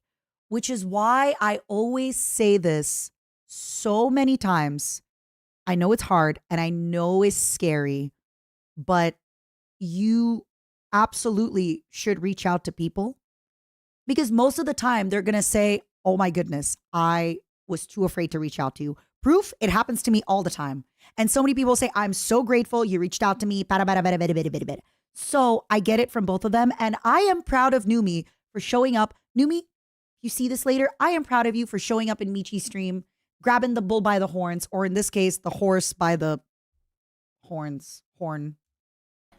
which is why I always say this so many times. I know it's hard and I know it's scary, but you absolutely should reach out to people because most of the time they're going to say, oh my goodness, I was too afraid to reach out to you. Proof, it happens to me all the time. And so many people say, I'm so grateful you reached out to me. So I get it from both of them. And I am proud of Numi for showing up. Numi, you see this later. I am proud of you for showing up in Michi's stream, grabbing the bull by the horns, or in this case, the horse by the horn.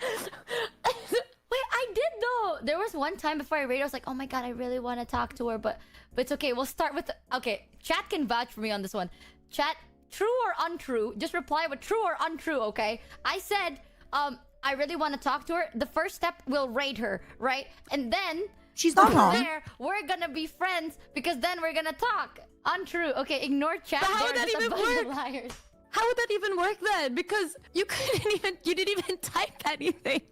Wait, I did though. There was one time before I raided, I was like, oh my god, I really want to talk to her, but it's okay. We'll start with okay. Chat can vouch for me on this one. Chat, true or untrue? Just reply with true or untrue, okay? I said I really want to talk to her. The first step will rate her, right? And then She's not from wrong. there, we're gonna be friends because then we're gonna talk. Untrue. Okay, ignore chat. But how They're would that just a even bunch of work? liars. How would that even work then? Because you didn't even type anything.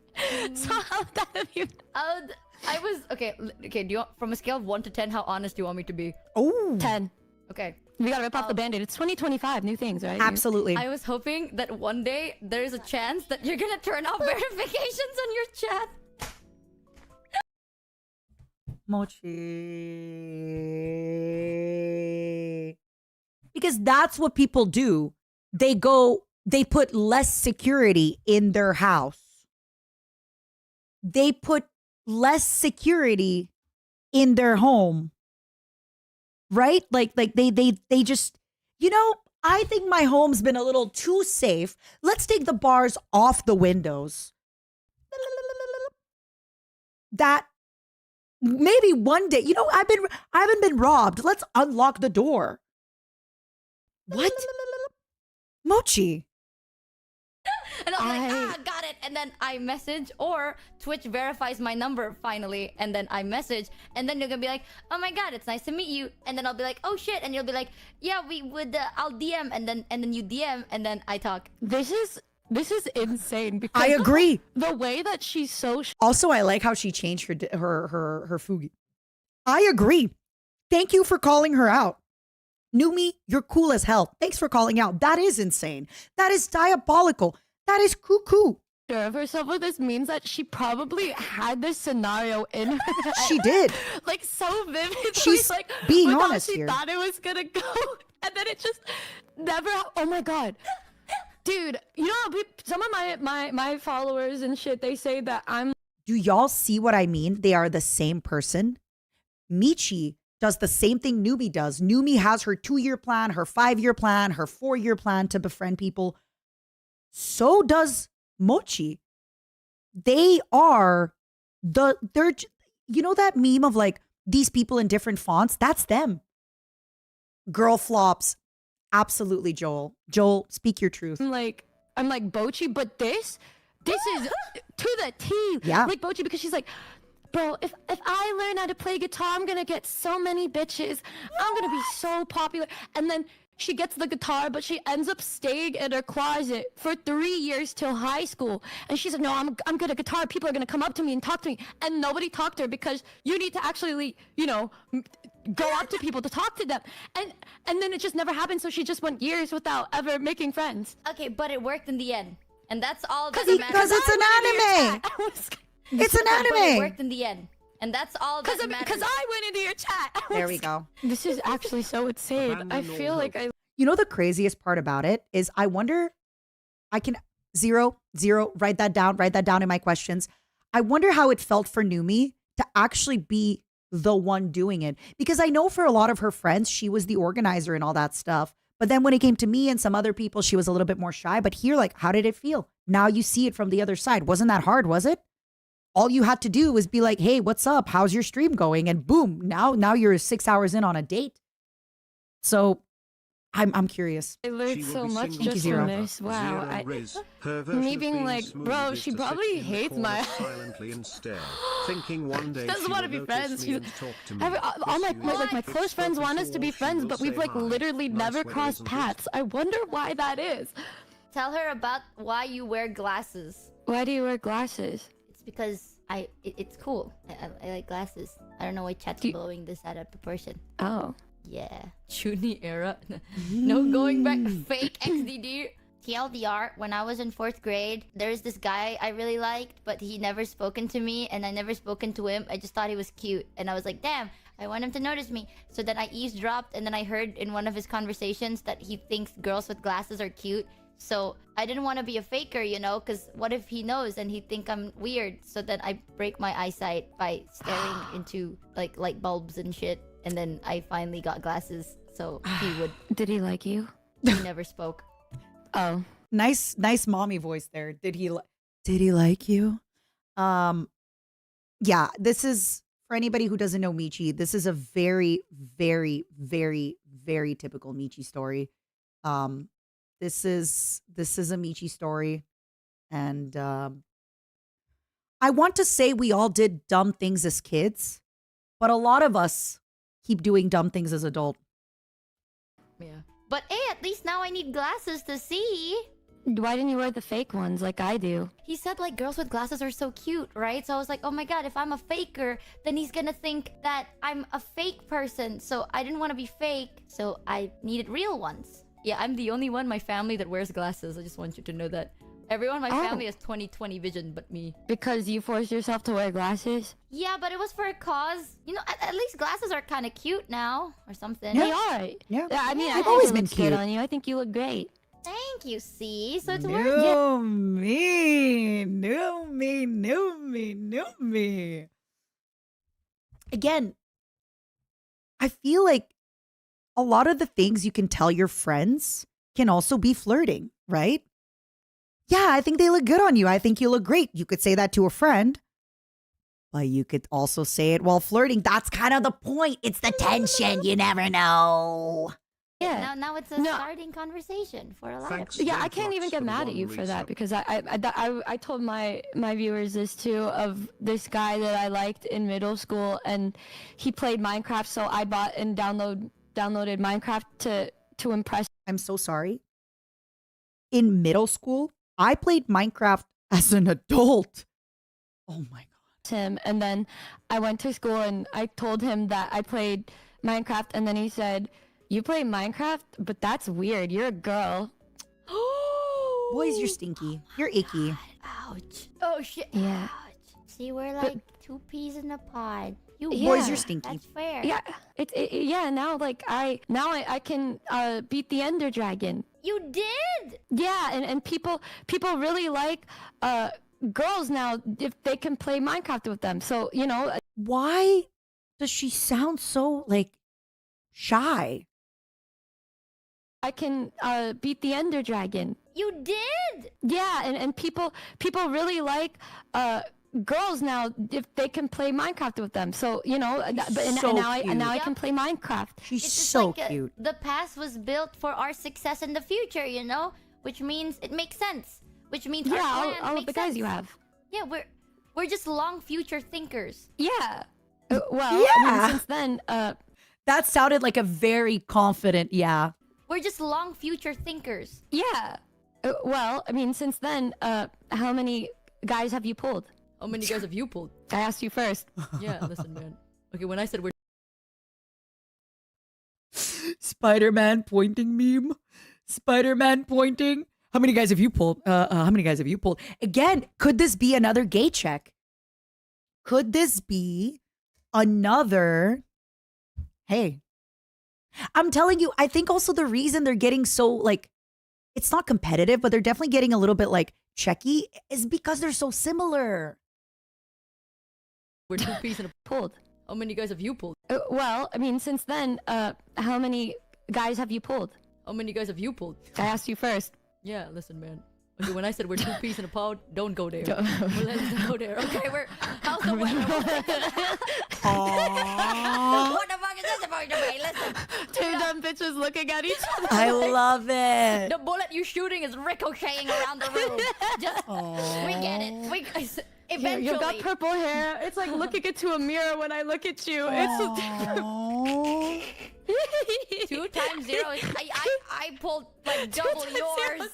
So how would that have even? I was okay. Okay, do you want, from a scale of 1 to 10, how honest do you want me to be? Oh, 10. Okay. We gotta rip off the band-aid. It's 2025, new things, right? absolutely. I was hoping that one day there's a chance that you're gonna turn off verifications on your chat. Mochi. Because that's what people do. They put less security in their house. They put less security in their home. Right? Like they just, I think my home's been a little too safe. Let's take the bars off the windows. That maybe one day, I haven't been robbed. Let's unlock the door. What? Mochi. And I'm like, got it. And then I message, or Twitch verifies my number finally. And then I message, and then you're gonna be like, oh my god, it's nice to meet you. And then I'll be like, oh shit. And you'll be like, yeah, we would. I'll DM, and then you DM, and then I talk. This is insane. Because I agree. The way that she's so Also, I like how she changed her fugi. I agree. Thank you for calling her out. Numi, you're cool as hell. Thanks for calling out. That is insane. That is diabolical. That is cuckoo. sure of herself with this means that she probably had this scenario in her head. She did. Like so vividly. She's like being with how honest she here. thought it was gonna go, and then it just never. Oh my god, dude! You know, some of my followers and shit, they say that I'm. Do y'all see what I mean? They are the same person. Michi does the same thing Numi does. Numi has her 2-year plan, her 5-year plan, her 4-year plan to befriend people. So does Mochi. They're that meme of like these people in different fonts? That's them. Girl flops. Absolutely, Joel. Joel, speak your truth. I'm like Bochi, but this is to the T. Yeah. Like Bochi, because she's like, bro, if I learn how to play guitar, I'm gonna get so many bitches. I'm gonna be so popular. And then she gets the guitar, but she ends up staying in her closet for 3 years till high school. And she's like, no, I'm good at guitar. People are gonna come up to me and talk to me. And nobody talked to her because you need to actually, go up to people to talk to them. And then it just never happened. So she just went years without ever making friends. Okay, but it worked in the end, and that's all that Because matters. it's an anime. It's an But it anime. worked in the end, and that's all that matters. Because I went into your chat. There we go. This is actually so insane. I Abandon feel all like hope. You know the craziest part about it is I wonder, I can 0, write that down in my questions. I wonder how it felt for Numi to actually be the one doing it. Because I know for a lot of her friends, she was the organizer and all that stuff. But then when it came to me and some other people, she was a little bit more shy. But here, like, how did it feel? Now you see it from the other side. Wasn't that hard, was it? All you had to do was be like, hey, what's up? How's your stream going? And boom, now you're 6 hours in on a date. So I'm curious. I learned She will so be much single just Zero. from forever. this. Wow. Zero Riz. Her me version of being like, smooth bro, is she to sit probably in the hates corner my- silently and stare, thinking one day doesn't she want to will be notice friends. me She's, and talk to me. all my, This my you like my It's close friends spoken want to us to be all, she friends, will but we've say like hi. literally Nice never weather, crossed isn't it? paths. I wonder why that is. Tell her about why you wear glasses. Why do you wear glasses? It's because it's cool. I like glasses. I don't know why chat's Do- blowing this out of proportion. Oh. Yeah. Chuni era. No going back. Fake XDD. TLDR, when I was in 4th grade, there's this guy I really liked, but he never spoken to me, and I never spoken to him. I just thought he was cute, and I was like, damn, I want him to notice me. So then I eavesdropped, and then I heard in one of his conversations that he thinks girls with glasses are cute. So I didn't want to be a faker, because what if he knows and he think I'm weird? So then I break my eyesight by staring into like light bulbs and shit, and then I finally got glasses, so he would. Did he like you? He never spoke. Oh. Nice mommy voice there. Did he like you? Yeah, this is for anybody who doesn't know Michi, this is a very, very, very, very typical Michi story. This is a Michi story. And I want to say we all did dumb things as kids, but a lot of us keep doing dumb things as adults. Yeah. But hey, at least now I need glasses to see. Why didn't you wear the fake ones like I do? He said like girls with glasses are so cute, right? So I was like, oh my god, if I'm a faker, then he's gonna think that I'm a fake person. So I didn't want to be fake, so I needed real ones. Yeah, I'm the only one in my family that wears glasses. I just want you to know that. Everyone in my family has 20/20 vision but me. Because you forced yourself to wear glasses? Yeah, but it was for a cause. You know, at least glasses are kind of cute now, or something. They are. Yeah. I mean, I They've think always it been looks good cute. on you. I think you look great. Thank you, see? So it's worth it. New me, new me, new me, new me. Again, I feel like a lot of the things you can tell your friends can also be flirting, right? Yeah, I think they look good on you. I think you look great. You could say that to a friend, but you could also say it while flirting. That's kind of the point. It's the tension. You never know. Yeah. Now it's a No. starting conversation for a lot Thanks, of Yeah, I can't Zentyclips, even get for the mad at one you for that resub. because I told my viewers this too of this guy that I liked in middle school and he played Minecraft, so I bought and downloaded Minecraft to impress I'm so sorry. In middle school, I played Minecraft as an adult. Oh my God. him. And then I went to school and I told him that I played Minecraft, and then he said, "You play Minecraft, but that's weird. You're a girl." Boys, you're stinky. You're icky. Ouch. Oh shit. Yeah. Ouch. See, we're like two peas in a pod. You Yeah. Boys, won. you're stinky. That's fair. Yeah, yeah. Now, like I can beat the Ender Dragon. You did. Yeah, and people really like girls now if they can play Minecraft with them. So you know, Why does she sound so like shy? I can beat the Ender Dragon. You did. Yeah, and people really like girls now if they can play Minecraft with them. So you know, so now I cute. can play Minecraft. She's It's just so like cute. the past was built for our success in the future, you know, which means it makes sense. Which means Yeah, our plan all of makes the guys sense. you have. Yeah, we're just long future thinkers. Yeah. Well, I Yeah. mean, since then, That sounded like a very confident, yeah. We're just long future thinkers. yeah. Well, I mean, since then, how many guys have you pulled? How many guys have you pulled? I asked you first. Yeah, listen, man. Okay, when I said we're Spider-Man pointing meme. Spider-Man pointing. How many guys have you pulled? How many guys have you pulled? Again, could this be another gay check? Could this be another? Hey, I'm telling you, I think also the reason they're getting so like, it's not competitive, but they're definitely getting a little bit like checky is because they're so similar. two peas in a Pulled. how many guys have you pulled? Well, I mean, since then, how many guys have you pulled? How many guys have you pulled? I asked you first. Yeah, listen, man. Okay, when I said we're two peas in a pod, don't go there. Don't- Well, let's go there. Okay, how's the weather? Aww. What the fuck is this supposed to be? Listen. Two dumb bitches looking at each other. I love it. The bullet you shooting is ricocheting around the room. Just We get it. We eventually. You got purple hair. It's like looking into a mirror when I look at you. Aww. It's 2 times 0 is I pulled like double yours,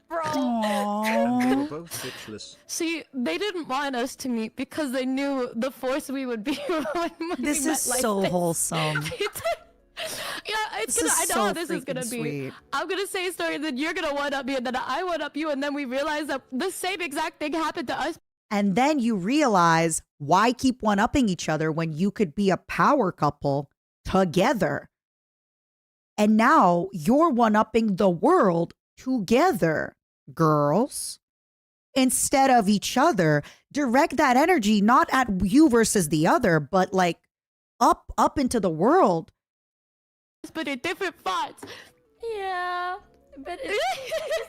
bro. Aww. You're both bitchless. See, they didn't want us to meet because they knew the force we would be when This we is met like so this. wholesome. Yeah, it's This gonna. is I know so how this is gonna freaking be. sweet. I'm gonna say a story, then you're gonna one up me, and then I one up you, and then we realize that the same exact thing happened to us. And then you realize why keep one-upping each other when you could be a power couple together. And now you're one-upping the world together, girls. Instead of each other, direct that energy not at you versus the other, but like up into the world. But in different fonts. Yeah, but it's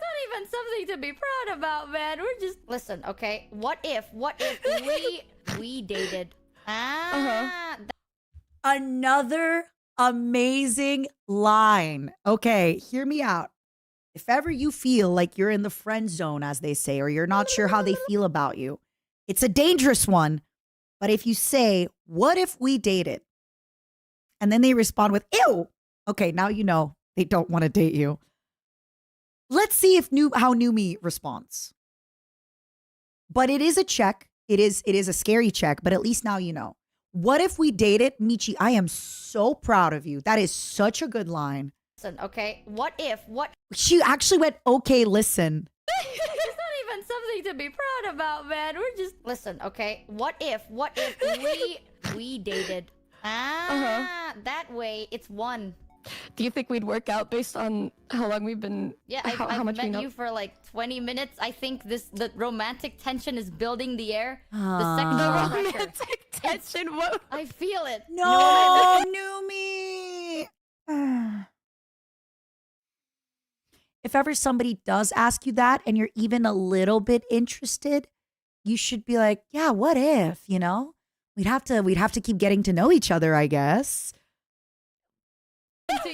not even something to be proud about, man. We're just listen, okay? What if we dated? Another amazing line. Okay, hear me out. If ever you feel like you're in the friend zone, as they say, or you're not sure how they feel about you, it's a dangerous one. But if you say, what if we dated? And then they respond with, ew. Okay, now you know they don't want to date you. Let's see if how new me responds. But it is a check. It is a scary check, but at least now you know. What if we dated? Michi, I am so proud of you. That is such a good line. Listen, okay? What if? She actually went, okay, listen. It's not even something to be proud about, man. We're just... Listen, okay? What if we dated? That way, it's one. Do you think we'd work out based on how long we've been? Yeah, how I've much we met know? you for like 20 minutes. I think the romantic tension is building the air. The Ah. sexual pressure. Romantic tension. What? I feel it. No, new me. If ever somebody does ask you that and you're even a little bit interested, you should be like, yeah, what if, you know? We'd have to keep getting to know each other, I guess.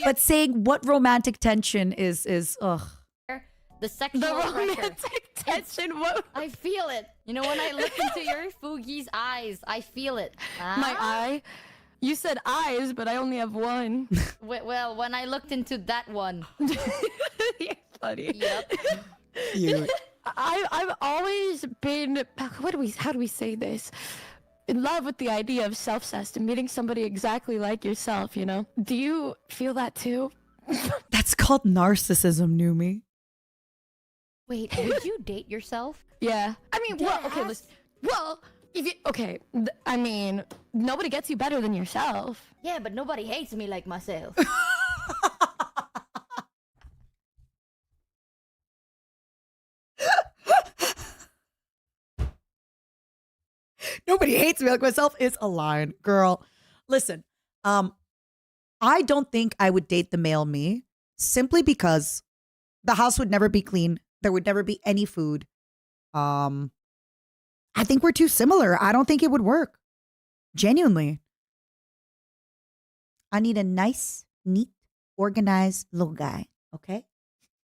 But saying what romantic tension is ugh. The sexual The pressure. romantic tension. What? I feel it. You know, when I look into your Fugi's eyes, I feel it. My eye. You said eyes, but I only have one. Well, when I looked into that one. You're funny. Yep. Cute. I've always been. How do we say this? In love with the idea of self-cessed and meeting somebody exactly like yourself, you know? Do you feel that too? That's called narcissism, new me. Wait, would you date yourself? Yeah. I mean, well, okay, Yes. listen. Well, if you, okay, I mean, nobody gets you better than yourself. Yeah, but nobody hates me like myself. Nobody hates me like myself is a line, girl. Listen, I don't think I would date the male me simply because the house would never be clean. There would never be any food. I think we're too similar. I don't think it would work. Genuinely. I need a nice, neat, organized little guy, okay?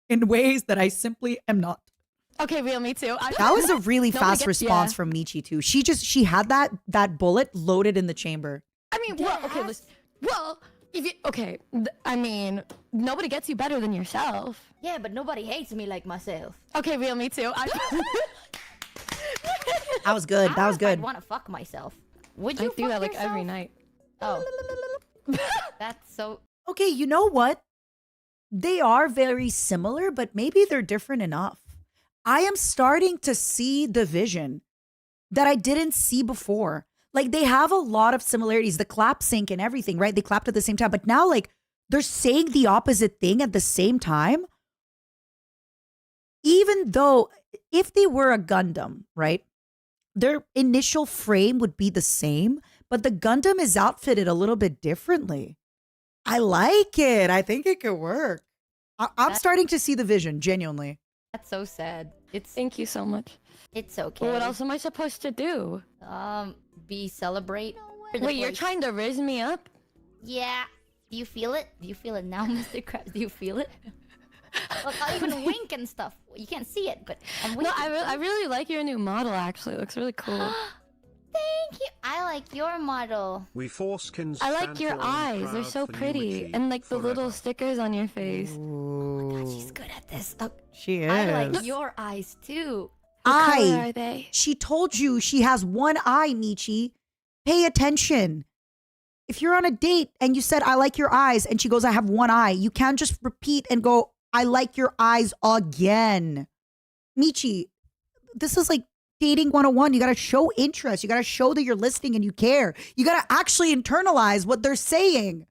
In ways that I simply am not. Okay, real, me too. That was a really Nobody fast gets- response yeah. from Michi too. She had that bullet loaded in the chamber. I mean, well, okay, listen. Well, if you, okay, I mean, nobody gets you better than yourself. Yeah, but nobody hates me like myself. Okay, real, me too. That was good. That was I'd good. want to fuck myself. Would I you do fuck that like every yourself? night. Oh. That's so... Okay, you know what? They are very similar, but maybe they're different enough. I am starting to see the vision that I didn't see before. Like they have a lot of similarities, the clap sync and everything, right? They clapped at the same time, but now like they're saying the opposite thing at the same time. Even though if they were a Gundam, right? Their initial frame would be the same, but the Gundam is outfitted a little bit differently. I like it. I think it could work. I'm starting to see the vision, genuinely. That's so sad. Thank you so much. It's okay. Well, what else am I supposed to do? Celebrate. Wait, you're trying to raise me up? Yeah. Do you feel it? Do you feel it now, Mr. Krabs? Do you feel it? Look, I'll even wink and stuff. You can't see it, but I'm winking. No, I really like your new model, actually. It looks really cool. Thank you. I like your model. We foreskins I like stand your for I'm eyes. They're proud so for pretty. Yuichi And like the little forever. stickers on your face. She's good at this. She is. I like your eyes too. What color I. are they? She told you she has one eye, Michi. Pay attention. If you're on a date and you said, I like your eyes, and she goes, I have one eye, you can't just repeat and go, I like your eyes again. Michi, this is like dating 101. You got to show interest. You got to show that you're listening and you care. You got to actually internalize what they're saying.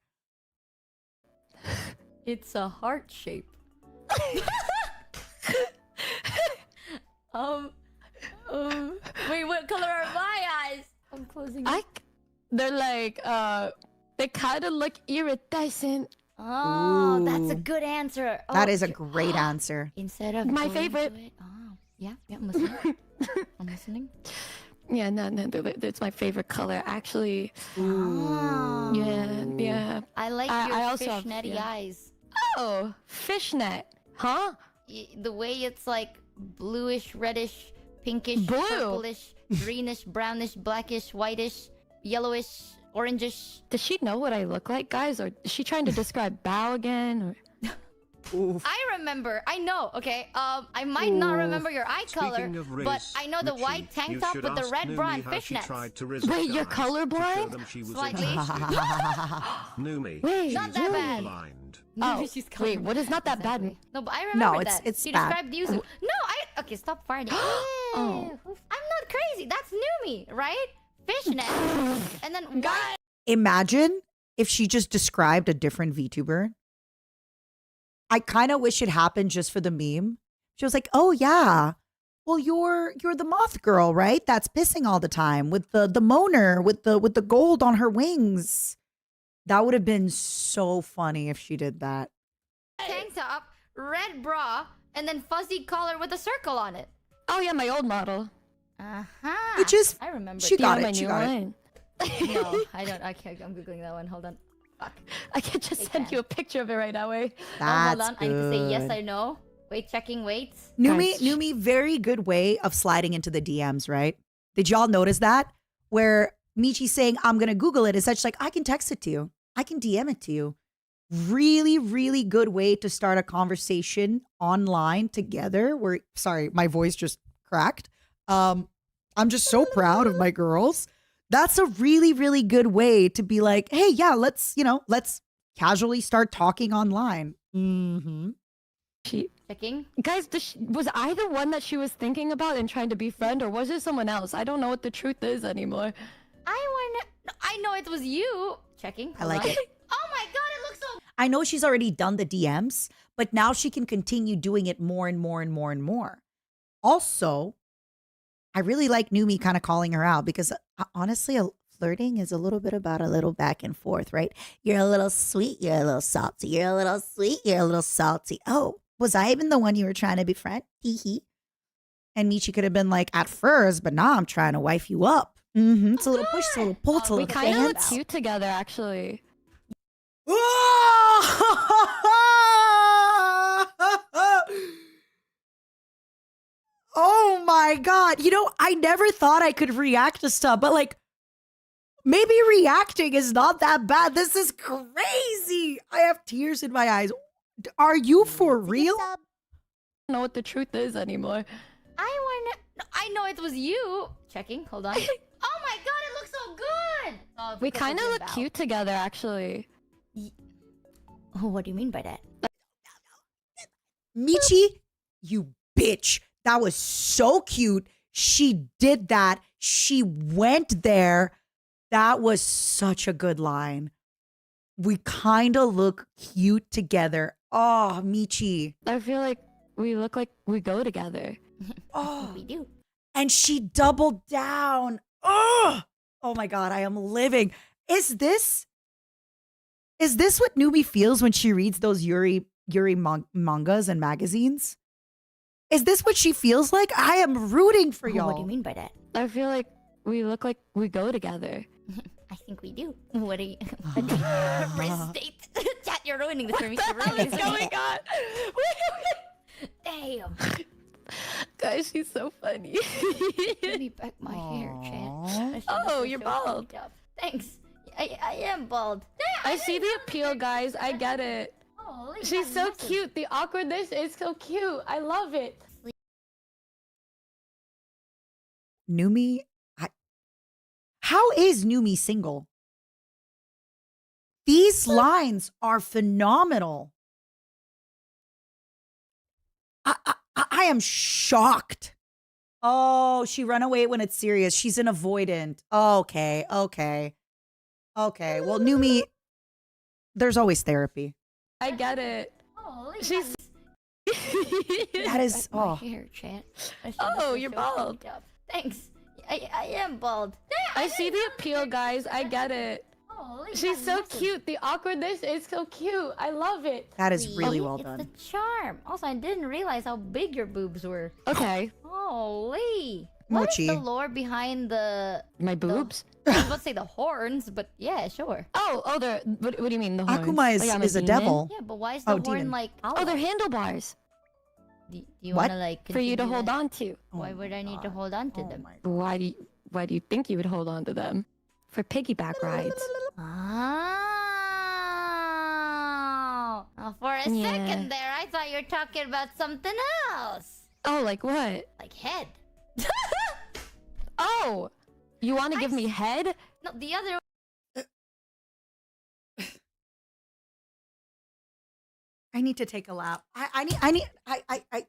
It's a heart shape. Wait, what color are my eyes? I'm closing. They're like, they kind of look iridescent. Oh, that's a Ooh. good answer. Oh, That is a great answer. Instead of My going favorite. to it- Oh, yeah, I'm listening. I'm listening. Yeah, no, it's my favorite color, actually. Oh. Yeah. I like I your also have- fishnetty yeah. eyes. Oh, fishnet. Huh? the way it's like bluish, reddish, pinkish, Blue. purplish, greenish, brownish, blackish, whitish, yellowish, orangish. Does she know what I look like, guys? Or is she trying to describe Bao again? Or... I remember. I know. Okay. I might not remember your eye color, Speaking of race, but I know the Richie, white tank you top should with the ask red bra Numi and how she fishnets. tried to resist Wait, you're guys to show colorblind? them she was Slightly. interested. Numi, Wait, Not she's that bad. blind. Oh, She's wait, what is not that Exactly. bad? No, but I remember it's- that. it's She bad. described Yuzu. No, okay, stop farting. Oh. I'm not crazy. That's Numi, right? Fishnet, and then white. Imagine if she just described a different VTuber. I kind of wish it happened just for the meme. She was like, "Oh yeah, well you're the moth girl, right? That's pissing all the time with the moaner with the gold on her wings." That would have been so funny if she did that. Tank top, red bra, and then fuzzy collar with a circle on it. Oh yeah, my old model. Uh-huh. Which is I remember. she that. got Yeah, my it. She new got it. line. No, I don't. Okay, I'm googling that one. Hold on. Fuck. I can just Take send that. you a picture of it right now. Wait. Oh, hold That's on. I need to say yes. good. I know. Wait, checking. Wait. Numi, very good way of sliding into the DMs, right? Did y'all notice that? Where Michi's saying, I'm going to Google it. It's such like, I can text it to you. I can DM it to you. Really, really good way to start a conversation online together. Where, sorry, my voice just cracked. I'm just so proud of my girls. That's a really, really good way to be like, hey, yeah, let's casually start talking online. Mm-hmm. Checking. Guys, was I the one that she was thinking about and trying to befriend, or was it someone else? I don't know what the truth is anymore. I know it was you. Checking. I like Hold it. on. Oh my god, it looks so. I know she's already done the DMs, but now she can continue doing it more and more and more and more. Also, I really like Numi kind of calling her out because honestly, flirting is a little bit about a little back and forth, right? You're a little sweet, you're a little salty, you're a little sweet, you're a little salty. Oh, was I even the one you were trying to befriend? Hee hee. And Michi could have been like, at first, but now I'm trying to wife you up. Mm-hmm. It's a little push, it's a little pull, it's a We little kind of look dance. cute together, actually. Oh my God. You know, I never thought I could react to stuff, but like, maybe reacting is not that bad. This is crazy. I have tears in my eyes. Are you for real? I don't know what the truth is anymore. I know it was you. Checking. Hold on. Oh my god, it looks so good. Oh, We this kind of is look about- cute together, actually. Oh, what do you mean by that? Michi, you bitch. That was so cute. She did that. She went there. That was such a good line. We kind of look cute together. Oh, Michi. I feel like we look like we go together. Oh, We do. and she doubled down. Oh my God, I am living. Is this what Numi feels when she reads those Yuri mangas and magazines? Is this what she feels like? I am rooting for Oh, y'all. what do you mean by that? I feel like we look like we go together. I think we do. What do you? Restate. Chat, you're ruining this for me. You're ruining this for me. on? Damn. Guys, she's so funny. Let me back my hair, chat. Aw. I should Oh, have you're showed bald. it up. Thanks. I am bald. I see the appeal, guys. I get it. Holy She's God, so massive. cute. The awkwardness is so cute. I love it. Numi, how is Numi single? These lines are phenomenal. I am shocked. Oh, she run away when it's serious. She's an avoidant. Okay. Well, Numi, there's always therapy. I get it. Holy She's. That is, Back my oh, hair, chat. I should Oh, have you're showed bald. it up. Thanks. I am bald. I see the appeal, guys. I get it. Holy She's God, so massive. cute. The awkwardness is so cute. I love it. that is really See? well It's done. the charm. Also, I didn't realize how big your boobs were. Okay. Holy. What is Mochi. the lore behind the... My boobs? I was about to say the horns, but yeah, sure. Oh, they're. What do you mean, the horns? Akuma Like I'm is a demon? devil. Yeah, but why is the Oh, horn demon. like... Oh, they're handlebars. Do you What? want to like for you to continue hold that? on to. Why would I need to hold on to them? Why do you think you would hold on to them? For piggyback rides. Oh, for a Yeah. second there, I thought you were talking about something else. Oh, like what? Like head. Oh, you want to give me head? No, the other. I need to take a lap. I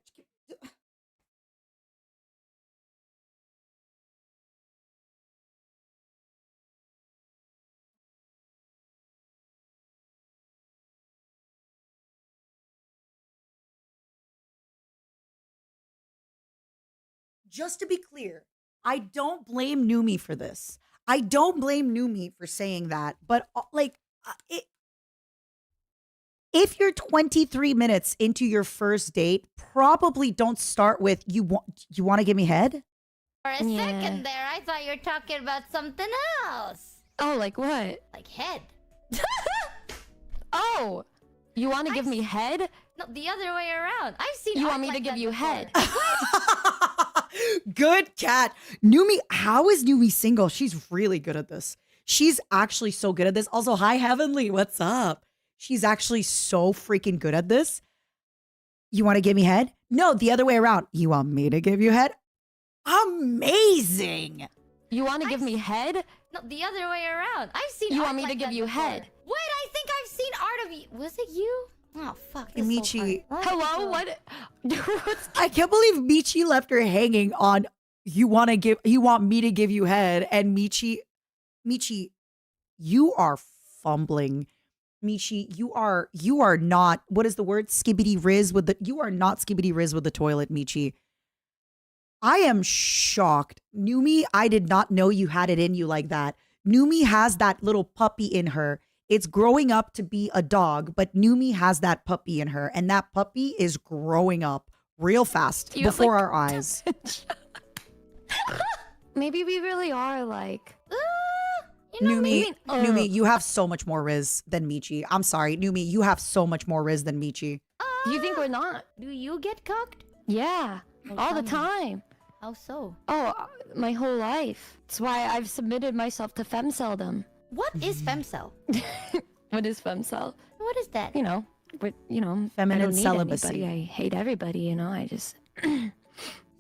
just to be clear, I don't blame Numi for this. I don't blame Numi for saying that, but if you're 23 minutes into your first date, probably don't start with you want to give me head? For a Yeah. second there, I thought you were talking about something else. Oh, like what? Like head. Oh, you want to give me head? No, the other way around. I've seen. You art want me like to give that you before. head? Good cat. Numi, how is Numi single? She's really good at this. She's actually so good at this. Also, hi Heavenly, what's up? She's actually so freaking good at this. You want to give me head? No, the other way around. You want me to give you head? Amazing. You want to give me head? No, the other way around. I've seen. You art want me to like give that you before. head? Wait, I think I've seen art of you. Was it you? Oh fuck. This is so Michi. hard. Hello? What? What's I can't believe Michi left her hanging on you want me to give you head, and Michi, you are fumbling. Michi, you are not, what is the word? You are not skibbity riz with the toilet, Michi. I am shocked. Numi, I did not know you had it in you like that. Numi has that little puppy in her. It's growing up to be a dog, but Numi has that puppy in her, and that puppy is growing up real fast You have, before like, our eyes. Maybe we really are like. Numi, you have so much more riz than Michi. I'm sorry, Numi, you have so much more riz than Michi. You think we're not? Do you get cocked? Yeah, all the tell me. time. How so? Oh, my whole life. That's why I've submitted myself to femceldom. What is femcel? What is femcel? What is that? You know, I Feminine don't need celibacy. anybody. I hate everybody. You know, I just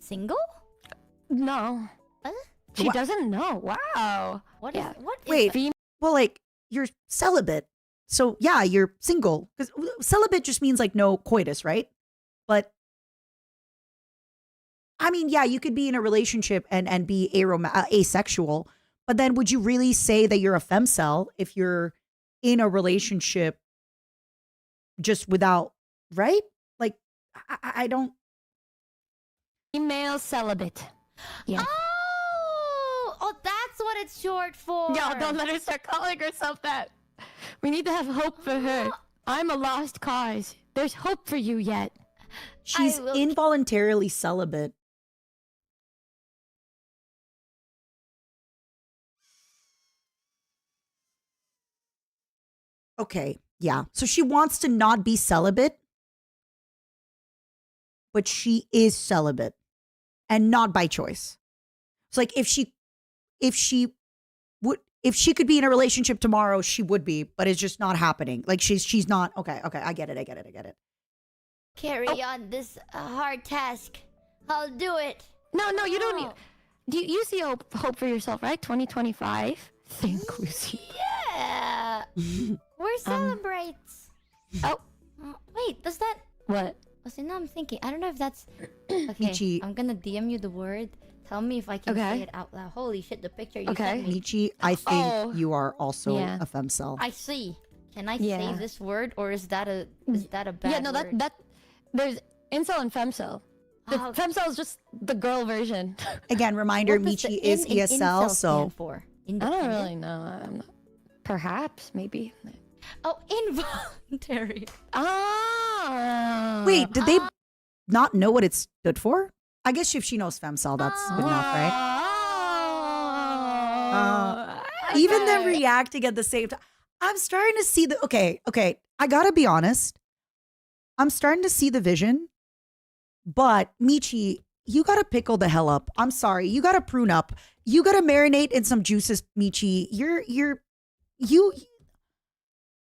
Single? no. What? She What? doesn't know. Wow. What is? Yeah. What is? Wait, that? well, like, you're celibate. So, yeah, you're single. Because celibate just means, like, no coitus, right? But, I mean, yeah, you could be in a relationship and be asexual. But then would you really say that you're a femcel if you're in a relationship just without, right? Like, I don't. Female celibate. Yeah. Oh, that's what it's short for. No, don't let her start calling herself that. We need to have hope for her. I'm a lost cause. There's hope for you yet. She's will- involuntarily celibate. Okay, yeah. So she wants to not be celibate, but she is celibate and not by choice. It's like if she could be in a relationship tomorrow, she would be, but it's just not happening. Like she's not. Okay, I get it. Carry on this hard task. I'll do it. No, you don't need. You see hope for yourself, right? 2025. Think, Lucy. Yeah. We're celebrates. Oh, Wait, does that? what? Oh, see, now I'm thinking. I don't know if that's. Okay, Michi. I'm gonna DM you the word. Tell me if I can Okay. say it out loud. Holy shit, the picture you Okay. sent me. Michi, I think Oh. you are also Yeah. a femcel. I see. Can I Yeah. say this word, or is that a bad Yeah, no, word? that there's incel and femcel. The Oh. femcel is just the girl version. Again, reminder, What does the Michi is in ESL, incel so stand for? I don't Independent? really know. I'm not, perhaps, maybe. Oh, involuntary. Ah. wait, did they not know what it stood for? I guess if she knows femcel, that's good enough, right? Ah. Even them reacting at the same time. I'm starting to see the okay. I gotta be honest. I'm starting to see the vision But Michi, you gotta pickle the hell up. I'm sorry. You gotta prune up. You gotta marinate in some juices, Michi.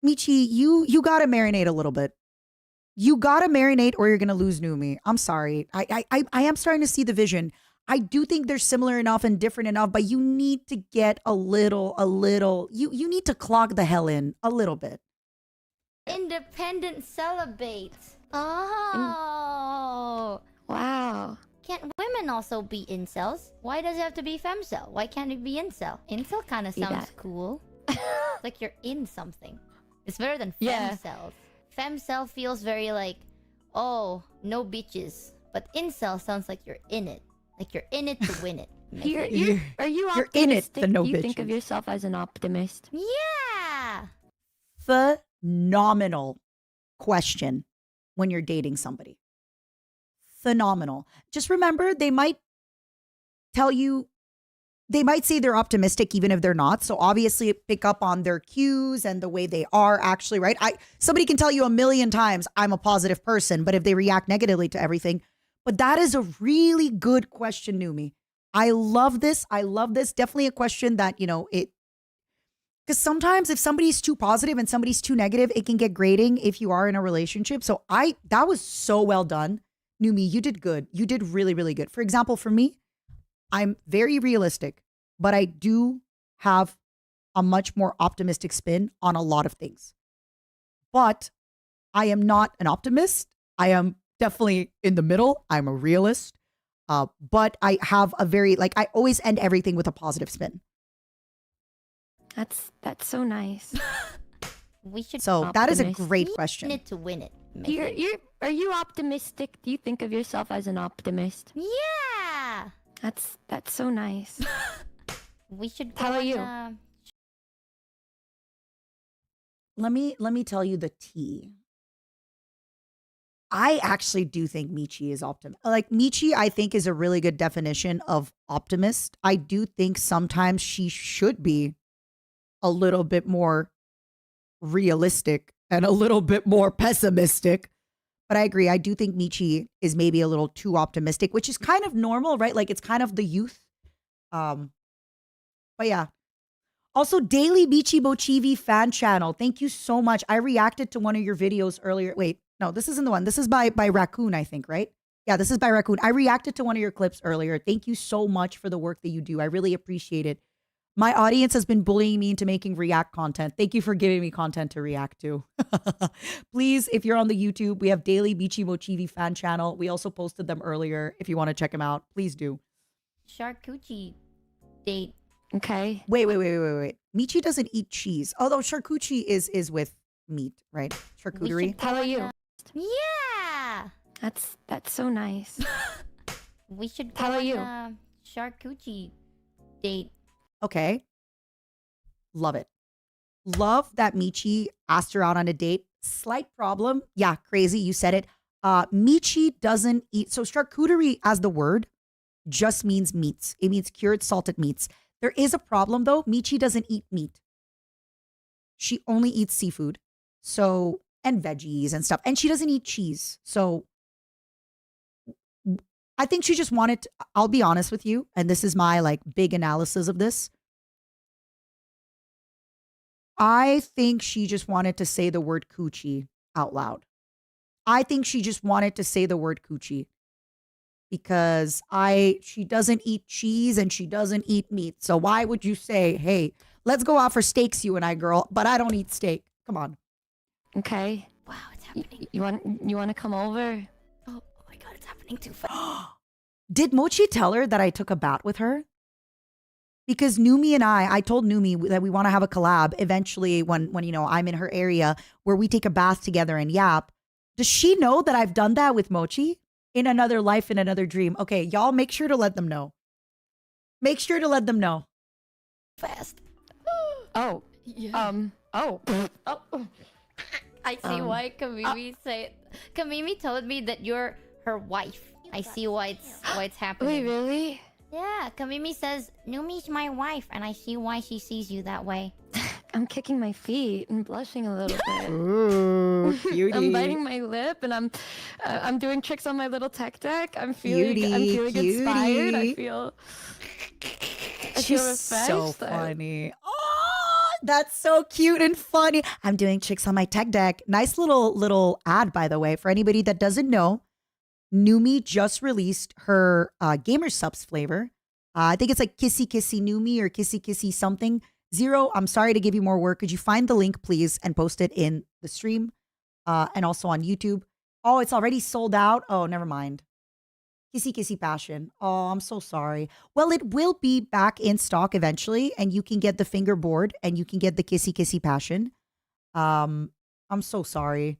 Michi, you gotta marinate a little bit. You gotta marinate or you're gonna lose Numi. I'm sorry. I am starting to see the vision. I do think they're similar enough and different enough, but you need to get a little, you need to clog the hell in a little bit. Independent celibate. Oh. Wow. Can't women also be incels? Why does it have to be femcel? Why can't it be incel? Incel kind of sounds cool. Like you're in something. It's better than Yeah. femcels. Femcel feels very like, oh, no bitches. But incel sounds like you're in it. Like you're in it to win it. Are you You're in it, optimistic? the no Do you think of bitches. yourself as an optimist? Yeah. Phenomenal question when you're dating somebody. Phenomenal. Just remember, they might tell you, they might say they're optimistic even if they're not. So obviously pick up on their cues and the way they are actually, right? Somebody can tell you 1,000,000 times I'm a positive person, but if they react negatively to everything. But that is a really good question, Numi. I love this. Definitely a question that, because sometimes if somebody's too positive and somebody's too negative, it can get grating if you are in a relationship. So that was so well done. Numi, you did good. You did really, really good. For example, for me, I'm very realistic, but I do have a much more optimistic spin on a lot of things. But I am not an optimist. I am definitely in the middle. I'm a realist. But I have a very, I always end everything with a positive spin. That's so nice. We should. So that is a Optimist. great in question. it to win it. Are you optimistic? Do you think of yourself as an optimist? Yeah. That's so nice. We should. How are you? Let me tell you the tea. I actually do think Michi is optimist. Michi, I think is a really good definition of optimist. I do think sometimes she should be a little bit more realistic and a little bit more pessimistic. But I agree. I do think Michi is maybe a little too optimistic, which is kind of normal, right? Like it's kind of the youth. But yeah. Also, Daily Michi Bochivi fan channel. Thank you so much. I reacted to one of your videos earlier. Wait, no, this isn't the one. This is by Raccoon, I think, right? Yeah, this is by Raccoon. I reacted to one of your clips earlier. Thank you so much for the work that you do. I really appreciate it. My audience has been bullying me into making react content. Thank you for giving me content to react to. Please, if you're on the YouTube, we have Daily Michi Mochivi fan channel. We also posted them earlier. If you want to check them out, please do. Charcuterie date. Okay. Wait. Michi doesn't eat cheese. Although charcuterie is with meat, right? Charcuterie. How are you? Yeah. That's so nice. We should. How are you? Charcuterie date. Okay. Love it. Love that Michi asked her out on a date. Slight problem. Yeah, crazy. You said it. Michi doesn't eat. So charcuterie as the word just means meats. It means cured salted meats. There is a problem though. Michi doesn't eat meat. She only eats seafood. So, and veggies and stuff. And she doesn't eat cheese. So I think she just wanted to, I'll be honest with you, and this is my big analysis of this. I think she just wanted to say the word coochie out loud. I think she just wanted to say the word coochie because she doesn't eat cheese and she doesn't eat meat. So why would you say, hey, let's go out for steaks, you and I, girl, but I don't eat steak. Come on. Okay. Wow, it's happening. You want to come over? Oh my god, it's happening too fast. Did Mochi tell her that I took a bath with her? Because Numi and I told Numi that we want to have a collab eventually when I'm in her area where we take a bath together and yap. Does she know that I've done that with Mochi in another life, in another dream? Okay, y'all make sure to let them know. Make sure to let them know. Fast. Oh. Yeah. Oh. I see why Kamimi told me that you're her wife. I see why it's happening. Wait, really? Yeah, Kamimi says Numi's my wife, and I see why she sees you that way. I'm kicking my feet and blushing a little bit. Ooh, cutie. I'm biting my lip and I'm doing tricks on my little tech deck. I'm feeling inspired. I feel She's refreshed. so funny. Oh, that's so cute and funny. I'm doing tricks on my tech deck. Nice little ad, by the way, for anybody that doesn't know. Numi just released her gamer subs flavor. I think it's like Kissy Kissy Numi or Kissy Kissy something. Zero, I'm sorry to give you more work. Could you find the link, please, and post it in the stream and also on YouTube? Oh, it's already sold out? Oh, never mind. Kissy Kissy Passion. Oh, I'm so sorry. Well, it will be back in stock eventually, and you can get the fingerboard and you can get the Kissy Kissy Passion. I'm so sorry.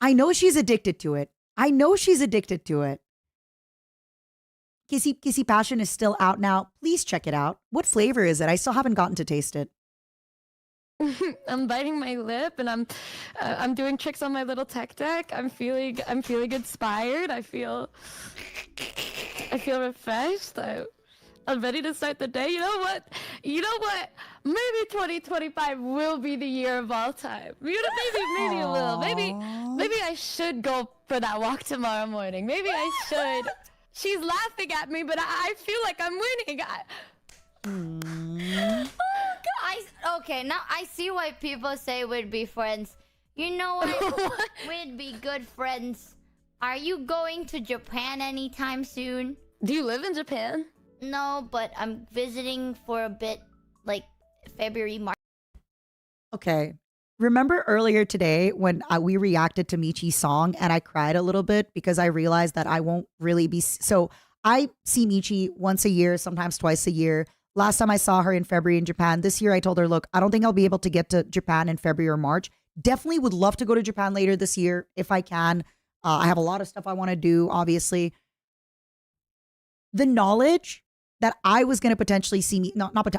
I know she's addicted to it. I know she's addicted to it. Kissy Kissy Passion is still out now. Please check it out. What flavor is it? I still haven't gotten to taste it. I'm biting my lip and I'm doing tricks on my little tech deck. I'm feeling inspired. I feel refreshed. I'm ready to start the day. You know what? Maybe 2025 will be the year of all time. Maybe it will. Maybe I should go for that walk tomorrow morning. Maybe I should. She's laughing at me, but I feel like I'm winning. Okay, now I see why people say we'd be friends. You know what? We'd be good friends. Are you going to Japan anytime soon? Do you live in Japan? No, but I'm visiting for a bit, like February, March. Okay. Remember earlier today when we reacted to Michi's song and I cried a little bit because I realized that I won't really be... So I see Michi once a year, sometimes twice a year. Last time I saw her in February in Japan. This year I told her, look, I don't think I'll be able to get to Japan in February or March. Definitely would love to go to Japan later this year if I can. I have a lot of stuff I want to do, obviously. The knowledge that I was going to potentially see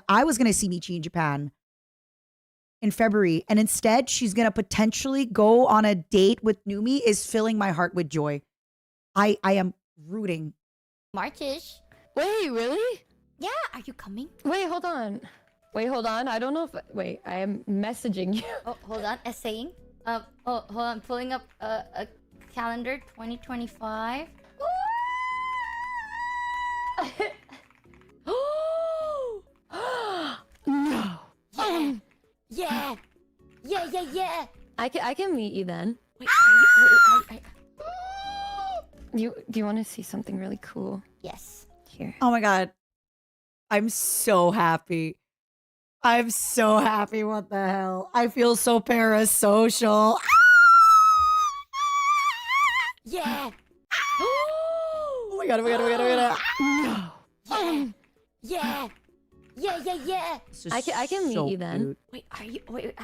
I was going to see Michi in Japan in February, and instead she's going to potentially go on a date with Numi is filling my heart with joy. I am rooting. March-ish. Wait, really? Yeah, are you coming? Wait, hold on. I don't know if... Wait, I am messaging you. Oh, hold on. Essaying. Hold on. Pulling up a calendar. 2025. No. Yeah. I can meet you then. Wait, Do you want to see something really cool? Yes. Here. Oh my God. I'm so happy. I'm so happy. What the hell? I feel so parasocial. Yeah. Oh my God. No. Yeah. I can meet you then. Cute. Wait, are you... Wait,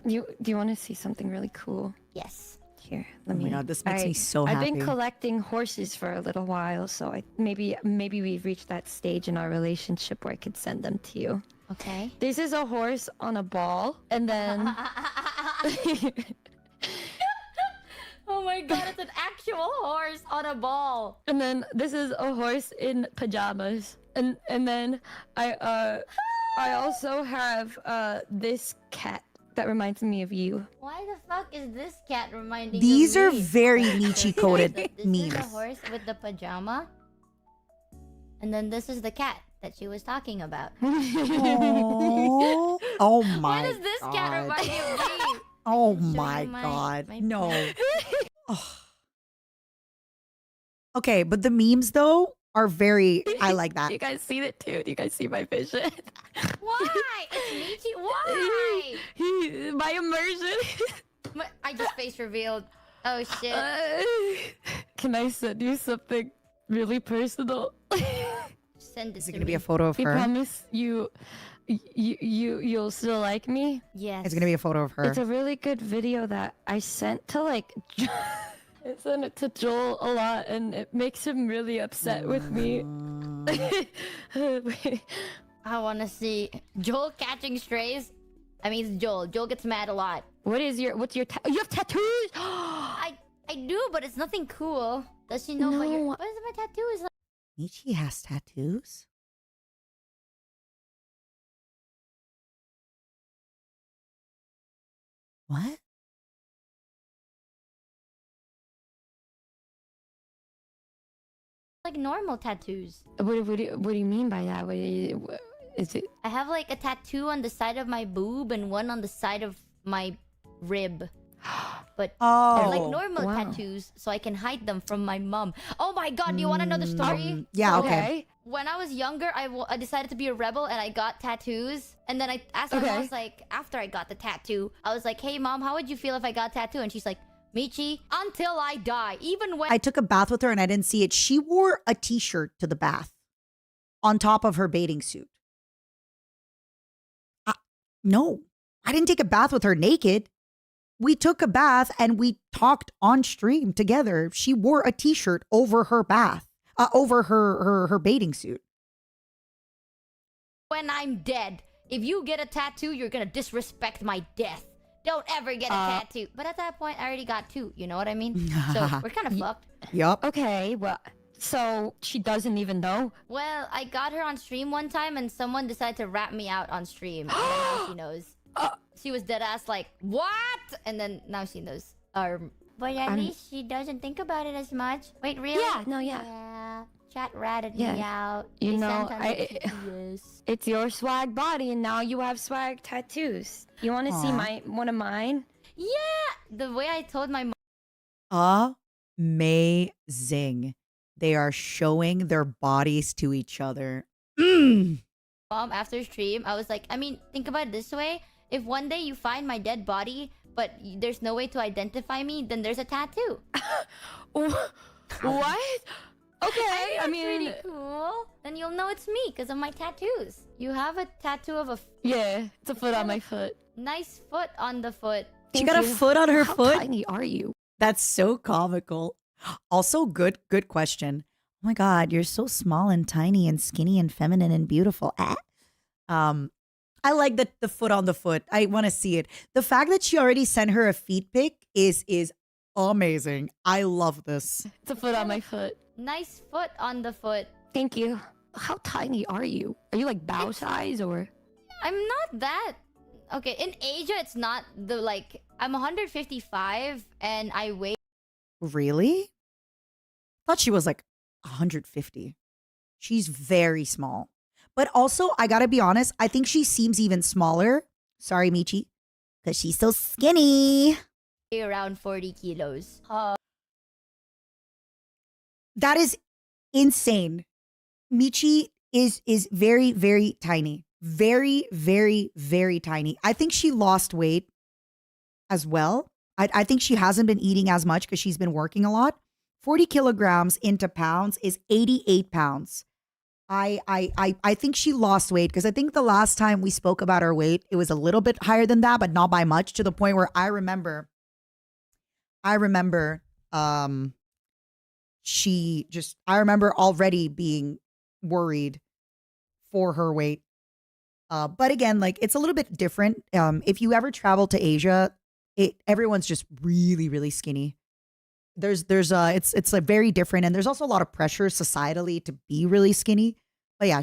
Do you want to see something really cool? Yes. Here, Oh my God, this makes me so happy. I've been collecting horses for a little while, so maybe we've reached that stage in our relationship where I could send them to you. Okay. This is a horse on a ball, and then... Oh my God, it's an actual horse on a ball. And then this is a horse in pajamas. And then I also have this cat that reminds me of you. Why the fuck is this cat reminding These of are me? very Michi coded This memes. is the horse with the pajama. And then this is the cat that she was talking about. Oh, oh my Why does this God. cat remind you of me? Oh Show you my my- God. my No. Oh. Okay, but the memes though are very, I like that. Do you guys see it too? Do you guys see my vision? Why? It's Michi. Why? My immersion. I just face revealed. Oh shit. Can I send you something really personal? Send it Is it to gonna be me. a photo of You her? promise you'll still like me? Yes. It's gonna be a photo of her. It's a really good video that I sent to I sent it to Joel a lot, and it makes him really upset with me. I want to see Joel catching strays. I mean, it's Joel. Joel gets mad a lot. What's your you have tattoos? I do, but it's nothing cool. Does she know what No. what is my tattoo? Is like Michi has tattoos? What? Like normal tattoos. What do you mean by that? Is it? I have like a tattoo on the side of my boob and one on the side of my rib. But they're like Oh. normal Wow. tattoos, so I can hide them from my mom. Oh my god, do you want to know the story? Yeah, So, okay. When I was younger, I decided to be a rebel and I got tattoos. And then I asked my mom, I was like, after I got the tattoo, I was like, hey mom, how would you feel if I got a tattoo? And she's like, Michi, until I die. Even when I took a bath with her and I didn't see it. She wore a t-shirt to the bath on top of her bathing suit. No, I didn't take a bath with her naked. We took a bath and we talked on stream together. She wore a t-shirt over her bath, over her bathing suit. when I'm dead, if you get a tattoo, you're gonna disrespect my death. Don't ever get a tattoo. But at that point, I already got two. You know what I mean? So we're kind of fucked. Yup. Okay, well, so she doesn't even know? Well, I got her on stream one time and someone decided to rat me out on stream. And then now she knows. She was dead ass like, what? And then now she knows. But at least she doesn't think about it as much. Wait, really? Yeah, no, yeah. Yeah. Chat ratted me Yeah. out. You They know, sent on the TPS. It's your swag body, and now you have swag tattoos. You want to see one of mine? Yeah. The way I told my mom. Amazing. They are showing their bodies to each other. Mom after stream, I was like, I mean, think about it this way. If one day you find my dead body, but there's no way to identify me, then there's a tattoo. What? Okay, I mean, pretty cool. Then you'll know it's me because of my tattoos. You have a tattoo of a yeah, it's a foot on my foot. nice foot on the foot. She Thank got a you. foot on her How foot. tiny are you? That's so comical. Also, good question. Oh my God, you're so small and tiny and skinny and feminine and beautiful. I like the foot on the foot. I want to see it. The fact that she already sent her a feet pic is amazing. I love this. It's a foot on my foot. Nice foot on the foot. Thank you. How tiny are you? Are you like bow size or? I'm not that. Okay, in Asia, it's not the like. I'm 155 and I weigh. Really? Thought she was like 150. She's very small. But also, I gotta be honest, I think she seems even smaller. Sorry, Michi. Because she's so skinny. Around 40 kilos. That is insane. Michi is very, very tiny. Very, very, very tiny. I think she lost weight as well. I think she hasn't been eating as much because she's been working a lot. 40 kilograms into pounds is 88 pounds. I think she lost weight because I think the last time we spoke about her weight, it was a little bit higher than that, but not by much, to the point where I remember I remember already being worried for her weight. But again, like, it's a little bit different. If you ever travel to Asia, everyone's just really, really skinny. It's like very different, and there's also a lot of pressure societally to be really skinny. But yeah,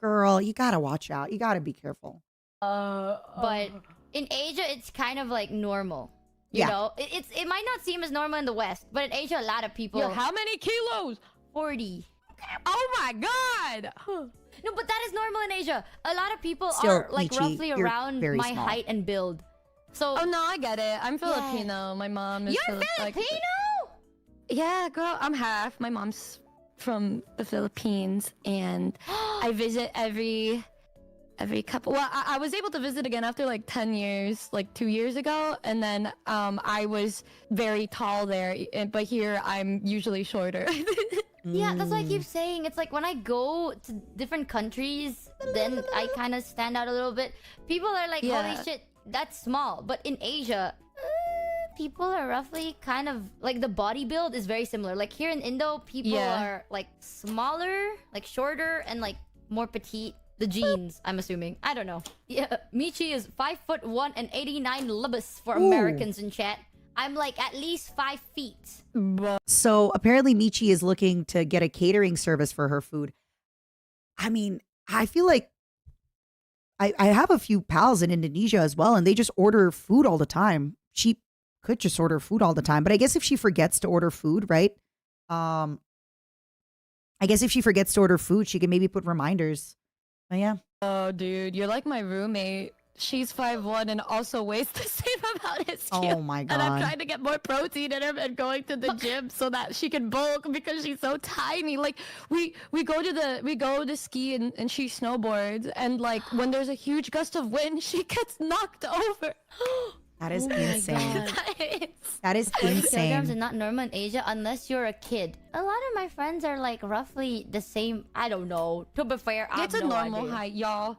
girl, you gotta watch out. You gotta be careful. But in Asia, it's kind of like normal. You Yeah. know, it might not seem as normal in the West, but in Asia, a lot of people. Yo, how many kilos? 40. Oh my god! No, but that is normal in Asia. A lot of people Still, are like Michi, roughly you're around very my small. height and build. So Oh no, I get it. I'm Filipino. My mom is you're Filipino? Yeah, girl, I'm half. My mom's from the Philippines, and I visit every couple. Well, I was able to visit again after like 10 years, like 2 years ago, and then I was very tall there, but here I'm usually shorter. Yeah, that's why I keep saying. It's like when I go to different countries, then I kind of stand out a little bit. People are like, Yeah. holy shit, that's small. But in Asia, people are roughly kind of like the body build is very similar. Like here in Indo, people Yeah. are like smaller, like shorter, and like more petite. The genes, I'm assuming. I don't know. Yeah, Michi is 5'1" and 89 libas for Americans in chat. I'm like at least 5 feet. So apparently Michi is looking to get a catering service for her food. I mean, I feel like I have a few pals in Indonesia as well, and they just order food all the time. She could just order food all the time, but I guess if she forgets to order food, right? Um, I guess if she forgets to order food, she can maybe put reminders. But yeah. Oh, dude, you're like my roommate. She's 5'1" and also weighs the same amount as you. Oh my And I'm God. trying to get more protein in her and going to the gym so that she can bulk because she's so tiny. Like we go to ski and she snowboards, and like when there's a huge gust of wind, she gets knocked over. That is Oh my insane. God. That is 40 kilograms insane. is not normal in Asia unless you're a kid. A lot of my friends are like roughly the same. I don't know. To be fair, I have It's a no normal idea. height, y'all.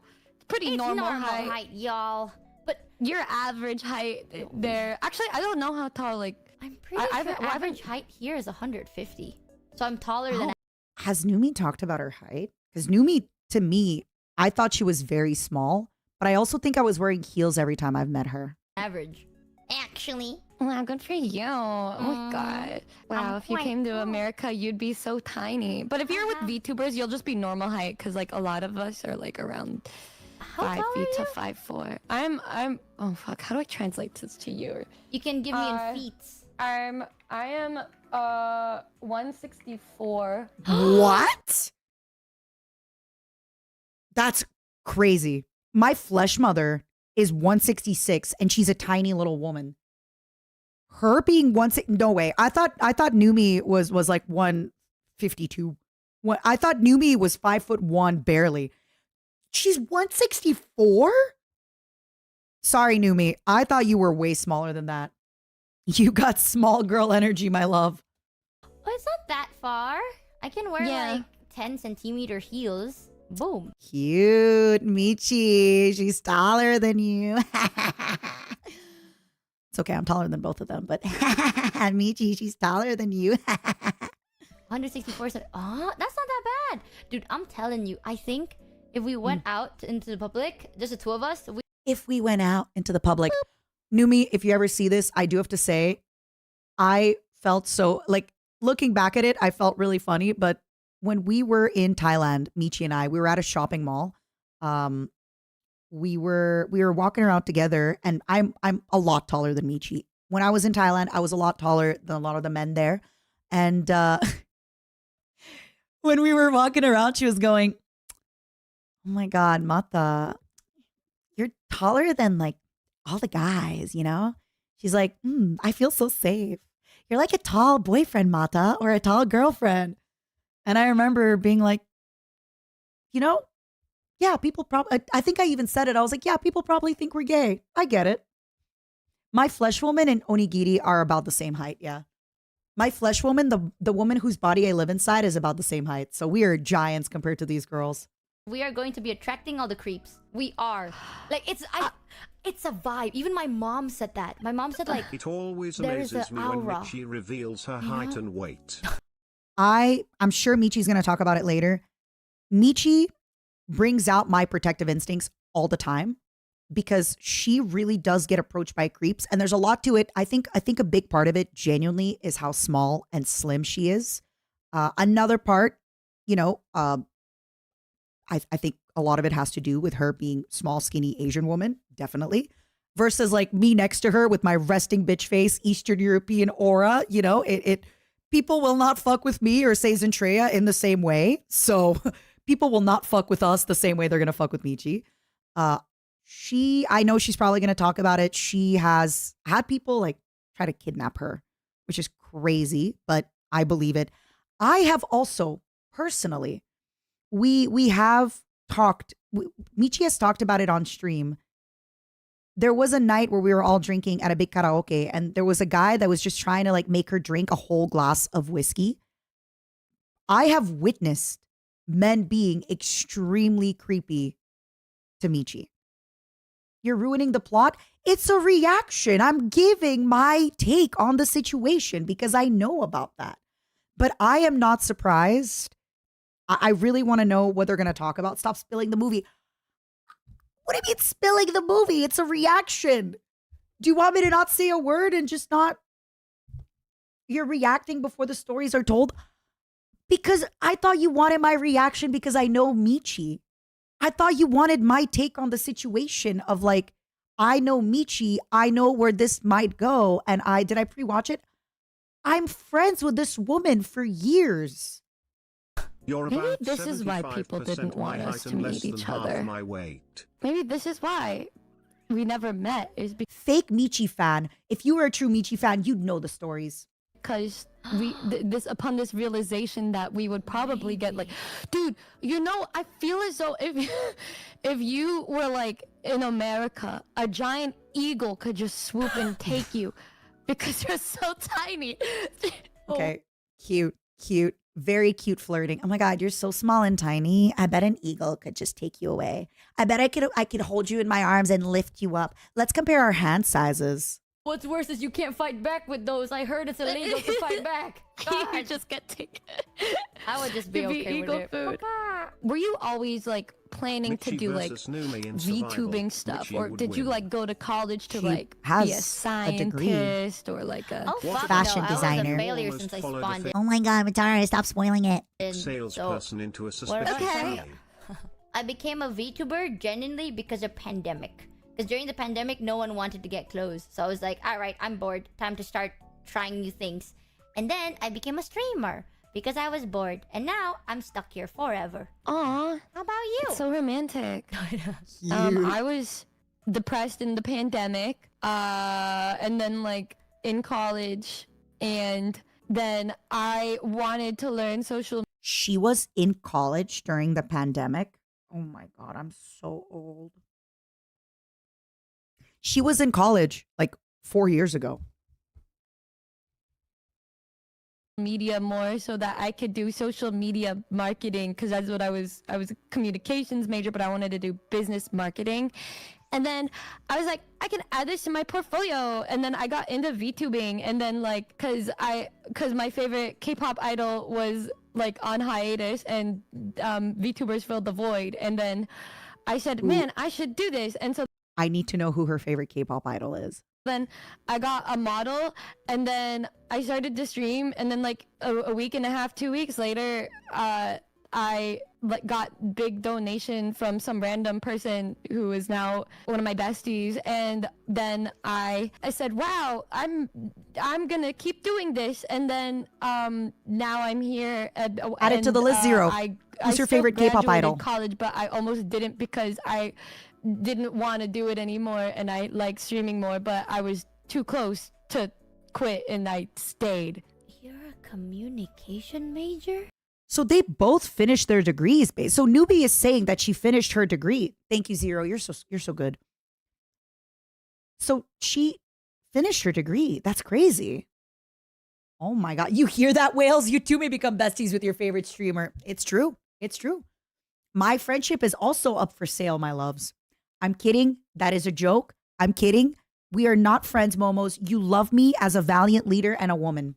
Pretty It's normal, normal height. height, y'all. But Your average height there. Actually, I don't know how tall. Like I'm pretty I've- sure well, I've average height here is 150. So I'm taller than Has Numi talked about her height? Because Numi, to me, I thought she was very small, but I also think I was wearing heels every time I've met her. average. Actually. wow, good for you. Oh my god. Wow, if you quite came to tall. America, you'd be so tiny. But if you're with VTubers, you'll just be normal height because like a lot of us are like around How 5 tall feet are to you? 5'4". I'm oh fuck, how do I translate this to you? You can give me in feet. I am 164. What? That's crazy. My flesh mother is 166 and she's a tiny little woman. Her being no way. I thought Numi was like 152. I thought Numi was 5'1" barely. She's 164? Sorry, Numi. I thought you were way smaller than that. You got small girl energy, my love. Oh, it's not that far. I can wear Yeah. like 10 centimeter heels. Boom. Cute, Michi. She's taller than you. It's okay. I'm taller than both of them, but Michi, she's taller than you. 164. Oh, that's not that bad. Dude, I'm telling you, I think if we went out into the public, just the two of us, If we went out into the public, Numi, if you ever see this, I do have to say, I felt so like looking back at it, I felt really funny. But when we were in Thailand, Michi and I, we were at a shopping mall. We were walking around together, and I'm a lot taller than Michi. When I was in Thailand, I was a lot taller than a lot of the men there. And when we were walking around, she was going, "Oh my God, Mata, you're taller than like all the guys, you know?" She's like, I feel so safe. You're like a tall boyfriend, Mata, or a tall girlfriend. And I remember being like, you know, yeah, people probably, I think I even said it. I was like, yeah, people probably think we're gay. I get it. My flesh woman and Onigiri are about the same height. Yeah. My flesh woman, the woman whose body I live inside, is about the same height. So we are giants compared to these girls. we are going to be attracting all the creeps. We are. Like, it's a vibe. Even my mom said that. My mom said like, It always There is amazes a me when aura. Michi reveals her height and weight. I'm sure Michi's going to talk about it later. Michi brings out my protective instincts all the time because she really does get approached by creeps, and there's a lot to it. I think a big part of it genuinely is how small and slim she is. Another part, you know, I think a lot of it has to do with her being small, skinny Asian woman, definitely. Versus like me next to her with my resting bitch face, Eastern European aura. You know, it people will not fuck with me or say Zentrea in the same way. So people will not fuck with us the same way they're gonna fuck with Michi. I know she's probably gonna talk about it. She has had people like try to kidnap her, which is crazy, but I believe it. I have also personally, we have talked. Michi has talked about it on stream. There was a night where we were all drinking at a big karaoke, and there was a guy that was just trying to like make her drink a whole glass of whiskey. I have witnessed men being extremely creepy to Michi. You're ruining the plot. It's a reaction. I'm giving my take on the situation because I know about that. But I am not surprised. I really want to know what they're going to talk about. Stop spilling the movie. What do you mean spilling the movie? It's a reaction. Do you want me to not say a word and just not? You're reacting before the stories are told? Because I thought you wanted my reaction because I know Michi. I thought you wanted my take on the situation of like, I know Michi, I know where this might go, and did I pre-watch it? I'm friends with this woman for years. You're Maybe about this is why people 75% didn't my want us height to and less meet than each half other. my weight. Maybe this is why we never met, is Fake Michi fan. If you were a true Michi fan, you'd know the stories. because upon this realization that we would probably get like, dude, you know, I feel as though if you were like in America, a giant eagle could just swoop and take you because you're so tiny. Okay, cute, very cute flirting. Oh my God, you're so small and tiny. I bet an eagle could just take you away. I bet I could hold you in my arms and lift you up. Let's compare our hand sizes. What's worse is you can't fight back with those. I heard it's illegal to fight back. You God, just get taken. I would just be To be okay eagle with it. food. Were you always like planning to Michi do like versus Numi in survival. VTubing stuff, Michi or would did you win. like go to college to She like has be a a degree. scientist or like a Oh fuck Fashion no, designer. I was a failure Almost since I followed a spawned Oh my God, Matara, stop spoiling it. in. Salesperson into a what suspicious was I saying? family. I became a VTuber genuinely because of pandemic. Because during the pandemic, no one wanted to get clothes. So I was like, all right, I'm bored. Time to start trying new things. And then I became a streamer because I was bored. And now I'm stuck here forever. Aw, How about you? it's so romantic. I was depressed in the pandemic, and then like in college, and then I wanted to learn social She was in college during the pandemic. Oh my God, I'm so old. She was in college like 4 years ago. media more so that I could do social media marketing, because that's what I was a communications major, but I wanted to do business marketing. And then I was like, I can add this to my portfolio. And then I got into VTubing, and then like because my favorite K-pop idol was like on hiatus, and VTubers filled the void. And then I said, man, I should do this. And so I need to know who her favorite K-pop idol is. then I got a model, and then I started to stream, and then like a week and a half, 2 weeks later, I like got big donation from some random person who is now one of my besties, and then I said, wow, I'm gonna keep doing this, and then now I'm here. Add it to the list, Zero. Who's your still favorite K-pop graduated idol? college, but I almost didn't because I didn't want to do it anymore, and I like streaming more, but I was too close to quit, and I stayed. You're a communication major? So they both finished their degrees. So Newbie is saying that she finished her degree. Thank you, Zero. You're so good. So she finished her degree. That's crazy. Oh my God. You hear that, Whales? You too may become besties with your favorite streamer. It's true. It's true. My friendship is also up for sale, my loves. I'm kidding. That is a joke. I'm kidding. We are not friends, Momos. You love me as a valiant leader and a woman.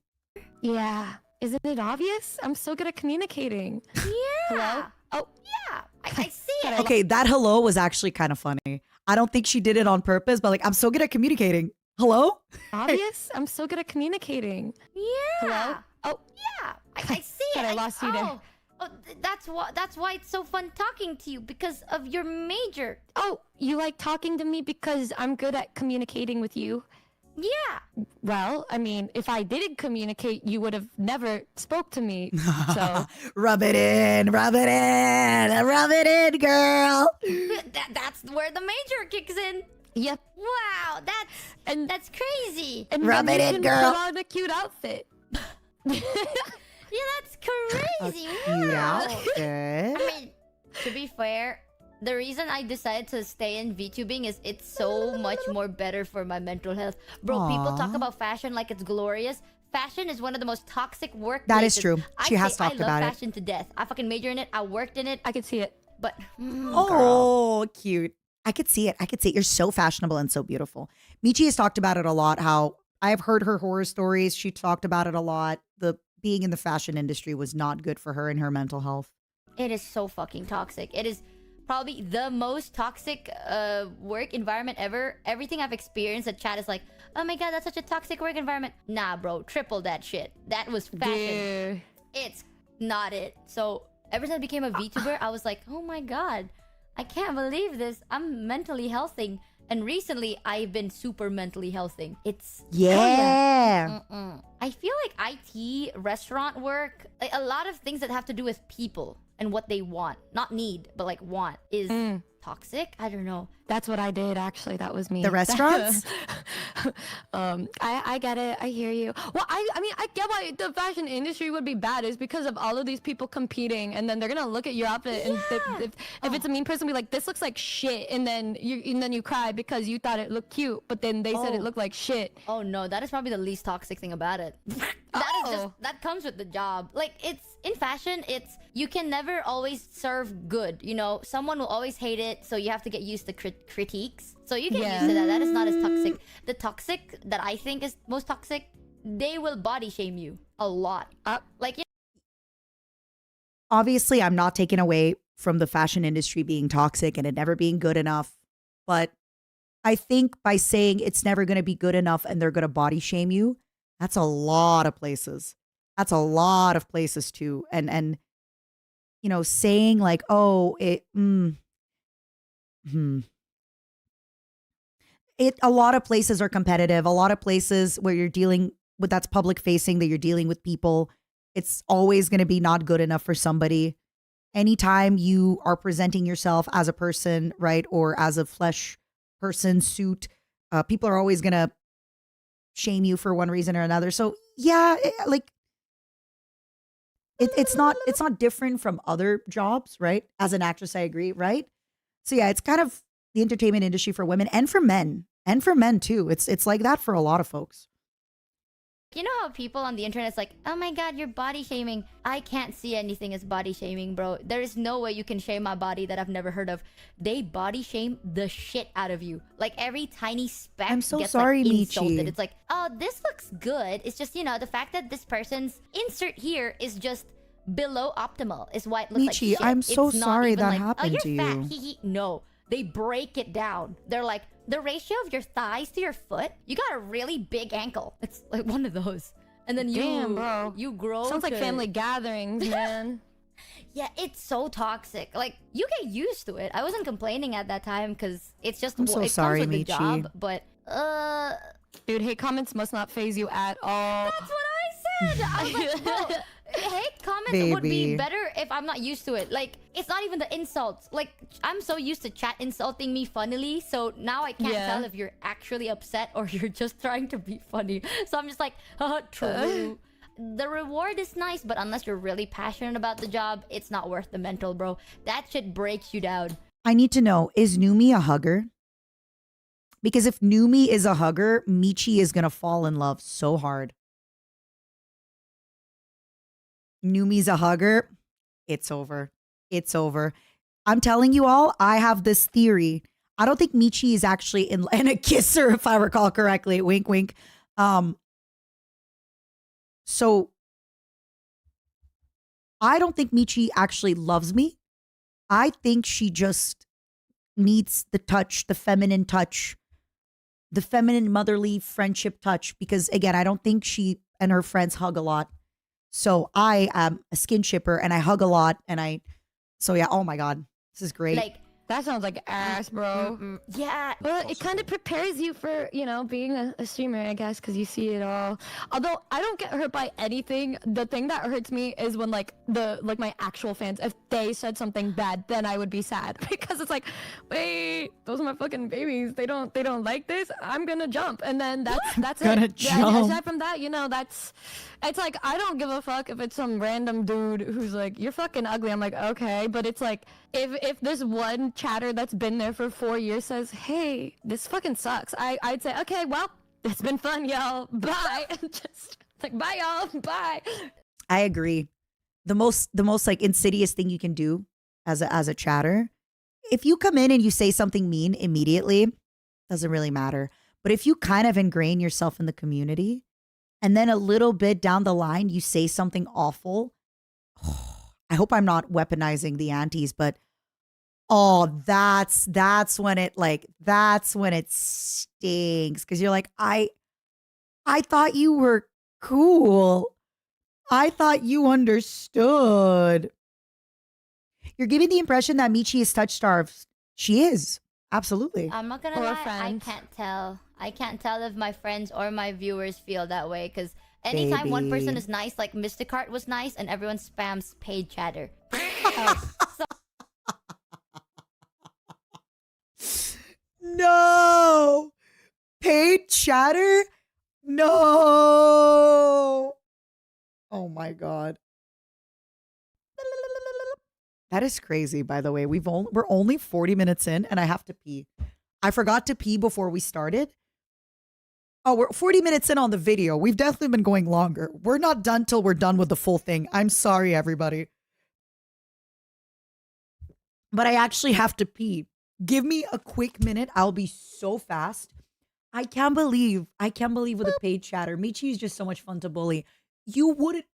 Yeah. Isn't it obvious? I'm so good at communicating. Yeah. Hello? Oh, Yeah. I see it. Okay, that hello was actually kind of funny. I don't think she did it on purpose, but like, I'm so good at communicating. Hello? obvious? I'm so good at communicating. Yeah. Hello? Oh, Yeah. I see it. God, I lost you there. That's why it's so fun talking to you, because of your major. oh, you like talking to me because I'm good at communicating with you? Yeah. Well, I mean, if I didn't communicate, you would have never spoke to me. So Rub it in, rub it in, rub it in, girl. That's where the major kicks in. yep. Wow, that's crazy. And Rub then it you in, can girl. Put on a cute outfit. Yeah, that's crazy. Cute Wow. outfit. I mean, to be fair, the reason I decided to stay in VTubing is it's so much more better for my mental health. Bro, people talk Aw. about fashion like it's glorious. Fashion is one of the most toxic workplaces. That is true. She has talked about I it. love fashion to death. I fucking major in it. I worked in it. I could see it. But Oh, cute. I could see it. I could see it. You're so fashionable and so beautiful. Michi has talked about it a lot, how I've heard her horror stories. She talked about it a lot. The being in the fashion industry was not good for her and her mental health. it is so fucking toxic. It is probably the most toxic work environment ever. Everything I've experienced at chat is like, oh my god, that's such a toxic work environment. Nah, bro, triple that shit. That was fashion. Dude. It's not it. So ever since I became a VTuber, I was like, oh my god, I can't believe this. I'm mentally healthy. And recently, I've been super mentally healthy. It's... Yeah. I feel like IT, restaurant work, like a lot of things that have to do with people and what they want. Not need, but like want is toxic. I don't know. That's what I did, actually. That was me. The restaurants? I get it. I hear you. Well, I mean, I get why the fashion industry would be bad is because of all of these people competing, and then they're gonna look at your outfit, and if it's a mean person, be like, this looks like shit, and then you cry because you thought it looked cute, but then they said it looked like shit. Oh no, that is probably the least toxic thing about it. That comes with the job. Like, it's in fashion, it's you can never always serve good, you know. Someone will always hate it, so you have to get used to critiques. So you get used to that. That is not as toxic. The toxic that I think is most toxic, they will body shame you a lot. Like, Obviously, I'm not taking away from the fashion industry being toxic and it never being good enough, but I think by saying it's never going to be good enough and they're going to body shame you, that's a lot of places. That's a lot of places too. And you know, saying like, oh, a lot of places are competitive. A lot of places where you're dealing with that's public facing, that you're dealing with people, it's always going to be not good enough for somebody. Anytime you are presenting yourself as a person, right, or as a flesh person suit, people are always going to shame you for one reason or another. So yeah, it's not different from other jobs, right? As an actress, I agree, right? So yeah, it's kind of the entertainment industry for women and for men too. It's like that for a lot of folks. you know how people on the internet's like, oh my god, you're body shaming. I can't see anything as body shaming, bro. There is no way you can shame my body that I've never heard of. They body shame the shit out of you. Like, every tiny speck I'm so gets sorry, like, insulted. Michi. It's like, oh, this looks good. It's just, you know, the fact that this person's insert here is just below optimal is why it looks like Michi, shit. I'm so It's not sorry even that like, happened oh, you're to fat. you. No, they break it down. They're like, the ratio of your thighs to your foot, you got a really big ankle. It's like one of those. And then Damn, bro. you grow. Sounds like family gatherings, man. Yeah, it's so toxic. Like, you get used to it. I wasn't complaining at that time because it's just I'm so it sorry, comes with the Michi. job. But Dude, hate comments must not phase you at all. that's what I said. I was like, bro, hate comments would be Baby. better if I'm not used to it. Like, it's not even the insults. Like, I'm so used to chat insulting me funnily, so now I can't tell if you're actually upset or you're just trying to be funny. So I'm just like, true. The reward is nice, but unless you're really passionate about the job, it's not worth the mental, bro. That shit breaks you down. I need to know, is Numi a hugger? Because if Numi is a hugger, Michi is going to fall in love so hard. Numi's a hugger. It's over. It's over. I'm telling you all, I have this theory. I don't think Michi is actually and a kisser, if I recall correctly. Wink, wink. So I don't think Michi actually loves me. I think she just needs the touch, the feminine touch, the feminine motherly friendship touch. Because again, I don't think she and her friends hug a lot. So I am a skin shipper and I hug a lot. So yeah, oh my God, this is great. Like, That sounds like ass, bro. yeah. Well, it kind of prepares you for, you know, being a streamer, I guess, because you see it all. Although I don't get hurt by anything. The thing that hurts me is when like my actual fans, if they said something bad, then I would be sad because it's like, wait, those are my fucking babies. They don't like this. I'm gonna jump, and then that's Gonna it. Yeah, jump. aside from that, you know, it's like I don't give a fuck if it's some random dude who's like, you're fucking ugly. I'm like, okay, but it's like if this one chatter that's been there for 4 years says, hey, this fucking sucks, I'd say, okay, well, it's been fun, y'all, bye. Just like, bye, y'all, bye. I agree. The most like insidious thing you can do as a chatter, if you come in and you say something mean immediately, doesn't really matter. But if you kind of ingrain yourself in the community and then a little bit down the line you say something awful, I hope I'm not weaponizing the aunties, but that's when it stings, because you're like, I thought you were cool. I thought you understood. You're giving the impression that Michi is touch starved. She is. Absolutely. I'm not gonna Or lie, friends. I can't tell. I can't tell if my friends or my viewers feel that way because anytime one person Baby. is nice, like Mysticart was nice, and everyone spams paid chatter. No. Paid chatter? No. Oh my god. That is crazy, by the way. We're only 40 minutes in and I have to pee. I forgot to pee before we started. Oh, we're 40 minutes in on the video. We've definitely been going longer. We're not done till we're done with the full thing. I'm sorry, everybody. But I actually have to pee. Give me a quick minute. I'll be so fast. I can't believe with the paid chatter. Michi is just so much fun to bully. You wouldn't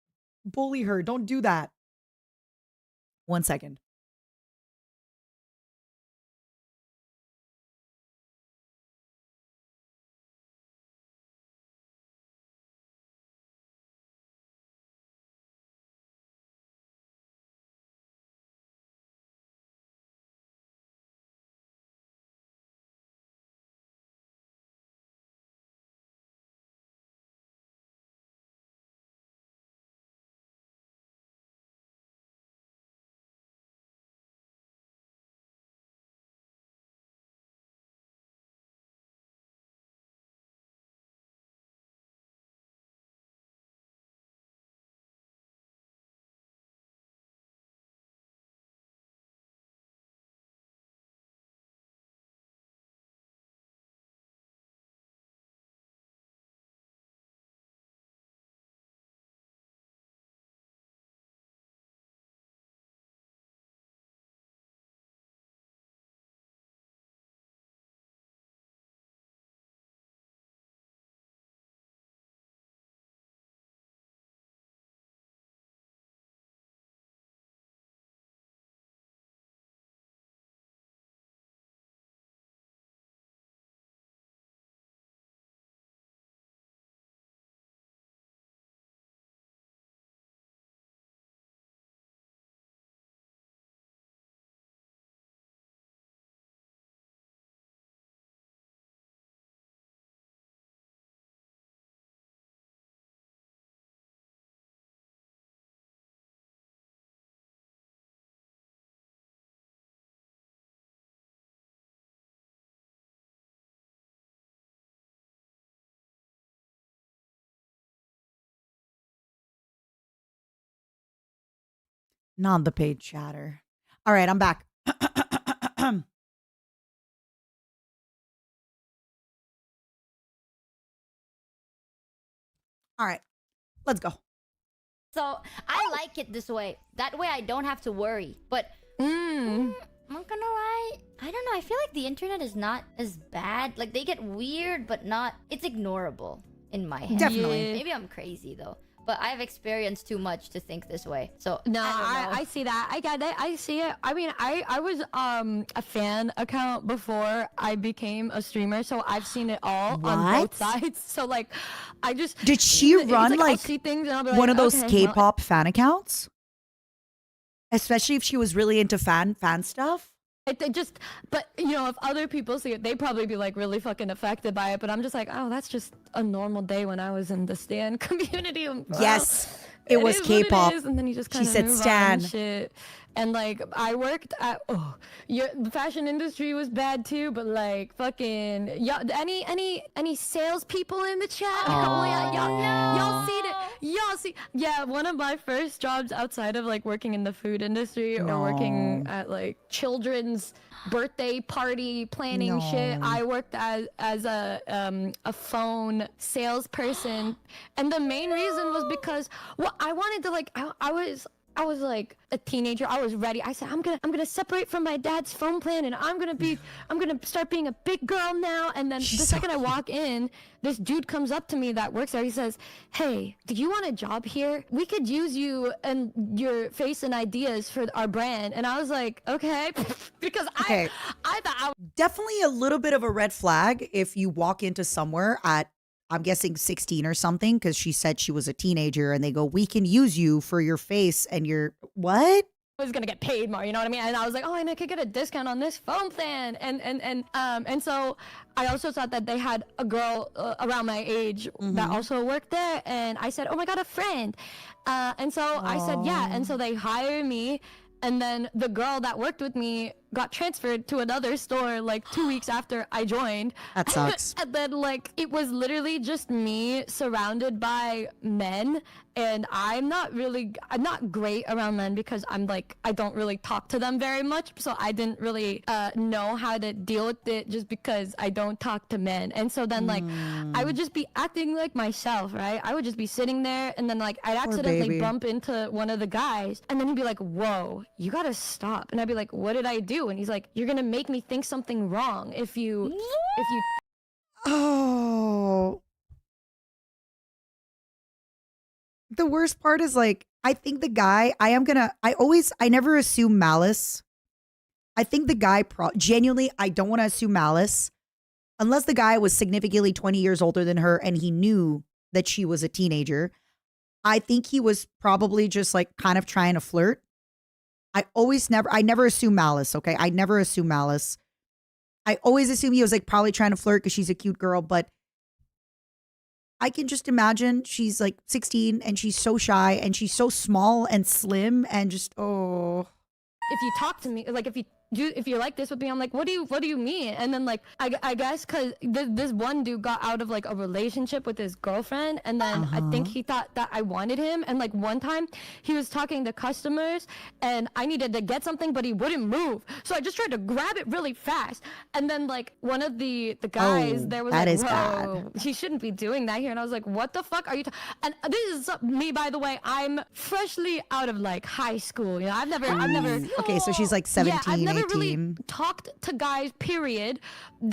bully her. Don't do that. 1 second. Not the paid chatter. All right, I'm back. All right, let's go. So I like it this way. That way I don't have to worry. But I'm not gonna lie. I don't know. I feel like the internet is not as bad. Like they get weird, but not. It's ignorable in my head. Definitely. Maybe I'm crazy though. But I've experienced too much to think this way. So No, I don't know. I see that. I get it. I see it. I mean, I was a fan account before I became a streamer, so I've seen it all on both What? sides. So like, I just Did she it's run I'll like see things and I'll be one like, of those okay, well, K-pop fan accounts? Especially if she was really into fan stuff? It just, but you know, if other people see it, they probably be like really fucking affected by it. But I'm just like, oh, that's just a normal day when I was in the stan community. Well, Yes, it was is what it K-pop. is, and then you just She kind of said move stan. on and shit. And like, I worked at the fashion industry was bad too. But like, fucking, any salespeople in the chat? Oh yeah, y'all seen it? Y'all see? Yeah, one of my first jobs outside of like working in the food industry or working at like children's birthday party planning shit. I worked as a phone salesperson, and the main reason was because I wanted to like I was like a teenager. I was ready. I said, I'm gonna separate from my dad's phone plan, and I'm gonna start being a big girl now. And then the second I walk in, this dude comes up to me that works there. He says, "Hey, do you want a job here? We could use you and your face and ideas for our brand." And I was like, "Okay," because I thought Definitely a little bit of a red flag if you walk into somewhere at, I'm guessing 16 or something, because she said she was a teenager and they go, we can use you for your face and your what? was gonna get paid more, you know what I mean? And I was like, oh, and I could get a discount on this phone plan, and so I also thought that they had a girl around my age that also worked there, and I said, oh my god, a friend, and so I said yeah, and so they hired me, and then the girl that worked with me got transferred to another store like 2 weeks after I joined. That sucks. And then like it was literally just me surrounded by men, and I'm not great around men because I'm like, I don't really talk to them very much, so I didn't really know how to deal with it just because I don't talk to men. And so then like I would just be acting like myself, right? I would just be sitting there, and then like I'd accidentally baby. bump into one of the guys, and then he'd be like, whoa, you gotta stop. And I'd be like, what did I do? And he's like, you're gonna make me think something wrong if you Oh. The worst part is like, I think the guy, I never assume malice. I think the guy, genuinely, I don't want to assume malice. Unless the guy was significantly 20 years older than her and he knew that she was a teenager. I think he was probably just like kind of trying to flirt. I never assume malice, okay? I never assume malice. I always assume he was like probably trying to flirt because she's a cute girl, but I can just imagine she's like 16 and she's so shy and she's so small and slim and just, oh. if you talk to me, like if you're like this with me, I'm like, what do you mean? And then like I guess because this one dude got out of like a relationship with his girlfriend, and then I think he thought that I wanted him. And like one time he was talking to customers and I needed to get something, but he wouldn't move, so I just tried to grab it really fast. And then like one of the guys there was that like, is whoa, he shouldn't be doing that here. And I was like, what the fuck are you and this is me, by the way, I'm freshly out of like high school, you know. I've never Okay, so she's like 17, I've never 18. really talked to guys, period,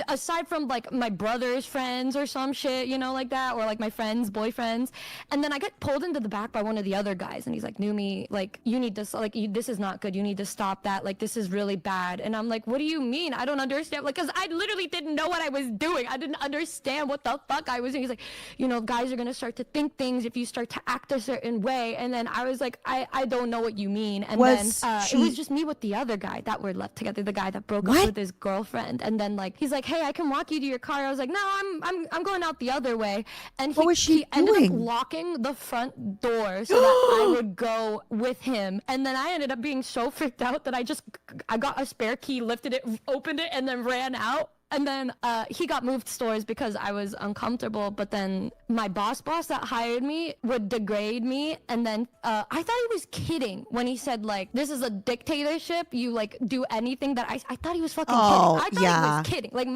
aside from like my brother's friends or some shit, you know, like that, or like my friends' boyfriends. And then I get pulled into the back by one of the other guys, and he's like, Numi, like, you need to, like, this is not good. You need to stop that. Like, this is really bad. And I'm like, what do you mean? I don't understand. Like, because I literally didn't know what I was doing. I didn't understand what the fuck I was doing. He's like, you know, guys are going to start to think things if you start to act a certain way. And then I was like, I don't know what you mean. And then it was just me with the other guy that were left together, the guy that broke up with his girlfriend. And then like he's like, hey, I can walk you to your car. I was like, no, I'm going out the other way. And he ended up locking the front door so that I would go with him. And then I ended up being so freaked out that I got a spare key, lifted it, opened it, and then ran out. And then he got moved stores because I was uncomfortable. But then my boss that hired me would degrade me. And then I thought he was kidding when he said, like, this is a dictatorship. You, like, do anything that I thought he was fucking kidding. I thought he was kidding. Like,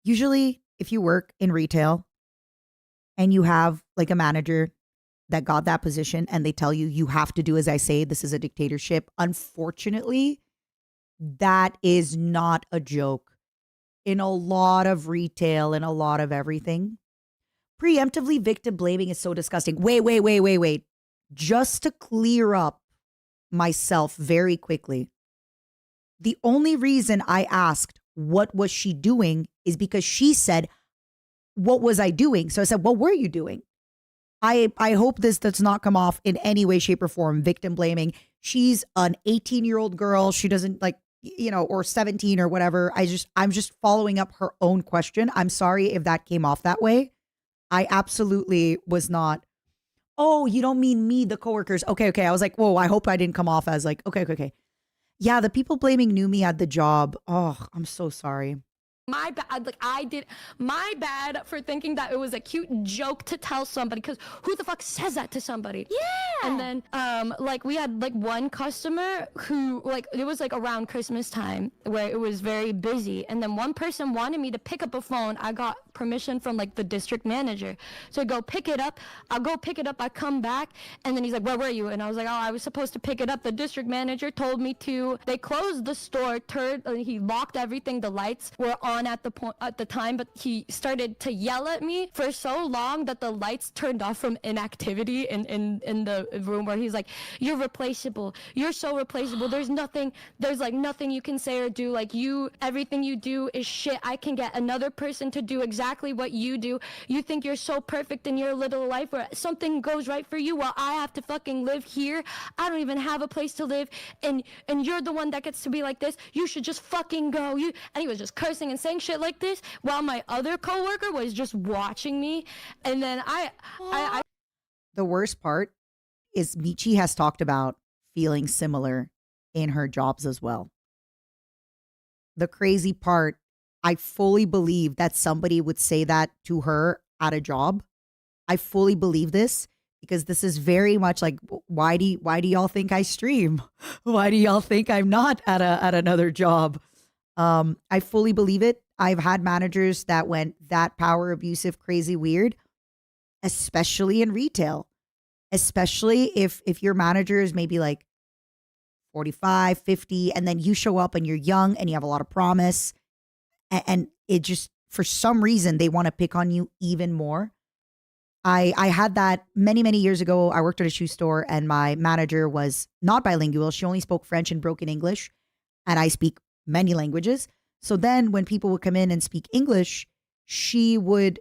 usually, if you work in retail and you have, like, a manager that got that position and they tell you, you have to do as I say, this is a dictatorship. Unfortunately, that is not a joke in a lot of retail and a lot of everything. Preemptively victim blaming is so disgusting. Wait. Just to clear up myself very quickly. The only reason I asked what was she doing is because she said, what was I doing? So I said, what were you doing? I hope this does not come off in any way, shape, or form victim blaming. She's an 18-year-old girl. She doesn't like, you know, or 17 or whatever. I'm just following up her own question. I'm sorry if that came off that way. I absolutely was not. Oh, you don't mean me, the coworkers. Okay. I was like, whoa, I hope I didn't come off as like, okay. Yeah, the people blaming Numi at the job. Oh, I'm so sorry. My bad. Like, my bad for thinking that it was a cute joke to tell somebody, because who the fuck says that to somebody? Yeah. And then like we had like one customer who, like, it was like around Christmas time where it was very busy, and then one person wanted me to pick up a phone. I got permission from like the district manager, so I go pick it up. I'll go pick it up. I come back, and then he's like, where were you? And I was like, oh, I was supposed to pick it up. The district manager told me to. They closed the store, he locked everything. The lights were on on at the time, but he started to yell at me for so long that the lights turned off from inactivity in the room, where he's like, "You're replaceable. You're so replaceable. There's like nothing you can say or do. Like, everything you do is shit. I can get another person to do exactly what you do. You think you're so perfect in your little life where something goes right for you, while I have to fucking live here. I don't even have a place to live, and you're the one that gets to be like this. You should just fucking go." And he was just cursing and saying shit like this, while my other coworker was just watching me. And then I The worst part is Michi has talked about feeling similar in her jobs as well. The crazy part, I fully believe that somebody would say that to her at a job. I fully believe this, because this is very much like, why do y'all think I stream? Why do y'all think I'm not at another job? I fully believe it. I've had managers that went that power abusive, crazy, weird, especially in retail. Especially if your manager is maybe like 45, 50, and then you show up and you're young and you have a lot of promise, and it just, for some reason, they want to pick on you even more. I had that many, many years ago. I worked at a shoe store, and my manager was not bilingual. She only spoke French and broken English, and I speak many languages. So then when people would come in and speak English, she would,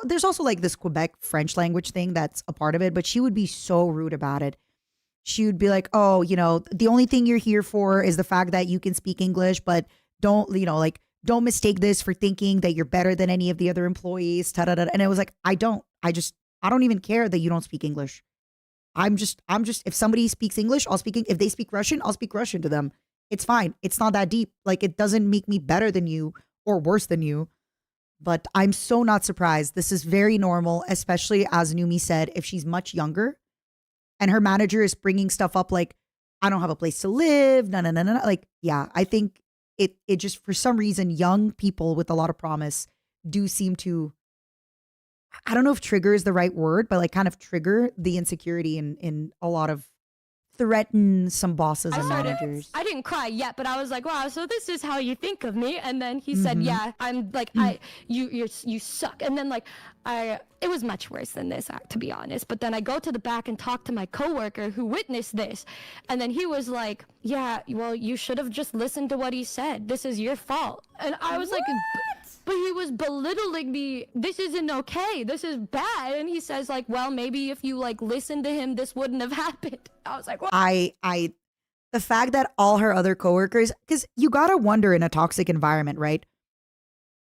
there's also like this Quebec French language thing that's a part of it, but she would be so rude about it. She would be like, "Oh, the only thing you're here for is the fact that you can speak English, but don't mistake this for thinking that you're better than any of the other employees." Ta-da-da. And it was like, I don't even care that you don't speak English. I'm just, if somebody speaks English, I'll speak. If they speak Russian, I'll speak Russian to them. It's fine. It's not that deep. Like, it doesn't make me better than you or worse than you. But I'm so not surprised. This is very normal, especially as Numi said, if she's much younger and her manager is bringing stuff up like, "I don't have a place to live." No. Like, yeah, I think it just, for some reason, young people with a lot of promise do seem to, I don't know if trigger is the right word, but like kind of trigger the insecurity in a lot of, threaten some bosses and managers. I didn't cry yet, but I was like, "Wow, so this is how you think of me." And then he said, "Yeah, I'm like, you suck." And then like, it was much worse than this, to be honest. But then I go to the back and talk to my coworker who witnessed this, and then he was like, "Yeah, well, you should have just listened to what he said. This is your fault." And I was like, "But he was belittling me. This isn't okay. This is bad." And he says like, "Well, maybe if you like listened to him, this wouldn't have happened." I was like, "What?" The fact that all her other coworkers, because you gotta wonder in a toxic environment, right?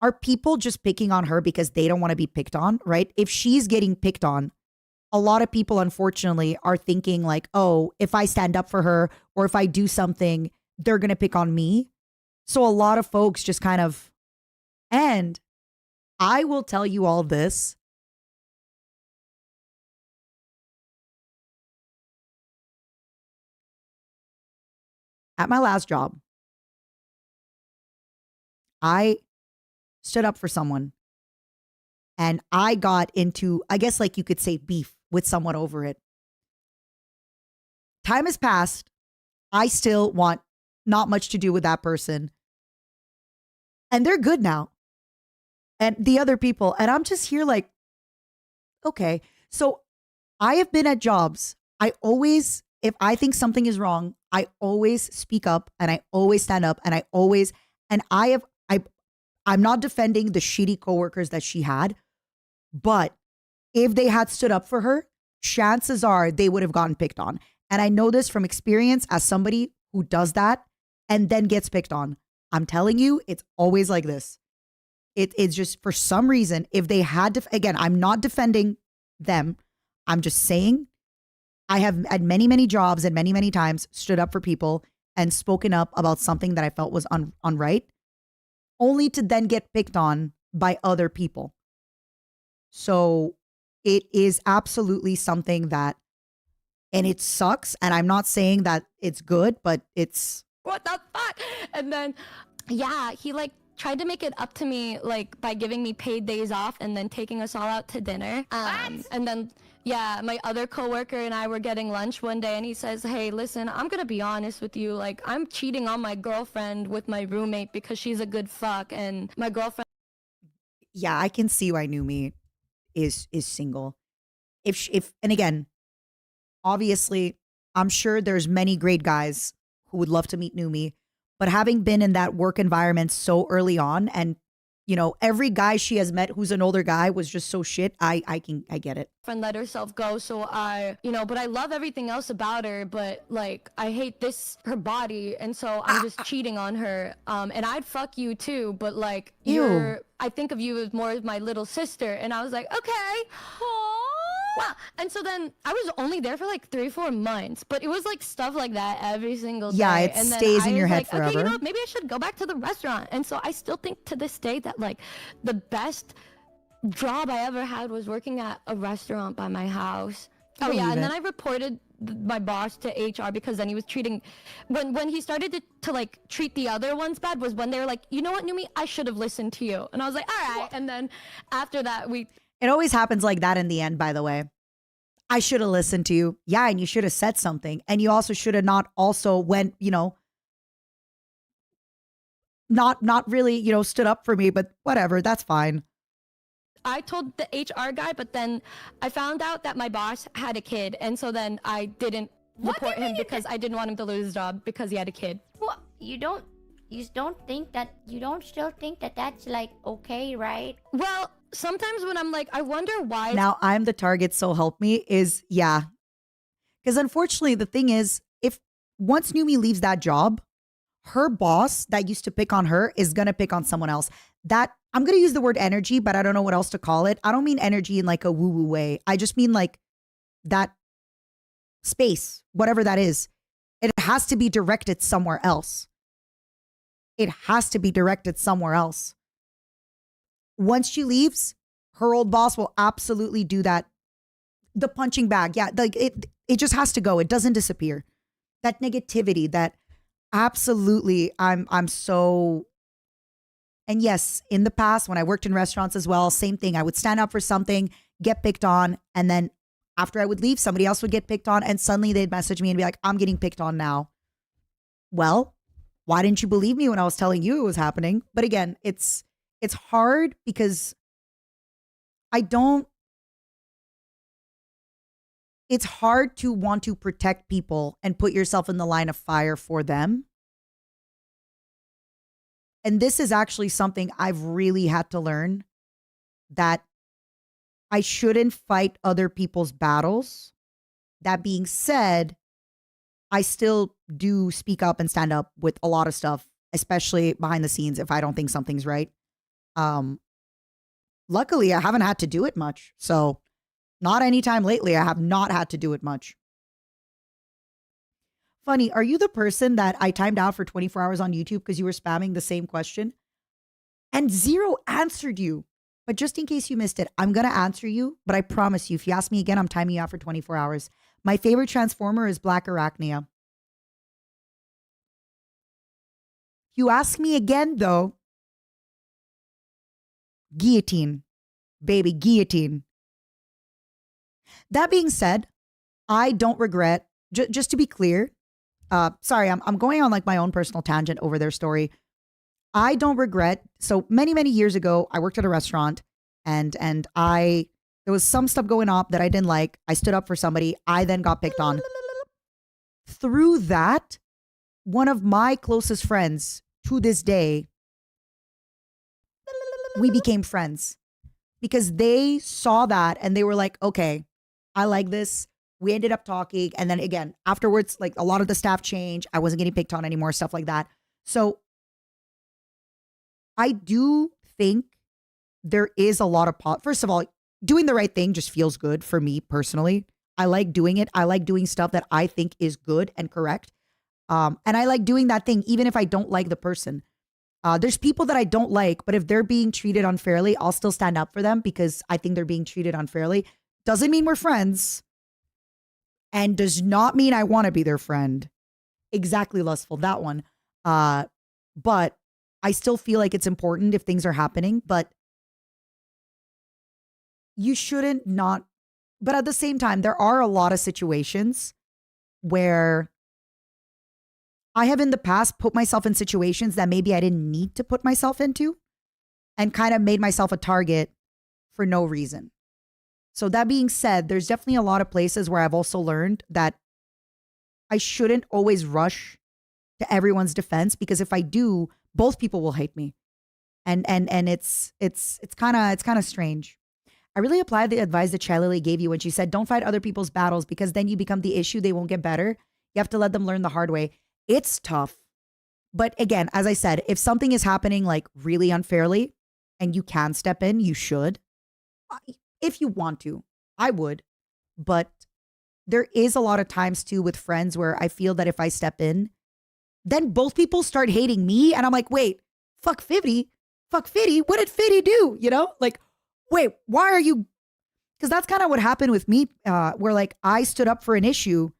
Are people just picking on her because they don't want to be picked on, right? If she's getting picked on, a lot of people, unfortunately, are thinking like, "Oh, if I stand up for her or if I do something, they're gonna pick on me." So a lot of folks just kind of, and I will tell you all this. At my last job, I stood up for someone and I got into, I guess, like you could say, beef with someone over it. Time has passed. I still want not much to do with that person. And they're good now. And the other people, and I'm just here like, okay. So I have been at jobs. I always, if I think something is wrong, I always speak up and I always stand up and I'm not defending the shitty coworkers that she had, but if they had stood up for her, chances are they would have gotten picked on. And I know this from experience as somebody who does that and then gets picked on. I'm telling you, it's always like this. It's just, for some reason, if they had to, again, I'm not defending them. I'm just saying I have at many, many jobs and many, many times stood up for people and spoken up about something that I felt was unright, only to then get picked on by other people. So it is absolutely something that, and it sucks. And I'm not saying that it's good, but it's, what the fuck? And then, yeah, he like tried to make it up to me like by giving me paid days off and then taking us all out to dinner. And then yeah, my other coworker and I were getting lunch one day, and he says, "Hey, listen, I'm gonna be honest with you. Like, I'm cheating on my girlfriend with my roommate because she's a good fuck, and my girlfriend." Yeah, I can see why Numi is single. If and again, obviously, I'm sure there's many great guys who would love to meet Numi, but having been in that work environment so early on, and every guy she has met who's an older guy was just so shit. I get it. Friend let herself go, so but I love everything else about her, but like I hate her body, and so I'm just cheating on her. And I'd fuck you too, but like I think of you as more as my little sister. And I was like, okay. Wow. And so then I was only there for like 3-4 months, but it was like stuff like that every single day. Yeah, it and then stays in I your was head like, forever. okay, maybe I should go back to the restaurant. And so I still think to this day that like the best job I ever had was working at a restaurant by my house. Oh yeah, and then I reported my boss to HR because then he was treating when he started to like treat the other ones bad was when they were like, you know what, Numi, I should have listened to you. And I was like, all right. And then after that It always happens like that in the end, by the way. I should have listened to you. Yeah, and you should have said something. And you also should have not also went, not really, stood up for me, but whatever, that's fine. I told the HR guy, but then I found out that my boss had a kid, and so then I didn't report him because I didn't want him to lose his job because he had a kid. What? You don't still think that that's like okay, right? Well, sometimes when I'm like, I wonder why. Now I'm the target, so help me, yeah. Because unfortunately, the thing is, if once Numi leaves that job, her boss that used to pick on her is going to pick on someone else. That I'm going to use the word energy, but I don't know what else to call it. I don't mean energy in like a woo-woo way. I just mean like that space, whatever that is. It has to be directed somewhere else. It has to be directed somewhere else. Once she leaves, her old boss will absolutely do that. The punching bag. Yeah, like it just has to go. It doesn't disappear. That negativity, that absolutely, I'm so. And yes, in the past, when I worked in restaurants as well, same thing. I would stand up for something, get picked on, and then after I would leave, somebody else would get picked on, and suddenly they'd message me and be like, I'm getting picked on now. Well, why didn't you believe me when I was telling you it was happening? But again, it's hard because it's hard to want to protect people and put yourself in the line of fire for them. And this is actually something I've really had to learn, that I shouldn't fight other people's battles. That being said, I still do speak up and stand up with a lot of stuff, especially behind the scenes if I don't think something's right. Luckily, I haven't had to do it much. So not anytime lately. I have not had to do it much. Funny, are you the person that I timed out for 24 hours on YouTube because you were spamming the same question? And zero answered you. But just in case you missed it, I'm going to answer you. But I promise you, if you ask me again, I'm timing you out for 24 hours. My favorite Transformer is Black Arachnia. If you ask me again, though, Guillotine. Baby, Guillotine. That being said, I don't regret, just to be clear, sorry, I'm going on like my own personal tangent over their story. I don't regret. So many, many years ago, I worked at a restaurant and there was some stuff going on that I didn't like. I stood up for somebody. I then got picked on. Through that, one of my closest friends to this day, we became friends because they saw that and they were like, okay, I like this. We ended up talking. And then again, afterwards, like a lot of the staff changed. I wasn't getting picked on anymore, stuff like that. So I do think there is a lot of first of all, doing the right thing just feels good for me personally. I like doing it. I like doing stuff that I think is good and correct. And I like doing that thing, even if I don't like the person. There's people that I don't like, but if they're being treated unfairly, I'll still stand up for them because I think they're being treated unfairly. Doesn't mean we're friends. And does not mean I want to be their friend. Exactly, Lustful, that one. But I still feel like it's important if things are happening, but you shouldn't not. But at the same time, there are a lot of situations where I have in the past put myself in situations that maybe I didn't need to put myself into and kind of made myself a target for no reason. So that being said, there's definitely a lot of places where I've also learned that I shouldn't always rush to everyone's defense, because if I do, both people will hate me. And it's kind of strange. I really applied the advice that Chalili gave you when she said, don't fight other people's battles, because then you become the issue. They won't get better. You have to let them learn the hard way. It's tough. But again, as I said, if something is happening like really unfairly and you can step in, you should. If you want to, I would. But there is a lot of times too with friends where I feel that if I step in, then both people start hating me. And I'm like, wait, fuck Fitty. What did Fitty do? You know, like, wait, why are you? Because that's kind of what happened with me, where like I stood up for an issue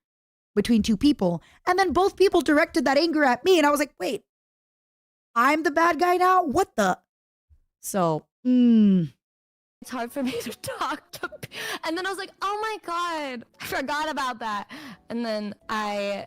between two people, and then both people directed that anger at me. And I was like, wait, I'm the bad guy now? What the? So, It's hard for me to talk to and then I was like, oh my god, I forgot about that. And then I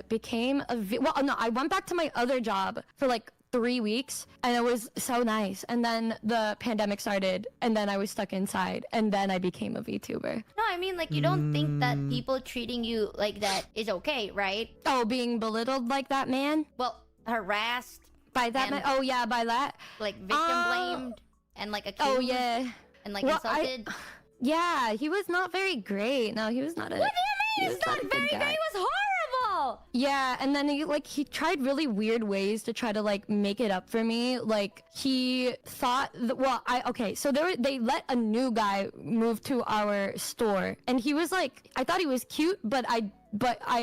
became I went back to my other job for like 3 weeks, and it was so nice. And then the pandemic started, and then I was stuck inside, and then I became a VTuber. No, I mean, like, you don't think that people treating you like that is okay, right? Oh, being belittled like that, man? Well, harassed By that man? Oh yeah, by that? like victim blamed and like accused Oh yeah. and like Well, insulted. Yeah, he was not very great. No, he was not a... What do you mean? was It's not a good very good. guy. It was horrible. Yeah, and then he tried really weird ways to try to like make it up for me. Like he thought so they let a new guy move to our store, and he was like, I thought he was cute, but I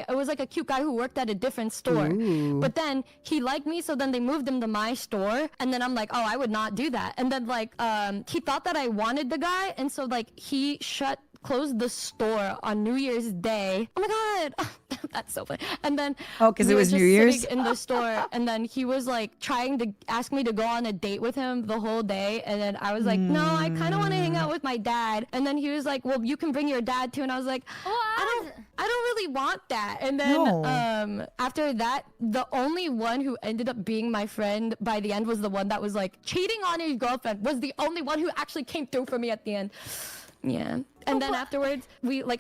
was like a cute guy who worked at a different store. Ooh. But then he liked me, so then they moved him to my store, and then I'm like, oh, I would not do that. And then like he thought that I wanted the guy, and so like he closed the store on New Year's Day. Oh my god. That's so funny. And then because it was just New Year's sitting in the store, and then he was like trying to ask me to go on a date with him the whole day, and then I was like, no, I kind of want to hang out with my dad. And then he was like, well, you can bring your dad too. And I was like, I don't really want that. And then after that, the only one who ended up being my friend by the end was the one that was like cheating on his girlfriend, was the only one who actually came through for me at the end. Yeah. And then afterwards,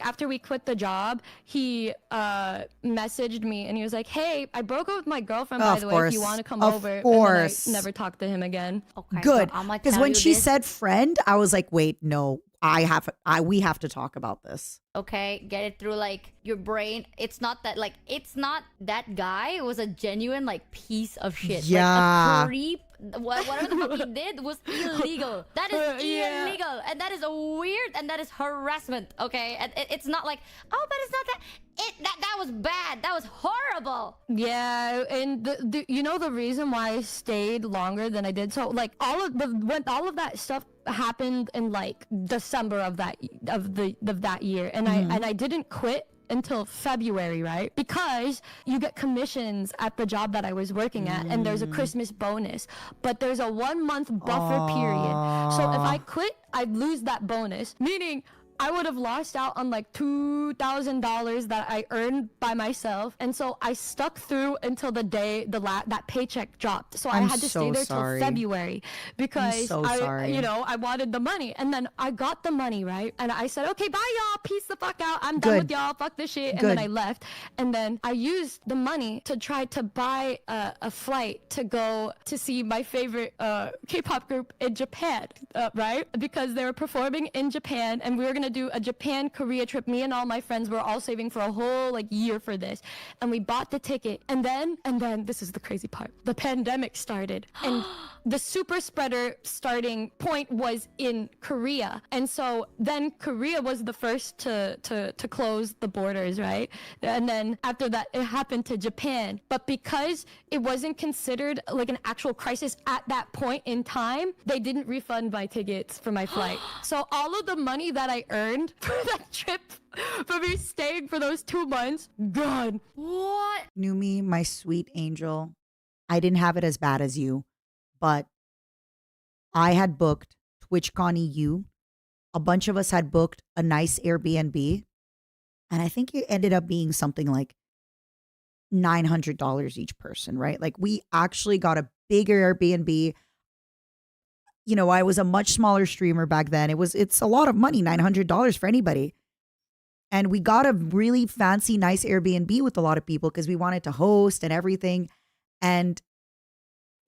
after we quit the job, he messaged me, and he was like, hey, I broke up with my girlfriend, by the way, if you want to come over. Of course. And then I never talked to him again. Okay, Good. so I'ma Because tell when you she this, said friend, I was like, wait, no, we have to talk about this. okay, get it through like your brain. It's not that guy. It was a genuine like piece of shit. Yeah. Like a creep. Whatever the fuck he did was illegal. That is Yeah. illegal, and that is weird, and that is harassment. Okay, and it's not like, oh, but it's not that. That was bad. That was horrible. Yeah, and the reason why I stayed longer than I did, so like when all of that stuff happened in like December of that year, and I didn't quit until February, right? Because you get commissions at the job that I was working at, and there's a Christmas bonus, but there's a 1 month buffer period. So if I quit, I'd lose that bonus, meaning I would have lost out on like $2,000 that I earned by myself. And so I stuck through until the day that paycheck dropped. So I had to stay there till February because I wanted the money. And then I got the money, right? And I said, okay, bye y'all, peace the fuck out. I'm done with y'all, fuck this shit. And then I left. And then I used the money to try to buy a flight to go to see my favorite K-pop group in Japan, right? Because they were performing in Japan, and we were gonna do a Japan Korea trip. Me and all my friends were all saving for a whole like year for this, and we bought the ticket, and then this is the crazy part, the pandemic started, and the super spreader starting point was in Korea, and so then Korea was the first to close the borders, right? And then after that it happened to Japan, but because it wasn't considered like an actual crisis at that point in time, they didn't refund my tickets for my flight. So all of the money that I earned for that trip, for me staying for those 2 months, gone. What? Numi, my sweet angel, I didn't have it as bad as you. but I had booked TwitchCon EU. A bunch of us had booked a nice Airbnb. And I think it ended up being something like $900 each person, right? Like we actually got a bigger Airbnb. You know, I was a much smaller streamer back then. It's a lot of money, $900 for anybody. And we got a really fancy, nice Airbnb with a lot of people because we wanted to host and everything. And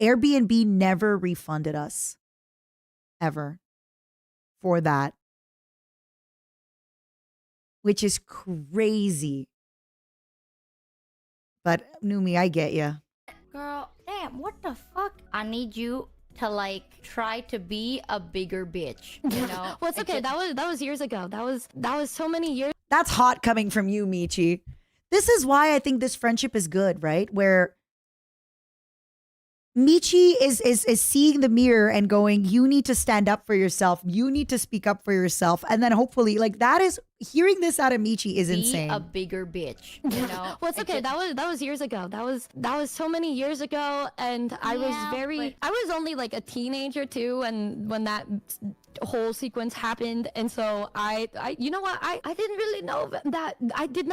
Airbnb never refunded us ever for that, which is crazy. But Numi, I get you. Girl, damn, what the fuck? I need you to like try to be a bigger bitch. You know? Well, it's okay. That was years ago. That was so many years. That's hot coming from you, Michi. This is why I think this friendship is good, right? Where Michi is seeing the mirror and going, you need to stand up for yourself. You need to speak up for yourself. And then hopefully, like that is, hearing this out of Michi is insane. Be a bigger bitch, you know? Well, it's okay. That was years ago. That was so many years ago, and I was only like a teenager too, and when that whole sequence happened, and so I you know what, I didn't really know that. I did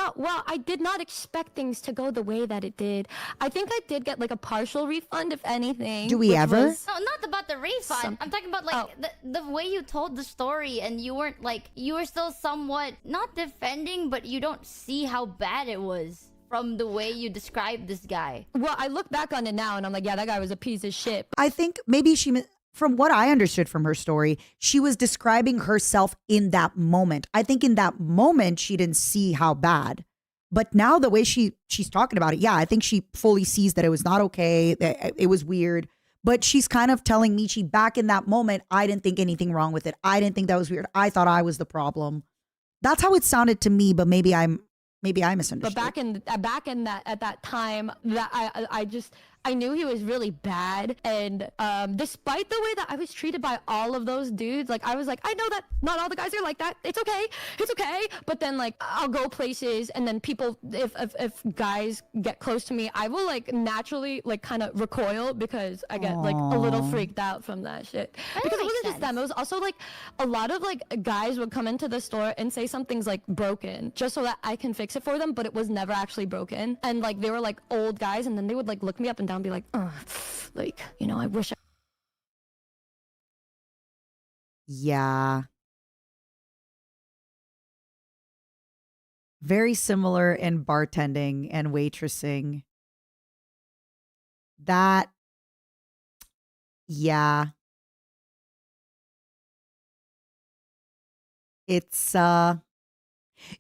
not expect things to go the way that it did. I think I did get like a partial refund, if anything. Do we ever? No, not about the refund. I'm talking about like the way you told the story, and you weren't like, you were still somewhat not defending, but you don't see how bad it was from the way you described this guy. Well, I look back on it now and I'm like, yeah, that guy was a piece of shit. I think maybe from what I understood from her story, she was describing herself in that moment. I think in that moment, she didn't see how bad. But now the way she's talking about it, yeah, I think she fully sees that it was not okay, that it was weird. But she's kind of telling Michi, back in that moment, I didn't think anything wrong with it. I didn't think that was weird. I thought I was the problem. That's how it sounded to me, but maybe I misunderstood. But back in that at that time, that I knew he was really bad, and despite the way that I was treated by all of those dudes, like I was like, I know that not all the guys are like that. It's okay. But then like I'll go places, and then people, if guys get close to me, I will like naturally like kind of recoil because I get like a little freaked out from that shit. Because it wasn't just them; it was also like a lot of like guys would come into the store and say something's like broken just so that I can fix it for them, but it was never actually broken. And like they were like old guys, and then they would like look me up and down and be like, like, you know, I wish Yeah. Very similar in bartending and waitressing. That, yeah. It's,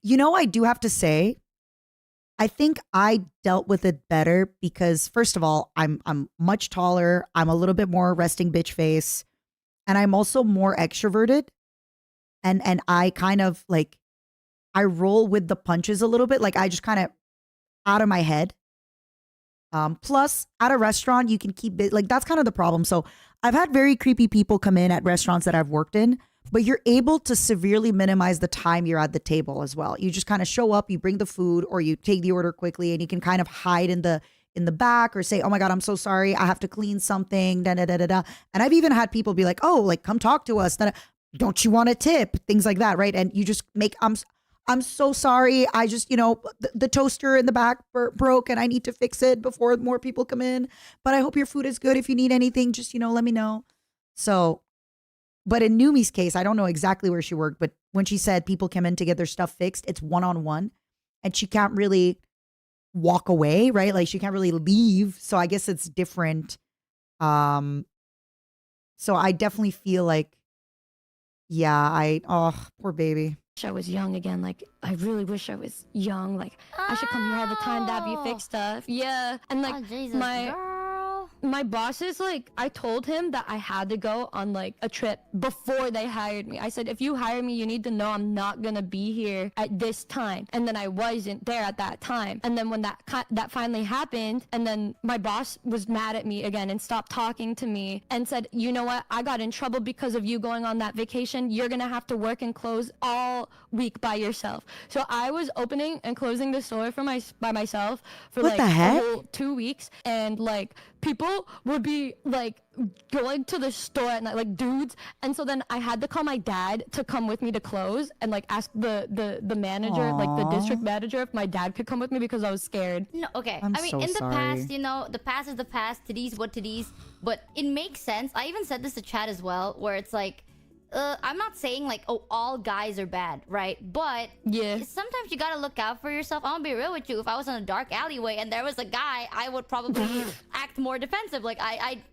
you know, I do have to say, I think I dealt with it better because first of all, I'm much taller. I'm a little bit more resting bitch face, and I'm also more extroverted. And I kind of like, I roll with the punches a little bit. Like I just kind of out of my head. Plus at a restaurant, you can keep it like, that's kind of the problem. So I've had very creepy people come in at restaurants that I've worked in, but you're able to severely minimize the time you're at the table as well. You just kind of show up, you bring the food, or you take the order quickly, and you can kind of hide in the back or say, "Oh my God, I'm so sorry. I have to clean something." Da da da da da. And I've even had people be like, "Oh, like come talk to us. Don't you want a tip?" Things like that, right? And you just make, I'm so sorry. I just, you know, the toaster in the back broke and I need to fix it before more people come in. But I hope your food is good. If you need anything, just, you know, let me know. So, but in Numi's case, I don't know exactly where she worked, but when she said people come in to get their stuff fixed, it's one-on-one and she can't really walk away, right? Like she can't really leave. So I guess it's different. So I definitely feel like, yeah, oh, poor baby. I was young again. Like I really wish I was young. Like I should come here all the time to have you fix stuff. Yeah. And like Jesus, girl. my bosses, like I told him that I had to go on like a trip before they hired me. I said, if you hire me, you need to know I'm not gonna be here at this time. And then I wasn't there at that time. And then when that finally happened, and then my boss was mad at me again and stopped talking to me and said, you know what, I got in trouble because of you going on that vacation. You're gonna have to work and close all week by yourself. So I was opening and closing the store by myself for What like the a heck? whole 2 weeks, and like people would be like going to the store at night, like dudes. And so then I had to call my dad to come with me to close and like ask the manager, like the district manager, if my dad could come with me because I was scared. No, okay. I'm I mean, so in the sorry. past, you know, the past is the past. Today's what today's. But it makes sense. I even said this to Chad as well, where it's like, I'm not saying like, oh, all guys are bad, right? But Yeah. sometimes you gotta look out for yourself. I'm gonna be real with you. If I was in a dark alleyway and there was a guy, I would probably act more defensive. Like,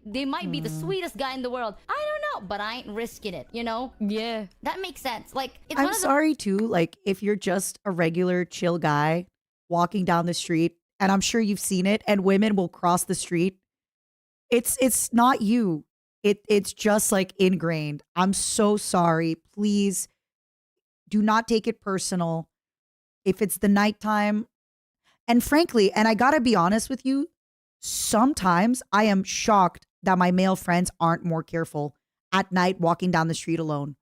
they might be the sweetest guy in the world. I don't know, but I ain't risking it, you know? Yeah. That makes sense. Like, it's I'm one of the sorry too. Like, if you're just a regular chill guy walking down the street, and I'm sure you've seen it, and women will cross the street. It's not you. It's just like ingrained. I'm so sorry. Please do not take it personal. If it's the nighttime, and frankly, and I gotta be honest with you, sometimes I am shocked that my male friends aren't more careful at night walking down the street alone.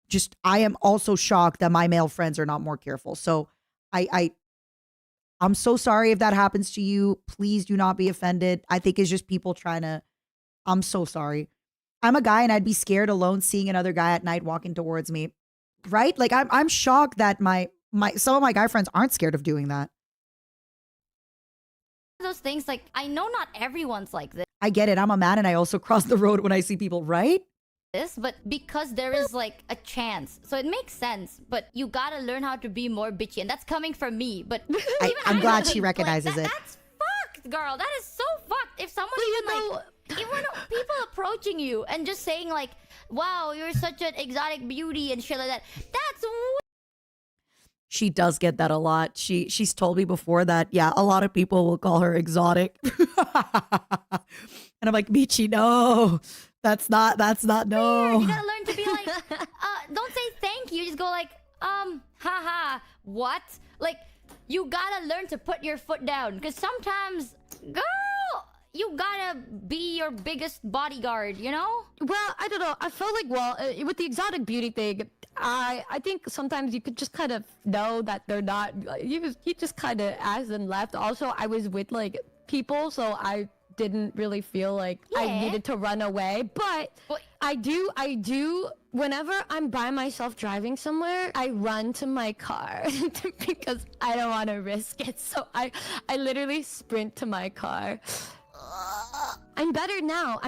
Just I am also shocked that my male friends are not more careful. So I'm so sorry if that happens to you. Please do not be offended. I think it's just people trying to. I'm so sorry. I'm a guy and I'd be scared alone seeing another guy at night walking towards me. Right? Like I'm shocked that my some of my guy friends aren't scared of doing that. those things, like, I know not everyone's like I get it. I'm a man and I also cross the road when I see people, right? this, but because there is like a chance, so it makes sense. But you gotta learn how to be more bitchy, and that's coming from me. But I'm glad she like, recognizes it. That's fucked, girl. That is so fucked. If someone even like, even people approaching you and just saying like, "Wow, you're such an exotic beauty" and shit like that. That's She does get that a lot. She's told me before that, yeah, a lot of people will call her exotic. And I'm like, Michi, no. That's not no. You gotta learn to be like, don't say thank you. Just go like, haha, what? Like, you gotta learn to put your foot down. Because sometimes, girl, you gotta be your biggest bodyguard, you know? Well, I don't know. I felt like, well, with the exotic beauty thing, I think sometimes you could just kind of know that they're not. You just kind of asked and left. Also, I was with like people, so I didn't really feel like I Yeah. needed to run away. But Well- I do. Whenever I'm by myself driving somewhere, I run to my car because I don't want to risk it. So I literally sprint to my car. I'm better now.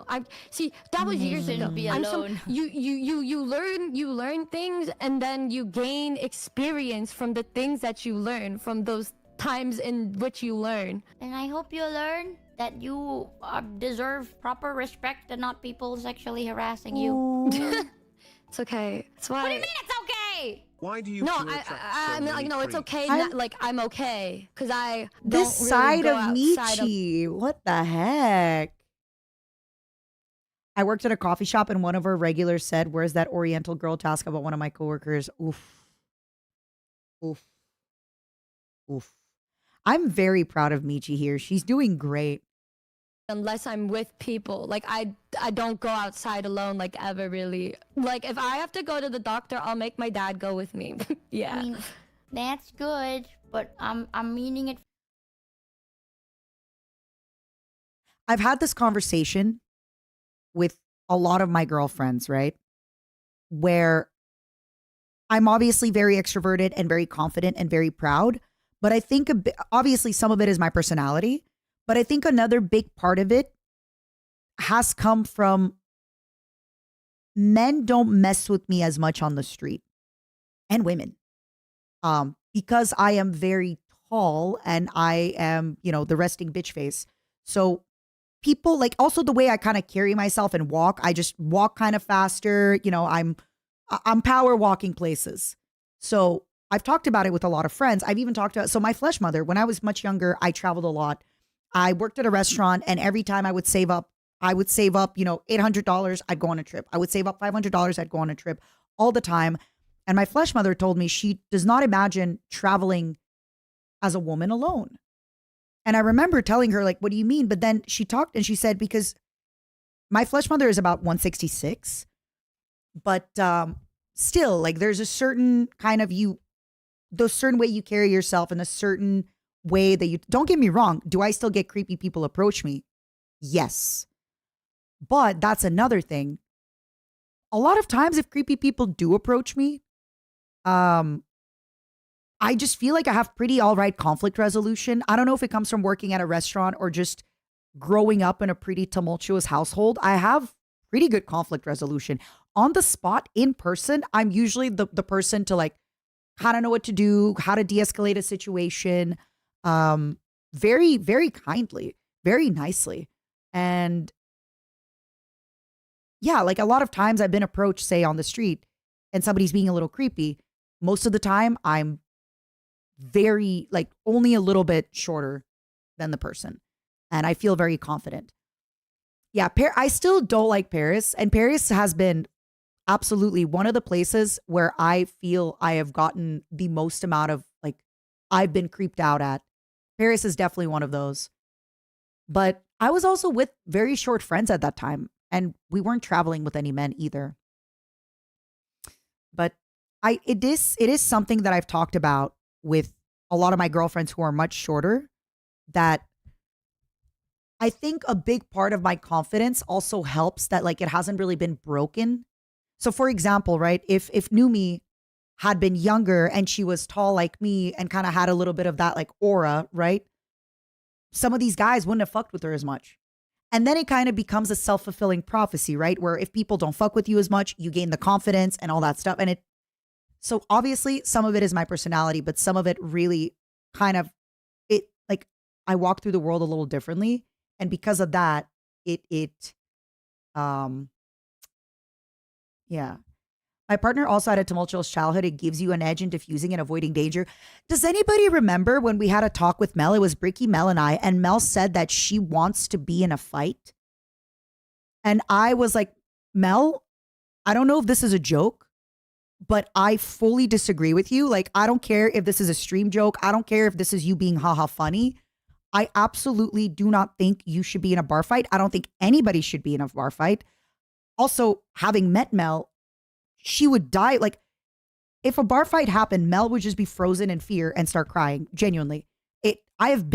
I see that was years ago. Be alone. You learn things, and then you gain experience from the things that you learn from those times in which you learn. And I hope you learn that you deserve proper respect and not people sexually harassing you. It's okay. That's why. What do you mean it's okay? Why do you No, two attract I so mean, many like, no, it's creeps? okay. Like, I'm okay, cause I don't This really side go of outside of- Michi. What the heck? I worked at a coffee shop and one of our regulars said, "Where's that Oriental girl?" to ask about one of my coworkers. Oof. Oof. Oof. I'm very proud of Michi here. She's doing great. Unless I'm with people. Like I don't go outside alone, like, ever really. Like, if I have to go to the doctor, I'll make my dad go with me. Yeah. I mean, that's good, but I'm meaning it. I've had this conversation with a lot of my girlfriends, right? Where I'm obviously very extroverted and very confident and very proud. But I think obviously some of it is my personality. But I think another big part of it has come from men don't mess with me as much on the street, and women. Because I am very tall and I am, the resting bitch face. So people, like, also the way I kind of carry myself and walk, I just walk kind of faster. I'm power walking places. So I've talked about it with a lot of friends. I've even talked about, so my flesh mother, when I was much younger, I traveled a lot. I worked at a restaurant, and every time I would save up, $800, I'd go on a trip. I would save up $500, I'd go on a trip all the time. And my flesh mother told me she does not imagine traveling as a woman alone. And I remember telling her, like, what do you mean? But then she talked and she said, because my flesh mother is about 166, but still, like, there's a certain kind of the certain way you carry yourself and a certain way that you don't get me wrong. Do I still get creepy people approach me? Yes. But that's another thing. A lot of times if creepy people do approach me, I just feel like I have pretty all right conflict resolution. I don't know if it comes from working at a restaurant or just growing up in a pretty tumultuous household. I have pretty good conflict resolution. On the spot, in person, I'm usually the person to like kind of know what to do, how to de-escalate a situation, very, very kindly, very nicely. And yeah, like a lot of times I've been approached, say on the street, and somebody's being a little creepy. Most of the time, I'm very, like, only a little bit shorter than the person. And I feel very confident. Yeah, I still don't like Paris. And Paris has been absolutely one of the places where I feel I have gotten the most amount of, like, I've been creeped out at. Paris is definitely one of those. But I was also with very short friends at that time. And we weren't traveling with any men either. But it is something that I've talked about with a lot of my girlfriends who are much shorter, that I think a big part of my confidence also helps that like it hasn't really been broken. So for example, right, if Numi had been younger and she was tall like me and kind of had a little bit of that like aura, right? Some of these guys wouldn't have fucked with her as much. And then it kind of becomes a self-fulfilling prophecy, right? Where if people don't fuck with you as much, you gain the confidence and all that stuff. And so obviously some of it is my personality, but some of it really kind of, it like I walk through the world a little differently. And because of that, yeah. My partner also had a tumultuous childhood. It gives you an edge in diffusing and avoiding danger. Does anybody remember when we had a talk with Mel? It was Bricky, Mel, and I. And Mel said that she wants to be in a fight. And I was like, Mel, I don't know if this is a joke, but I fully disagree with you. Like, I don't care if this is a stream joke. I don't care if this is you being haha funny. I absolutely do not think you should be in a bar fight. I don't think anybody should be in a bar fight. Also, having met Mel, she would die. Like, if a bar fight happened, Mel would just be frozen in fear and start crying. Genuinely. I've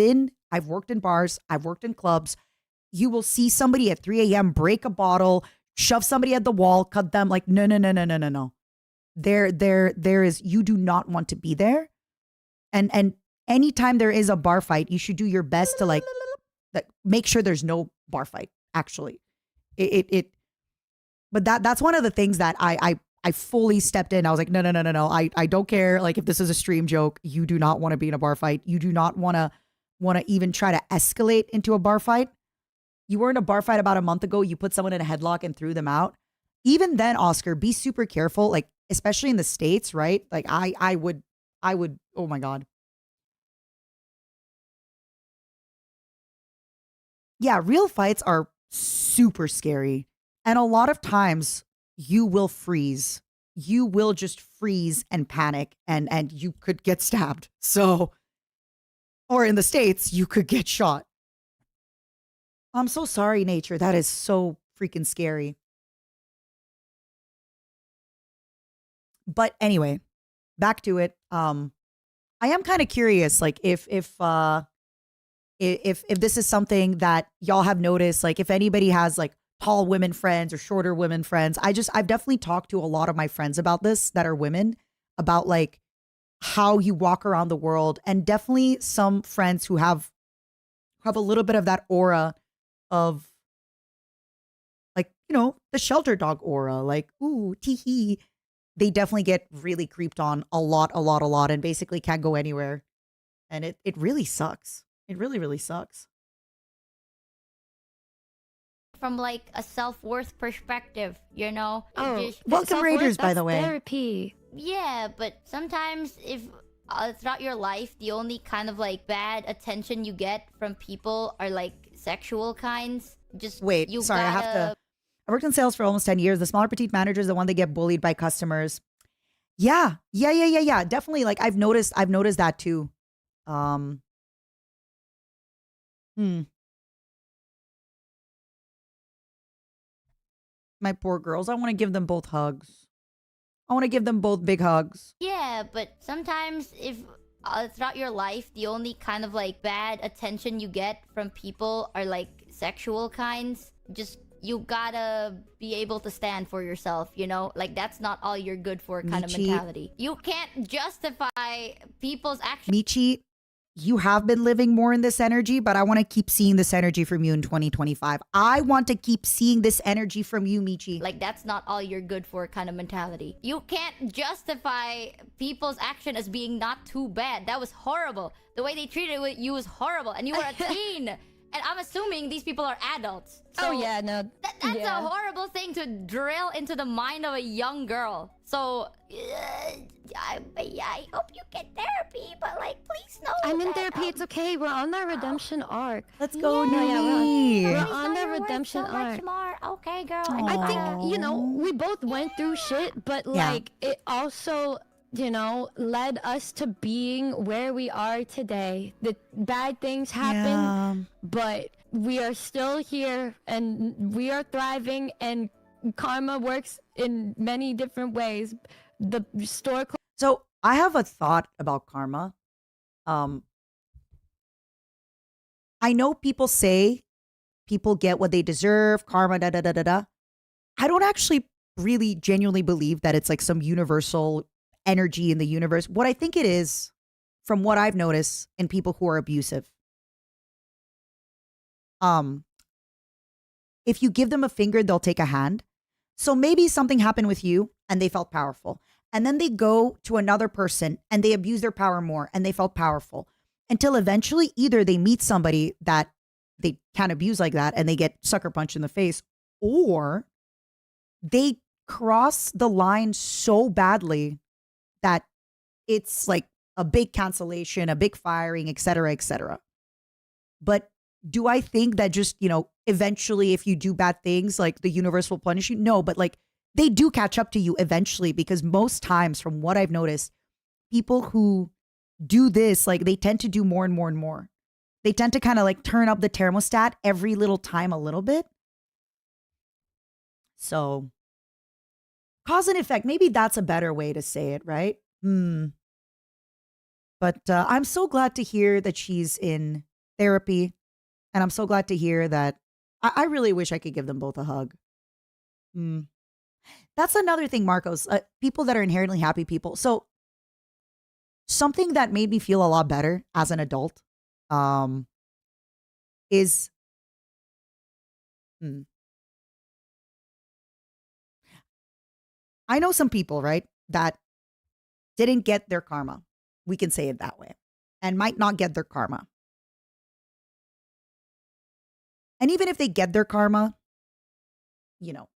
worked in bars. I've worked in clubs. You will see somebody at 3 a.m. break a bottle, shove somebody at the wall, cut them. Like, no. There is, you do not want to be there. And anytime there is a bar fight, you should do your best to like make sure there's no bar fight, actually. But that's one of the things that I fully stepped in. I was like, no. I don't care. Like, if this is a stream joke, you do not want to be in a bar fight. You do not want to even try to escalate into a bar fight. You were in a bar fight about a month ago. You put someone in a headlock and threw them out. Even then, Oscar, be super careful. Like, especially in the States, right? Like I would, oh my God. Yeah, real fights are super scary. And a lot of times you will freeze. You will just freeze and panic and you could get stabbed. So, or in the States, you could get shot. I'm so sorry, Nature. That is so freaking scary. But anyway, back to it. I am kind of curious, like if this is something that y'all have noticed, like if anybody has like tall women friends or shorter women friends. I've definitely talked to a lot of my friends about this that are women, about like how you walk around the world, and definitely some friends who have a little bit of that aura of like, you know, the shelter dog aura, like, ooh, tee. They definitely get really creeped on a lot, and basically can't go anywhere. And it really sucks. It really, really sucks. From like a self-worth perspective, you know? Welcome Raiders, by the way. Therapy. Yeah, but sometimes if throughout your life, the only kind of like bad attention you get from people are like sexual kinds. Just wait, sorry, I have to. I worked in sales for almost 10 years. The smaller petite manager is the one that get bullied by customers. Yeah. Definitely. Like I've noticed that too. My poor girls. I want to give them both hugs. I want to give them both big hugs. Yeah, but sometimes if throughout your life, the only kind of like bad attention you get from people are like sexual kinds. Just you gotta be able to stand for yourself, you know? Like that's not all you're good for kind of Michi. mentality. You can't justify people's actions. Michi, you have been living more in this energy, but I want to keep seeing this energy from you in 2025. I want to keep seeing this energy from you, Michi. Like that's not all you're good for kind of mentality. You can't justify people's action as being not too bad. That was horrible. The way they treated you was horrible, and you were a teen. And I'm assuming these people are adults. So Oh yeah, no. that's yeah. a horrible thing to drill into the mind of a young girl. So I hope you get therapy, but like please know. I'm in that, therapy. It's okay. We're on our redemption arc. Let's go, Yeah, Numi. we're please on know the you're worth redemption so much arc. more. Okay, girl. I think, you know, we both went through shit, but Yeah. like it also, you know, led us to being where we are today. The bad things happen, but we are still here and we are thriving, and karma works in many different ways. The store So I have a thought about karma. I know people say people get what they deserve, karma, da da da da da. I don't actually really genuinely believe that it's like some universal energy in the universe. What I think it is, from what I've noticed in people who are abusive, if you give them a finger, they'll take a hand. So maybe something happened with you and they felt powerful. And then they go to another person and they abuse their power more and they felt powerful, until eventually either they meet somebody that they can't abuse like that and they get sucker punched in the face, or they cross the line so badly that it's like a big cancellation, a big firing, et cetera, et cetera. But do I think that just, you know, eventually if you do bad things, like the universe will punish you? No, but like they do catch up to you eventually, because most times from what I've noticed, people who do this, like they tend to do more and more and more. They tend to kind of like turn up the thermostat every little time a little bit. So cause and effect, maybe that's a better way to say it, right? But I'm so glad to hear that she's in therapy. And I'm so glad to hear that. I really wish I could give them both a hug. That's another thing, Marcos. People that are inherently happy people. So something that made me feel a lot better as an adult is I know some people, right, that didn't get their karma. We can say it that way. And might not get their karma. And even if they get their karma, you know,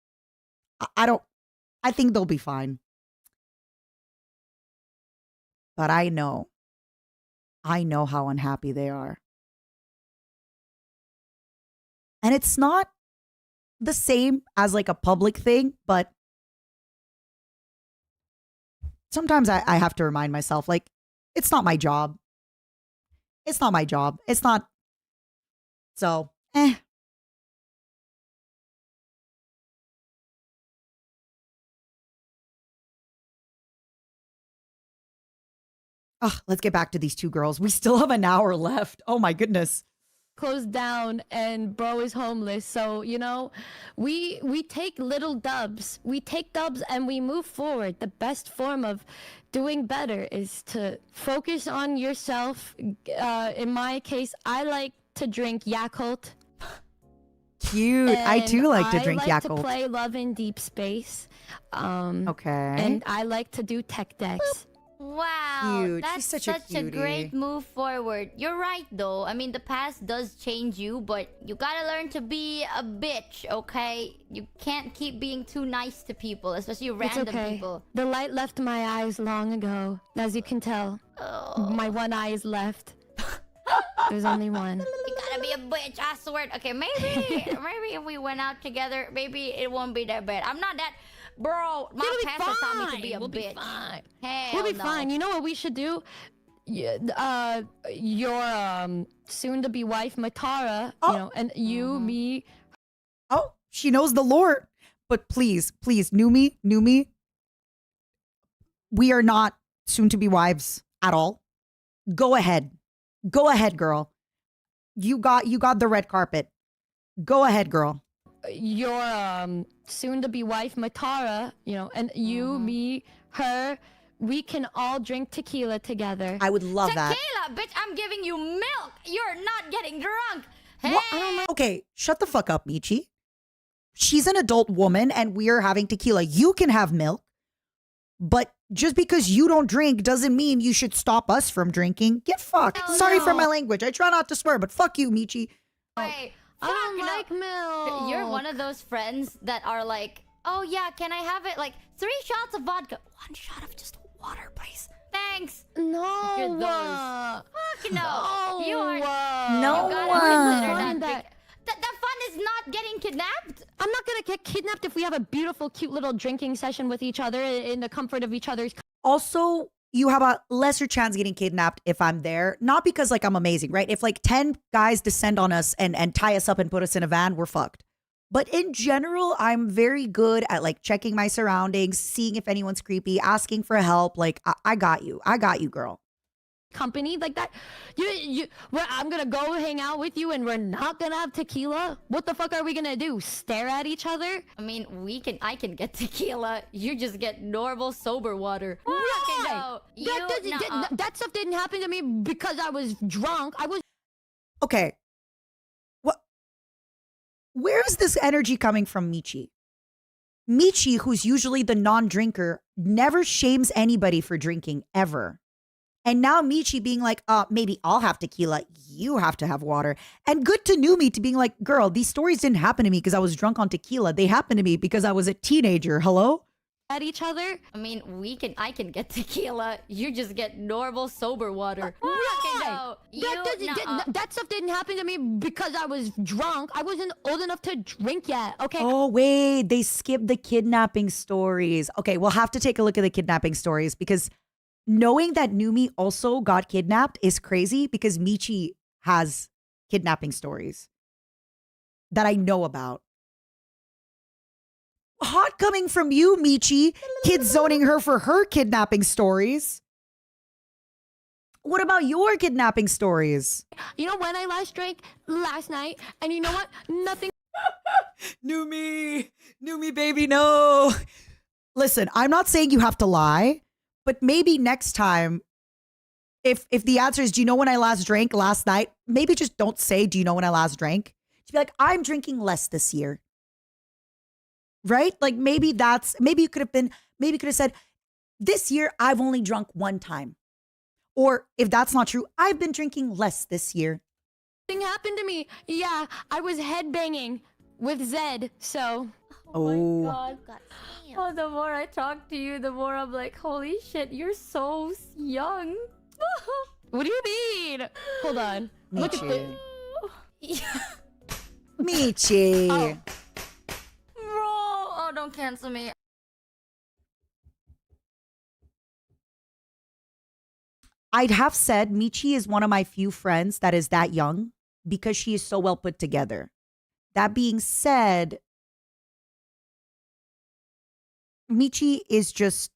I think they'll be fine. But I know how unhappy they are. And it's not the same as like a public thing, but sometimes I have to remind myself, like, it's not my job. It's not my job. It's not. So, let's get back to these two girls. We still have an hour left. Oh my goodness. closed down and bro is homeless. So, you know, we take little dubs. We take dubs and we move forward. The best form of doing better is to focus on yourself. In my case, I like to drink Yakult. Cute. I too like to drink I like Yakult. to play Love in Deep Space. Okay. And I like to do tech decks. Wow, Cute. that's She's such such a a cutie. great move forward. You're right though. I mean, the past does change you, but you gotta learn to be a bitch, okay? You can't keep being too nice to people, especially It's random okay. people. The light left my eyes long ago. As you can tell, my one eye is left. There's only one. You gotta be a bitch, I swear. Okay, maybe if we went out together, maybe it won't be that bad. I'm not that. Bro, my It'll be past has taught me to fine. be a We'll be bitch. fine. Hell We'll be no. fine. You know what we should do? Your soon-to-be wife Matara, you know, and you, me. Oh, she knows the lore. But please, Numi, we are not soon to be wives at all. Go ahead. Go ahead, girl. You got the red carpet. Go ahead, girl. Your soon-to-be wife Matara, you know, and you, me, her, we can all drink tequila together. I would love that. Tequila, bitch, I'm giving you milk. You're not getting drunk. Hey. What? I don't know. Okay, shut the fuck up, Michi. She's an adult woman and we are having tequila. You can have milk, but just because you don't drink doesn't mean you should stop us from drinking. Get fucked. Hell Sorry for no. my language. I try not to swear, but fuck you, Michi. Wait, I don't fuck no. like milk. You're one of those friends that are like, oh yeah, can I have it? Like 3 shots of vodka. 1 shot of just water, please. Thanks. No. You're those. Fuck no. You are. No. You gotta consider Fun that. The fun is not getting kidnapped. I'm not gonna get kidnapped if we have a beautiful, cute little drinking session with each other in the comfort of each other's. Also, you have a lesser chance getting kidnapped if I'm there. Not because like I'm amazing, right? If like 10 guys descend on us and tie us up and put us in a van, we're fucked. But in general, I'm very good at like checking my surroundings, seeing if anyone's creepy, asking for help. Like, I got you. I got you, girl. Company like that. I'm gonna go hang out with you and we're not gonna have tequila. What the fuck are we gonna do? Stare at each other? I mean, I can get tequila. You just get normal sober water. Why? No. That stuff didn't happen to me because I was drunk. I was. Okay. Where is this energy coming from, Michi? Michi, who's usually the non-drinker, never shames anybody for drinking, ever. And now Michi being like, maybe I'll have tequila, you have to have water. And good to Numi to being like, girl, these stories didn't happen to me because I was drunk on tequila. They happened to me because I was a teenager. Hello? At each other. I mean, I can get tequila. You just get normal sober water. Why? No. That stuff didn't happen to me because I was drunk. I wasn't old enough to drink yet. Okay. Oh, wait, they skipped the kidnapping stories. Okay, we'll have to take a look at the kidnapping stories because knowing that Numi also got kidnapped is crazy because Michi has kidnapping stories that I know about. Hot coming from you, Michi. Kid zoning her for her kidnapping stories. What about your kidnapping stories? You know when I last drank? Last night. And you know what? Nothing. Numi, baby, no. Listen, I'm not saying you have to lie, but maybe next time, if the answer is, do you know when I last drank last night? Maybe just don't say, do you know when I last drank? Just be like, I'm drinking less this year. Right? Like maybe you could have said, this year I've only drunk 1 time. Or if that's not true, I've been drinking less this year. Thing happened to me. Yeah, I was headbanging with Zed, so. Oh. God. Oh, the more I talk to you, the more I'm like, holy shit, you're so young. What do you mean? Hold on. Look at Michi. this. Michi. Oh. Bro, don't cancel me. I'd have said Michi is one of my few friends that is that young because she is so well put together. That being said, Michi is just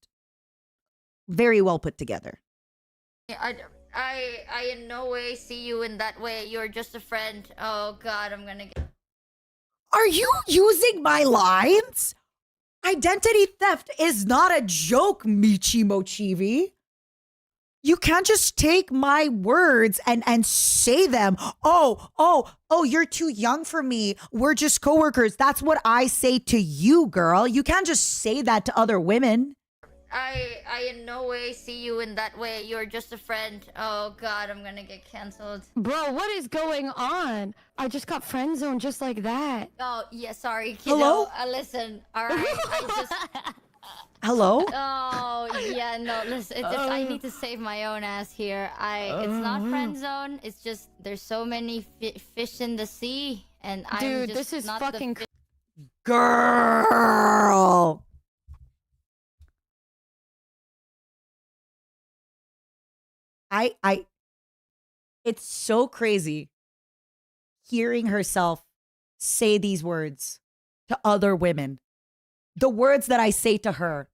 very well put together. I in no way see you in that way. You're just a friend. Oh God, I'm gonna get. Are you using my lines? Identity theft is not a joke, Michi Mochivi. You can't just take my words and say them. Oh, you're too young for me. We're just coworkers. That's what I say to you, girl. You can't just say that to other women. I in no way see you in that way. You're just a friend. Oh God, I'm gonna get canceled. Bro, what is going on? I just got friend zoned just like that. Oh yeah, sorry, kiddo. Hello? Listen, all right. I just. Hello? Oh yeah, no. Listen, I need to save my own ass here. It's not friend zone. It's just there's so many fish in the sea, and I'm Dude, just this is not fucking. the Girl. It's so crazy hearing herself say these words to other women. The words that I say to her.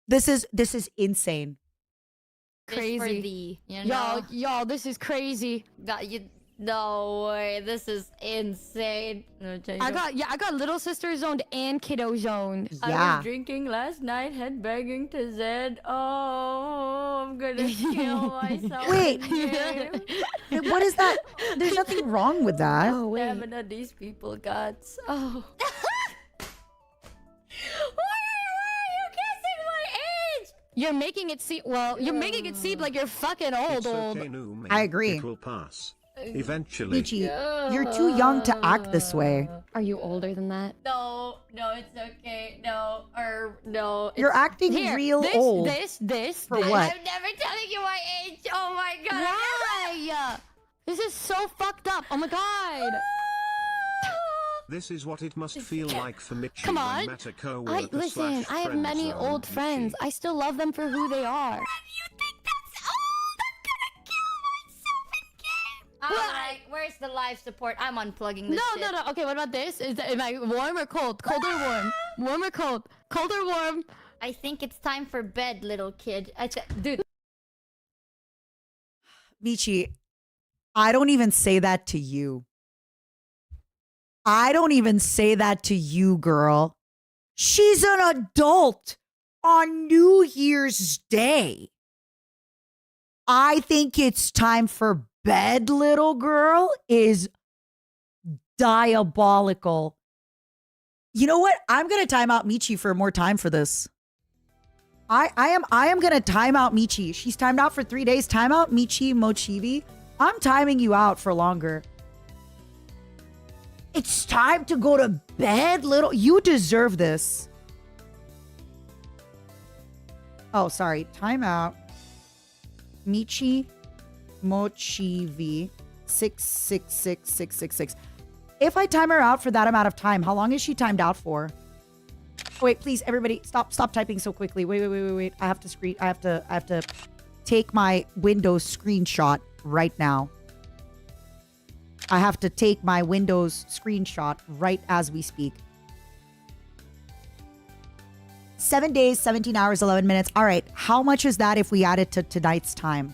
This is insane. Just for Crazy. the, you know, Y'all, this is crazy. no way, this is insane. I got little sister zoned and kiddo zoned. I Yeah. was drinking last night, headbanging to Zed. Oh, I'm gonna kill myself. Wait. in game. What is that? There's nothing wrong with that. Oh wait. Stamina these people got. Oh. Why are you guessing my age? You're making it seem you're making it seem like you're fucking old. It's okay, Numi. I agree. It will pass. Eventually. Michi, you're too young to act this way. Are you older than that? No, it's okay. No, no. You're acting Here, real this, old. This. For what? I'm never telling you my age. Oh my god. Why? This is so fucked up. Oh my god. This is what it must feel like for Michi Come on. when met a co-worker Listen, I have many old friends. I still love them for who they are. You think that's old? I'm gonna kill myself in game. Alright, where's the life support? I'm unplugging this shit. No. Okay, what about this? Am I warm or cold? Cold or warm? Warm or cold? Cold or warm? I think it's time for bed, little kid. Dude. Michi, I don't even say that to you. I don't even say that to you, girl. She's an adult on New Year's Day. I think it's time for bed, little girl, is diabolical. You know what? I'm going to time out Michi for more time for this. I am going to time out Michi. She's timed out for 3 days. Time out Michi Mochibi. I'm timing you out for longer. It's time to go to bed, little. You deserve this. Oh, sorry. Time out. Michi Mochivi 666666. If I time her out for that amount of time, how long is she timed out for? Oh, wait, please, everybody, stop typing so quickly. Wait. I have to take my Windows screenshot right now. I have to take my Windows screenshot right as we speak. 7 days, 17 hours, 11 minutes. All right, how much is that if we add it to tonight's time?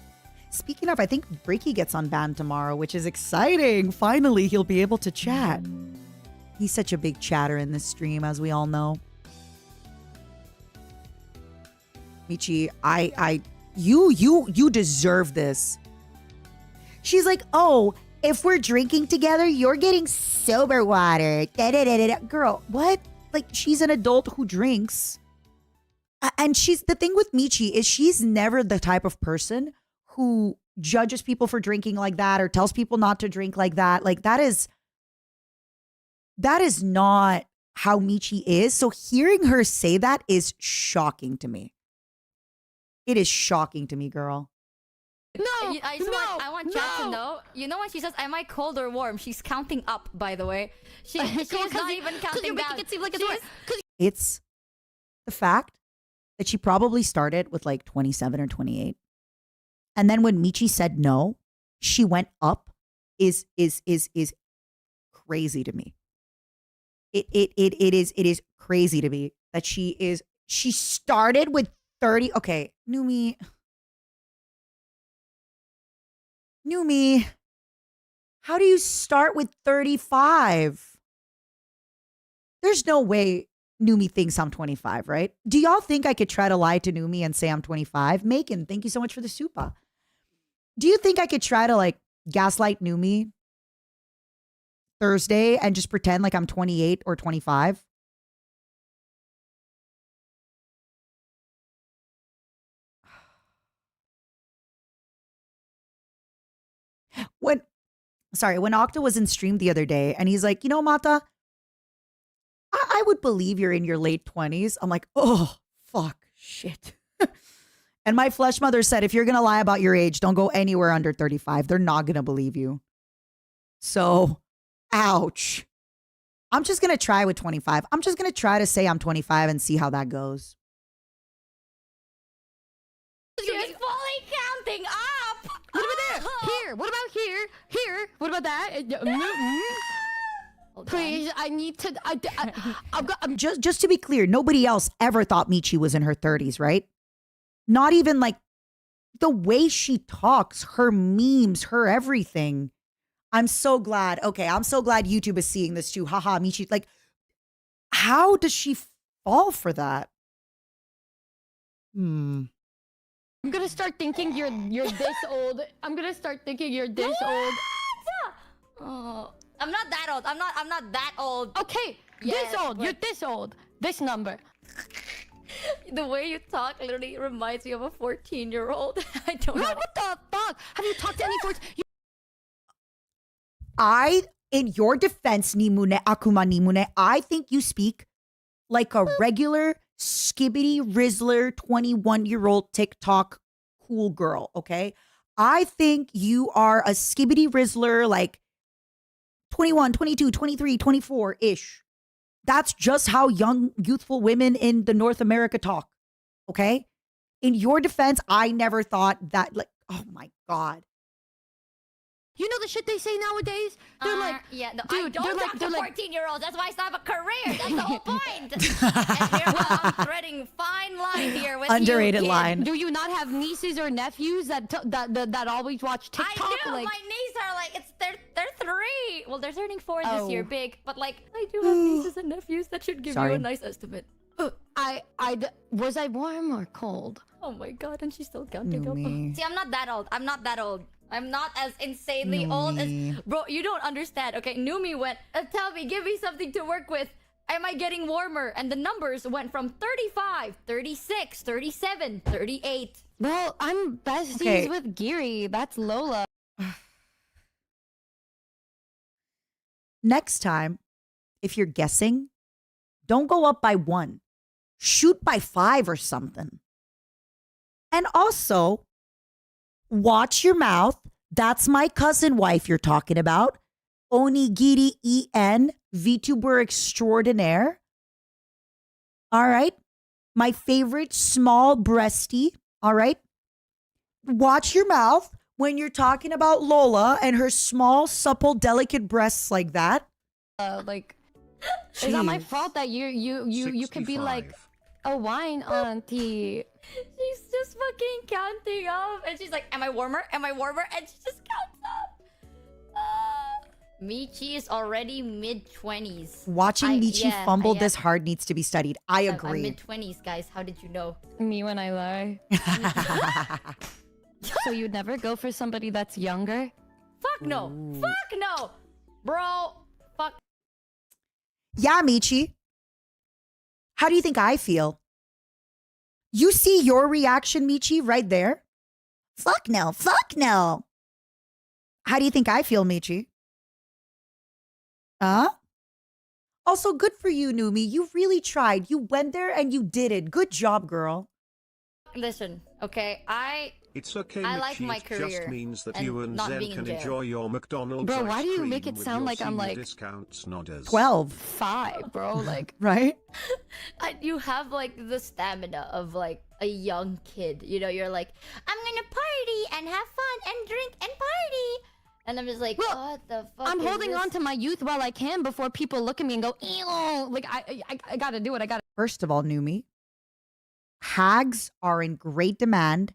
Speaking of, I think Breaky gets unbanned tomorrow, which is exciting. Finally, he'll be able to chat. He's such a big chatter in this stream, as we all know. Michi, you deserve this. She's like, oh, if we're drinking together, you're getting sober water. Da-da-da-da-da. Girl, what? Like, she's an adult who drinks. And the thing with Michi is she's never the type of person who judges people for drinking like that or tells people not to drink like that. Like, that is not how Michi is. So hearing her say that is shocking to me. It is shocking to me, girl. I want chat to know. You know when she says, "Am I cold or warm?" She's counting up. By the way, she's not even counting down. It seem like It's the fact that she probably started with like 27 or 28, and then when Michi said no, she went up. Is crazy to me. It is crazy to me that she started with 30. Okay, Numi, how do you start with 35? There's no way Numi thinks I'm 25, right? Do y'all think I could try to lie to Numi and say I'm 25? Macon, thank you so much for the supa. Do you think I could try to like gaslight Numi Thursday and just pretend like I'm 28 or 25? When Octa was in stream the other day and he's like, you know, Mata, I would believe you're in your late 20s. I'm like, oh, fuck, shit. And my flesh mother said, if you're going to lie about your age, don't go anywhere under 35. They're not going to believe you. So, ouch. I'm just going to try with 25. I'm just going to try to say I'm 25 and see how that goes. She's fully counting up. What about there? Here. What about here? Here. What about that? Please, I need to. I'm Just to be clear, nobody else ever thought Michi was in her 30s, right? Not even like the way she talks, her memes, her everything. I'm so glad. Okay, I'm so glad YouTube is seeing this too. Haha, Michi. Like, how does she fall for that? I'm gonna start thinking you're this old. I'm gonna start thinking you're this old. Oh, I'm not that old. I'm not that old. Okay, Yes, this old. but- You're this old. This number. The way you talk literally reminds me of a 14-year-old. I don't know. What the fuck? Have you talked to any 14? In your defense, Nimune, Akuma Nimune, I think you speak like a regular skibbity rizzler 21-year-old TikTok cool girl, okay? I think you are a skibbity rizzler like 21, 22, 23, 24-ish. That's just how young, youthful women in the North America talk, okay? In your defense, I never thought that, like, oh my God. You know the shit they say nowadays? They're like, yeah, no, dude, I don't they're talk like, to they're like, 14-year-olds. That's why I still have a career. That's the whole point. And here I'm threading fine line here with Underrated you, kid. line. do you not have nieces or nephews that always watch TikTok? I do. Like, My niece are like, they're 3. Well, they're turning 4 this year, Oh. big. But like, I do have nieces and nephews that should give Sorry. you a nice estimate. was I warm or cold? Oh my God, and she's still counting up. Me. See, I'm not that old. I'm not that old. I'm not as insanely old as... Bro, you don't understand. Okay, Numi went, tell me, give me something to work with. Am I getting warmer? And the numbers went from 35, 36, 37, 38. Well, I'm besties Okay. with Giri. That's Lola. Next time, if you're guessing, don't go up by 1. Shoot by 5 or something. And also, watch your mouth. That's my cousin wife you're talking about. Onigiri EN, VTuber extraordinaire. All right. My favorite small breasty. All right. Watch your mouth when you're talking about Lola and her small, supple, delicate breasts like that. Like, it's not my Jeez. fault that you could be like 65. a wine auntie. She's just fucking counting up. And she's like, am I warmer? Am I warmer? And she just counts up. Michi is already mid-20s. Watching Michi fumble I this hard needs to be studied. I I'm agree. mid-20s, guys. How did you know? Me when I lie. So you'd never go for somebody that's younger? Fuck no. Fuck no. Bro. Fuck. Yeah, Michi. How do you think I feel? You see your reaction, Michi, right there? Fuck no. Fuck no. How do you think I feel, Michi? Huh? Also, good for you, Numi. You really tried. You went there and you did it. Good job, girl. Listen, okay? It's okay, I like Michi, my it career just means that and you and not Zen being in can jail. enjoy your McDonald's Bro, why ice do you cream make it with sound your like I'm senior like discounts, nodders. 12, 5, bro? Like, right? You have like the stamina of like a young kid. You know, you're like, I'm gonna party and have fun and drink and party. And I'm just like, Well, what the fuck? I'm is holding this? on to my youth while I can before people look at me and go, ew. Like, I gotta do it. I gotta. First of all, Numi, hags are in great demand.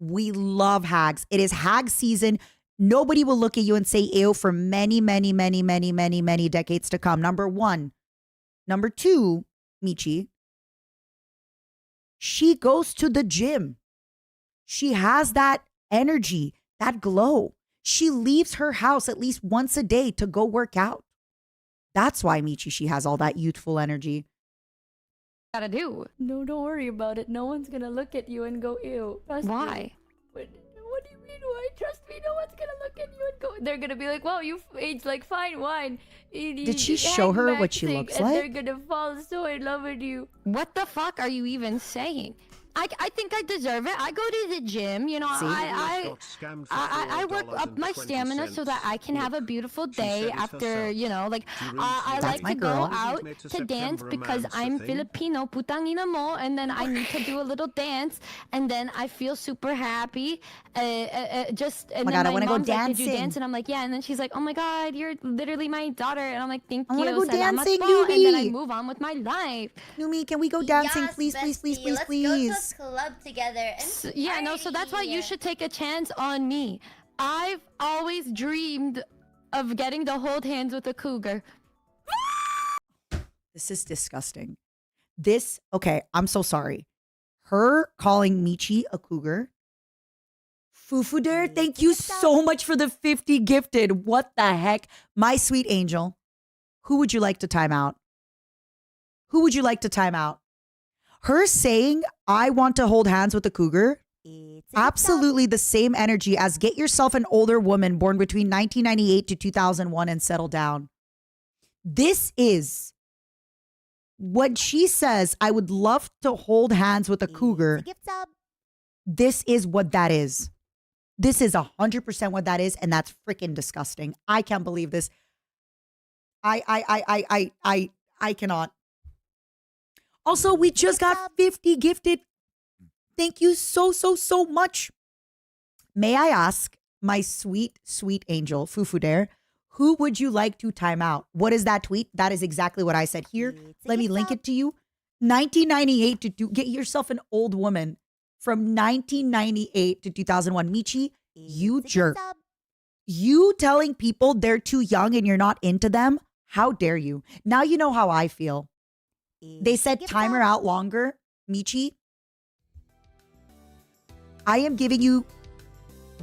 We love hags. It is hag season. Nobody will look at you and say ew for many, many, many, many, many, many decades to come. Number 1. Number 2, Michi, she goes to the gym. She has that energy, that glow. She leaves her house at least once a day to go work out. That's why, Michi, she has all that youthful energy. Gotta do. No, don't worry about it. No one's gonna look at you and go, ew. Trust me. Why? What do you mean, why? Trust me, no one's gonna look at you and go. They're gonna be like, wow, you've aged like fine wine. Did she show her what she looks and like? they're gonna fall so in love with you. what the fuck are you even saying? I think I deserve it. I go to the gym, you know. I work up my stamina so that I can have a beautiful day after, you know, like I That's like my to girl. go out to dance because I'm Filipino, putang ina mo, and then I need to do a little dance, and then I feel super happy. Just and my then God, I my wanna go mom's like, "Did you dancing." dance?" And I'm like, "Yeah." And then she's like, "Oh my God, you're literally my daughter," and I'm like, "Thank I you, wanna go salamat dancing, po," and then I Newbie. move on with my life. Numi, can we go dancing, Yes, please, please, please, bestie, please, let's please? go to a club together and Yeah, no, so that's why you party. should take a chance on me. I've always dreamed of getting to hold hands with a cougar. This is disgusting. Okay, I'm so sorry. Her calling Michi a cougar. Fufu Dare, thank you so much for the 50 gifted. What the heck? My sweet angel. Who would you like to time out? Who would you like to time out? Her saying, I want to hold hands with a cougar. Absolutely the same energy as get yourself an older woman born between 1998 to 2001 and settle down. This is when she says, I would love to hold hands with a cougar. This is what that is. This is 100% what that is, and that's freaking disgusting. I can't believe this. I cannot. Also, we just got 50 gifted. Thank you so much. May I ask, my sweet, sweet angel, Fufu Dare, who would you like to time out? What is that tweet? That is exactly what I said here. Let me link it to you. 1998 to get yourself an old woman from 1998 to 2001. Michi, you jerk. You telling people they're too young and you're not into them? How dare you? Now you know how I feel. They said timer out longer. Michi, I am giving you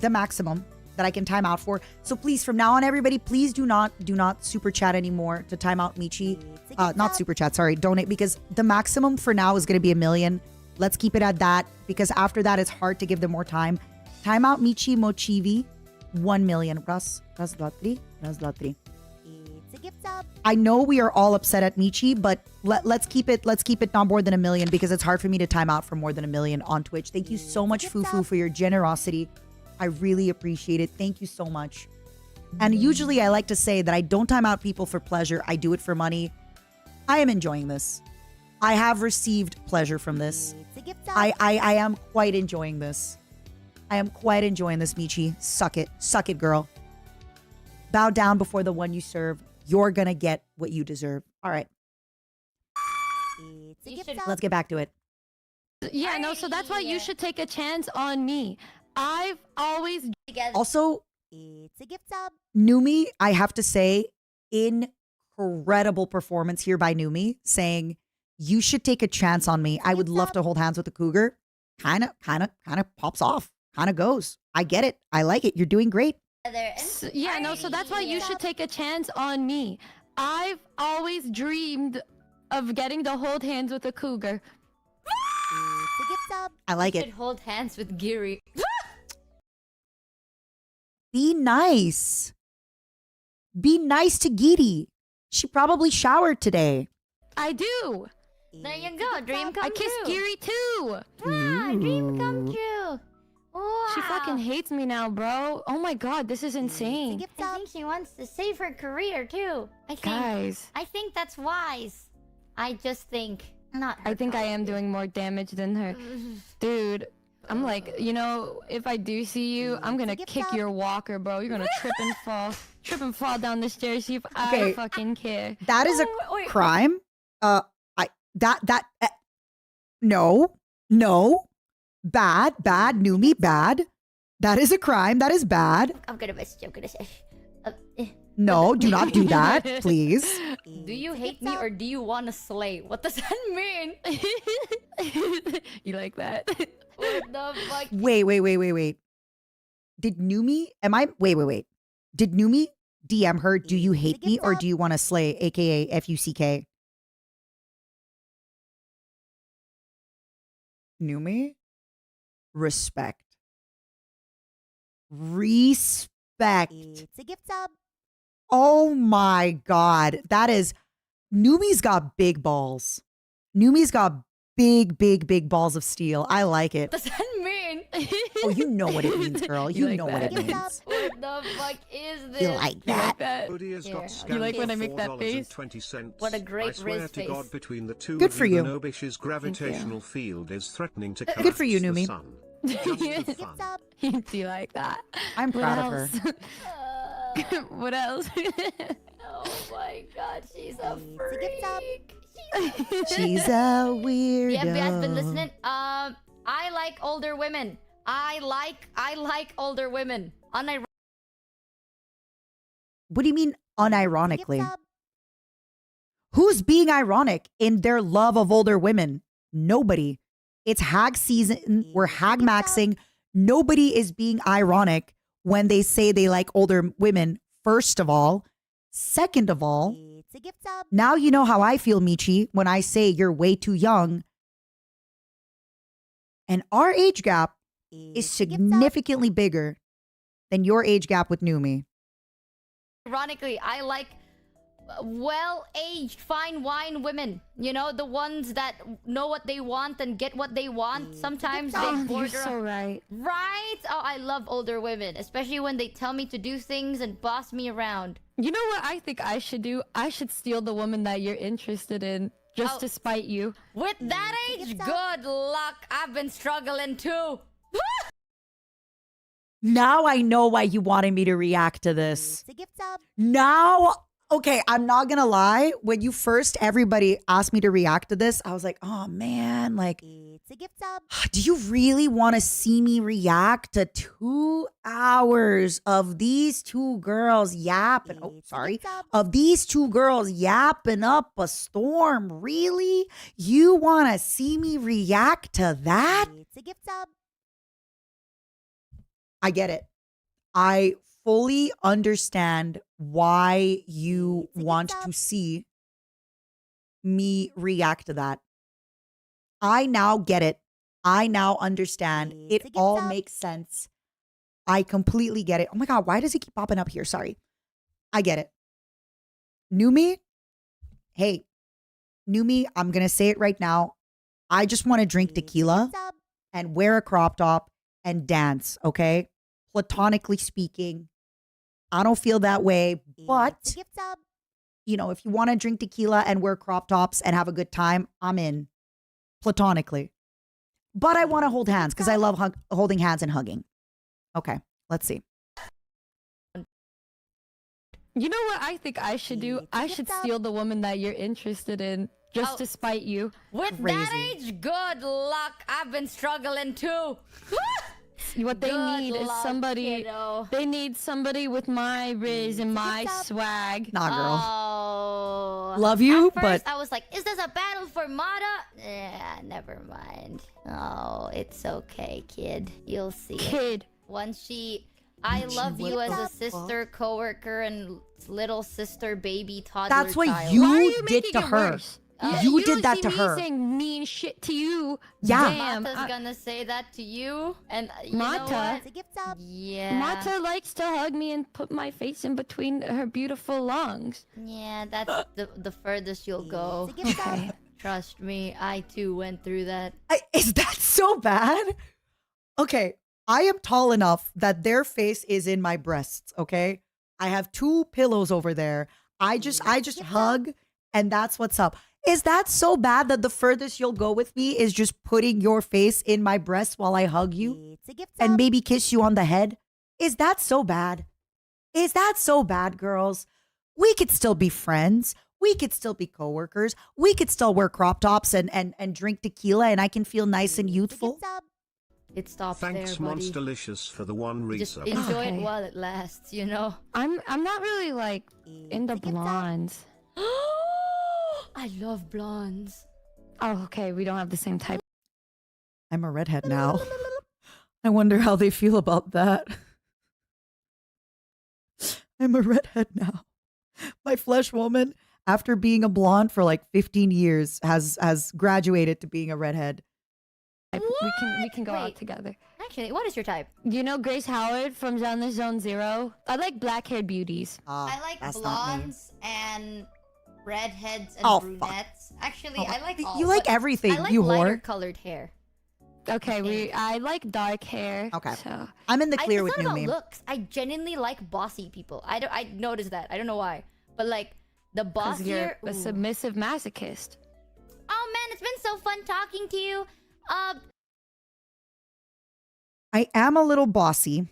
the maximum that I can time out for. So please, from now on, everybody, please do not super chat anymore to time out Michi. Not super chat, sorry, donate, because the maximum for now is going to be 1 million. Let's keep it at that, because after that, it's hard to give them more time. Time out Michi Mochivi, 1 million. Ras lotri. I know we are all upset at Michi, but let's keep it not more than 1 million, because it's hard for me to time out for more than 1 million on Twitch. Thank you so much, Fufu, for your generosity. I really appreciate it. Thank you so much. And usually I like to say that I don't time out people for pleasure. I do it for money. I am enjoying this. I have received pleasure from this. I am quite enjoying this. I am quite enjoying this, Michi. Suck it. Suck it, girl. Bow down before the one you serve. You're going to get what you deserve. All right. Let's get back to it. Yeah, no, so that's why you should take a chance on me. I've always Also, Numi, I have to say, incredible performance here by Numi, saying, you should take a chance on me. I would love to hold hands with a cougar. Kind of pops off. Kind of goes. I get it. I like it. You're doing great. Yeah, no, so that's why you should take a chance on me. I've always dreamed of getting to hold hands with a cougar. I like Should it. hold hands with Giri. Be nice. Be nice to Giri. She probably showered today. I do. There you go, dream come I kissed true. Giri too. Ah, dream come true. Wow. She fucking hates me now, bro. Oh my God, this is insane. I think she wants to save her career too. Guys, I think that's wise. I just think not. Her I think I am probably. doing more damage than her. Dude, I'm like, you know, if I do see you, I'm gonna kick your walker, bro. You're gonna trip and fall down the stairs. See if Okay. I fucking care. That is a Oh, wait. crime. No. Bad, Numi, bad. That is a crime. That is bad. I'm gonna say. No, do not do that, please. Do you hate me or do you want to slay? What does that mean? You like that? What the fuck? Wait. Did Numi, wait. Did Numi DM her, do you hate me or do you want to slay, aka FUCK? Numi? Respect. Oh my God. That is, Numi's got big balls. Numi's got big balls of steel. I like it. What does that mean? Oh, you know what it means, girl. You like know what it that? means. What the fuck is this? You like that? Odie has got Yeah. scammed You like when I for make that face? $4.20. What a great I swear Riz to God, face. between the two Good of for you, you. the Nobish's gravitational field is threatening to Good for you, collapse the Numi. sun. Just for fun. Do you like that? I'm What proud of her. else? What else? Oh my god, she's a freak. She's a weirdo. Yeah, has been listening. I like older women. I like older women. What do you mean unironically? Who's being ironic in their love of older women? Nobody. It's hag season. We're hag maxing. Nobody is being ironic when they say they like older women, first of all. Second of all, now you know how I feel, Michi, when I say you're way too young. And our age gap is significantly bigger than your age gap with Numi. Ironically, I like well-aged, fine wine women. You know, the ones that know what they want and get what they want. Sometimes they You're border. so right. Right? Oh, I love older women, especially when they tell me to do things and boss me around. You know what I think I should do? I should steal the woman that you're interested in just Oh. to spite you. With that age, good luck. I've been struggling too. Now I know why you wanted me to react to this. Now, okay, I'm not gonna lie. When you first everybody asked me to react to this, I was like, oh man, like, do you really want to see me react to 2 hours of these two girls yapping? Oh, sorry. Of these two girls yapping up a storm. Really? You want to see me react to that? I get it. I fully understand why you want to see me react to that. I now get it. I now understand. It all makes sense. I completely get it. Oh my God, why does it keep popping up here? Sorry. I get it. Numi, hey, Numi, I'm going to say it right now. I just want to drink tequila and wear a crop top and dance, okay? Platonically speaking, I don't feel that way, but you know, if you want to drink tequila and wear crop tops and have a good time, I'm in platonically. But I want to hold hands because I love holding hands and hugging. Okay, let's see. You know what I think I should do? I should steal the woman that you're interested in just to spite you. With that age, good luck. I've been struggling too. What they Good need is luck, somebody. kiddo. They need somebody with my riz and my swag. Nah, girl. Oh. Love you, At first, but I was like, is this a battle for Mata? Never mind. Oh, it's okay, kid. You'll see it. Kid. Once I love you as a sister, coworker, and little sister, baby, toddler. that's what child. you, Why are you did making to it her. worse? You You did don't that see to me her. saying mean shit to you. Yeah. Damn. Mata's gonna say that to you, and you know Mata? what? Yeah. Mata likes to hug me and put my face in between her beautiful lungs. Yeah, that's the furthest you'll go. Okay. Trust me, I too went through that. Is that so bad? Okay, I am tall enough that their face is in my breasts, okay? I have 2 pillows over there. I just hug and that's what's up. Is that so bad that the furthest you'll go with me is just putting your face in my breasts while I hug you and maybe kiss you on the head? Is that so bad? Is that so bad, girls? We could still be friends. We could still be coworkers. We could still wear crop tops and drink tequila and I can feel nice and youthful. It stops Thanks, there, buddy. Monsterlicious, for the 1 Just resub. enjoy it Okay. while it lasts, you know? I'm not really like into blondes. I love blondes. Oh, okay. We don't have the same type. I'm a redhead now. I wonder how they feel about that. I'm a redhead now. My flesh woman, after being a blonde for like 15 years, has graduated to being a redhead. We can go out Wait. together. Actually, what is your type? You know Grace Howard from Down the Zone Zero? I like black-haired beauties. I like that's not me. blondes and redheads and Oh, fuck. brunettes. Actually, I like all. You like but everything, I like you lighter whore. colored hair. Okay, I like dark hair. Okay. So. I'm in the clear It's with not about Numi. looks. I genuinely like bossy people. I noticed that. I don't know why, but like the Because you're bossier. a submissive masochist. Oh man, it's been so fun talking to you. I am a little bossy,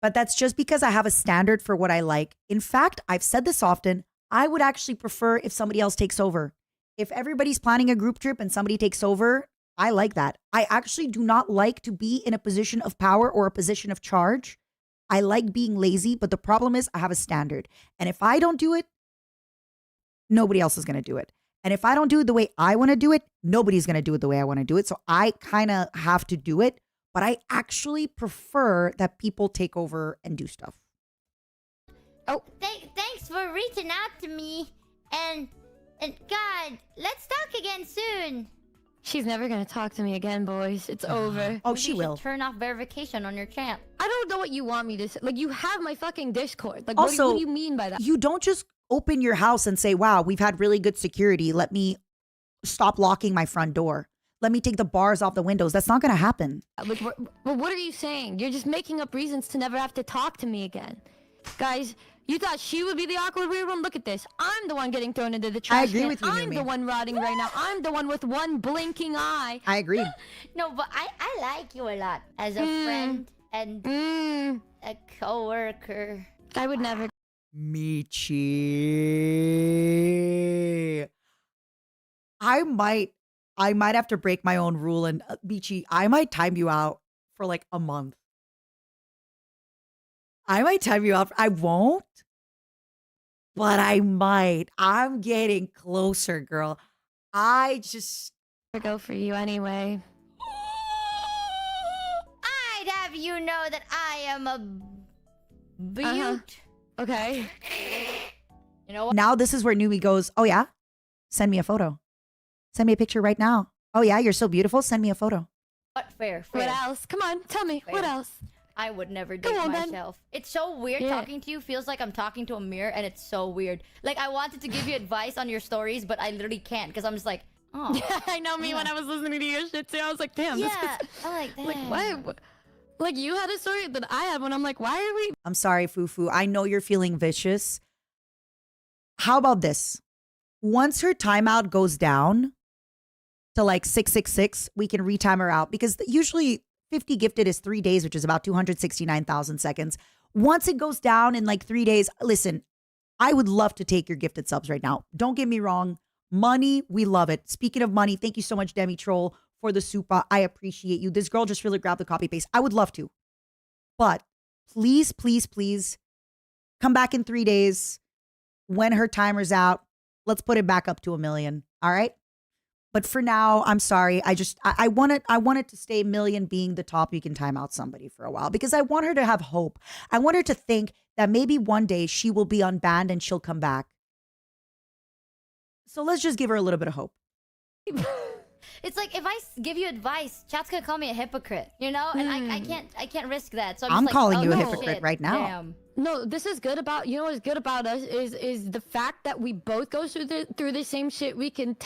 but that's just because I have a standard for what I like. In fact, I've said this often. I would actually prefer if somebody else takes over. If everybody's planning a group trip and somebody takes over, I like that. I actually do not like to be in a position of power or a position of charge. I like being lazy, but the problem is I have a standard. And if I don't do it, nobody else is going to do it. And if I don't do it the way I want to do it, nobody's going to do it the way I want to do it. So I kind of have to do it, but I actually prefer that people take over and do stuff. Oh, thanks for reaching out to me, and God, let's talk again soon. She's never gonna talk to me again, boys. It's over. Oh, Maybe she you should will. turn off verification on your champ. I don't know what you want me to say. Like, you have my fucking Discord. Like, Also, what do you mean by that? You don't just open your house and say, wow, we've had really good security. Let me stop locking my front door. Let me take the bars off the windows. That's not going to happen. Like, what are you saying? You're just making up reasons to never have to talk to me again. Guys, you thought she would be the awkward weird one? Look at this. I'm the one getting thrown into the trash agree can. with you, I'm Numi. the one rotting right now. I'm the one with one blinking eye. I agree. No, but I like you a lot as a friend and a coworker. I would never. Michi. I might have to break my own rule, and Michi, I might time you out for like a month. I might time you out. I won't, but I might. I'm getting closer, girl. I just Go for you anyway. I'd have you know that I am a beaut. Okay. You know what? now this is where Numi goes, oh yeah? Send me a photo. Send me a picture right now. Oh yeah, you're so beautiful. Send me a photo. What fair? What else? Come on, tell me. What Fair. else? I would never Go date on, then. myself. It's so weird Yeah. talking to you. Feels like I'm talking to a mirror, and it's so weird. Like I wanted to give you advice on your stories, but I literally can't because I'm just like, oh, I know me when I was listening to your shit too. I was like, damn. This yeah. is, I'm like, like, damn. why? Like, you had a story that I had when I'm like, why are we? I'm sorry, Fufu. I know you're feeling vicious. How about this? Once her timeout goes down to like 666, we can retime her out because usually 50 gifted is 3 days, which is about 269,000 seconds. Once it goes down in like 3 days, listen, I would love to take your gifted subs right now. Don't get me wrong. Money, we love it. Speaking of money, thank you so much, Demi Troll, for the super. I appreciate you. This girl just really grabbed the copy paste. I would love to. But please, please, please come back in 3 days when her timer's out. Let's put it back up to 1 million. All right. But for now, I'm sorry. I want it to stay million being the top. You can time out somebody for a while because I want her to have hope. I want her to think that maybe one day she will be unbanned and she'll come back. So let's just give her a little bit of hope. It's like if I give you advice, chat's gonna call me a hypocrite, you know, and I can't risk that. So I'm I'm just like, calling oh, you a no, hypocrite shit, right now. Damn. No, this is good about, you know what's good about us is the fact that we both go through the same shit. We can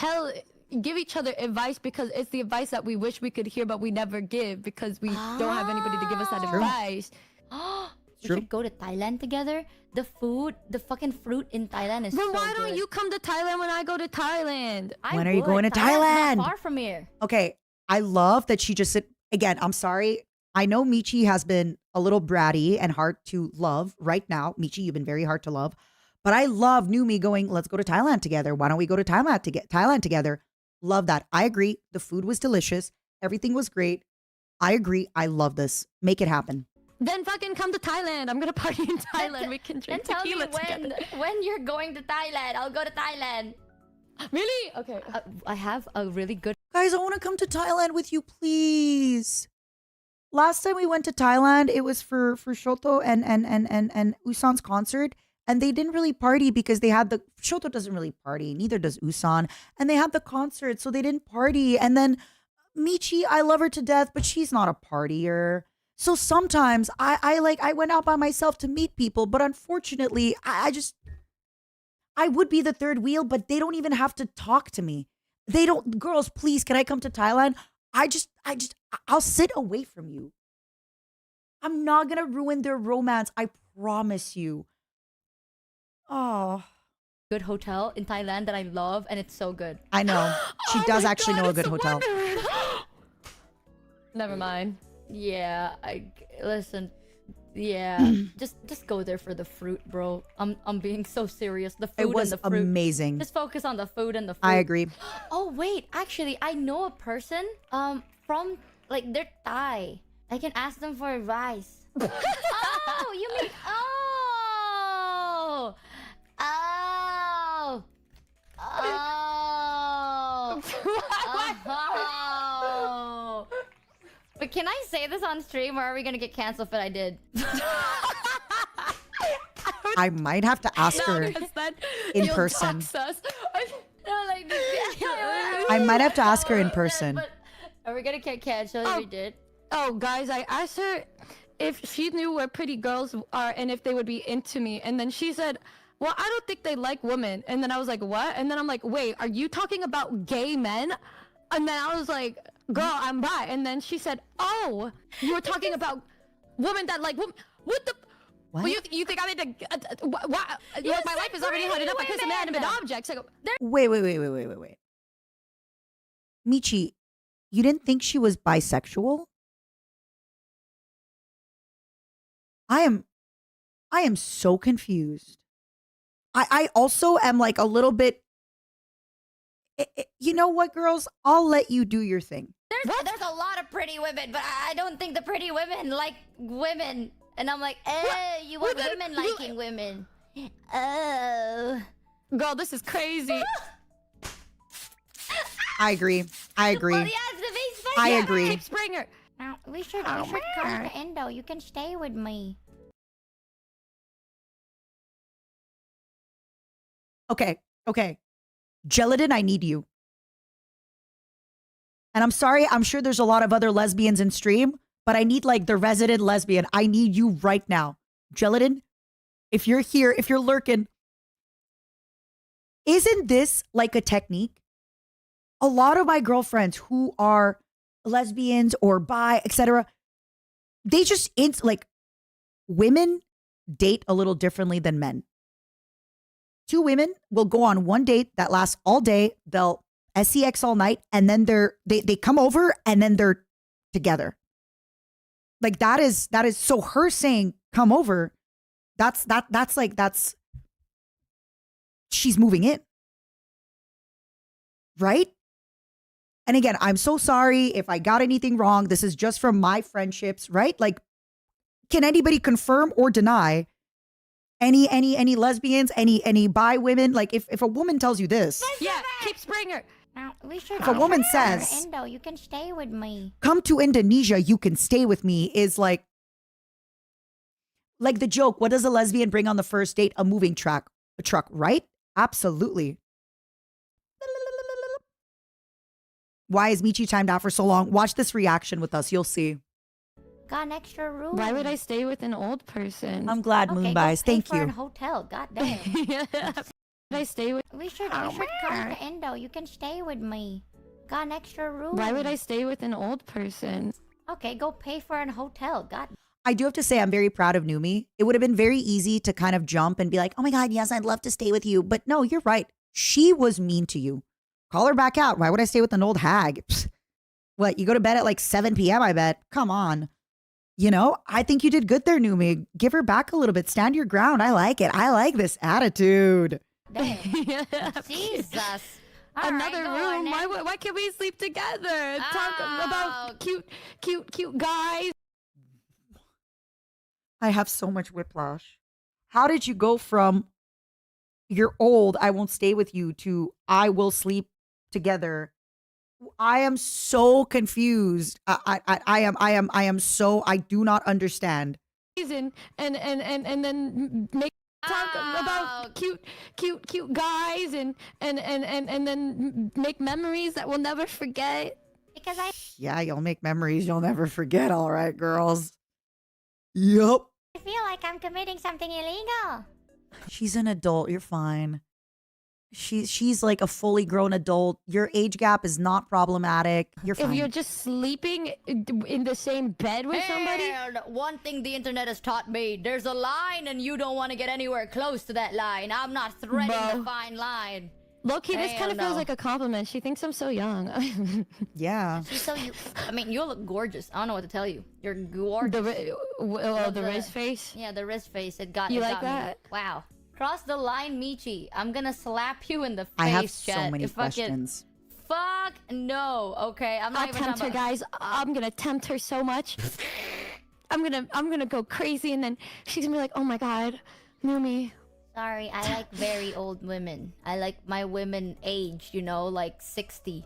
give each other advice because it's the advice that we wish we could hear, but we never give because we don't have anybody to give us that advice. We True. should go to Thailand together. The fucking fruit in Thailand is But so why don't good. you come to Thailand when I go to Thailand? When are you would. going to Thailand's Thailand? Not far from here. Okay. I love that she just said, again, I'm sorry. I know Michi has been a little bratty and hard to love right now. Michi, you've been very hard to love. But I love Numi going, let's go to Thailand together. Why don't we go to Thailand together? Love that. I agree. The food was delicious. Everything was great. I agree. I love this. Make it happen. Then fucking come to Thailand. I'm gonna party in Thailand. We can And drink tell me tequila together. when you're going to Thailand. I'll go to Thailand. Really? Okay. I have a really good. Guys, I want to come to Thailand with you, please. Last time we went to Thailand, it was for Shoto and Usan's concert. And they didn't really party because they had Shoto doesn't really party, neither does Usan. And they had the concert, so they didn't party. And then Michi, I love her to death, but she's not a partier. So sometimes I went out by myself to meet people, but unfortunately, I would be the third wheel, but they don't even have to talk to me. They don't, girls, please, can I come to Thailand? I'll sit away from you. I'm not gonna ruin their romance. I promise you. Oh, Good hotel in Thailand that I love, and it's so good. I know. She does my actually God, know a it's good a hotel. wonder. Never mind. Yeah, listen. Yeah, just go there for the fruit, bro. I'm being so serious. The food It was and the fruit. amazing. Just focus on the food and the fruit. I agree. Oh wait, actually, I know a person from like they're Thai. I can ask them for advice. Oh, you mean oh oh oh oh. But can I say this on stream, or are we gonna get canceled if I did? I might have to ask her Because then in you'll person. dox us. No, like, I might have to ask her in person. But are we gonna get canceled if we did? Oh, guys, I asked her if she knew where pretty girls are and if they would be into me. And then she said, well, I don't think they like women. And then I was like, what? And then I'm like, wait, are you talking about gay men? And then I was like, girl, I'm bi. And then she said, oh, you were talking about women that like women. What the? What? Well, you think I'm into? What? Like, my life is already hunted up by kiss inanimate objects. Like, Wait. Michi, you didn't think she was bisexual? I am so confused. I also am like a little bit. You know what, girls? I'll let you do your thing. There's a lot of pretty women, but I don't think the pretty women like women. And I'm like, you want women liking women? Oh. girl, this is crazy. I agree. Well, yeah, it's the base fight. I agree. Keep Springer. Now, we should come to Endo. You can stay with me. Okay. Gelatin, I need you. And I'm sorry, I'm sure there's a lot of other lesbians in stream, but I need like the resident lesbian. I need you right now. Gelatin, if you're here, if you're lurking, isn't this like a technique? A lot of my girlfriends who are lesbians or bi, etc., they just like women date a little differently than men. Two women will go on one date that lasts all day. They'll sex all night, and then they come over, and then they're together. Like that is so her saying come over, that's she's moving in. Right? And again, I'm so sorry if I got anything wrong. This is just from my friendships, right? Like, can anybody confirm or deny any lesbians, any bi women? Like if a woman tells you this, Yeah, keep Springer. Now, we should if a woman come to says, Endo. You can stay with me. come to Indonesia, you can stay with me, is like the joke. What does a lesbian bring on the first date? A moving truck, right? Absolutely. Why is Michi timed out for so long? Watch this reaction with us. You'll see. Got an extra room. Why would I stay with an old person? I'm glad, Okay, Moonbies. go pay Thank for an you. hotel. God damn. Would I stay with? We should come to Endo. You can stay with me. Got an extra room. Why would I stay with an old person? Okay, go pay for an hotel. God. I do have to say I'm very proud of Numi. It would have been very easy to kind of jump and be like, oh my God, yes, I'd love to stay with you. But no, you're right. She was mean to you. Call her back out. Why would I stay with an old hag? Psst. What, you go to bed at like 7 p.m., I bet. Come on. You know, I think you did good there, Numi. Give her back a little bit. Stand your ground. I like it. I like this attitude. Damn. Jesus. All Another right, go on room. then. Why can't we sleep together? Talk Oh. about cute guys. I have so much whiplash. How did you go from you're old, I won't stay with you, to I will sleep together? I am so confused. I am so, I do not understand. And then make talk about cute guys and then make memories that we'll never forget. Because I Yeah, you'll make memories you'll never forget, all right, girls. Yup. feel like I'm committing something illegal. She's an adult. You're fine. She's like a fully grown adult. Your age gap is not problematic. You're fine. If you're just sleeping in the same bed with somebody, And one thing the internet has taught me, there's a line and you don't want to get anywhere close to that line. I'm not threading Bro. the fine line. low-key, this kind of Hell feels no. like a compliment. She thinks I'm so young. Yeah. She's so you. I mean, you look gorgeous. I don't know what to tell you. You're gorgeous. The wrist face. Yeah, the wrist face. It got. You it like got me. that? Wow. Cross the line, Michi. I'm gonna slap you in the face. I have Chet. so many If I get- questions. Fuck no. Okay, I'm not I'll even tempt her, talking about. guys. I'm gonna tempt her so much. I'm gonna go crazy, and then she's gonna be like, "Oh my god, Moomy." Sorry, I like very old women. I like my women aged, you know, like 60.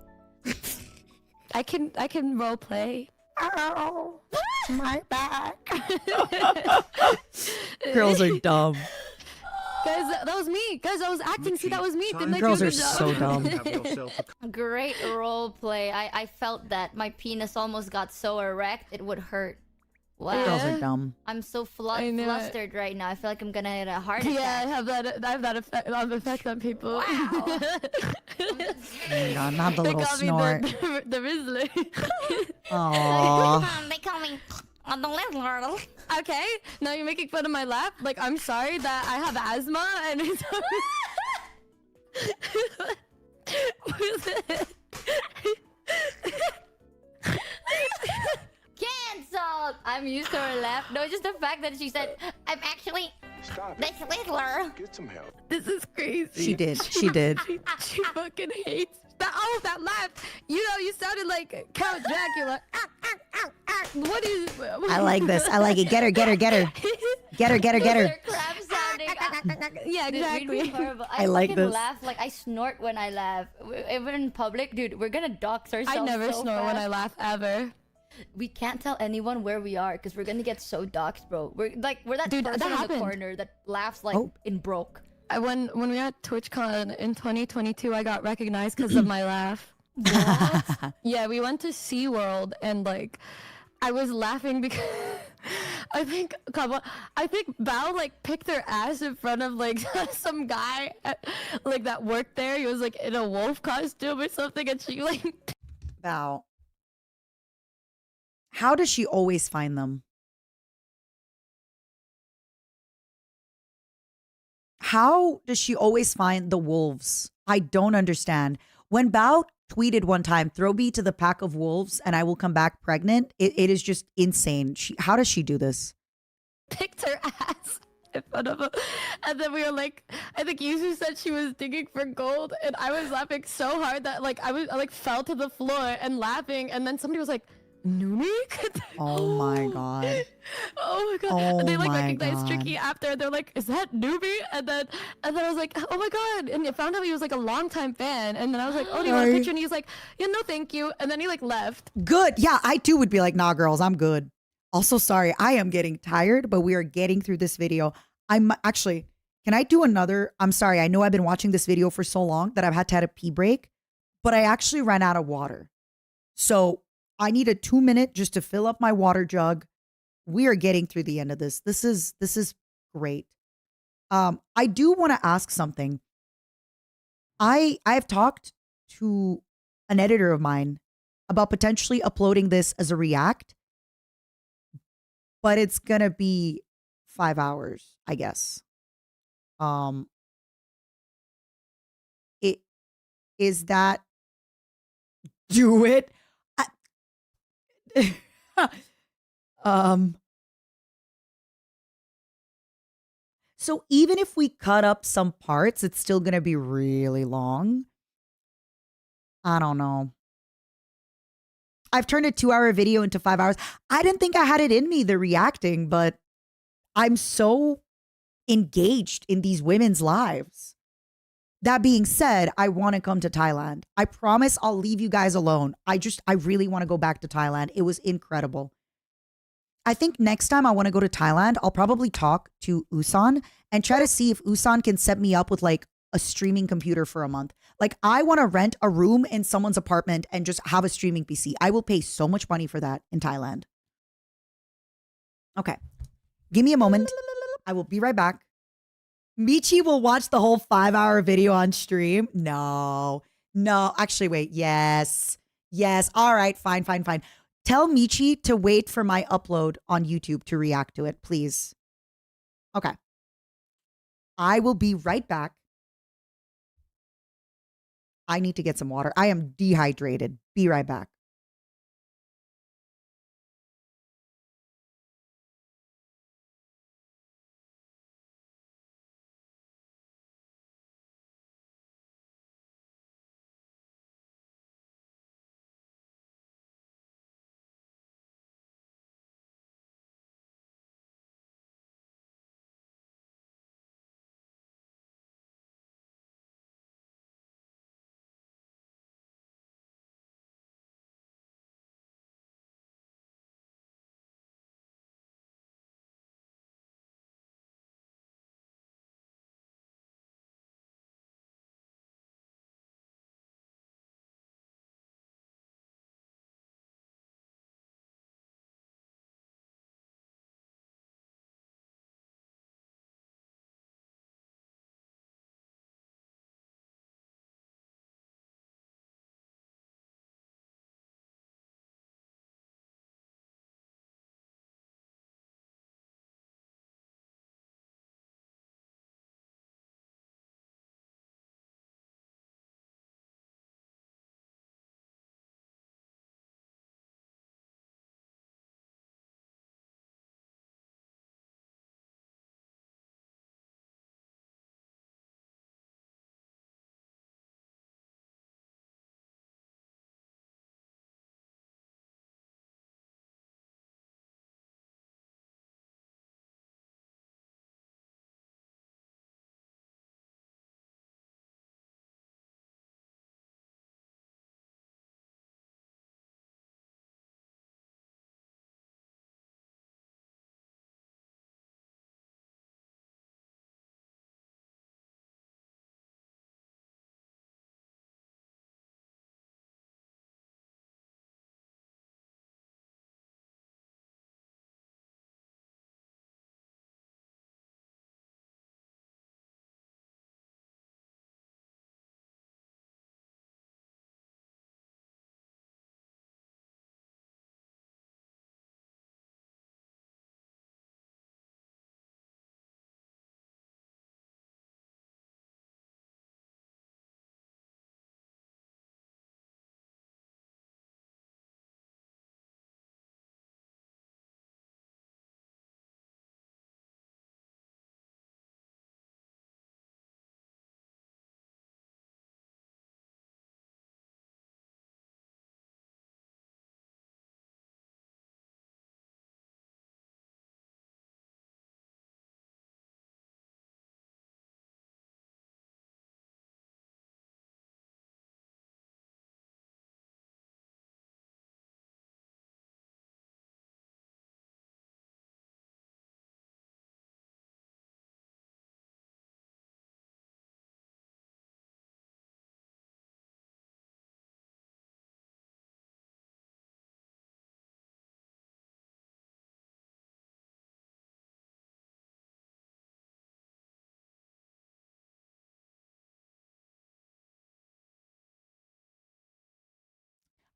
I can role play. Ow, my back. Girls are dumb. Guys, that was me. Guys, I was acting. See, that was me. Didn't I do a Girls good are job? so dumb. Have yourself a Great role play. I felt that my penis almost got so erect it would hurt. Wow. Girls Yeah. are dumb. I'm so I knew it. flustered right now. I feel like I'm gonna hit a heart attack. Yeah, I have that effect on people. Wow. Oh my god, not the They little call snort. me the Rizzler. Aww. They call me on the left, Laurel. Okay, now you're making fun of my laugh. Like, I'm sorry that I have asthma and it's. Cancelled. I'm used to her laugh. No, just the fact that she said, I'm actually this Riddler. Get some help. This is crazy. She did. She did. She fucking hates that. Oh, that laugh. You know, you sounded like Count Dracula. What is? I like this. I like it. Get her, get her, get her. Get her, get her, get her. Her crap sounding. Yeah, Dude, we'd be exactly. horrible. I like fucking this. laugh like I snort when I laugh. Even in public, dude, we're gonna dox ourselves. I never so snort when I fast. laugh ever. We can't tell anyone where we are because we're gonna get so doxxed, bro. We're that Dude, that person in the happened. corner that laughs like Oh. in broke. When we were at TwitchCon in 2022, I got recognized because of my laugh. Yeah, we went to SeaWorld and like I was laughing because I think Val like picked her ass in front of like some guy like that worked there. He was like in a wolf costume or something, and she like Val. How does she always find them? How does she always find the wolves? I don't understand. When Bao tweeted one time, throw me to the pack of wolves and I will come back pregnant, it is just insane. How does she do this? picked her ass in front of him. And then we were like, I think Yuzu said she was digging for gold, and I was laughing so hard that like I like fell to the floor and laughing, and then somebody was like, Numi? Oh my god. Oh my god. Oh And they like my recognized God. Tricky after. They're like, is that Numi? And then I was like, oh my god. And I found out he was like a longtime fan. And then I was like, oh, do you want a Sorry. picture? And he's like, yeah, no, thank you. And then he like left. Good. Yeah, I too would be like, nah, girls, I'm good. Also, sorry, I am getting tired, but we are getting through this video. I'm actually, can I do another? I'm sorry. I know I've been watching this video for so long that I've had to have a pee break, but I actually ran out of water. So I need a 2-minute just to fill up my water jug. We are getting through the end of this. This is great. I do want to ask something. I've talked to an editor of mine about potentially uploading this as a react, but it's gonna be 5 hours, I guess. It is that do it. So even if we cut up some parts, it's still gonna be really long. I don't know. I've turned a 2-hour video into 5 hours. I didn't think I had it in me, the reacting, but I'm so engaged in these women's lives. That being said, I want to come to Thailand. I promise I'll leave you guys alone. I really want to go back to Thailand. It was incredible. I think next time I want to go to Thailand, I'll probably talk to Usan and try to see if Usan can set me up with like a streaming computer for a month. Like I want to rent a room in someone's apartment and just have a streaming PC. I will pay so much money for that in Thailand. Okay. Give me a moment. I will be right back. Michi will watch the whole 5-hour video on stream. No. Actually, wait. Yes. All right. Fine. Tell Michi to wait for my upload on YouTube to react to it, please. Okay. I will be right back. I need to get some water. I am dehydrated. Be right back.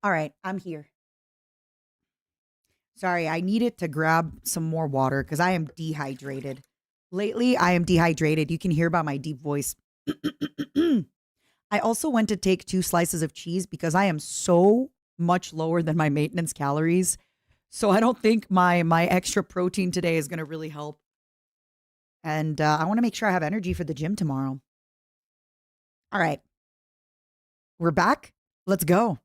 All right, I'm here. Sorry, I needed to grab some more water because I am dehydrated. Lately, I am dehydrated. You can hear by my deep voice. I also went to take 2 slices of cheese because I am so much lower than my maintenance calories. So I don't think my extra protein today is going to really help. And I want to make sure I have energy for the gym tomorrow. All right. We're back. Let's go.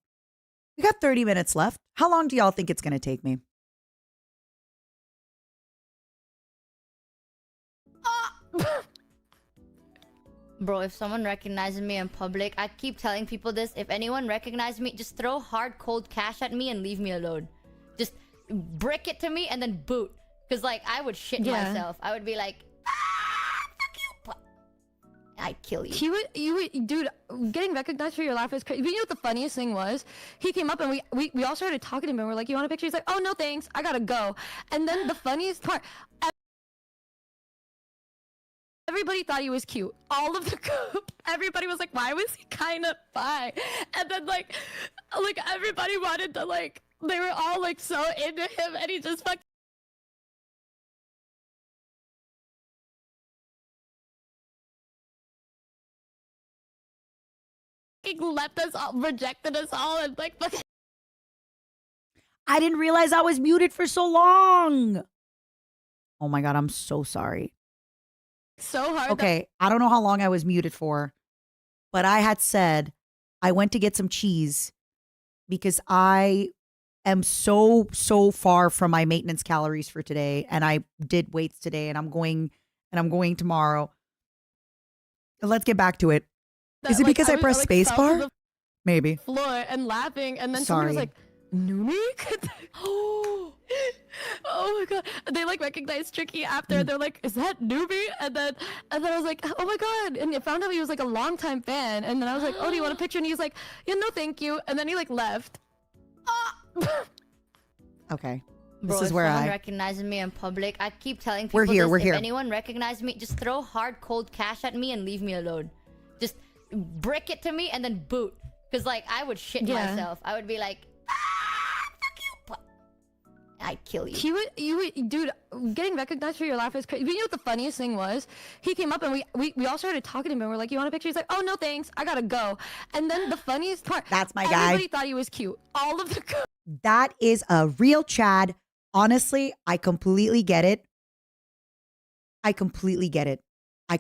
We got 30 minutes left. How long do y'all think it's going to take me? Bro, if someone recognizes me in public, I keep telling people this. If anyone recognizes me, just throw hard, cold cash at me and leave me alone. Just brick it to me and then boot. Because, like, I would shit myself. I would be like, fuck you. I'd kill you. Dude, getting recognized for your laugh is crazy. You know what the funniest thing was? He came up and we all started talking to him and we're like, you want a picture? He's like, oh, no, thanks. I gotta go. And then the funniest part... Everybody thought he was cute. All of the group, everybody was like, why was he kind of bi? And then like everybody wanted to like, they were all like so into him, and he just fucking left us all, rejected us all, and like fucking. I didn't realize I was muted for so long. Oh my God, I'm so sorry. So hard. Okay, I don't know how long I was muted for, but I had said I went to get some cheese because I am so far from my maintenance calories for today, and I did weights today, and I'm going tomorrow. Let's get back to it. Is it like, because I pressed spacebar? Maybe. Floor and laughing, and then somebody was like, Nunik? Oh my God. They like recognized Tricky after. They're like, is that Newbie? And then I was like, oh my God. And I found out he was like a longtime fan. And then I was like, oh, do you want a picture? And he's like, yeah, no, thank you. And then he like left. Okay. Bro, This is if where someone I recognizes me in public, I keep telling people We're here, this, we're if here. anyone recognizes me, just throw hard cold cash at me and leave me alone. Just brick it to me and then boot. Because like I would shit myself. I would be like, fuck you. But I'd kill you. Dude, getting recognized for your laugh is crazy. You know what the funniest thing was? He came up and we all started talking to him, and we're like, you want a picture? He's like, oh no thanks, I gotta go. And then the funniest part, That's my guy. Everybody thought he was cute. All of the That is a real Chad. Honestly, I completely get it. I completely get it. I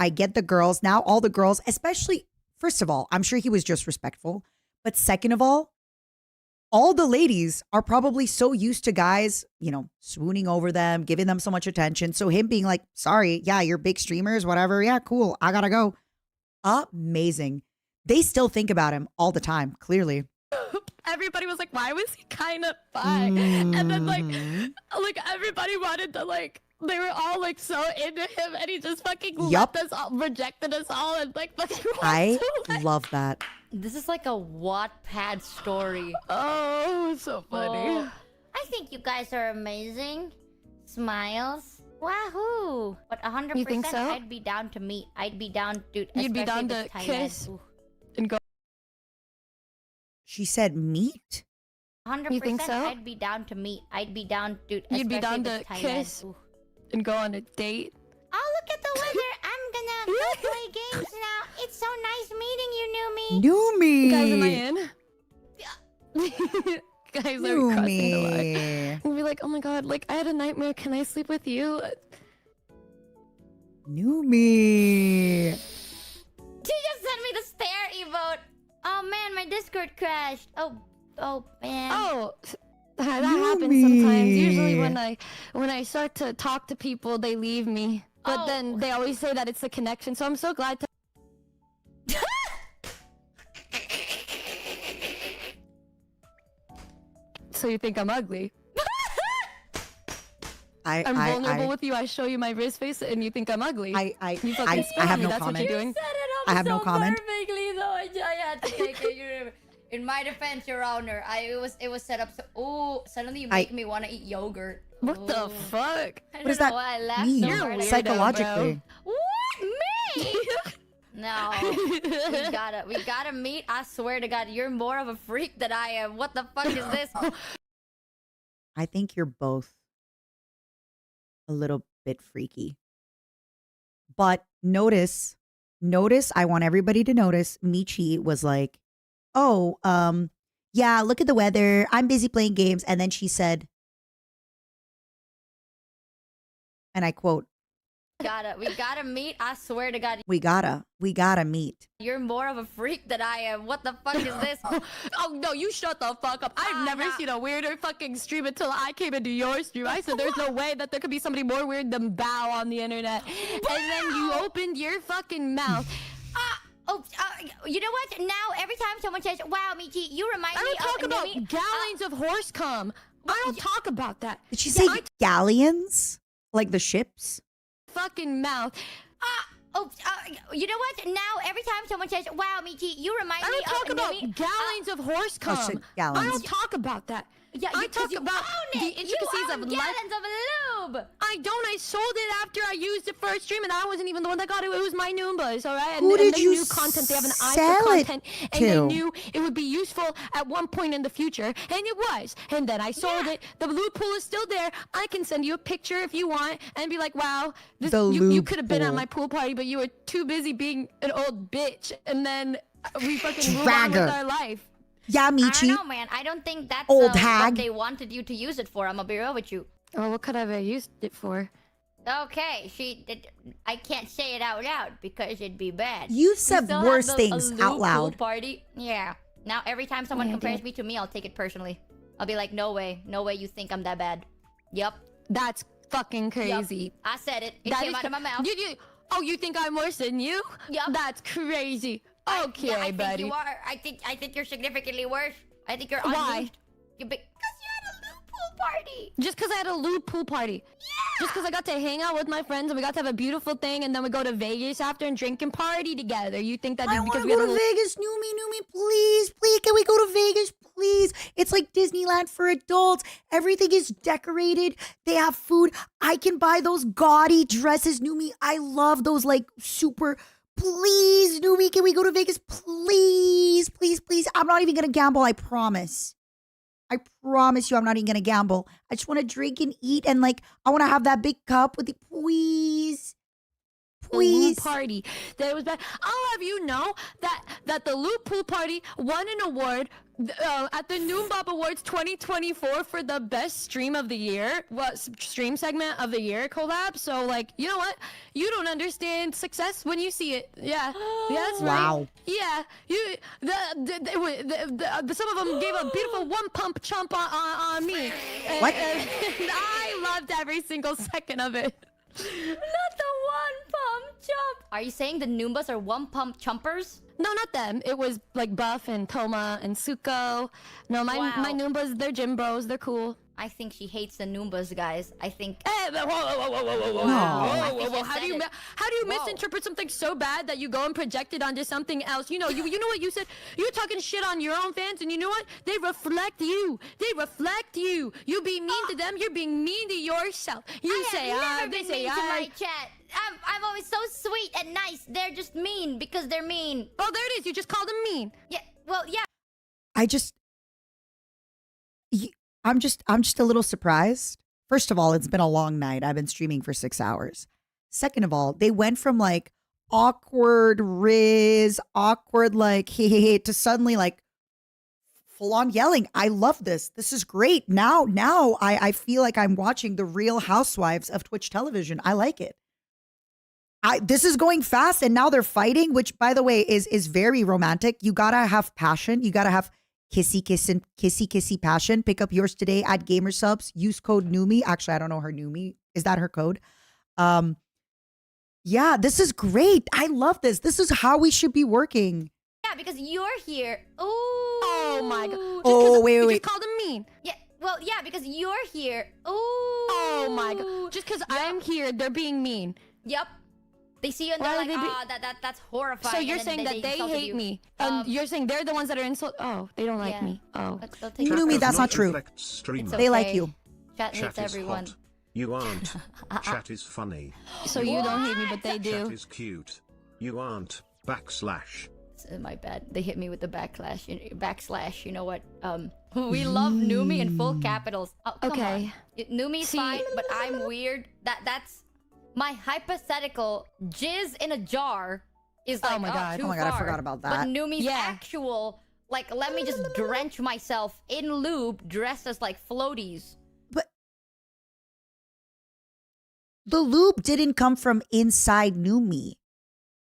get the girls. Now all the girls, especially, first of all, I'm sure he was just respectful. But second of all the ladies are probably so used to guys, you know, swooning over them, giving them so much attention. So him being like, sorry, yeah, you're big streamers, whatever. Yeah, cool. I gotta go. Amazing. They still think about him all the time, clearly. Everybody was like, why was he kind of bi? And then like everybody wanted to like, they were all like so into him, and he just fucking left us all, rejected us all, and like fucking. I love that. This is like a Wattpad story. Oh, so funny. Oh, I think you guys are amazing. Smiles. Wahoo! But 100%, You think so? I'd be down to meet. I'd be down, dude. You'd be especially down with to Thailand. kiss Ooh. and go. She said meat? 100%, You think so? I'd be down to meet. I'd be down, dude. You'd be especially down with to Thailand. kiss Ooh. and go on a date. Oh, look at the weather. I'm gonna go play games now. It's so nice meeting you, Numi. Numi. Guys, am I in? Guys are crossing the line. Numi. And be like, oh my God, like I had a nightmare. Can I sleep with you? Numi. She just sent me the stare emote. Oh man, my Discord crashed. Oh man. Oh, that happens sometimes. Usually when I start to talk to people, they leave me. But then they always say that it's the connection. So I'm so glad to. So you think I'm ugly? I'm vulnerable with you. I show you my wrist face, and you think I'm ugly. I You fucking spit have on me. no That's comment. what you're doing. Set it up I have so no comment. perfectly though. I had to take it. In my defense, Your Honor, it was set up so. Oh, suddenly you make me want to eat yogurt. What the Ooh. fuck? I What does don't know that why I laughed mean? so You're hard. weirdo, Psychologically. What me? No, we gotta meet. I swear to God, you're more of a freak than I am. What the fuck is this? I think you're both a little bit freaky. But notice, I want everybody to notice, Michi was like, oh, yeah, look at the weather. I'm busy playing games. And then she said, and I quote, we gotta meet. I swear to God, we gotta meet. you're more of a freak than I am. What the fuck is this? Oh no, you shut the fuck up. I've never seen a weirder fucking stream until I came into your stream. I said there's no way that there could be somebody more weird than Bao on the internet. And then you opened your fucking mouth. You know what? Now every time someone says, "Wow, Michi, you remind I me don't talk of about Numi," gallons of horse cum. I don't talk about that. Did she say I galleons? Like the ships? fucking mouth. You know what? Now every time someone says, "Wow, Michi, you remind I me don't talk of about Numi," gallons of horse cum. shit, I gallons. don't talk about that. Yeah, I talk you about own the it. intricacies you own of life. gallons of lube. I don't. I sold it after I used it for a stream, and I wasn't even the one that got it. It was my Noombas, all right? Who and did they you knew content. They have an eye sell for it content, and to? they knew it would be useful at one point in the future, and it was. And then I sold it. The lube pool is still there. I can send you a picture if you want, and be like, "Wow, this, The you lube could have been at pool. my pool party, but you were too busy being an old bitch." And then we fucking move on Dragger. with our life. Yeah, I Michi. don't know, man. I don't think that's Old what hag. they wanted you to use it for. I'm gonna be real with you. Oh, what could I have used it for? Okay, I can't say it out loud because it'd be bad. You've said Still worse have a things lube out pool loud. Party? Yeah. Now every time someone Yeah, compares dude. me to me, I'll take it personally. I'll be like, no way you think I'm that bad. Yep. That's fucking Yup. crazy. I said it. It That came is out of my mouth. You think I'm worse than you? Yup. That's crazy. Okay, I buddy. think you are. I think you're significantly worse. I think you're Why? unused. Because you had a lube pool party. Just because I had a lube pool party. Yeah. Just because I got to hang out with my friends and we got to have a beautiful thing, and then we go to Vegas after and drink and party together. You think that I just want because to we go had to a little... Vegas, Noomi, please, can we go to Vegas, please? It's like Disneyland for adults. Everything is decorated. They have food. I can buy those gaudy dresses, Noomi. I love those like super. Please, Noomi, can we go to Vegas, please? I'm not even gonna gamble. I promise. I promise you, I'm not even gonna gamble. I just want to drink and eat, and like I want to have that big cup with the please. Lube party that was bad. I'll have you know that the lube pool party won an award at the Noombob Awards 2024 for the best stream of the year, stream segment of the year collab. So like, you know what? You don't understand success when you see it. Yeah, that's right. Wow. Yeah, some of them gave a beautiful one pump chump on me. What? And I loved every single second of it. Not the one pump chump. Are you saying the Noombas are one pump chumpers? No, not them. It was like Buff and Toma and Suko. No, my Noombas, they're gym bros. They're cool. I think she hates the Noombas, guys. I think. Hey, whoa. I think you How said do you it. how do you misinterpret something so bad that you go and project it onto something else? You know what you said? You're talking shit on your own fans, and you know what? They reflect you. You. You be mean to them. You're being mean to yourself. You I say have I. never They been say mean to my I. chat. I'm always so sweet and nice. They're just mean because they're mean. Oh, there it is. You just called them mean. Yeah. Well, yeah. I'm just a little surprised. First of all, it's been a long night. I've been streaming for 6 hours. Second of all, they went from like awkward Riz, awkward like hey to suddenly like full on yelling. I love this. This is great. Now I feel like I'm watching the Real Housewives of Twitch television. I like it. This is going fast, and now they're fighting, which by the way is very romantic. You gotta have passion. You gotta have kissy passion. Pick up yours today at Gamer Subs. Use code Noomi. Actually, I don't know her Noomi. Is that her code? Yeah, this is great. I love this. This is how we should be working. Yeah, because you're here. Ooh. Oh my god. Wait. You just called them mean. Yeah. Well, yeah, because you're here. Ooh. Oh my god. Just because I'm here, they're being mean. Yep. They see you and Why they're would like, they be- that's horrifying. So you're and then saying that they insulted hate you. me, and you're saying they're the ones that are insult. Oh, they don't like Yeah. me. Oh, They'll take You it knew me, does that's not true. reflect streamer. It's They like okay. you. Chat hates Chat is everyone. hot. You aren't. Chat is funny. so you don't hate me, but they Chat do. is cute. You aren't. Backslash. My bad. They hit me with the backslash. You know what? We love Noomi in full capitals. Oh, come Okay. on. Noomi's See- fine, but I'm weird. That's my hypothetical jizz in a jar is like, Oh my God. too Oh my God, I far. forgot about that. But Noomi's Yeah. actual, like, let me just drench myself in lube, dressed as like floaties. But the lube didn't come from inside Noomi.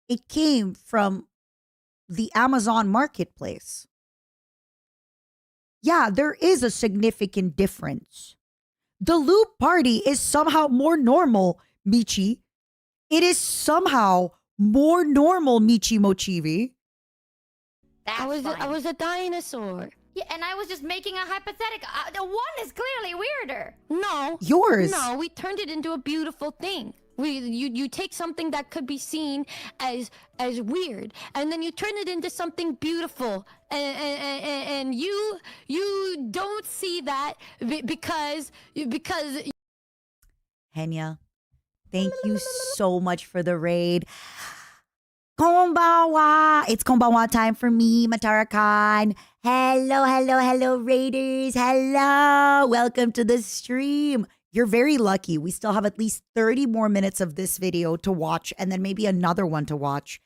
It came from the Amazon marketplace. Yeah, there is a significant difference. The lube party is somehow more normal, Michi. It is somehow more normal, Michi Mochivi. That's I fine. was a dinosaur. Yeah, and I was just making a hypothetical. The one is clearly weirder. No. Yours. No, we turned it into a beautiful thing. You take something that could be seen as weird, and then you turn it into something beautiful, and you don't see that because Henya, thank you so much for the raid. Konbanwa! It's konbanwa time for me, Matara-kan. Hello, raiders. Hello. Welcome to the stream. You're very lucky. We still have at least 30 more minutes of this video to watch and then maybe another one to watch.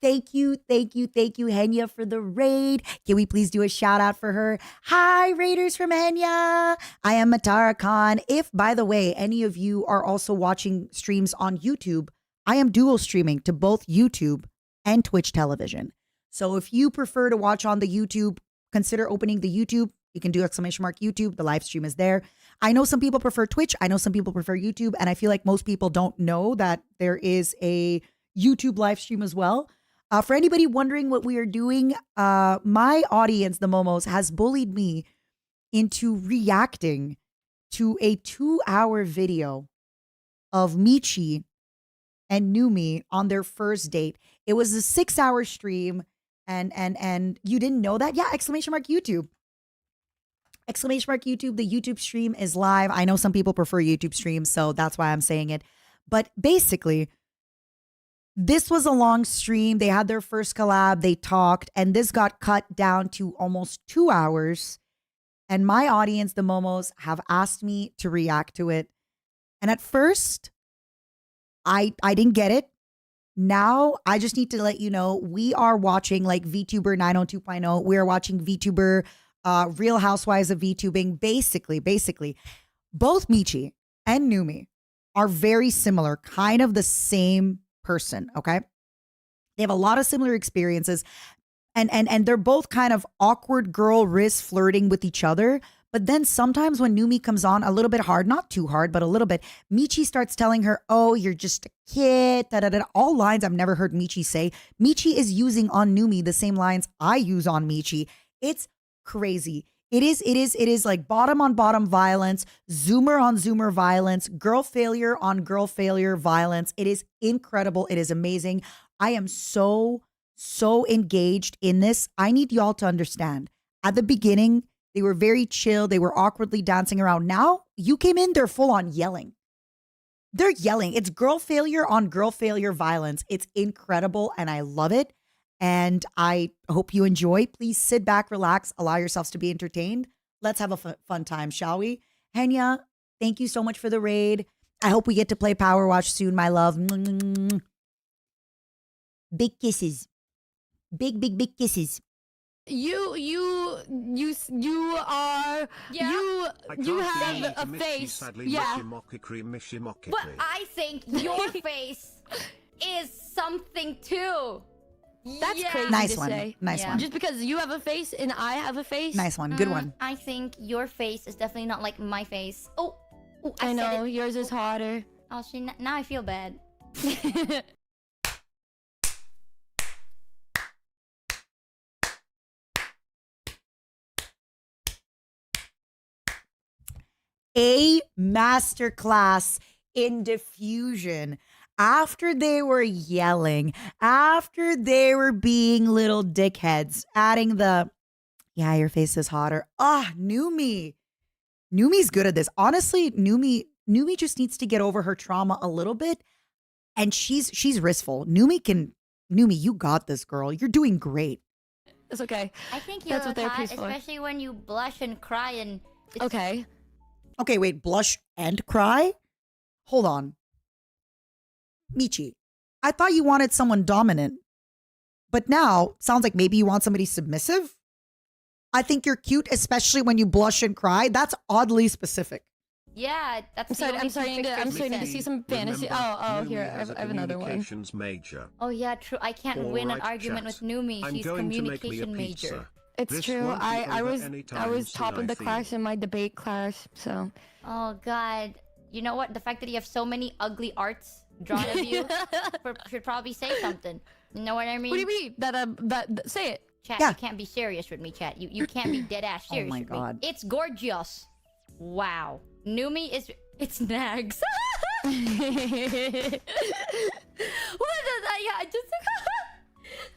Thank you, Henya, for the raid. Can we please do a shout out for her? Hi, raiders from Henya. I am Matara-kan. If, by the way, any of you are also watching streams on YouTube, I am dual streaming to both YouTube and Twitch television. So if you prefer to watch on the YouTube, consider opening the YouTube. You can do !YouTube. The live stream is there. I know some people prefer Twitch. I know some people prefer YouTube. And I feel like most people don't know that there is a YouTube live stream as well. For anybody wondering what we are doing, my audience, the Momos, has bullied me into reacting to a 2-hour video of Michi and Numi on their first date. It was a 6-hour stream, and you didn't know that? Yeah, !YouTube. !YouTube. The YouTube stream is live. I know some people prefer YouTube streams, so that's why I'm saying it. But basically, this was a long stream. They had their first collab. They talked, and this got cut down to almost 2 hours. And my audience, the Momos, have asked me to react to it. And at first, I didn't get it. Now, I just need to let you know, we are watching like VTuber 902.0. We are watching VTuber Real Housewives of VTubing. Basically, both Michi and Numi are very similar, kind of the same person, okay? They have a lot of similar experiences, and they're both kind of awkward girl risk flirting with each other. But then sometimes when Numi comes on a little bit hard, not too hard, but a little bit, Michi starts telling her, oh, you're just a kid, da-da-da. All lines I've never heard Michi say. Michi is using on Numi the same lines I use on Michi. It's crazy. It is like bottom on bottom violence, zoomer on zoomer violence, girl failure on girl failure violence. It is incredible. It is amazing. I am so engaged in this. I need y'all to understand. At the beginning, they were very chill. They were awkwardly dancing around. Now you came in, they're full on yelling. They're yelling. It's girl failure on girl failure violence. It's incredible and I love it. And I hope you enjoy. Please sit back, relax, allow yourselves to be entertained. Let's have a fun time, shall we? Henya, thank you so much for the raid. I hope we get to play Power Watch soon, my love. Big kisses. Big kisses. You are you have a face. Yeah. But I think your face is something too. That's crazy Nice to one. say. Nice one. Just because you have a face and I have a face. Nice one. Good one. I think your face is definitely not like my face. Oh, I said know it. yours is hotter. Oh, now I feel bad. A masterclass in diffusion. After they were yelling, after they were being little dickheads, adding the, yeah, your face is hotter. Numi. Numi's good at this. Honestly, Numi just needs to get over her trauma a little bit. And she's wristful. Numi, you got this, girl. You're doing great. It's okay. I think you're hot, especially when you blush and cry and... Okay. Okay, wait, blush and cry? Hold on. Michi, I thought you wanted someone dominant. But now, sounds like maybe you want somebody submissive? I think you're cute, especially when you blush and cry. That's oddly specific. Yeah, that's I'm starting to see some fantasy. Oh, here, I have another one. Major. Oh yeah, true. I can't win an argument with Numi. She's communication major. It's true. I was top of the class in my debate class, so. Oh God, you know what? The fact that you have so many ugly arts drawn of you should probably say something. You know what I mean? What do you mean? That say it. Chat, Yeah. you can't be serious with me, chat. You can't be dead ass serious my with God. me. It's gorgeous. Wow. Numi is... It's nags. What is that? Yeah, I just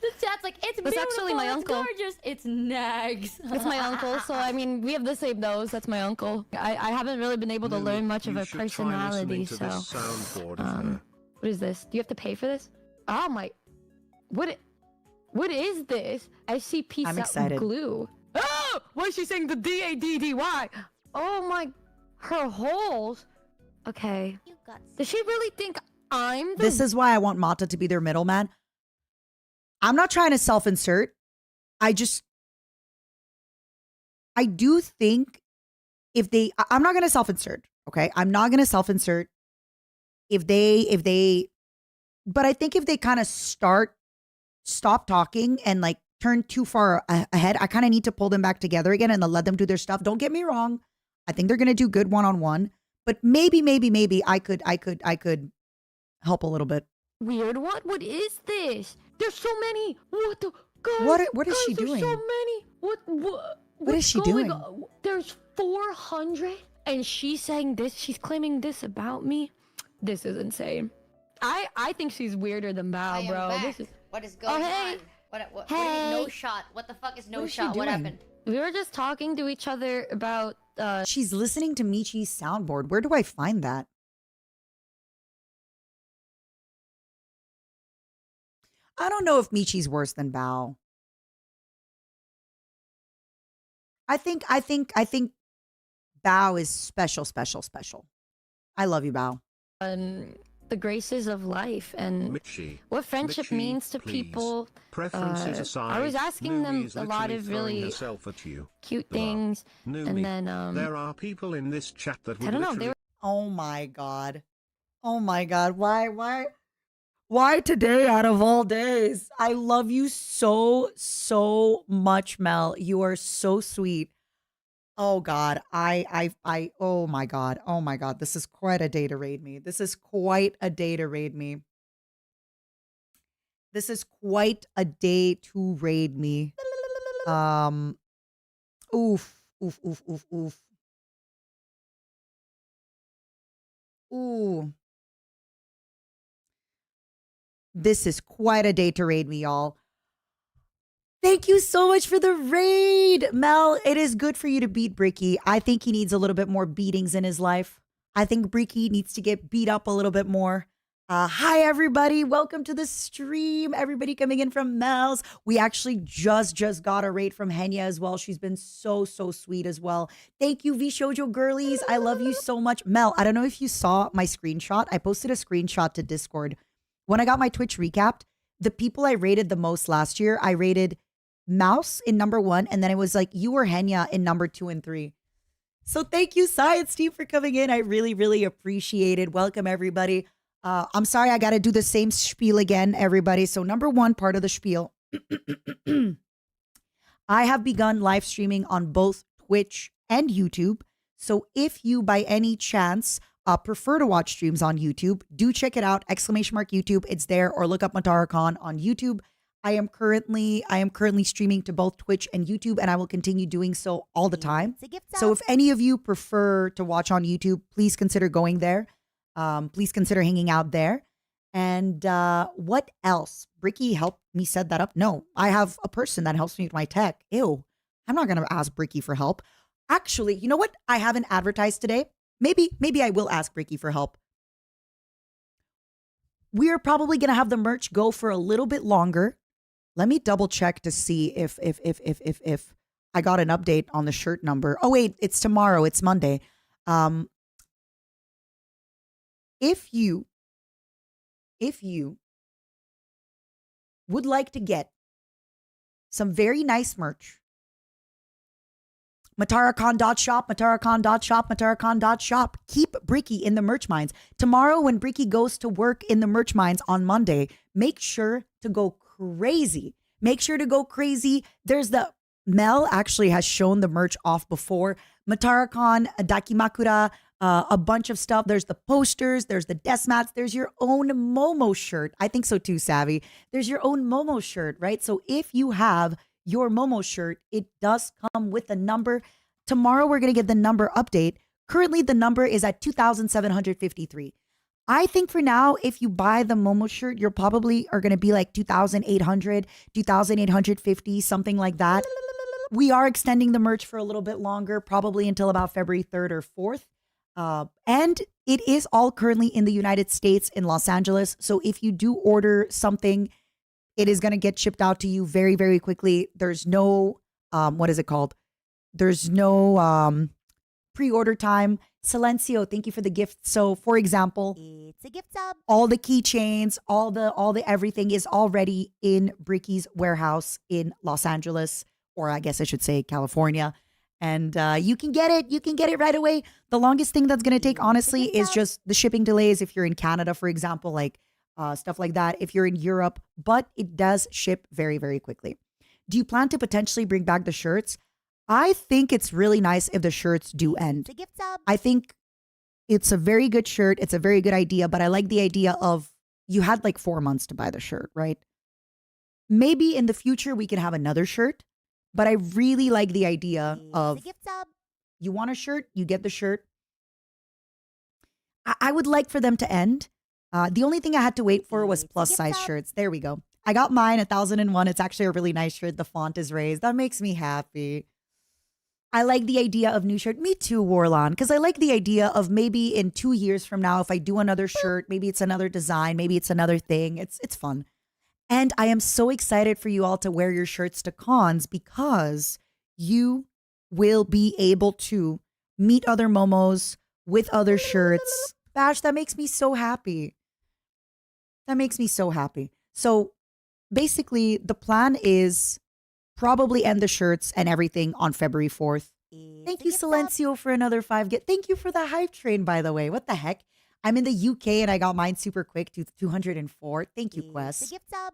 the chat's like it's That's beautiful, actually my it's uncle. gorgeous, it's nags. It's my uncle, so I mean, we have the same nose. That's my uncle. I haven't really been able to Lou, learn much of you her should try personality, listening to so. this soundboard of her. What is this? Do you have to pay for this? Oh my, what is this? I see peace I'm out excited. glue. Oh, why is she saying the D-A-D-D-Y? Oh my, her holes. Okay. You got Does she really think I'm the This is why I want Mata to be their middleman. I'm not trying to self-insert. I do think if they, I'm not going to self-insert. Okay. I'm not going to self-insert if they, but I think if they kind of stop talking and like turn too far ahead, I kind of need to pull them back together again and then let them do their stuff. Don't get me wrong. I think they're going to do good one-on-one, but maybe I could help a little bit. weird? What is this? There's so many. What the? Guys, What is she guys, doing? There's so many. What's is she going doing? on? There's 400, and she's saying this. She's claiming this about me. This is insane. I think she's weirder than Bao, I am bro. back. This is. What is going hey. on? What Hey. no shot. What the fuck is no What is she shot? What doing? happened? We were just talking to each other about. She's listening to Michi's soundboard. Where do I find that? I don't know if Michi's worse than Bao. I think Bao is special. I love you, Bao. The graces of life and Michi, what friendship Michi, means to please. people. Preferences aside, I was asking them Nubi's a lot literally of throwing really herself at you. cute Blah. things, Nubi, and then there are people in this chat that would I don't know. literally They were Oh my god. Oh my god. Why today out of all days? I love you so much, Mel. You are so sweet. Oh God. Oh my God. Oh my God. This is quite a day to raid me. This is quite a day to raid me. This is quite a day to raid me. Oof. Ooh. This is quite a day to raid me, y'all. Thank you so much for the raid, Mel. It is good for you to beat Bricky. I think he needs a little bit more beatings in his life. I think Bricky needs to get beat up a little bit more. Hi, everybody. Welcome to the stream. Everybody coming in from Mel's. We actually just got a raid from Henya as well. She's been so sweet as well. Thank you, VSHOJO girlies. I love you so much. Mel, I don't know if you saw my screenshot. I posted a screenshot to Discord. When I got my Twitch recapped, the people I rated the most last year, I rated Mouse in number 1, and then it was like you or Henya in number 2 and 3. So thank you, Science Team, for coming in. I really appreciate it. Welcome, everybody. I'm sorry I got to do the same spiel again, everybody. So number 1 part of the spiel. I have begun live streaming on both Twitch and YouTube. So if you, by any chance, prefer to watch streams on YouTube, do check it out. ! YouTube. It's there, or look up Matara-Khan on YouTube. I am currently streaming to both Twitch and YouTube, and I will continue doing so all the time. So if any of you prefer to watch on YouTube, please consider going there. Please consider hanging out there. And what else? Bricky helped me set that up. No, I have a person that helps me with my tech. Ew. I'm not going to ask Bricky for help. Actually, you know what? I haven't advertised today. Maybe I will ask Bricky for help. We're probably going to have the merch go for a little bit longer. Let me double check to see if I got an update on the shirt number. Oh wait, it's tomorrow. It's Monday. If you would like to get some very nice merch, Matara-Khan.shop, Matara-Khan.shop, Matara-Khan.shop. Keep Bricky in the merch mines. Tomorrow, when Bricky goes to work in the merch mines on Monday, make sure to go crazy. Make sure to go crazy. There's the Mel actually has shown the merch off before. Matara-Khan, Dakimakura, a bunch of stuff. There's the posters. There's the desk mats. There's your own Momo shirt. I think so too, Savvy. There's your own Momo shirt, right? So if you have your Momo shirt, it does come with a number. Tomorrow, we're going to get the number update. Currently, the number is at 2,753. I think for now, if you buy the Momo shirt, you're probably are going to be like 2,800, 2,850, something like that. We are extending the merch for a little bit longer, probably until about February 3rd or 4th. And it is all currently in the United States, in Los Angeles. So if you do order something, it is going to get shipped out to you very, very quickly. There's no, what is it called? There's no pre-order time. Silencio, thank you for the gift. So for example, It's a gift sub. all the keychains, all the everything is already in Bricky's warehouse in Los Angeles, or I guess I should say California. And you can get it. You can get it right away. The longest thing that's going to take, honestly, is just the shipping delays. If you're in Canada, for example, like stuff like that. If you're in Europe, but it does ship very, very quickly. Do you plan to potentially bring back the shirts? I think it's really nice if the shirts do end. It's a gift sub. I think it's a very good shirt. It's a very good idea, but I like the idea of you had like 4 months to buy the shirt, right? Maybe in the future we can have another shirt, but I really like the idea of It's a gift sub. you want a shirt, you get the shirt. I would like for them to end. The only thing I had to wait for was plus size shirts. There we go. I got mine 1001. It's actually a really nice shirt. The font is raised. That makes me happy. I like the idea of new shirt. Me too, Warlon, because I like the idea of maybe in 2 years from now, if I do another shirt, maybe it's another design, maybe it's another thing. It's fun. And I am so excited for you all to wear your shirts to cons because you will be able to meet other momos with other shirts. Bash, that makes me so happy. That makes me so happy. So basically, the plan is probably end the shirts and everything on February 4th. Thank you, Silencio, for another 5 get. Thank you for the hype train, by the way. What the heck? I'm in the UK and I got mine super quick to 204. Thank you, It's a Quest. gift sub.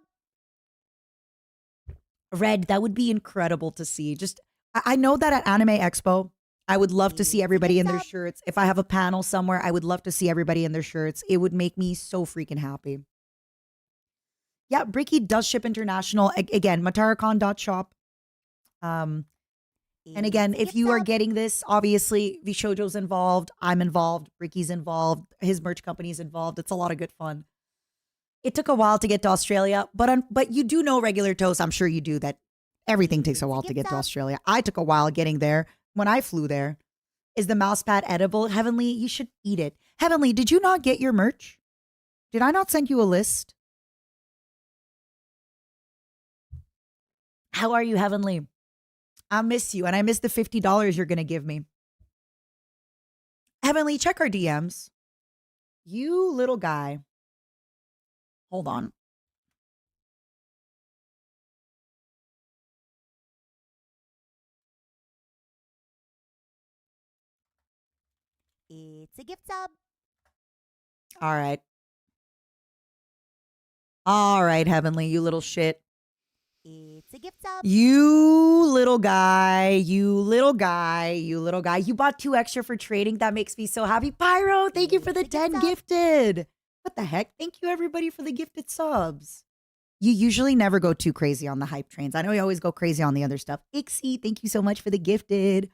Red, that would be incredible to see. Just, I know that at Anime Expo, I would love to see everybody in their shirts. If I have a panel somewhere, I would love to see everybody in their shirts. It would make me so freaking happy. Yeah, Bricky does ship international. Again, mataracon.shop. And again, if you are getting this, obviously VSHOJO's involved, I'm involved, Ricky's involved, his merch company's involved. It's a lot of good fun. It took a while to get to Australia, but you do know, Regular Toast, I'm sure you do, that everything takes a while to get to Australia. I took a while getting there when I flew there. Is the mouse pad edible? Heavenly, you should eat it. Heavenly, did you not get your merch? Did I not send you a list? How are you, Heavenly? I miss you, and I miss the $50 you're going to give me. Heavenly, check our DMs. You little guy. Hold on. It's a gift sub. All right. All right, Heavenly, you little shit. It's a gift sub. You little guy, you little guy, you little guy. You bought 2 extra for trading. That makes me so happy. Pyro, thank you for the 10 gifted. What the heck? Thank you, everybody, for the gifted subs. You usually never go too crazy on the hype trains. I know you always go crazy on the other stuff. Ixie, thank you so much for the gifted.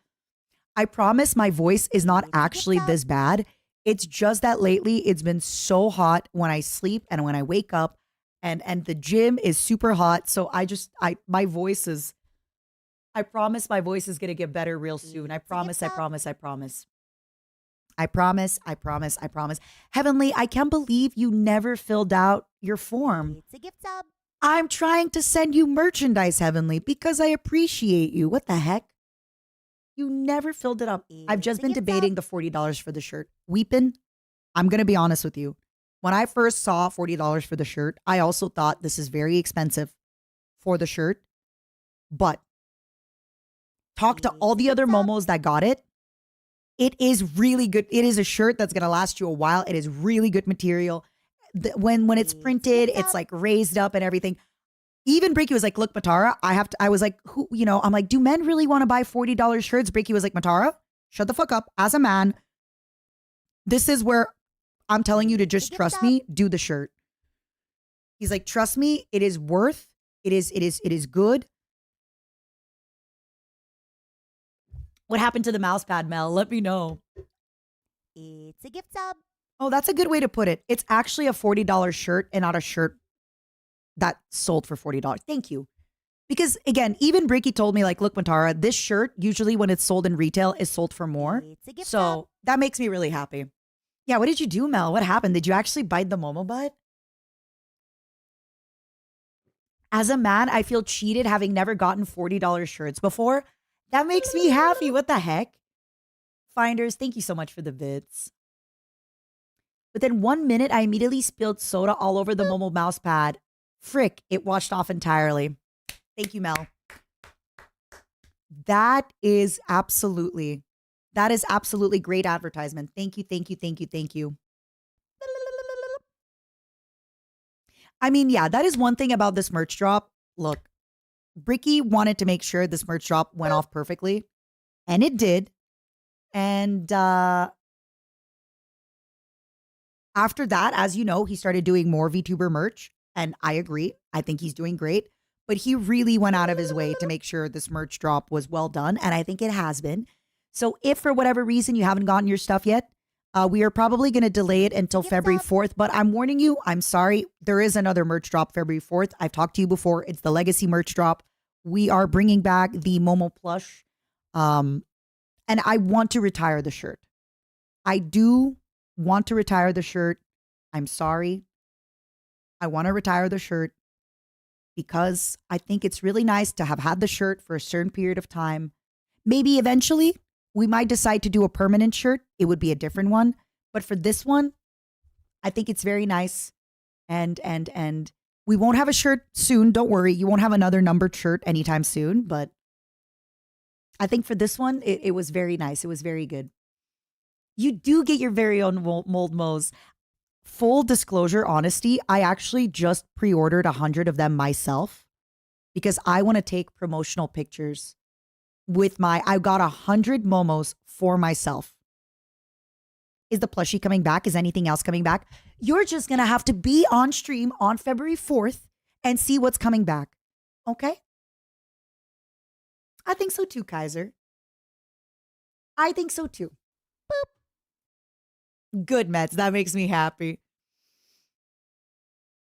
I promise my voice is not actually this bad. It's just that lately it's been so hot when I sleep and when I wake up. And the gym is super hot. So my voice is, I promise my voice is going to get better real soon. I promise. I promise. Heavenly, I can't believe you never filled out your form. It's a gift sub. I'm trying to send you merchandise, Heavenly, because I appreciate you. What the heck? You never filled it up. I've just been debating the $40 for the shirt. Weepin', I'm going to be honest with you. When I first saw $40 for the shirt, I also thought this is very expensive for the shirt. But talk to all the other momos that got it. It is really good. It is a shirt that's going to last you a while. It is really good material. When it's printed, it's like raised up and everything. Even Breaky was like, look, Matara, I was like, who, I'm like, do men really want to buy $40 shirts? Breaky was like, Matara, shut the fuck up. As a man, this is where I'm telling you to just trust me, do the shirt. He's like, trust me, it is good. What happened to the mouse pad, Mel? Let me know. It's a gift sub. Oh, that's a good way to put it. It's actually a $40 shirt and not a shirt that sold for $40. Thank you. Because again, even Bricky told me, like, look, Mantara, this shirt, usually when it's sold in retail, is sold for more. So that makes me really happy. Yeah, what did you do, Mel? What happened? Did you actually bite the Momo butt? As a man, I feel cheated having never gotten $40 shirts before. That makes me happy. What the heck? Finders, thank you so much for the bits. Within 1 minute, I immediately spilled soda all over the Momo mouse pad. Frick, it washed off entirely. Thank you, Mel. That is absolutely great advertisement. Thank you, thank you, thank you, thank you. I mean, yeah, that is one thing about this merch drop. Look, Bricky wanted to make sure this merch drop went off perfectly, and it did. And after that, as you know, he started doing more VTuber merch, and I agree. I think he's doing great. But he really went out of his way to make sure this merch drop was well done, and I think it has been. So if for whatever reason you haven't gotten your stuff yet, we are probably going to delay it until February 4th. But I'm warning you, I'm sorry. There is another merch drop February 4th. I've talked to you before. It's the Legacy merch drop. We are bringing back the Momo plush. And I want to retire the shirt. I do want to retire the shirt. I'm sorry. I want to retire the shirt because I think it's really nice to have had the shirt for a certain period of time. Maybe eventually we might decide to do a permanent shirt. It would be a different one. But for this one, I think it's very nice. And we won't have a shirt soon. Don't worry. You won't have another numbered shirt anytime soon. But I think for this one, it was very nice. It was very good. You do get your very own mold mows. Full disclosure, honesty, I actually just pre-ordered 100 of them myself because I want to take promotional pictures with I got 100 Momos for myself. Is the plushie coming back? Is anything else coming back? You're just going to have to be on stream on February 4th and see what's coming back. Okay? I think so too, Kaiser. I think so too. Boop. Good, Mets. That makes me happy.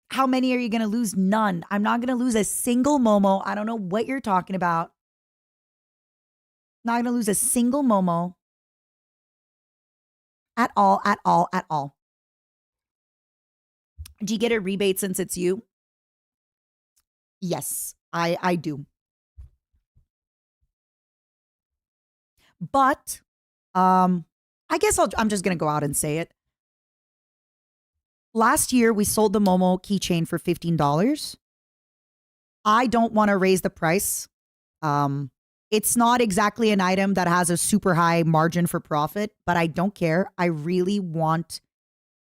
How many are you going to lose? None. I'm not going to lose a single Momo. I don't know what you're talking about. Not going to lose a single Momo. At all, at all, at all. Do you get a rebate since it's you? Yes, I do. But I guess I'm just going to go out and say it. Last year, we sold the Momo keychain for $15. I don't want to raise the price. It's not exactly an item that has a super high margin for profit, but I don't care. I really want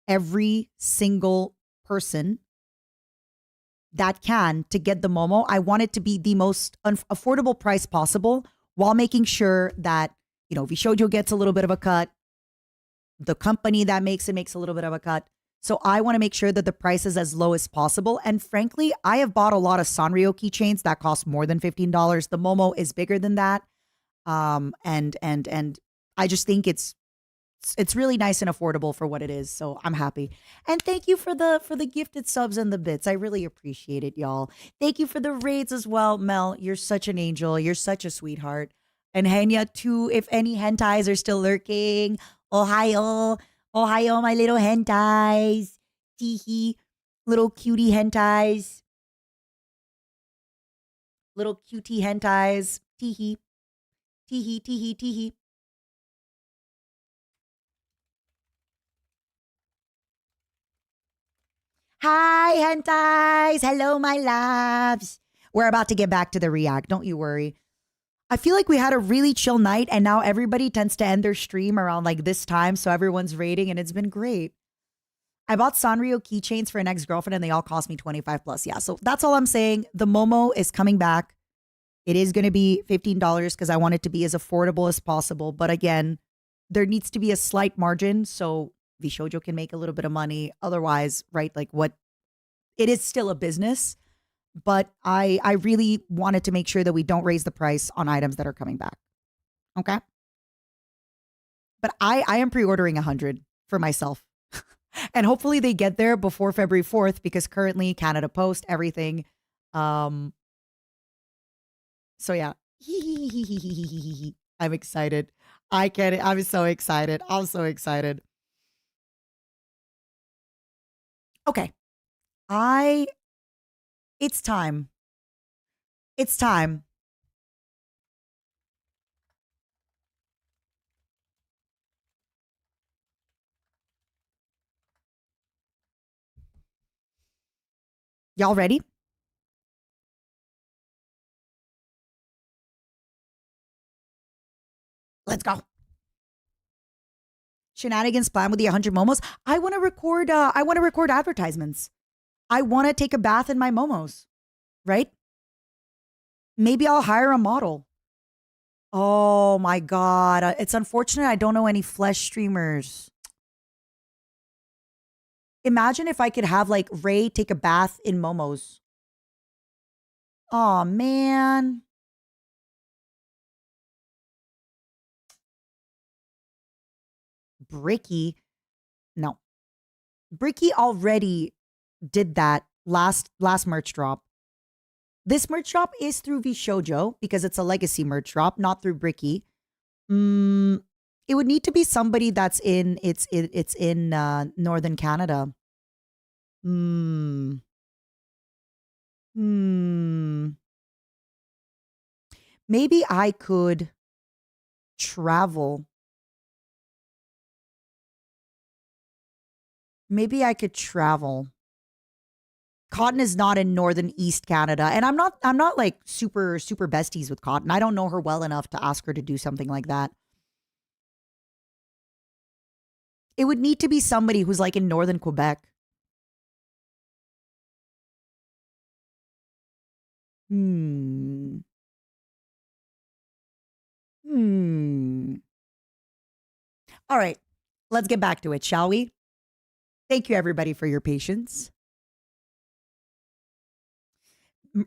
every single person that can to get the Momo. I want it to be the most affordable price possible while making sure that, you know, VSHOJO gets a little bit of a cut. The company that makes it makes a little bit of a cut. So I want to make sure that the price is as low as possible. And frankly, I have bought a lot of Sanrio keychains that cost more than $15. The Momo is bigger than that. And I just think it's really nice and affordable for what it is. So I'm happy. And thank you for the gifted subs and the bits. I really appreciate it, y'all. Thank you for the raids as well, Mel. You're such an angel. You're such a sweetheart. And Henya too, if any hentais are still lurking. Ohio. Ohio, my little hentais. Teehee. Little cutie hentais. Little cutie hentais. Teehee. Teehee, teehee, teehee. Hi, hentais. Hello, my loves. We're about to get back to the react. Don't you worry. I feel like we had a really chill night and now everybody tends to end their stream around like this time. So everyone's raiding and it's been great. I bought Sanrio keychains for an ex-girlfriend and they all cost me 25 plus. Yeah. So that's all I'm saying. The Momo is coming back. It is going to be $15 because I want it to be as affordable as possible. But again, there needs to be a slight margin so VSHOJO can make a little bit of money. Otherwise, right, like what, it is still a business. But I really wanted to make sure that we don't raise the price on items that are coming back. Okay? But I am pre-ordering 100 for myself. And hopefully they get there before February 4th because currently Canada Post, everything. So yeah. I'm excited. I get it. I'm so excited. I'm so excited. Okay. It's time. It's time. Y'all ready? Let's go. Shenanigans plan with the 100 momos. I want to record advertisements. I want to take a bath in my momos, right? Maybe I'll hire a model. Oh my God. It's unfortunate I don't know any flesh streamers. Imagine if I could have like Ray take a bath in momos. Oh man. Bricky. No. Bricky already did that last merch drop. This merch drop is through VSHOJO because it's a legacy merch drop, not through Bricky. It would need to be somebody that's in Northern Canada. Maybe I could travel. Maybe I could travel. Cotton is not in Northern East Canada. And I'm not like super besties with Cotton. I don't know her well enough to ask her to do something like that. It would need to be somebody who's like in Northern Quebec. All right. Let's get back to it, shall we? Thank you everybody for your patience.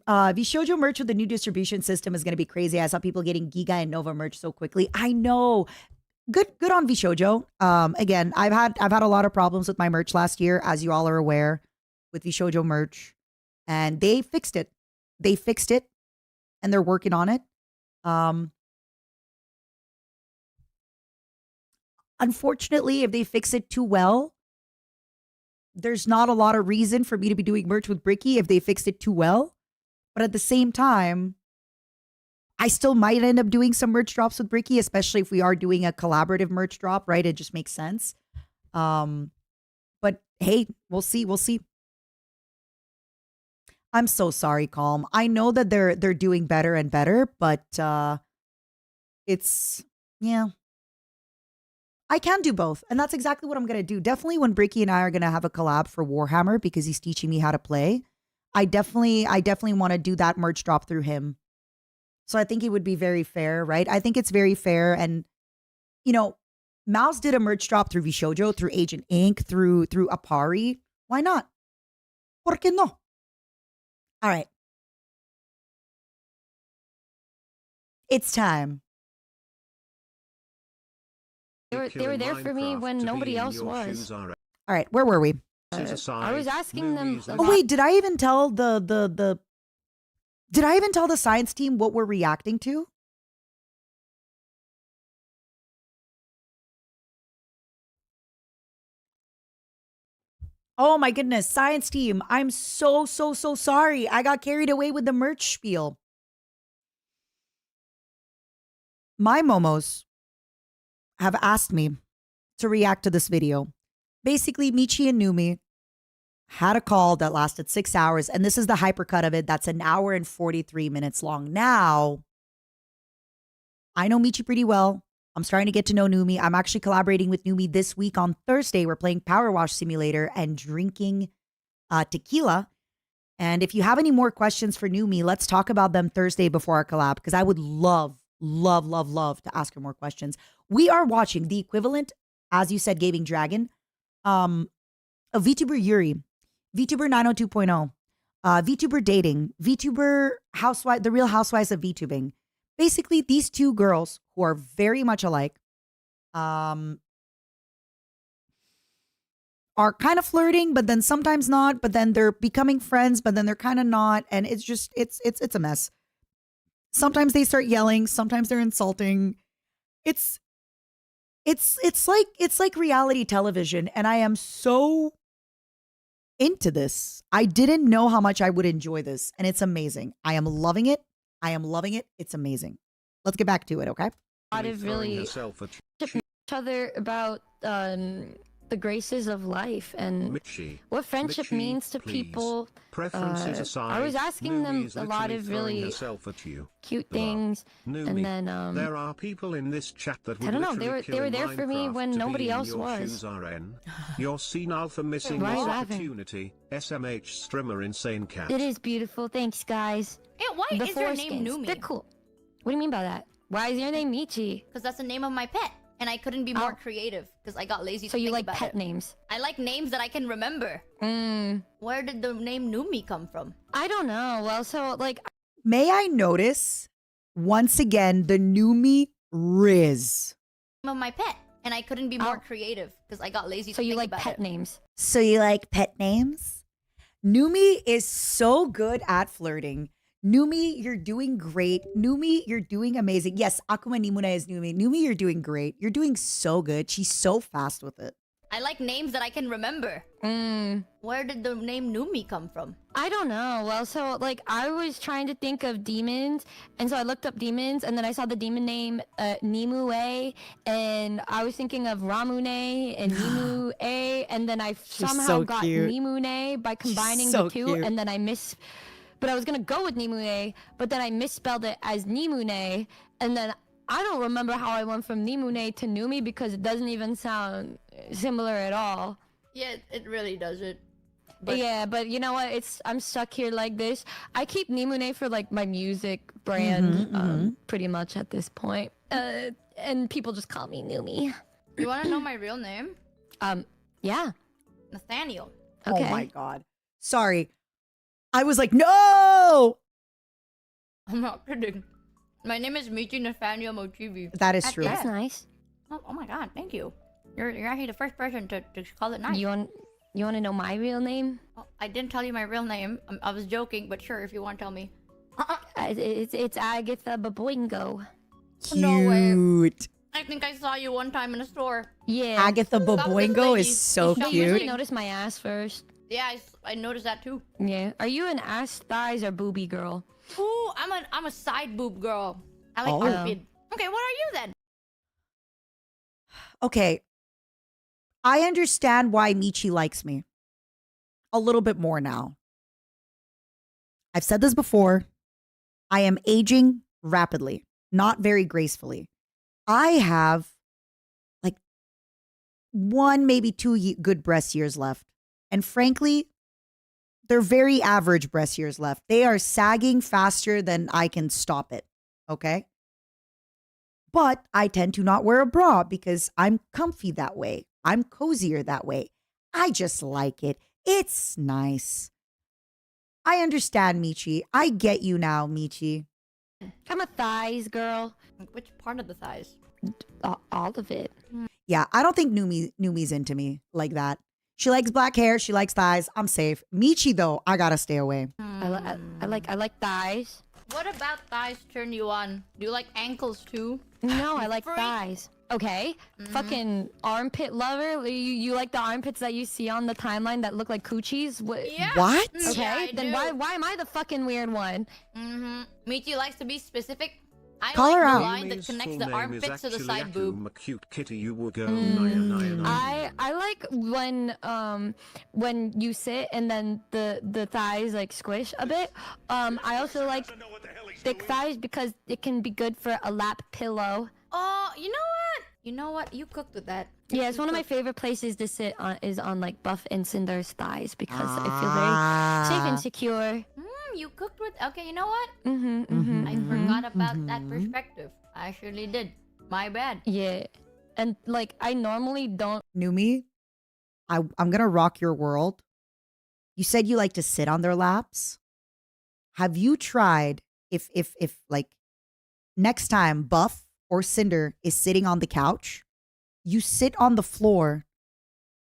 VSHOJO merch with the new distribution system is going to be crazy. I saw people getting Giga and Nova merch so quickly. I know. Good on VSHOJO. Again, I've had a lot of problems with my merch last year, as you all are aware, with VSHOJO merch, and they fixed it. They fixed it, and they're working on it. Unfortunately, if they fix it too well, there's not a lot of reason for me to be doing merch with Bricky if they fixed it too well. But at the same time, I still might end up doing some merch drops with Bricky, especially if we are doing a collaborative merch drop, right? It just makes sense. But hey, we'll see. We'll see. I'm so sorry, Calm. I know that they're doing better and better, but it's yeah. I can do both. And that's exactly what I'm going to do. Definitely when Bricky and I are going to have a collab for Warhammer because he's teaching me how to play. I definitely want to do that merch drop through him. So I think it would be very fair, right? I think it's very fair. And, you know, Mouse did a merch drop through VSHOJO, through Agent Inc., through Apari. Why not? ¿Por qué no? All right. It's time. They were there for me when nobody else was. All right, where were we? I was asking them. Oh wait, did I even tell the science team what we're reacting to? Oh my goodness, science team. I'm so sorry. I got carried away with the merch spiel. My momos have asked me to react to this video. Basically, Michi and Numi had a call that lasted 6 hours, and this is the hypercut of it. That's an hour and 43 minutes long. Now, I know Michi pretty well. I'm starting to get to know Numi. I'm actually collaborating with Numi this week on Thursday. We're playing Power Wash Simulator and drinking tequila. And if you have any more questions for Numi, let's talk about them Thursday before our collab, because I would love to ask her more questions. We are watching the equivalent, as you said, Gaming Dragon, of VTuber Yuri, VTuber 902.0, VTuber Dating, VTuber Housewife, The Real Housewives of VTubing. Basically, these two girls who are very much alike are are kind of flirting, but then sometimes not, but then they're becoming friends, but then they're kind of not. And it's just, it's a mess. Sometimes they start yelling. Sometimes they're insulting. It's like reality television. And I am so into this. I didn't know how much I would enjoy this. And it's amazing. I am loving it. I am loving it. It's amazing. Let's get back to it, okay? A lot of really each other about the graces of life and Mitchie, what friendship Mitchie, means to please. people. Preferences aside, I was asking them Numi is a lot literally of throwing really herself at you. cute Blah. things, Numi, and then there are people in this chat that would I don't know, literally they were kill there in for me Minecraft when to nobody be in else your was. shoes, RN. You're senile for missing Why this are you laughing? opportunity. SMH streamer insane cat. It is beautiful. Thanks, guys. Hey, why The is your name foreskins, Numi? they're cool. What do you mean by that? Why is your name Michi? Because that's the name of my pet. And I couldn't be more Oh. creative because I got lazy So to you think like about pet it. names? I like names that I can remember. Where did the name Numi come from? I don't know. Well, so like May I notice once again the Numi Riz? Name of my pet. And I couldn't be more Oh. creative because I got lazy so to you think like about pet it. names? So you like pet names? Numi is so good at flirting. Numi, you're doing great. Numi, you're doing amazing. Yes, Akuma Nimuna is Numi. Numi, you're doing great. You're doing so good. She's so fast with it. I like names that I can remember. Where did the name Numi come from? I don't know. Well, so like I was trying to think of demons, and so I looked up demons, and then I saw the demon name Nimue, and I was thinking of Ramune and Nimue, and then I somehow so got cute. Nimune by combining so the two, cute. and then but I was gonna go with Nimue, but then I misspelled it as Nimune, and then I don't remember how I went from Nimune to Numi because it doesn't even sound similar at all. Yeah, it really doesn't. Yeah, but you know what? I'm stuck here like this. I keep Nimune for like my music brand, pretty much at this point. And people just call me Numi. You want to know my real name? Yeah. Nathaniel. Okay. Oh my God. Sorry. I was like, no! I'm not kidding. My name is Michi Nathaniel Mochibi. That is true. That's nice. Oh my god, thank you. You're actually the first person to call it nice. You want to know my real name? Oh, I didn't tell you my real name. I was joking, but sure, if you want to tell me. It's Agatha Baboingo. No way. Cute. I think I saw you one time in a store. Yeah. Agatha Stop this Boboingo lady. is so Stop I usually cute. notice my ass first. Yeah, I noticed that too. Yeah. Are you an ass, thighs, or booby girl? Ooh, I'm a side boob girl. I like Oh. armpit. Okay, what are you then? Okay. I understand why Michi likes me a little bit more now. I've said this before. I am aging rapidly, not very gracefully. I have like 1, maybe 2 good breast years left. And frankly, they're very average breast years left. They are sagging faster than I can stop it. Okay. But I tend to not wear a bra because I'm comfy that way. I'm cozier that way. I just like it. It's nice. I understand, Michi. I get you now, Michi. I'm a thighs girl. Which part of the thighs? All of it. Yeah, I don't think Numi's into me like that. She likes black hair. She likes thighs. I'm safe. Michi, though, I gotta stay away. I like thighs. What about thighs turn you on? Do you like ankles too? No, I like Freak. thighs. Okay. Fucking armpit lover. You like the armpits that you see on the timeline that look like coochies? Yeah. What? Okay, Yeah, I then do. why am I the fucking weird one? Michi likes to be specific. I Call like her the out. line that Yumi's connects full the name is armpits to the actually side boob. Akuma Cute Kitty, you will go. Naya. I like when you sit and then the thighs like squish a bit. I also like thick thighs because it can be good for a lap pillow. Oh, you know what? You know what? You cooked with that. Yeah, it's one of my favorite places to sit on is on like Buff and Cinder's thighs because I feel very safe and secure. You cooked with. Okay, you know what? I forgot about that perspective. I surely did. My bad. Yeah, and like I normally don't. Numi, I'm gonna rock your world. You said you like to sit on their laps. Have you tried if like next time Buff or Cinder is sitting on the couch, you sit on the floor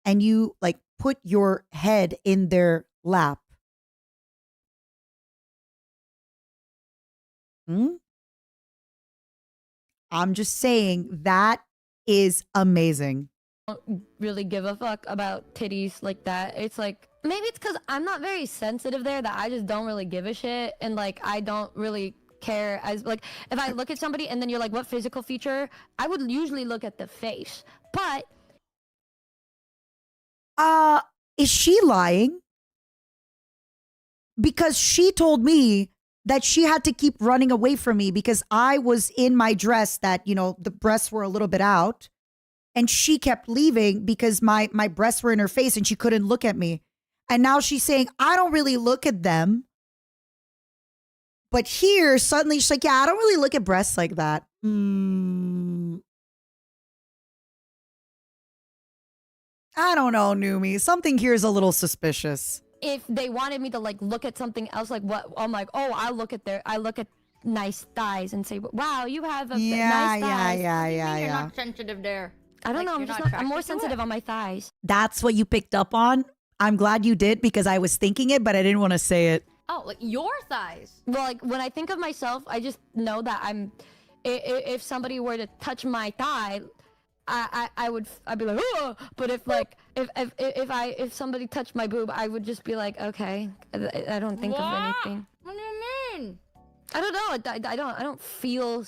and you like put your head in their lap? I'm just saying that is amazing. Don't really give a fuck about titties like that. It's like, maybe it's because I'm not very sensitive there, that I just don't really give a shit, and like I don't really care. As like, if I look at somebody and then you're like, what physical feature, I would usually look at the face. But is she lying? Because she told me that she had to keep running away from me because I was in my dress that, you know, the breasts were a little bit out, and she kept leaving because my breasts were in her face and she couldn't look at me. And now she's saying, I don't really look at them. But here, suddenly she's like, yeah, I don't really look at breasts like that. I don't know, Numi. Something here is a little suspicious. if they wanted me to like look at something else, like what I'm like, oh, I look at nice thighs and say, wow, you have a nice thighs. You're not sensitive there. I don't know. I'm more sensitive on my thighs. That's what you picked up on? I'm glad you did, because I was thinking it, but I didn't want to say it. Oh, like your thighs. Well, like when I think of myself, I just know that if somebody were to touch my thigh, I'd be like, oh, but if somebody touched my boob, I would just be like, okay, I don't think of anything. What do you mean? I don't know. I don't feel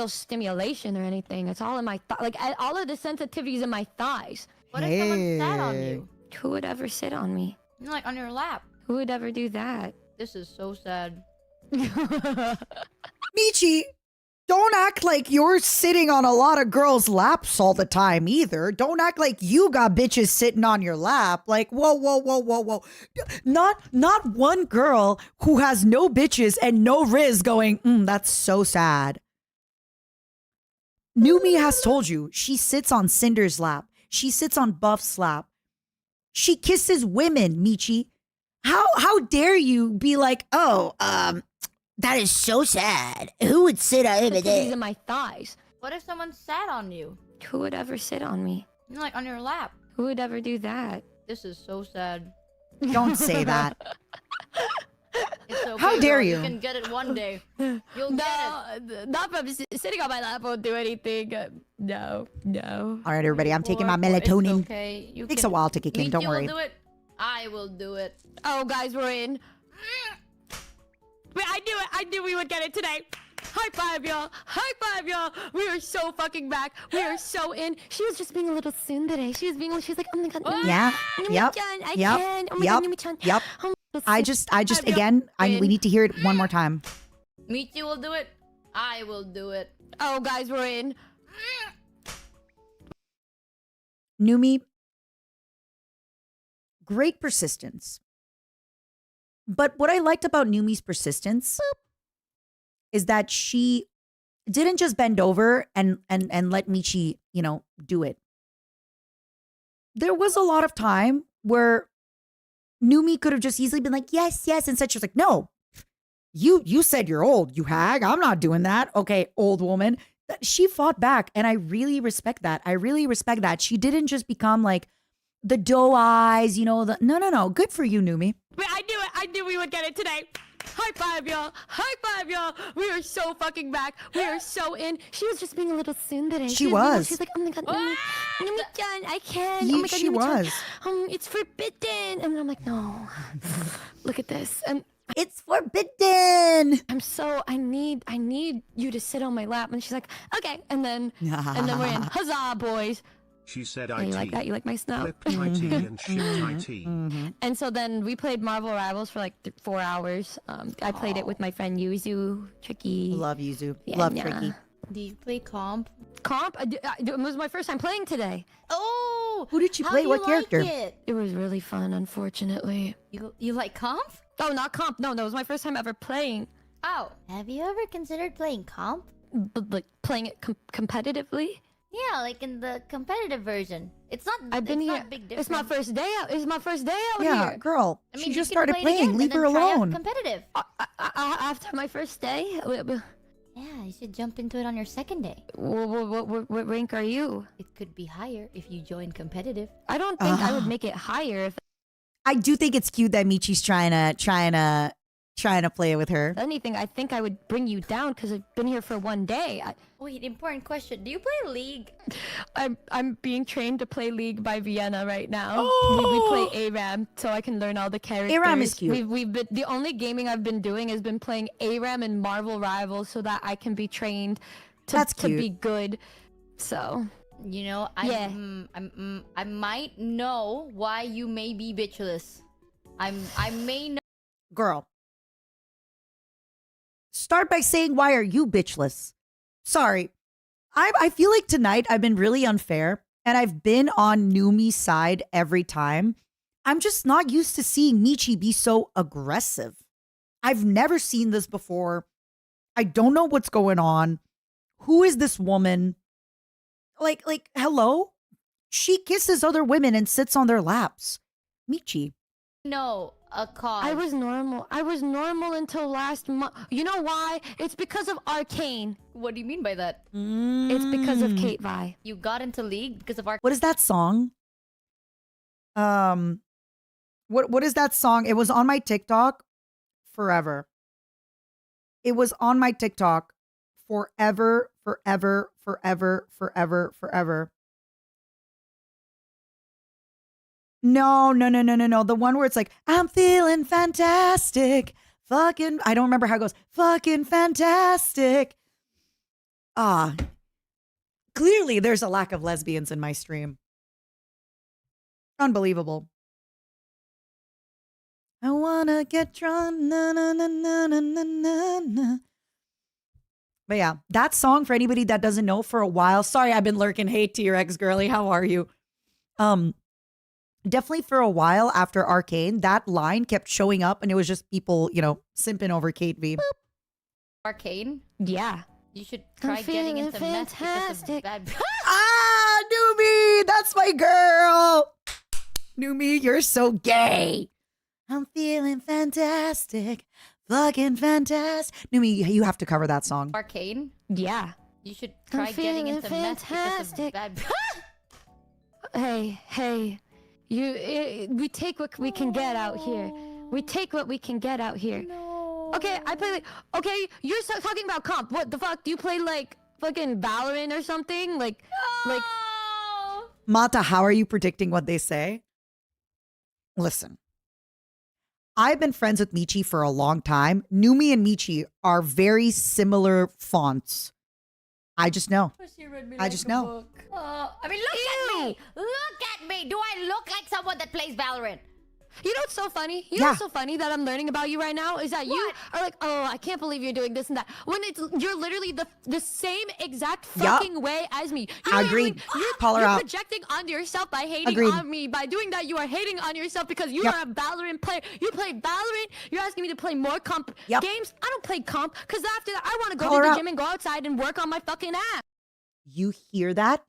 stimulation or anything. It's all in my all of the sensitivities in my thighs. What if someone sat on you? Who would ever sit on me? Like on your lap. Who would ever do that? This is so sad. Michi, don't act like you're sitting on a lot of girls' laps all the time either. Don't act like you got bitches sitting on your lap. Like, whoa. Not one girl who has no bitches and no riz going, that's so sad. Numi has told you she sits on Cinder's lap. She sits on Buff's lap. She kisses women, Michi. How dare you be like, that is so sad. Who would sit on These are my thighs. What if someone sat on you? Who would ever sit on me? Like on your lap. Who would ever do that? This is so sad. Don't say that. It's okay, How dare girl. you? You can get it one day. You'll get it. Not from sitting on my lap won't do anything. No. All right, everybody, I'm taking my melatonin. It's okay. You Takes can, a while to kick in, don't worry. will do it. I will do it. Oh, guys, we're in. Wait, I knew we would get it today. High five, y'all. High five, y'all. We are so fucking back. We are so in. She was just being a little soon today. She was like, oh my god. Yeah. Yep. I can. Oh my god, Numi-chan. Yep. Oh, I just again, we need to hear it one more time. Michi will do it. I will do it. Oh, guys, we're in. Numi, great persistence. But what I liked about Numi's persistence is that she didn't just bend over and let Michi, do it. There was a lot of time where Numi could have just easily been like, yes. Instead, she was like, no, you said you're old, you hag. I'm not doing that. Okay, old woman. She fought back, and I really respect that. She didn't just become like the doe eyes, no. Good for you, Numi. Wait, I knew we would get it today. High five, y'all. High five, y'all. We are so fucking back. We are so in. She was just being a little soon today. She was. She's like, oh my god, Numi-chan, I can't. Oh my god, She Numi-chan. was. It's forbidden. And I'm like, no. Look at this. And It's forbidden. I need you to sit on my lap. And she's like, okay. And then we're in. Huzzah, boys. She said Yeah, you like that? You like my snout? Flip tighty and shoot tighty. And so then we played Marvel Rivals for like 4 hours. I played it with my friend Yuzu, Tricky. Love Yuzu. Yeah, Love yeah. Tricky. Do you play comp? Comp? It was my first time playing today. Oh! Who did you how play? do What you character? Like it? It was really fun, unfortunately. You like comp? Oh, not comp. No, it was my first time ever playing. Oh. Have you ever considered playing comp? But like playing it competitively. Yeah, like in the competitive version. It's not. I've been it's here. Not a big It's difference. my first day out. It's my first day out Yeah, here. girl. I mean, She you just can started play it playing. again Leave and her then try out alone. Competitive. After my first day. Yeah, you should jump into it on your second day. What rank are you? It could be higher if you join competitive. I don't think I would make it higher. If I do think it's cute that Michi's trying to play with her. anything, I think I would bring you down because I've been here for 1 day. Wait, important question. Do you play League? I'm being trained to play League by Vienna right now. We play A-RAM so I can learn all the characters. A-RAM is cute. We've been, the only gaming I've been doing has been playing A-RAM and Marvel Rivals so that I can be trained to be good. So You know, I might know why you may be bitchless. I may know. Girl, start by saying, why are you bitchless? Sorry. I feel like tonight I've been really unfair and I've been on Numi's side every time. I'm just not used to seeing Michi be so aggressive. I've never seen this before. I don't know what's going on. Who is this woman? Like, hello? She kisses other women and sits on their laps. Michi. No, a cause. I was normal until last month. You know why? It's because of Arcane. What do you mean by that? It's because of Kate Vi. You got into League because of our. What is that song? What is that song? It was on my TikTok forever. It was on my TikTok forever. No. The one where it's like, I'm feeling fantastic. Fucking, I don't remember how it goes. Fucking fantastic. Clearly there's a lack of lesbians in my stream. Unbelievable. I wanna get drunk. Na, na, na, na, na, na, na. But yeah, that song, for anybody that doesn't know, for a while. Sorry, I've been lurking. Hey, T-Rex girly, how are you? Definitely for a while after Arcane, that line kept showing up and it was just people, simping over Kate V. Arcane? Yeah. You should try getting into meth because of bad. Numi, that's my girl. Numi, you're so gay. I'm feeling fantastic. Fucking fantastic. Numi, you have to cover that song. Arcane? Yeah. You should try getting into meth because of bad. Hey. We take what we can get out here. We take what we can get out here. No. Okay, I play okay, you're talking about comp. What the fuck? Do you play like fucking Valorant or something? Like Mata, how are you predicting what they say? Listen. I've been friends with Michi for a long time. Numi and Michi are very similar fonts. I just know. I just know. I mean, look at me. Look at me. Do I look like someone that plays Valorant? You know what's so funny? You know what's so funny that I'm learning about you right now is that you are like, oh, I can't believe you're doing this and that. When you're literally the same exact fucking way as me. Agreed. You're projecting onto yourself by hating on me. By doing that, you are hating on yourself because you are a Valorant player. You play Valorant. You're asking me to play more comp games. I don't play comp because after that, I want to go to the gym and go outside and work on my fucking ass. You hear that?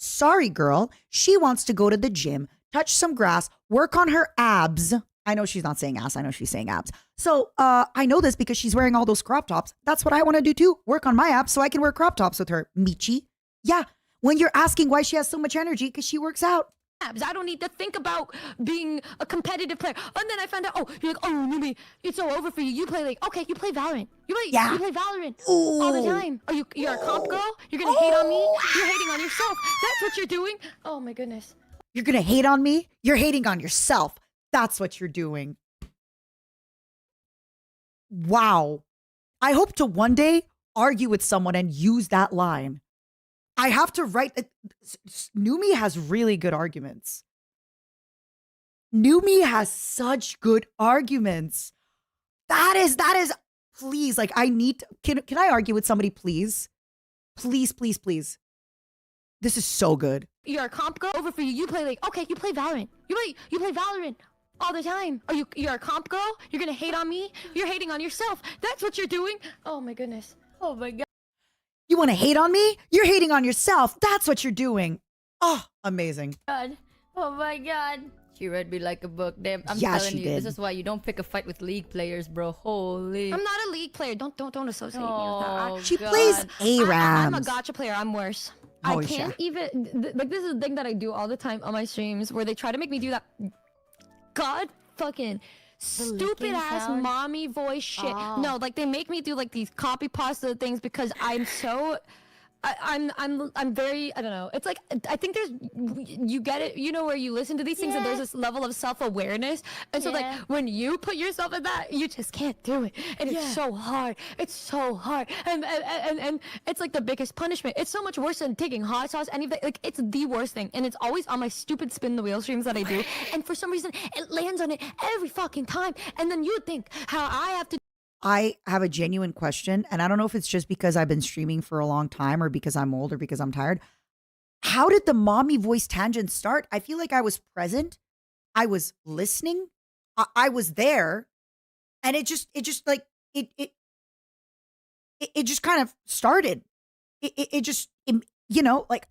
Sorry, girl. She wants to go to the gym, touch some grass, work on her abs. I know she's not saying ass. I know she's saying abs. So I know this because she's wearing all those crop tops. That's what I want to do too. Work on my abs so I can wear crop tops with her. Michi. Yeah. When you're asking why she has so much energy, because she works out. I don't need to think about being a competitive player. And then I found out, you're like, Numi, it's all over for you. You play you play Valorant. You play Valorant all the time. You're a comp girl? You're going to hate on me? You're hating on yourself. That's what you're doing? Oh my goodness. You're going to hate on me? You're hating on yourself. That's what you're doing. Wow. I hope to one day argue with someone and use that line. I have to write. Numi has really good arguments. Numi has such good arguments. That is, please, like I need, can I argue with somebody, please? Please. This is so good. You're a comp girl? Over for you. You play you play Valorant. You play Valorant all the time. You're a comp girl? You're going to hate on me? You're hating on yourself. That's what you're doing? Oh my goodness. Oh my God. You want to hate on me? You're hating on yourself. That's what you're doing. Oh, amazing. God. Oh my God. She read me like a book. Damn, I'm Yeah, telling she you, did. this is why you don't pick a fight with League players, bro. Holy. I'm not a League player. Don't associate me with that. Oh, She God. plays I'm a ARAMs. gotcha player. I'm worse. Oh, I can't even like this is the thing that I do all the time on my streams where they try to make me do that god fucking stupid ass sound? mommy voice shit. No, like they make me do like these copy pasta things because I'm so I'm very, I don't know. It's like I think there's you get it, you know, where you listen to these things and there's this level of self-awareness, and so like when you put yourself in that, you just can't do it, and it's so hard. It's so hard, and it's like the biggest punishment. It's so much worse than taking hot sauce. Anything, like it's the worst thing, and it's always on my stupid spin the wheel streams that I do, and for some reason it lands on it every fucking time, and then you think how I have to. I have a genuine question, and I don't know if it's just because I've been streaming for a long time or because I'm old or because I'm tired. How did the mommy voice tangent start? I feel like I was present. I was listening. I was there. And it just like, it just kind of started. It just, you know, like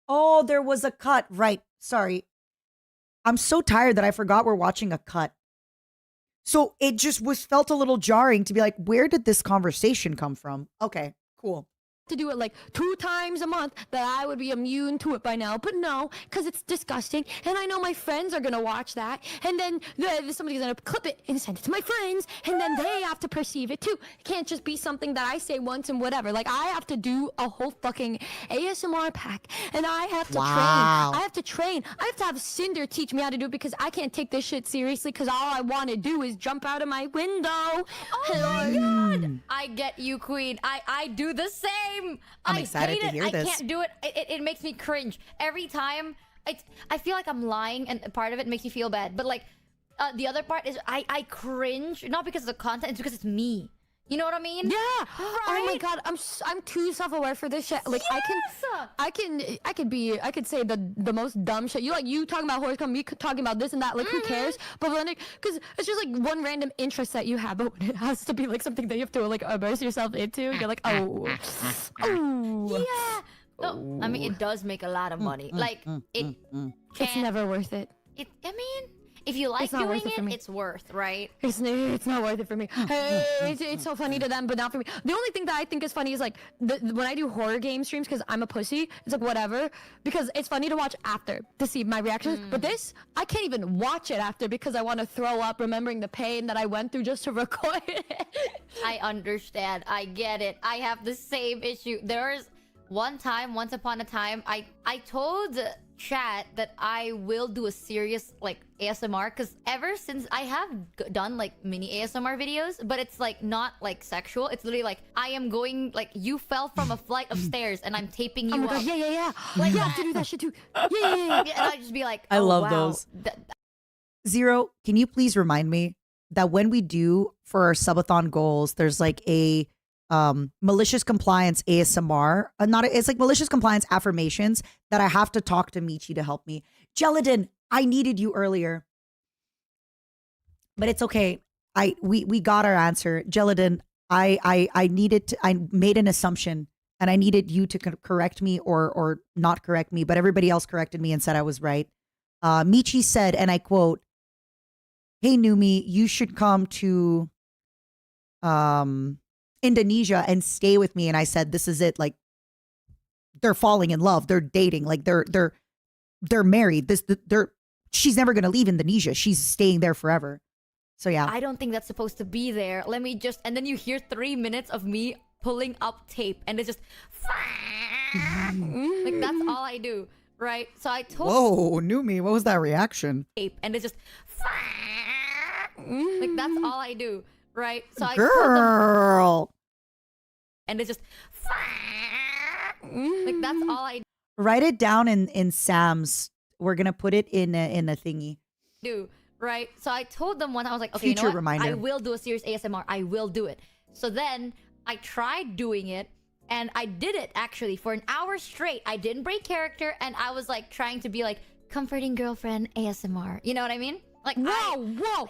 oh, there was a cut. Right. Sorry. I'm so tired that I forgot we're watching a cut. So it just felt a little jarring to be like, where did this conversation come from? Okay, cool. To do it like 2 times a month, that I would be immune to it by now, but no, because it's disgusting, and I know my friends are gonna watch that, and then somebody's gonna clip it and send it to my friends, and then they have to perceive it too. It can't just be something that I say once and whatever. Like I have to do a whole fucking ASMR pack, and I have to train. I have to train. I have to have Cinder teach me how to do it because I can't take this shit seriously. Because all I want to do is jump out of my window. Oh my God! I get you, Queen. I do the same. I'm excited to hear this. I can't do it. It makes me cringe every time. I feel like I'm lying, and part of it makes me feel bad. But like, the other part is I cringe not because of the content, it's because it's me. You know what I mean? Yeah. Right? Oh my God, I'm too self-aware for this shit. Like I could say the most dumb shit. You talking about horoscope, me talking about this and that. Like who cares? But when because it's just like one random interest that you have, but when it has to be like something that you have to like immerse yourself into, you're like, oh, Yeah. No, I mean it does make a lot of money. Like it. It's never worth it. I mean, if you like not doing worth it for me. it's worth, right? It's not worth it for me. Hey, it's so funny to them, but not for me. The only thing that I think is funny is like when I do horror game streams, because I'm a pussy. It's like whatever, because it's funny to watch after to see my reactions. But this, I can't even watch it after because I want to throw up, remembering the pain that I went through just to record it. I understand. I get it. I have the same issue. There's once upon a time, I told chat that I will do a serious like ASMR, because ever since I have done like mini ASMR videos, but it's like not like sexual. It's literally like I am going like you fell from a flight of stairs and I'm taping you Oh my up. God, yeah. Like you have to do that shit too. Yeah. And I just be like, I oh, love wow. those. Zero, can you please remind me that when we do for our subathon goals, there's like a malicious compliance ASMR, it's like malicious compliance affirmations that I have to talk to Michi to help me. Geladin, I needed you earlier, but it's okay. We got our answer. Geladin, I made an assumption and I needed you to correct me or not correct me, but everybody else corrected me and said I was right. Michi said, and I quote, "Hey Numi, you should come to Indonesia and stay with me." And I said, this is it. Like they're falling in love. They're dating. Like they're married. She's never going to leave Indonesia. She's staying there forever. So yeah. I don't think that's supposed to be there. Let me just, and then you hear 3 minutes of me pulling up tape and it's just like that's all I do. Right. So I told Whoa, Numi, what was that reaction? tape and it's just like that's all I do. Right. So I Girl. and it's just like that's all I Write it down in Sam's. We're gonna put it in a thingy. do. Right. So I told them I was like, okay, Future you know what? reminder. I will do a serious ASMR. I will do it. So then I tried doing it and I did it actually for an hour straight. I didn't break character and I was like trying to be like comforting girlfriend ASMR. You know what I mean? Like, Whoa!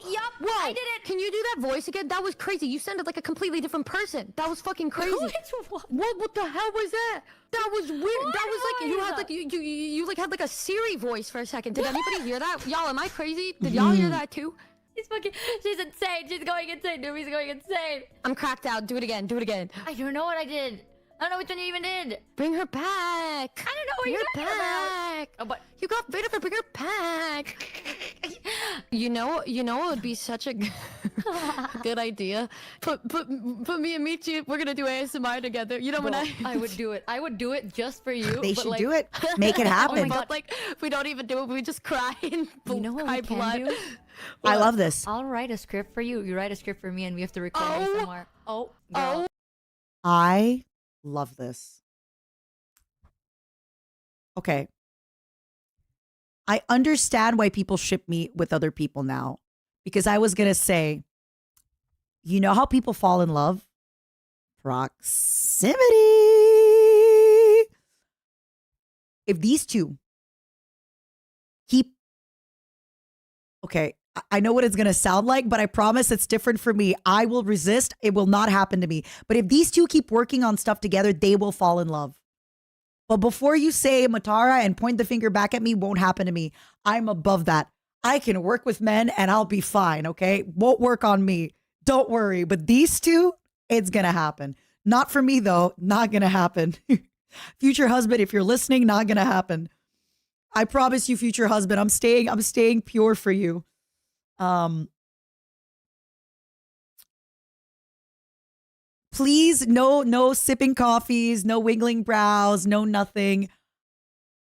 Yup, Whoa! I did it. Can you do that voice again? That was crazy. You sounded like a completely different person. That was fucking crazy. What the hell was that? That was weird. That was like you had like you like had like a Siri voice for a second. Did anybody hear that? Y'all, am I crazy? Did y'all hear that too? She's insane. She's going insane. Numi's going insane. I'm cracked out. Do it again. Do it again. I don't know what I did. I don't know which one you even did. Bring her back. I don't know what you're talking about. Oh, but You got rid of her. Bring her back. You know, it would be such a good idea. Put me and Michi. We're gonna do ASMR together. You know when I would do it. I would do it just for you. They but should like, do it. Make it Oh happen. my god! Like we don't even do it. We just cry and You know what cry we can blood. do? I love this. I'll write a script for you. You write a script for me, and we have to record Oh. ASMR. Oh, girl. I love this. Okay. I understand why people ship me with other people now. Because I was going to say, you know how people fall in love? Proximity. If these two keep, okay, I know what it's going to sound like, but I promise it's different for me. I will resist. It will not happen to me. But if these two keep working on stuff together, they will fall in love. But before you say Matara and point the finger back at me, won't happen to me. I'm above that. I can work with men and I'll be fine, okay? Won't work on me. Don't worry. But these two, it's going to happen. Not for me, though. Not going to happen. Future husband, if you're listening, not going to happen. I promise you, future husband, I'm staying pure for you. Please, no sipping coffees, no wiggling brows, no nothing.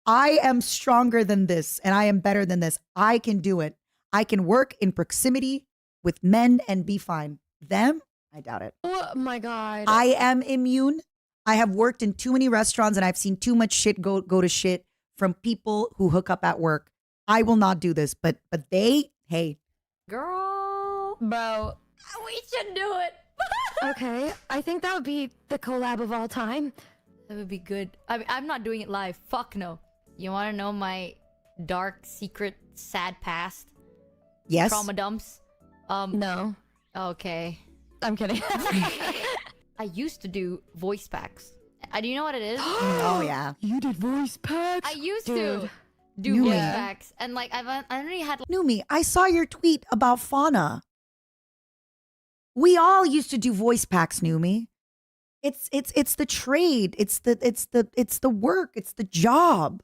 I am stronger than this and I am better than this. I can do it. I can work in proximity with men and be fine. Them, I doubt it. Oh my god! I am immune. I have worked in too many restaurants and I've seen too much shit go to shit from people who hook up at work. I will not do this, but they, hey. Girl. Bro. We should do it. Okay, I think that would be the collab of all time. That would be good. I mean, I'm not doing it live. Fuck no. You want to know my dark, secret, sad past? Yes. Trauma dumps? No, Okay. I'm kidding. I used to do voice packs. Do you know what it is? Oh, yeah. You did voice packs? I used Dude. to do Numi. voice packs. And like, I already had... Numi, I saw your tweet about fauna. We all used to do voice packs, Numi. It's the trade. It's the work. It's the job.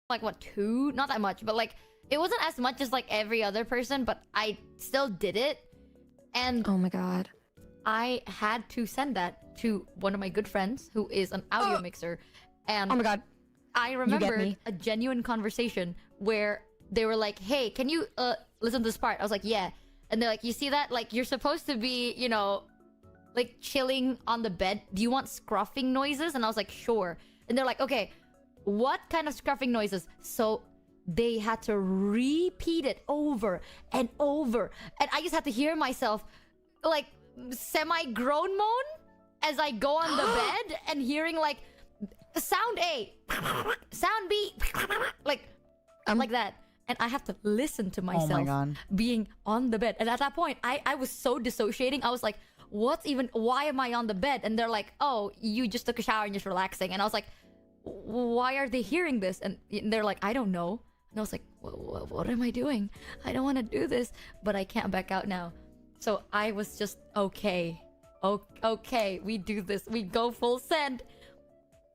like what, 2? Not that much, but like it wasn't as much as like every other person, but I still did it. And Oh my god. I had to send that to one of my good friends who is an audio mixer. And Oh my god. I get remembered me. a genuine conversation where they were like, hey, can you listen to this part? I was like, yeah. And they're like, you see that? Like, you're supposed to be, you know, like chilling on the bed. Do you want scruffing noises? And I was like, sure. And they're like, okay, what kind of scruffing noises? So they had to repeat it over and over. And I just had to hear myself like semi-groan moan as I go on the bed and hearing like sound A, sound B, like that. And I have to listen to myself God. being on the bed. And at that point, I was so dissociating. I was like, why am I on the bed? And they're like, oh, you just took a shower and you're just relaxing. And I was like, why are they hearing this? And they're like, I don't know. And I was like, what am I doing? I don't want to do this, but I can't back out now. So I was just, okay, we do this. We go full send.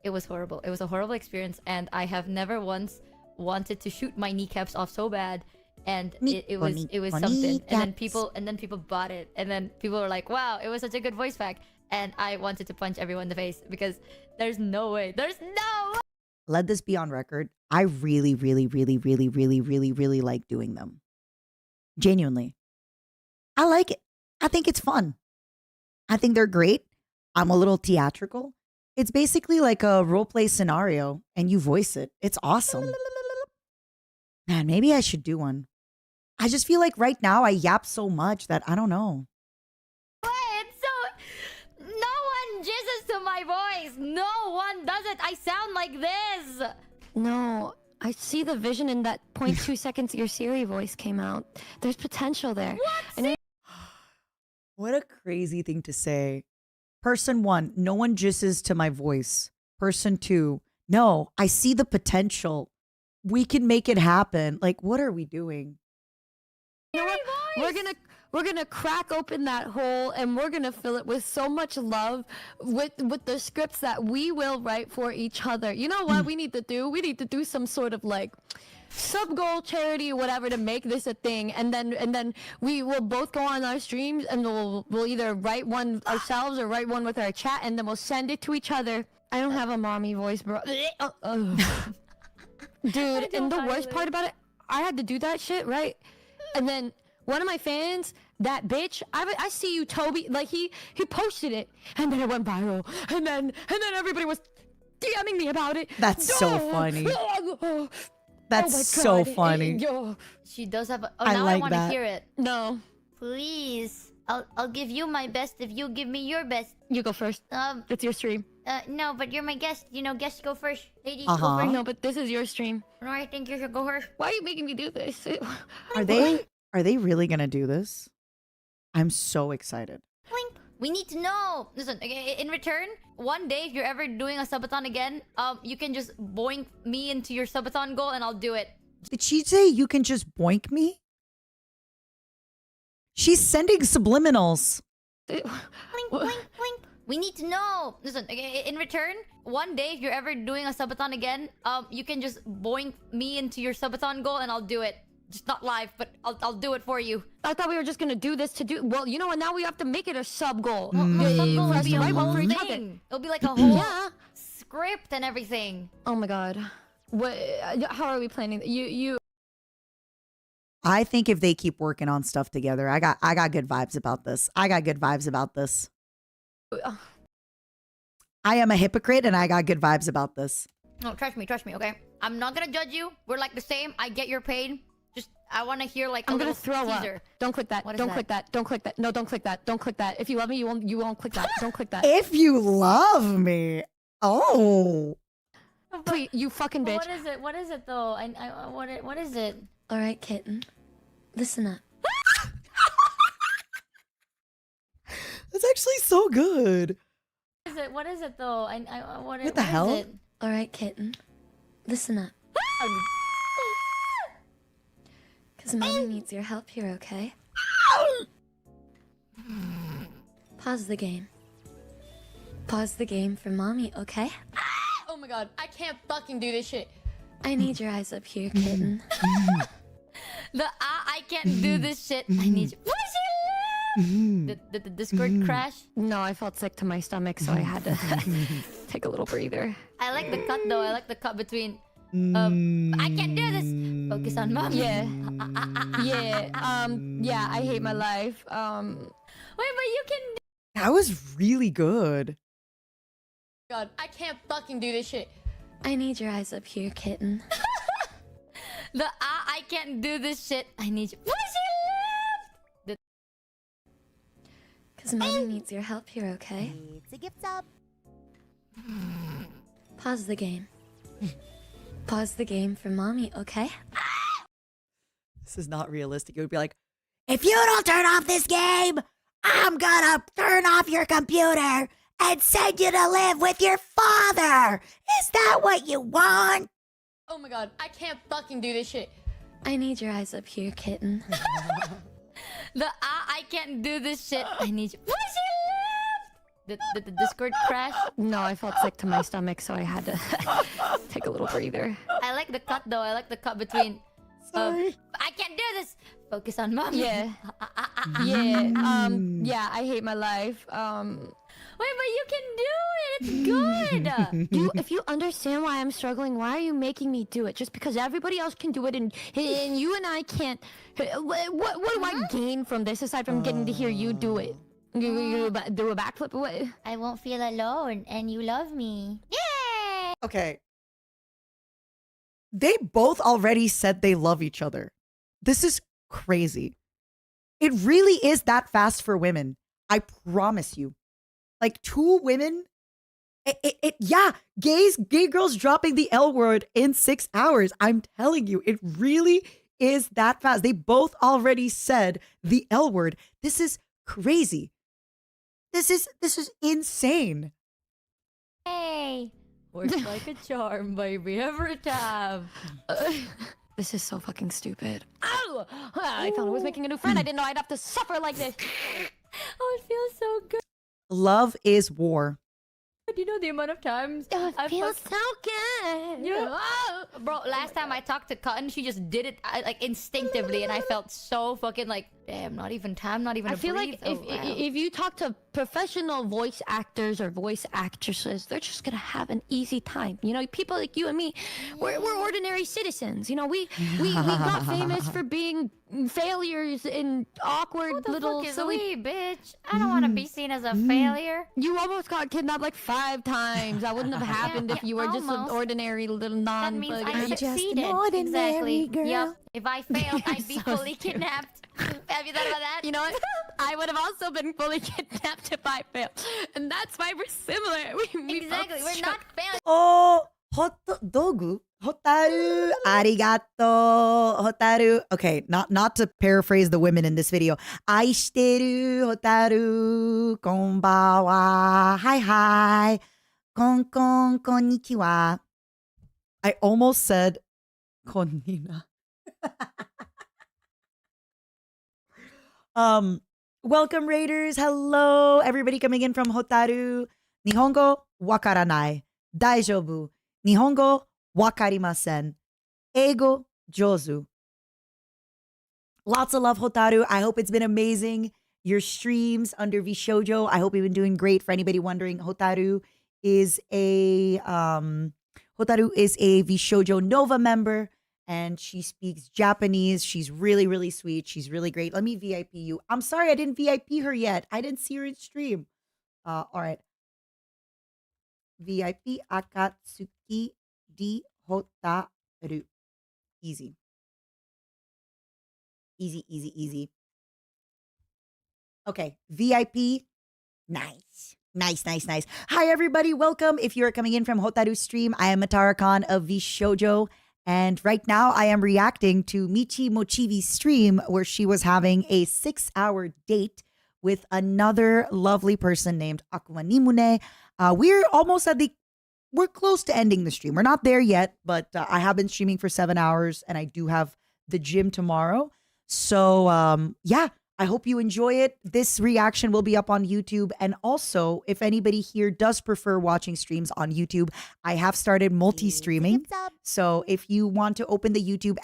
It was horrible. It was a horrible experience. And I have never once wanted to shoot my kneecaps off so bad. And it was something. And then people bought it. And then people were like, wow, it was such a good voice pack. And I wanted to punch everyone in the face because there's no way. There's no way. Let this be on record. I really, really, really, really, really, really, really like doing them. Genuinely. I like it. I think it's fun. I think they're great. I'm a little theatrical. It's basically like a role play scenario and you voice it. It's awesome. Man, maybe I should do one. I just feel like right now I yap so much that I don't know. No one jizzes to my voice. No one does it. I sound like this. No. I see the vision in that 0.2 seconds your Siri voice came out. There's potential there. What? What a crazy thing to say. Person one, no one jisses to my voice. Person two, no, I see the potential. We can make it happen. Like, what are we doing? You know what? We're gonna crack open that hole and we're gonna fill it with so much love with the scripts that we will write for each other. You know what we need to do? We need to do some sort of like sub goal charity whatever to make this a thing, and then we will both go on our streams and we'll either write one ourselves or write one with our chat, and then we'll send it to each other. I don't have a mommy voice, bro. Dude, and the worst part about it, I had to do that shit, right? And then one of my fans, that bitch, I see you, Toby, like he posted it, and then it went viral, and then everybody was DMing me about it. That's so funny. That's so funny. She does have a... Oh, I now like I want to that. hear it. No, Please. I'll give you my best if you give me your best. you go first. It's your stream. No, but you're my guest. You know, guests go first. Ladies Uh-huh. go first. No, but this is your stream. No, I think you should go first. Why are you making me do this? Are they really gonna do this? I'm so excited. Blink. We need to know. Listen, in return, one day if you're ever doing a subathon again, you can just boink me into your subathon goal and I'll do it. Did she say you can just boink me? She's sending subliminals. Blink, blink, blink. We need to know. Listen, in return, one day if you're ever doing a subathon again, you can just boink me into your subathon goal and I'll do it. Just not live, but I'll do it for you. I thought we were just gonna do this to do. Well, you know what? Now we have to make it a sub goal. Well, a sub goal For will us be to a write one whole for each other. thing. It'll be like a whole Yeah. script and everything. Oh my god. What? How are we planning? You. I think if they keep working on stuff together, I got good vibes about this. I got good vibes about this. I am a hypocrite and I got good vibes about this. No, trust me, okay? I'm not gonna judge you. We're like the same. I get your pain. Just, I want to hear like a I'm gonna little throw teaser. up. Don't click that. What is Don't that? click that. Don't click that. No, don't click that. Don't click that. If you love me, you won't click that. Don't click that. If you love me. Oh. Please, you fucking bitch. What is it? What is it though? What is it? All right, kitten. Listen up. That's actually so good. What is it? What is it though? What the hell? Is it? All right, kitten. Listen up. Because mommy needs your help here, okay? Pause the game. Pause the game for mommy, okay? Oh my god, I can't fucking do this shit. I need your eyes up here, kitten. I can't do this shit. I need you. What is it? Did the Discord crash? No, I felt sick to my stomach, so I had to take a little breather. I like the cut though. I like the cut between. I can't do this. Focus on mom. Yeah. Yeah, I hate my life. Wait, but you can. That was really good. God, I can't fucking do this shit. I need your eyes up here, kitten. I can't do this shit. I need you. What is it? Because mommy needs your help here, okay? It's a gift up. Pause the game. Pause the game for mommy, okay? This is not realistic. It would be like, if you don't turn off this game, I'm gonna turn off your computer and send you to live with your father. Is that what you want? Oh my god, I can't fucking do this shit. I need your eyes up here, kitten. I can't do this shit. I need you. What is it? Did the Discord crash? No, I felt sick to my stomach, so I had to take a little breather. I like the cut though. I like the cut between. Sorry. I can't do this. Focus on mom. Yeah. Yeah, I hate my life. Wait, but you can do it. It's good. If you understand why I'm struggling, why are you making me do it? Just because everybody else can do it and you and I can't. What do I gain from this aside from getting to hear you do it? You do a backflip? What? I won't feel alone, and you love me. Yay! Okay. They both already said they love each other. This is crazy. It really is that fast for women. I promise you. Like, two women Yeah, gay girls dropping the L word in 6 hours. I'm telling you, it really is that fast. They both already said the L word. This is crazy. This is insane. Hey. Works like a charm, baby, every time. This is so fucking stupid. Ow! I thought I was making a new friend. I didn't know I'd have to suffer like this. Oh, it feels so good. Love is war. Do you know the amount of times Oh, I it feels fucked- so good. Yeah. Bro, last time I talked to Cotton, she just did it like instinctively, and I felt so fucking like, damn, not even time, not even I a feel breathe. like if you talk to professional voice actors or voice actresses, they're just gonna have an easy time. You know, people like you and me, we're ordinary citizens. You know, we got famous for being failures in awkward Who the little fuck is silly. we, bitch? I don't want to be seen as a failure. You almost got kidnapped like 5 times. That wouldn't have happened if you were just an almost. ordinary little That means I non-fucking. succeeded. Exactly. Yep. If I failed, I'd be so fully stupid. kidnapped. Have you thought about that? You know what? I would have also been fully kidnapped if I failed, and that's why we're similar. We Exactly. both We're struck- not failures. Oh, hot dog. Hotaru, arigato, hotaru. Okay, not to paraphrase the women in this video. Aishiteru, hotaru, konbawa, hi, konnichiwa. I almost said konnina. Welcome Raiders. Hello, everybody coming in from Hotaru. Nihongo wakaranai. Daijoubu. Nihongo wakarimasen. Eigo jozu. Lots of love, Hotaru. I hope it's been amazing. Your streams under VSHOJO. I hope you've been doing great. For anybody wondering, Hotaru is a VSHOJO Nova member, and she speaks Japanese. She's really, really sweet. She's really great. Let me VIP you. I'm sorry I didn't VIP her yet. I didn't see her in stream. All right. VIP Akatsuki di Hotaru. Easy. Easy, easy, easy. Okay. VIP. Nice. Nice. Hi, everybody. Welcome. If you're coming in from Hotaru stream, I am Matara Khan of VSHOJO. And right now I am reacting to Michi Mochivi's stream where she was having a 6-hour date with another lovely person named Akuma Nimune. We're close to ending the stream. We're not there yet, but I have been streaming for 7 hours and I do have the gym tomorrow. So yeah, I hope you enjoy it. This reaction will be up on YouTube. And also, if anybody here does prefer watching streams on YouTube, I have started multi-streaming. So if you want to open the YouTube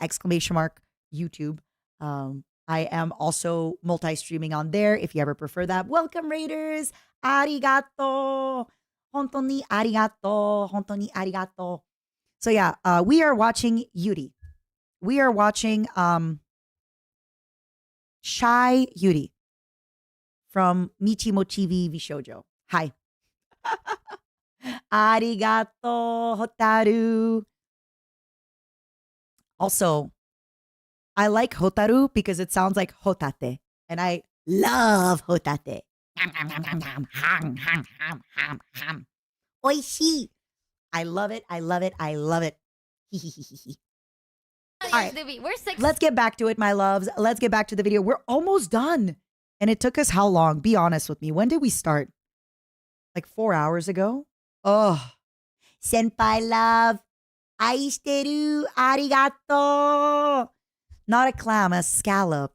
!YouTube, I am also multi-streaming on there if you ever prefer that. Welcome, Raiders. Arigato. Hontoni arigato. Hontoni arigato. So yeah, we are watching Yuri. We are watching Shy Yuri from Michi Mochivi VSHOJO. Hi. Arigato, Hotaru. Also, I like Hotaru because it sounds like hotate. And I love hotate. Oishii. I love it. I love it. I love it. All right. We're six. Let's get back to it, my loves. Let's get back to the video. We're almost done. And it took us how long? Be honest with me. When did we start? Like 4 hours ago? Oh. Senpai love. Aishiteru. Arigato. Not a clam, a scallop.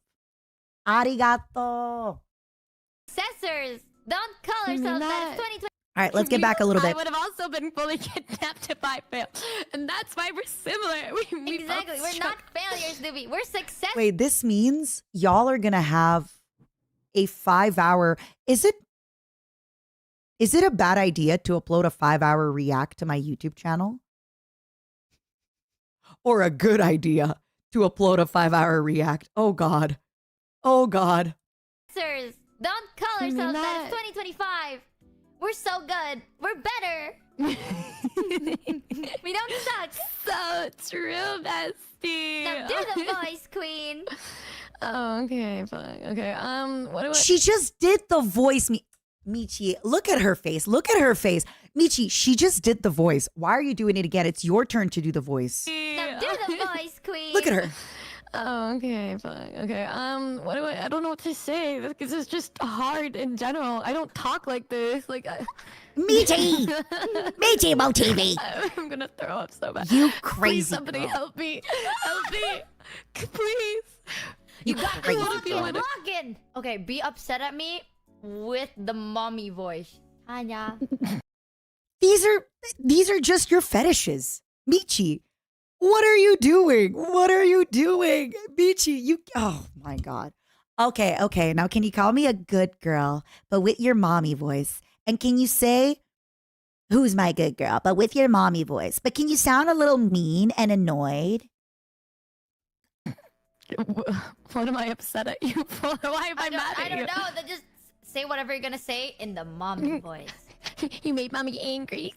Arigato. Successors. Don't call ourselves that. It's 2020. All right, let's get back a little I bit. would have also been fully kidnapped if I failed, and that's why we're similar. We Exactly. both We're not struck- failures, Doobie. We're successors. Wait, this means y'all are going to have a 5-hour. Is it a bad idea to upload a 5-hour react to my YouTube channel? Or a good idea to upload a 5-hour react? Oh God. Oh God. Successors. Don't call You mean ourselves that. that? It's 2025. We're so good. We're better. We don't suck. So true, bestie. Now do the voice, queen. Oh, okay, fine. Okay. What do I? She just did the voice. Michi, look at her face. Look at her face. Michi, she just did the voice. Why are you doing it again? It's your turn to do the voice. Now do the voice, queen. Look at her. Oh, okay, fine. Okay. What do I don't know what to say because it's just hard in general. I don't talk like this. Like, Michi! Michi Motivi! I'm gonna throw up so bad. You Please, crazy somebody girl. help me. Help me. Please. You got crazy login, girl. login. Okay, be upset at me with the mommy voice. Anya. These are just your fetishes. Michi, what are you doing? What are you doing? Michi, oh my God. Okay. Now can you call me a good girl, but with your mommy voice? And can you say, who's my good girl, but with your mommy voice? But can you sound a little mean and annoyed? What am I upset at you for? Why am I mad I at you? don't know. Then just say whatever you're gonna say in the mommy voice. You made mommy angry.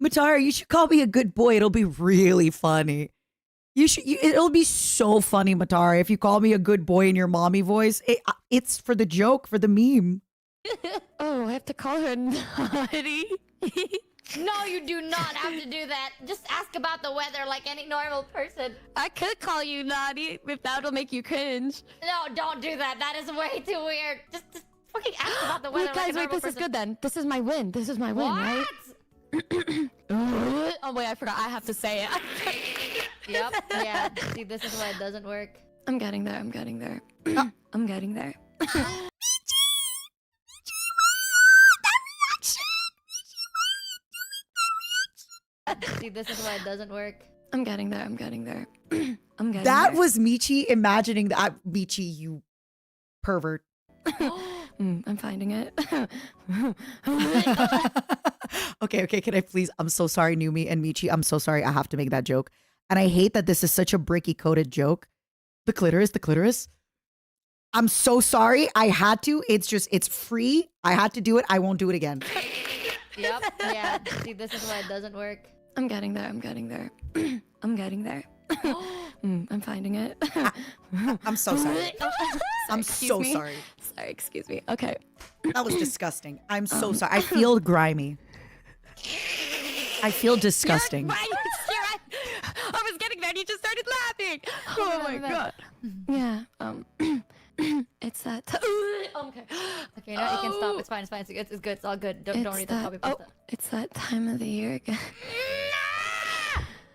Matara, you should call me a good boy. It'll be really funny. It'll be so funny, Matara, if you call me a good boy in your mommy voice. It's for the joke, for the meme. Oh, I have to call her naughty. No, you do not have to do that. Just ask about the weather like any normal person. I could call you naughty if that'll make you cringe. No, don't do that. That is way too weird. Just fucking ask about the weather Wait, like guys, a wait, normal this is person. good then. This is my win. This is my win, right? What? Oh, wait, I forgot. I have to say it. Yep. Yeah. See, this is why it doesn't work. I'm getting there. I'm getting there. I'm getting there. See, this is why it doesn't work. I'm getting there. I'm getting there. I'm getting That there. was Michi imagining that. Michi, you pervert. I'm finding it. Okay, can I please? I'm so sorry, Numi and Michi. I'm so sorry. I have to make that joke. And I hate that this is such a bricky coated joke. The clitoris. I'm so sorry. I had to. It's free. I had to do it. I won't do it again. Yep. Yeah. See, this is why it doesn't work. I'm getting there. I'm getting there. I'm getting there. I'm finding it. I'm so sorry. I'm Excuse so me. sorry. Sorry, excuse me. Okay. That was disgusting. I'm so sorry. I feel grimy. I feel disgusting. Right, I was getting there and you just started laughing. Oh my god. Yeah. It's that. Okay. Okay, now you can stop. It's fine. It's fine. It's good. It's all good. Don't read the copy paste. It's that time of the year again.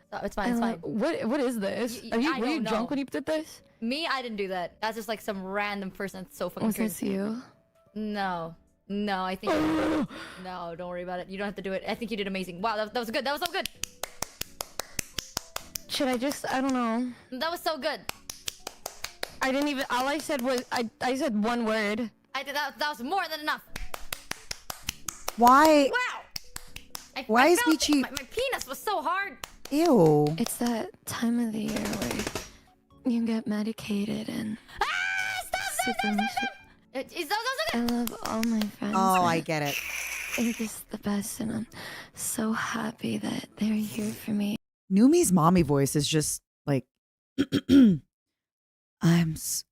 Stop. It's fine. It's fine. What is this? Were you don't drunk know. when you did this? Me, I didn't do that. That's just like some random person that's so fucking Was cringe. this you? No, I think no. Don't worry about it. You don't have to do it. I think you did amazing. Wow, that was good. That was so good. Should I just? I don't know. That was so good. I didn't even. All I said was I said one word. I think that was more than enough. Why? Wow. Why I is felt Michi- it. My penis was so hard. Ew. It's that time of the year where you get medicated and. Stop! I love all my friends. Oh, I that get it. They're just the best, and I'm so happy that they're here for me. Numi's mommy voice is just like,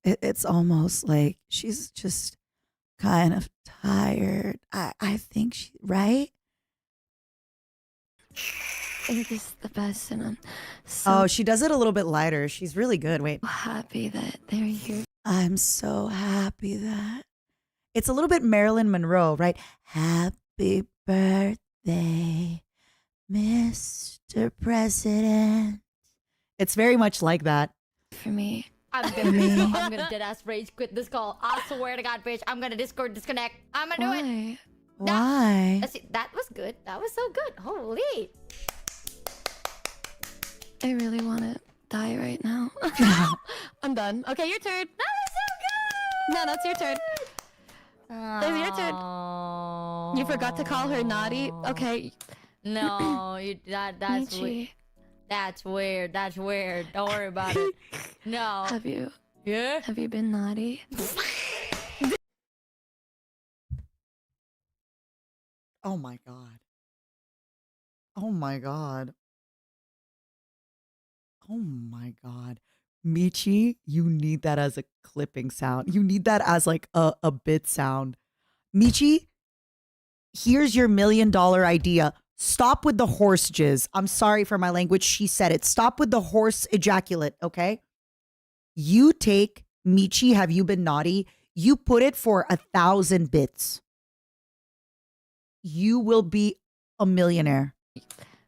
it's almost like she's just kind of tired. I think right? They're just the best, and I'm so Oh, she does it a little bit lighter. She's really good. Wait. happy that they're here. I'm so happy that it's a little bit Marilyn Monroe, right? Happy birthday, Mr. President. It's very much like that. For me. I'm gonna dead ass rage quit this call. I swear to God, bitch. I'm gonna Discord disconnect. I'm gonna do it. Why? Let's see, that was good. That was so good. Holy. I really want to die right now. I'm done. Okay, your turn. That was so good. No, that's your turn. It's your turn. You forgot to call her naughty. Okay. No, that's weird. Michi, That's weird. That's weird. Don't worry about it. No. have you Yeah. been naughty? Oh my God. Oh my God. Oh my God. Michi, you need that as a clipping sound. You need that as like a bit sound. Michi, here's your $1 million idea. Stop with the horse jizz. I'm sorry for my language. She said it. Stop with the horse ejaculate, okay? You take Michi, have you been naughty? You put it for 1,000 bits. You will be a millionaire.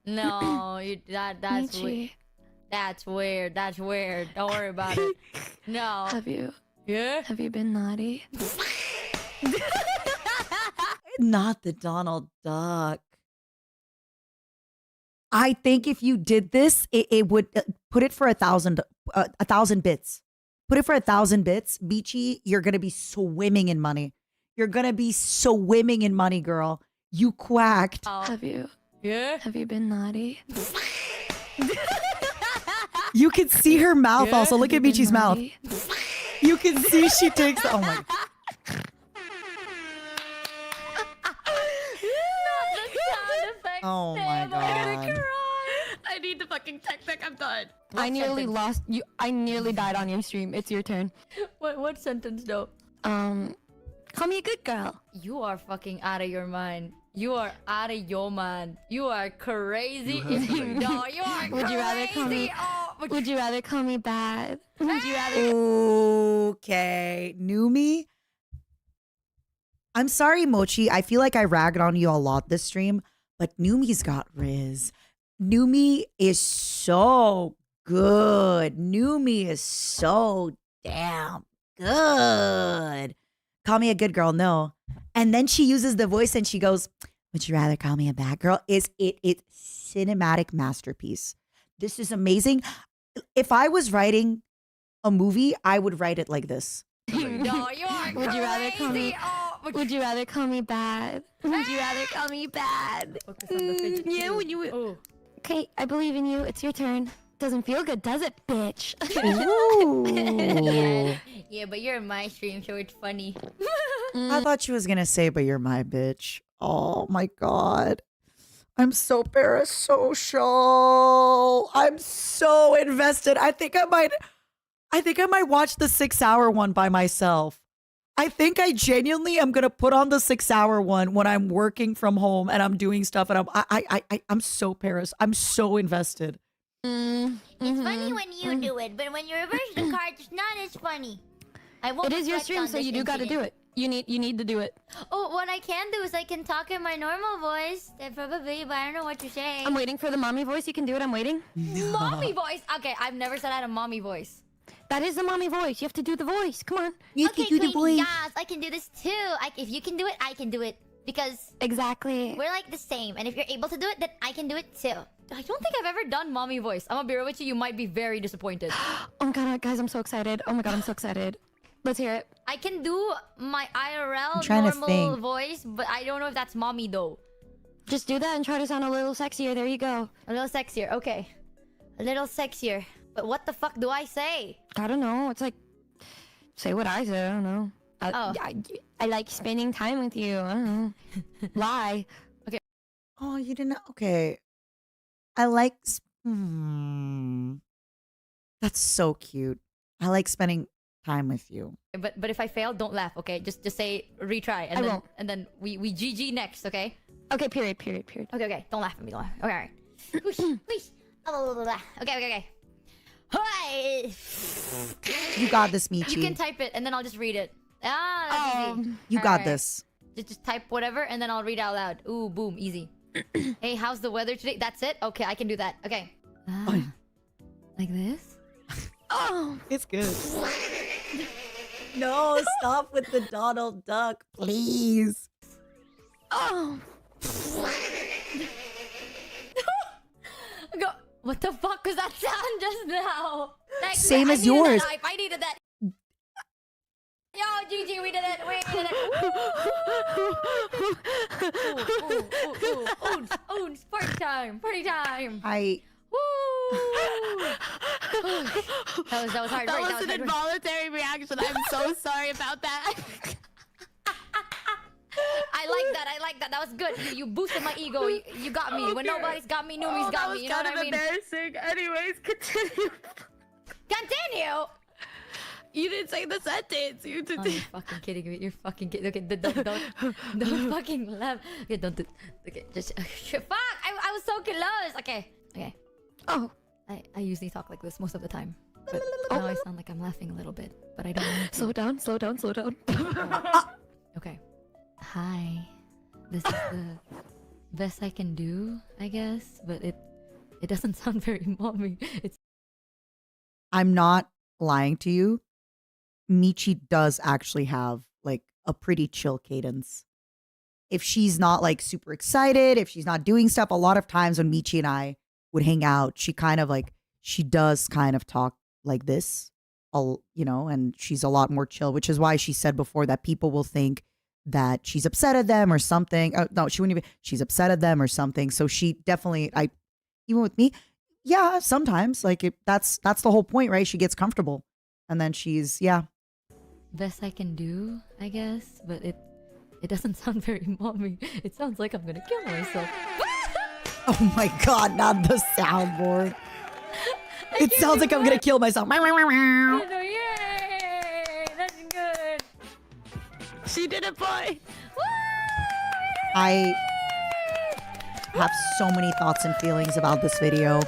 No, that's Michi, weird. That's weird. That's weird. Don't worry about it. No. have you been naughty? Not the Donald Duck. I think if you did this, it would put it for 1,000 bits. Put it for 1,000 bits. Michi, you're going to be swimming in money. You're going to be swimming in money, girl. You quacked. Have you Yeah. been naughty? You can see her mouth also. Look at Have you Michi's been mouth. naughty? You can see she takes the, oh my. Not the sound effects. Oh Sam, my I'm gonna God. cry. I need the fucking tech deck. I'm done. I nearly sentence? lost you. I nearly died on your stream. It's your turn. What sentence though? Call me a good girl. You are fucking out of your mind. You are out of your mind. You are crazy. You have to leave. No, you are Would you rather call me? crazy. Oh, Would you rather call me bad? Would you rather? Okay. Numi. I'm sorry, Mochi. I feel like I ragged on you a lot this stream, but Numi's got Riz. Numi is so good. Numi is so damn good. Call me a good girl, no. And then she uses the voice and she goes, would you rather call me a bad girl? It's cinematic masterpiece. This is amazing. If I was writing a movie, I would write it like this. no, you are Would you rather call crazy. me? Oh, Would you rather call me bad? Would you rather call me bad? focus on the fidget Yeah, cube. would you? Oh. Okay, I believe in you. It's your turn. Doesn't feel good, does it, bitch? Ooh. Yeah, but you're in my stream, so it's funny. I thought she was gonna say, but you're my bitch. Oh my God. I'm so parasocial. I'm so invested. I think I might watch the 6-hour one by myself. I think I genuinely am gonna put on the 6-hour one when I'm working from home and I'm doing stuff and I'm so I'm so invested. It's funny when you do it, but when you reverse the cards, it's not as funny. I won't It is your reflect stream, on so this you do gotta do incident. it. You need to do it. Oh, what I can do is I can talk in my normal voice. Probably, but I don't know what you're saying. I'm waiting for the mommy voice. You can do it. I'm waiting. Mommy voice. Okay, I've never said I had a mommy voice. That is the mommy voice. You have to do the voice. Come on. Okay, Queen, yes, I can do this too. If you can do it, I can do it. Because Exactly. we're like the same. And if you're able to do it, then I can do it too. I don't think I've ever done mommy voice. I'm gonna be real with you. You might be very disappointed. Oh my god, guys, I'm so excited. Oh my god, I'm so excited. Let's hear it. I can do my IRL trying to normal think. voice, but I don't know if that's mommy though. Just do that and try to sound a little sexier. There you go. A little sexier. Okay. A little sexier. But what the fuck do I say? I don't know. It's like, say what I said. I don't know. I like spending time with you. I don't know. Lie. Oh, you didn't. Okay. I like. That's so cute. I like spending time with you. But if I fail, don't laugh, okay? Just say retry and I then won't. and then we GG next, okay? Okay, period. Okay. Don't laugh at me. Don't laugh. Okay, all right. Whoosh, whoosh. Okay. Hi. You got this, Michi. You can type it and then I'll just read it. That's easy. You got Alright. this. Just type whatever and then I'll read out loud. Ooh, boom, easy. Hey, how's the weather today? That's it? Okay, I can do that. Okay. Like this? Oh, It's good. No, stop with the Donald Duck, please. oh. Go. What the fuck was that sound just now? Like, Same I as needed yours. That hype. I needed that. Yo, GG, we did it. We did it. Ooh, party time. Party time. I. Woo. that was hard. That right? was an involuntary reaction. I'm so sorry about that. I like that. That was good. You boosted my ego. You got me. When Okay. nobody's got me, Numi's got me. You know what I mean? embarrassing. Anyways, continue. Continue. You didn't say the sentence. You did. Oh, you're fucking kidding me. You're fucking kidding. Okay, don't fucking laugh. Okay, don't do. Okay, just Fuck! I was so close. Okay. Okay. Oh. I usually talk like this most of the time, but now I sound like I'm laughing a little bit. But I don't. Need to. Slow down. Slow down. Slow down. Okay. Hi. This is the best I can do, I guess. But it doesn't sound very mommy. It's. I'm not lying to you. Michi does actually have like a pretty chill cadence. If she's not like super excited, if she's not doing stuff, a lot of times when Michi and I would hang out, she does kind of talk like this, and she's a lot more chill, which is why she said before that people will think that she's upset at them or something. No, she wouldn't even, she's upset at them or something. So she definitely, even with me, yeah, sometimes that's the whole point, right? She gets comfortable and then she's, Best I can do, I guess, but it doesn't sound very mommy. It sounds like I'm gonna kill myself. Oh my God, not the soundboard. It sounds like I'm gonna kill myself. Yay! That's good. She did it, boy. I have so many thoughts and feelings about this video.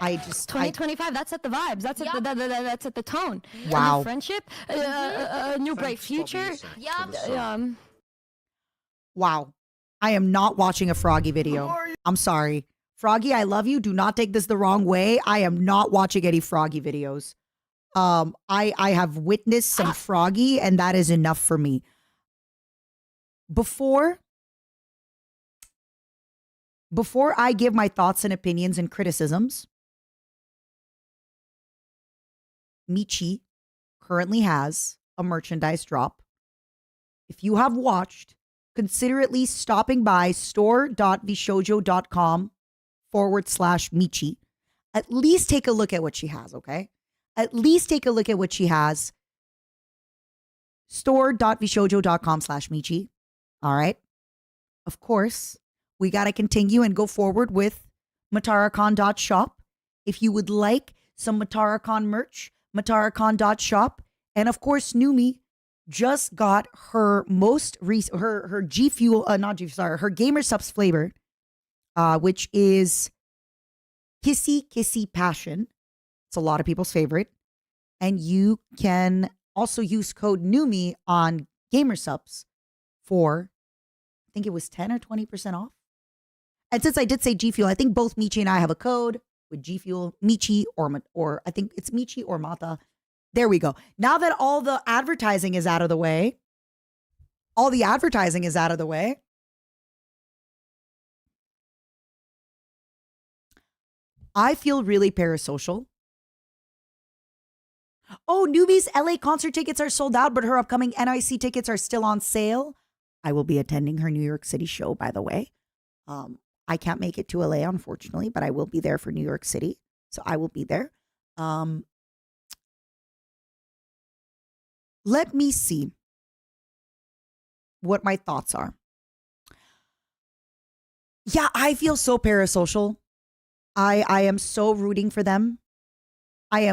2025. That's at the vibes. That's at that's at the tone. Wow. A new friendship. A new bright future. Wow. I am not watching a Froggy video. I'm sorry. Froggy, I love you. Do not take this the wrong way. I am not watching any Froggy videos. I have witnessed some Froggy, and that is enough for me. Before I give my thoughts and opinions and criticisms, Michi currently has a merchandise drop. If you have watched, consider at least stopping by store.vshojo.com/Michi. At least take a look at what she has, okay? At least take a look at what she has. Store.vshojo.com/Michi. All right. Of course, we got to continue and go forward with matarakon.shop. If you would like some Matarakon merch, matarakon.shop. And of course, Numi just got her most recent, her GFUEL, her Gamer Subs flavor, which is Kissy Kissy Passion. It's a lot of people's favorite. And you can also use code Numi on Gamer Subs for, I think it was 10 or 20% off. And since I did say GFUEL, I think both Michi and I have a code with GFUEL, Michi, or I think it's Michi or Mata. There we go. Now that all the advertising is out of the way, I feel really parasocial. Oh, Newbie's LA concert tickets are sold out, but her upcoming NIC tickets are still on sale. I will be attending her New York City show, by the way. I can't make it to LA, unfortunately, but I will be there for New York City. So I will be there. Let me see what my thoughts are. Yeah, I feel so parasocial. I am so rooting for them. I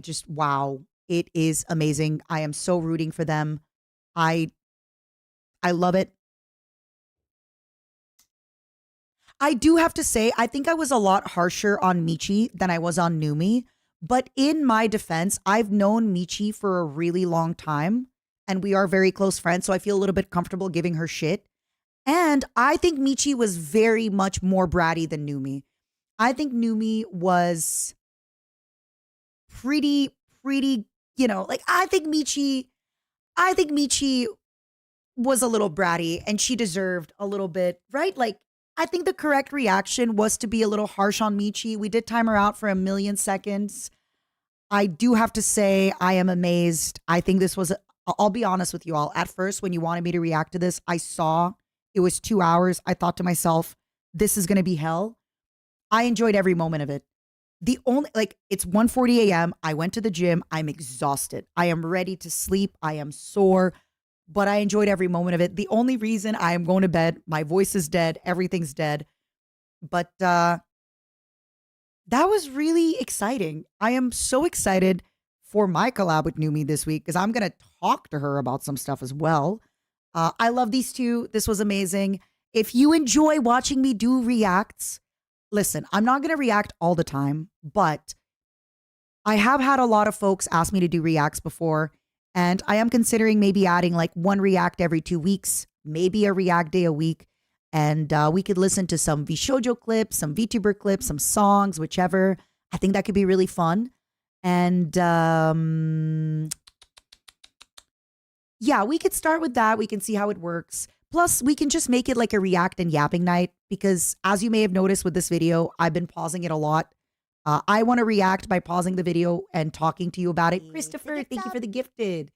just, wow, it is amazing. I am so rooting for them. I love it. I do have to say, I think I was a lot harsher on Michi than I was on Numi. But in my defense, I've known Michi for a really long time, and we are very close friends, so I feel a little bit comfortable giving her shit. And I think Michi was very much more bratty than Numi. I think Numi was pretty, I think Michi was a little bratty, and she deserved a little bit, right? Like, I think the correct reaction was to be a little harsh on Michi. We did time her out for 1,000,000 seconds. I do have to say, I am amazed. I think this was, I'll be honest with you all. At first, when you wanted me to react to this, I saw it was 2 hours. I thought to myself, this is going to be hell. I enjoyed every moment of it. It's 1:40 a.m. I went to the gym. I'm exhausted. I am ready to sleep. I am sore. But I enjoyed every moment of it. The only reason I am going to bed, my voice is dead, everything's dead. But that was really exciting. I am so excited for my collab with Numi this week because I'm going to talk to her about some stuff as well. I love these two. This was amazing. If you enjoy watching me do reacts, listen, I'm not going to react all the time, but I have had a lot of folks ask me to do reacts before, and I am considering maybe adding like one react every 2 weeks, maybe a react day a week. And we could listen to some VSHOJO clips, some VTuber clips, some songs, whichever. I think that could be really fun. And yeah, we could start with that. We can see how it works. Plus, we can just make it like a react and yapping night because as you may have noticed with this video, I've been pausing it a lot. I want to react by pausing the video and talking to you about it. Christopher, thank you for the gifted.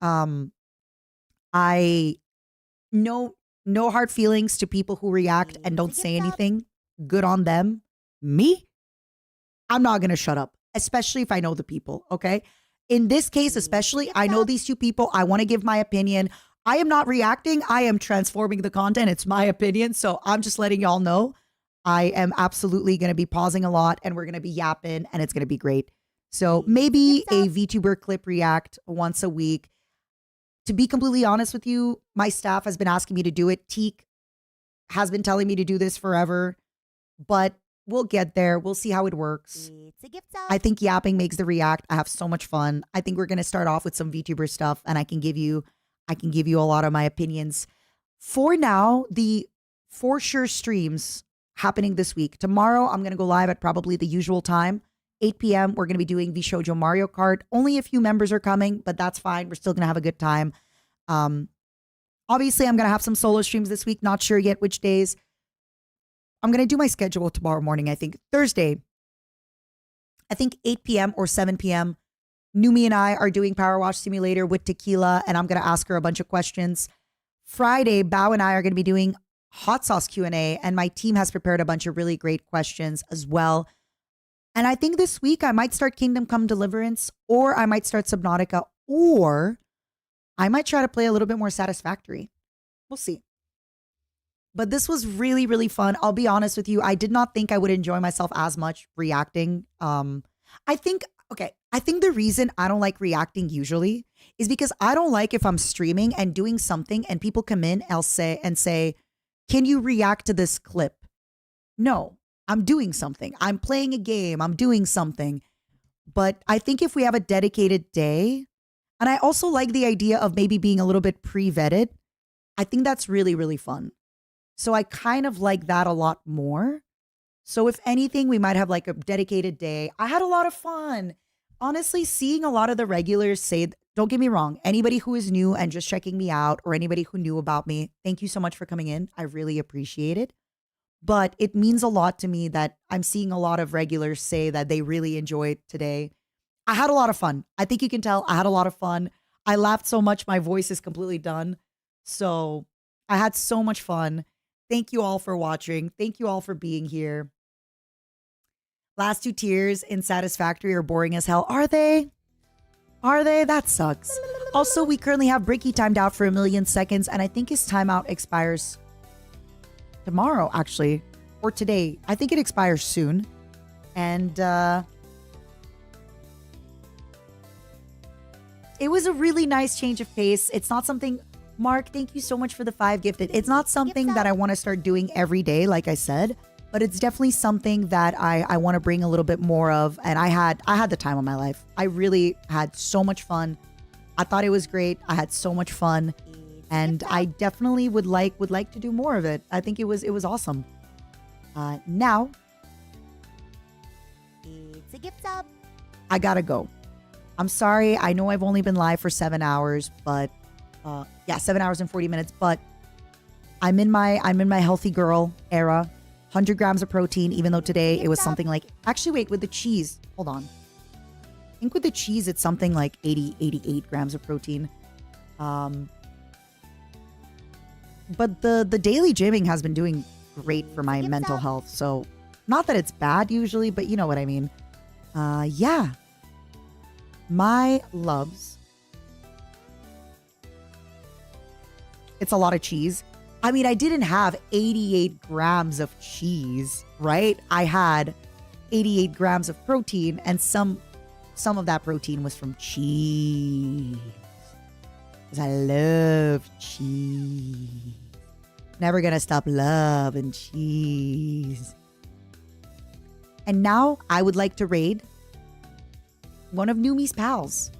I know no hard feelings to people who react and don't say anything. Good on them. Me? I'm not going to shut up, especially if I know the people, okay? In this case, especially, I know these two people. I want to give my opinion. I am not reacting. I am transforming the content. It's my opinion. So I'm just letting y'all know I am absolutely going to be pausing a lot and we're going to be yapping and it's going to be great. So maybe a VTuber clip react once a week. To be completely honest with you, my staff has been asking me to do it. Teak has been telling me to do this forever, but we'll get there. We'll see how it works. I think yapping makes the react. I have so much fun. I think we're going to start off with some VTuber stuff and I can give you a lot of my opinions. For now, the for sure streams happening this week. Tomorrow, I'm going to go live at probably the usual time. 8 p.m. We're going to be doing VSHOJO Mario Kart. Only a few members are coming, but that's fine. We're still going to have a good time. Obviously, I'm going to have some solo streams this week. Not sure yet which days. I'm going to do my schedule tomorrow morning, I think. Thursday, I think 8 p.m. or 7 p.m. Numi and I are doing Power Wash Simulator with Tequila, and I'm going to ask her a bunch of questions. Friday, Bao and I are going to be doing Hot Sauce Q&A, and my team has prepared a bunch of really great questions as well. And I think this week I might start Kingdom Come Deliverance, or I might start Subnautica, or I might try to play a little bit more Satisfactory. We'll see. But this was really, really fun. I'll be honest with you. I did not think I would enjoy myself as much reacting. I think the reason I don't like reacting usually is because I don't like if I'm streaming and doing something and people come in and say, can you react to this clip? No. I'm doing something. I'm playing a game. I'm doing something. But I think if we have a dedicated day, and I also like the idea of maybe being a little bit pre-vetted, I think that's really, really fun. So I kind of like that a lot more. So if anything, we might have like a dedicated day. I had a lot of fun. Honestly, seeing a lot of the regulars say, don't get me wrong, anybody who is new and just checking me out or anybody who knew about me, thank you so much for coming in. I really appreciate it. But it means a lot to me that I'm seeing a lot of regulars say that they really enjoyed today. I had a lot of fun. I think you can tell I had a lot of fun. I laughed so much, my voice is completely done. So I had so much fun. Thank you all for watching. Thank you all for being here. Last two tiers in Satisfactory are boring as hell. Are they? Are they? That sucks. Also, we currently have Bricky timed out for 1 million seconds, and I think his timeout expires tomorrow, actually, or today. I think it expires soon. And it was a really nice change of pace. It's not something, Mark, thank you so much for the 5 gifted. It's not something that I want to start doing every day, like I said, but it's definitely something that I want to bring a little bit more of. And I had the time of my life. I really had so much fun. I thought it was great. I had so much fun. And I definitely would like to do more of it. I think it was awesome. Now, it's a gift sub. I gotta go. I'm sorry. I know I've only been live for 7 hours, but 7 hours and 40 minutes. But I'm in my healthy girl era. 100 grams of protein. Even though today it was something like, actually wait, with the cheese. Hold on. I think with the cheese it's something like 88 grams of protein. But the daily gymming has been doing great for my mental health. So not that it's bad usually, but you know what I mean. Yeah. My loves. It's a lot of cheese. I mean, I didn't have 88 grams of cheese, right? I had 88 grams of protein, and some of that protein was from cheese. Because I love cheese. Never gonna stop loving cheese. And now I would like to raid one of Numi's pals.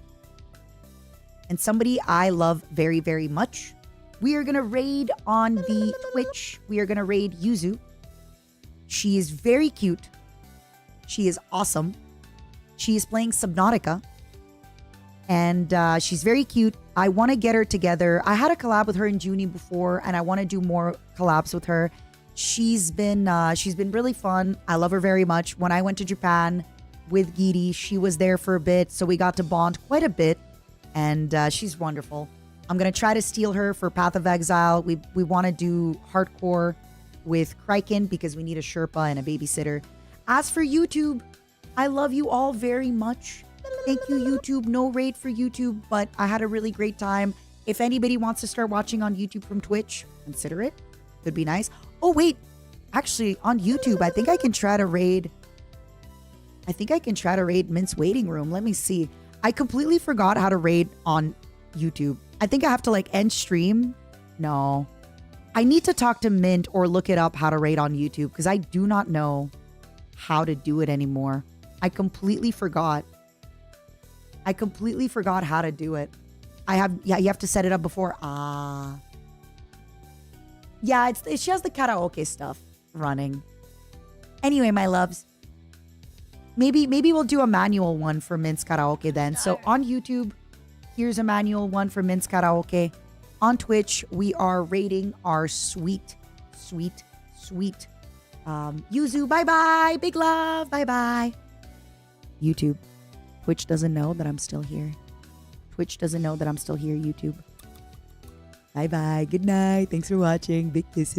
And somebody I love very, very much. We are gonna raid on the Twitch. We are gonna raid Yuzu. She is very cute. She is awesome. She is playing Subnautica. And she's very cute. I want to get her together. I had a collab with her in Juni before, and I want to do more collabs with her. She's been really fun. I love her very much. When I went to Japan with Giri, she was there for a bit, so we got to bond quite a bit. And she's wonderful. I'm gonna try to steal her for Path of Exile. We want to do hardcore with Kryken because we need a Sherpa and a babysitter. As for YouTube, I love you all very much. Thank you, YouTube. No raid for YouTube, but I had a really great time. If anybody wants to start watching on YouTube from Twitch, consider it. Could be nice. Oh, wait. Actually, on YouTube, I think I can try to raid Mint's Waiting Room. Let me see. I completely forgot how to raid on YouTube. I think I have to like end stream. No. I need to talk to Mint or look it up how to raid on YouTube because I do not know how to do it anymore. I completely forgot how to do it. You have to set it up before. Yeah, she has the karaoke stuff running. Anyway, my loves, maybe we'll do a manual one for Mint's Karaoke then. So on YouTube, here's a manual one for Mint's Karaoke. On Twitch, we are rating our sweet Yuzu. Bye-bye. Big love. Bye-bye. YouTube. Twitch doesn't know that I'm still here. Twitch doesn't know that I'm still here, YouTube. Bye-bye. Good night. Thanks for watching. Big kisses.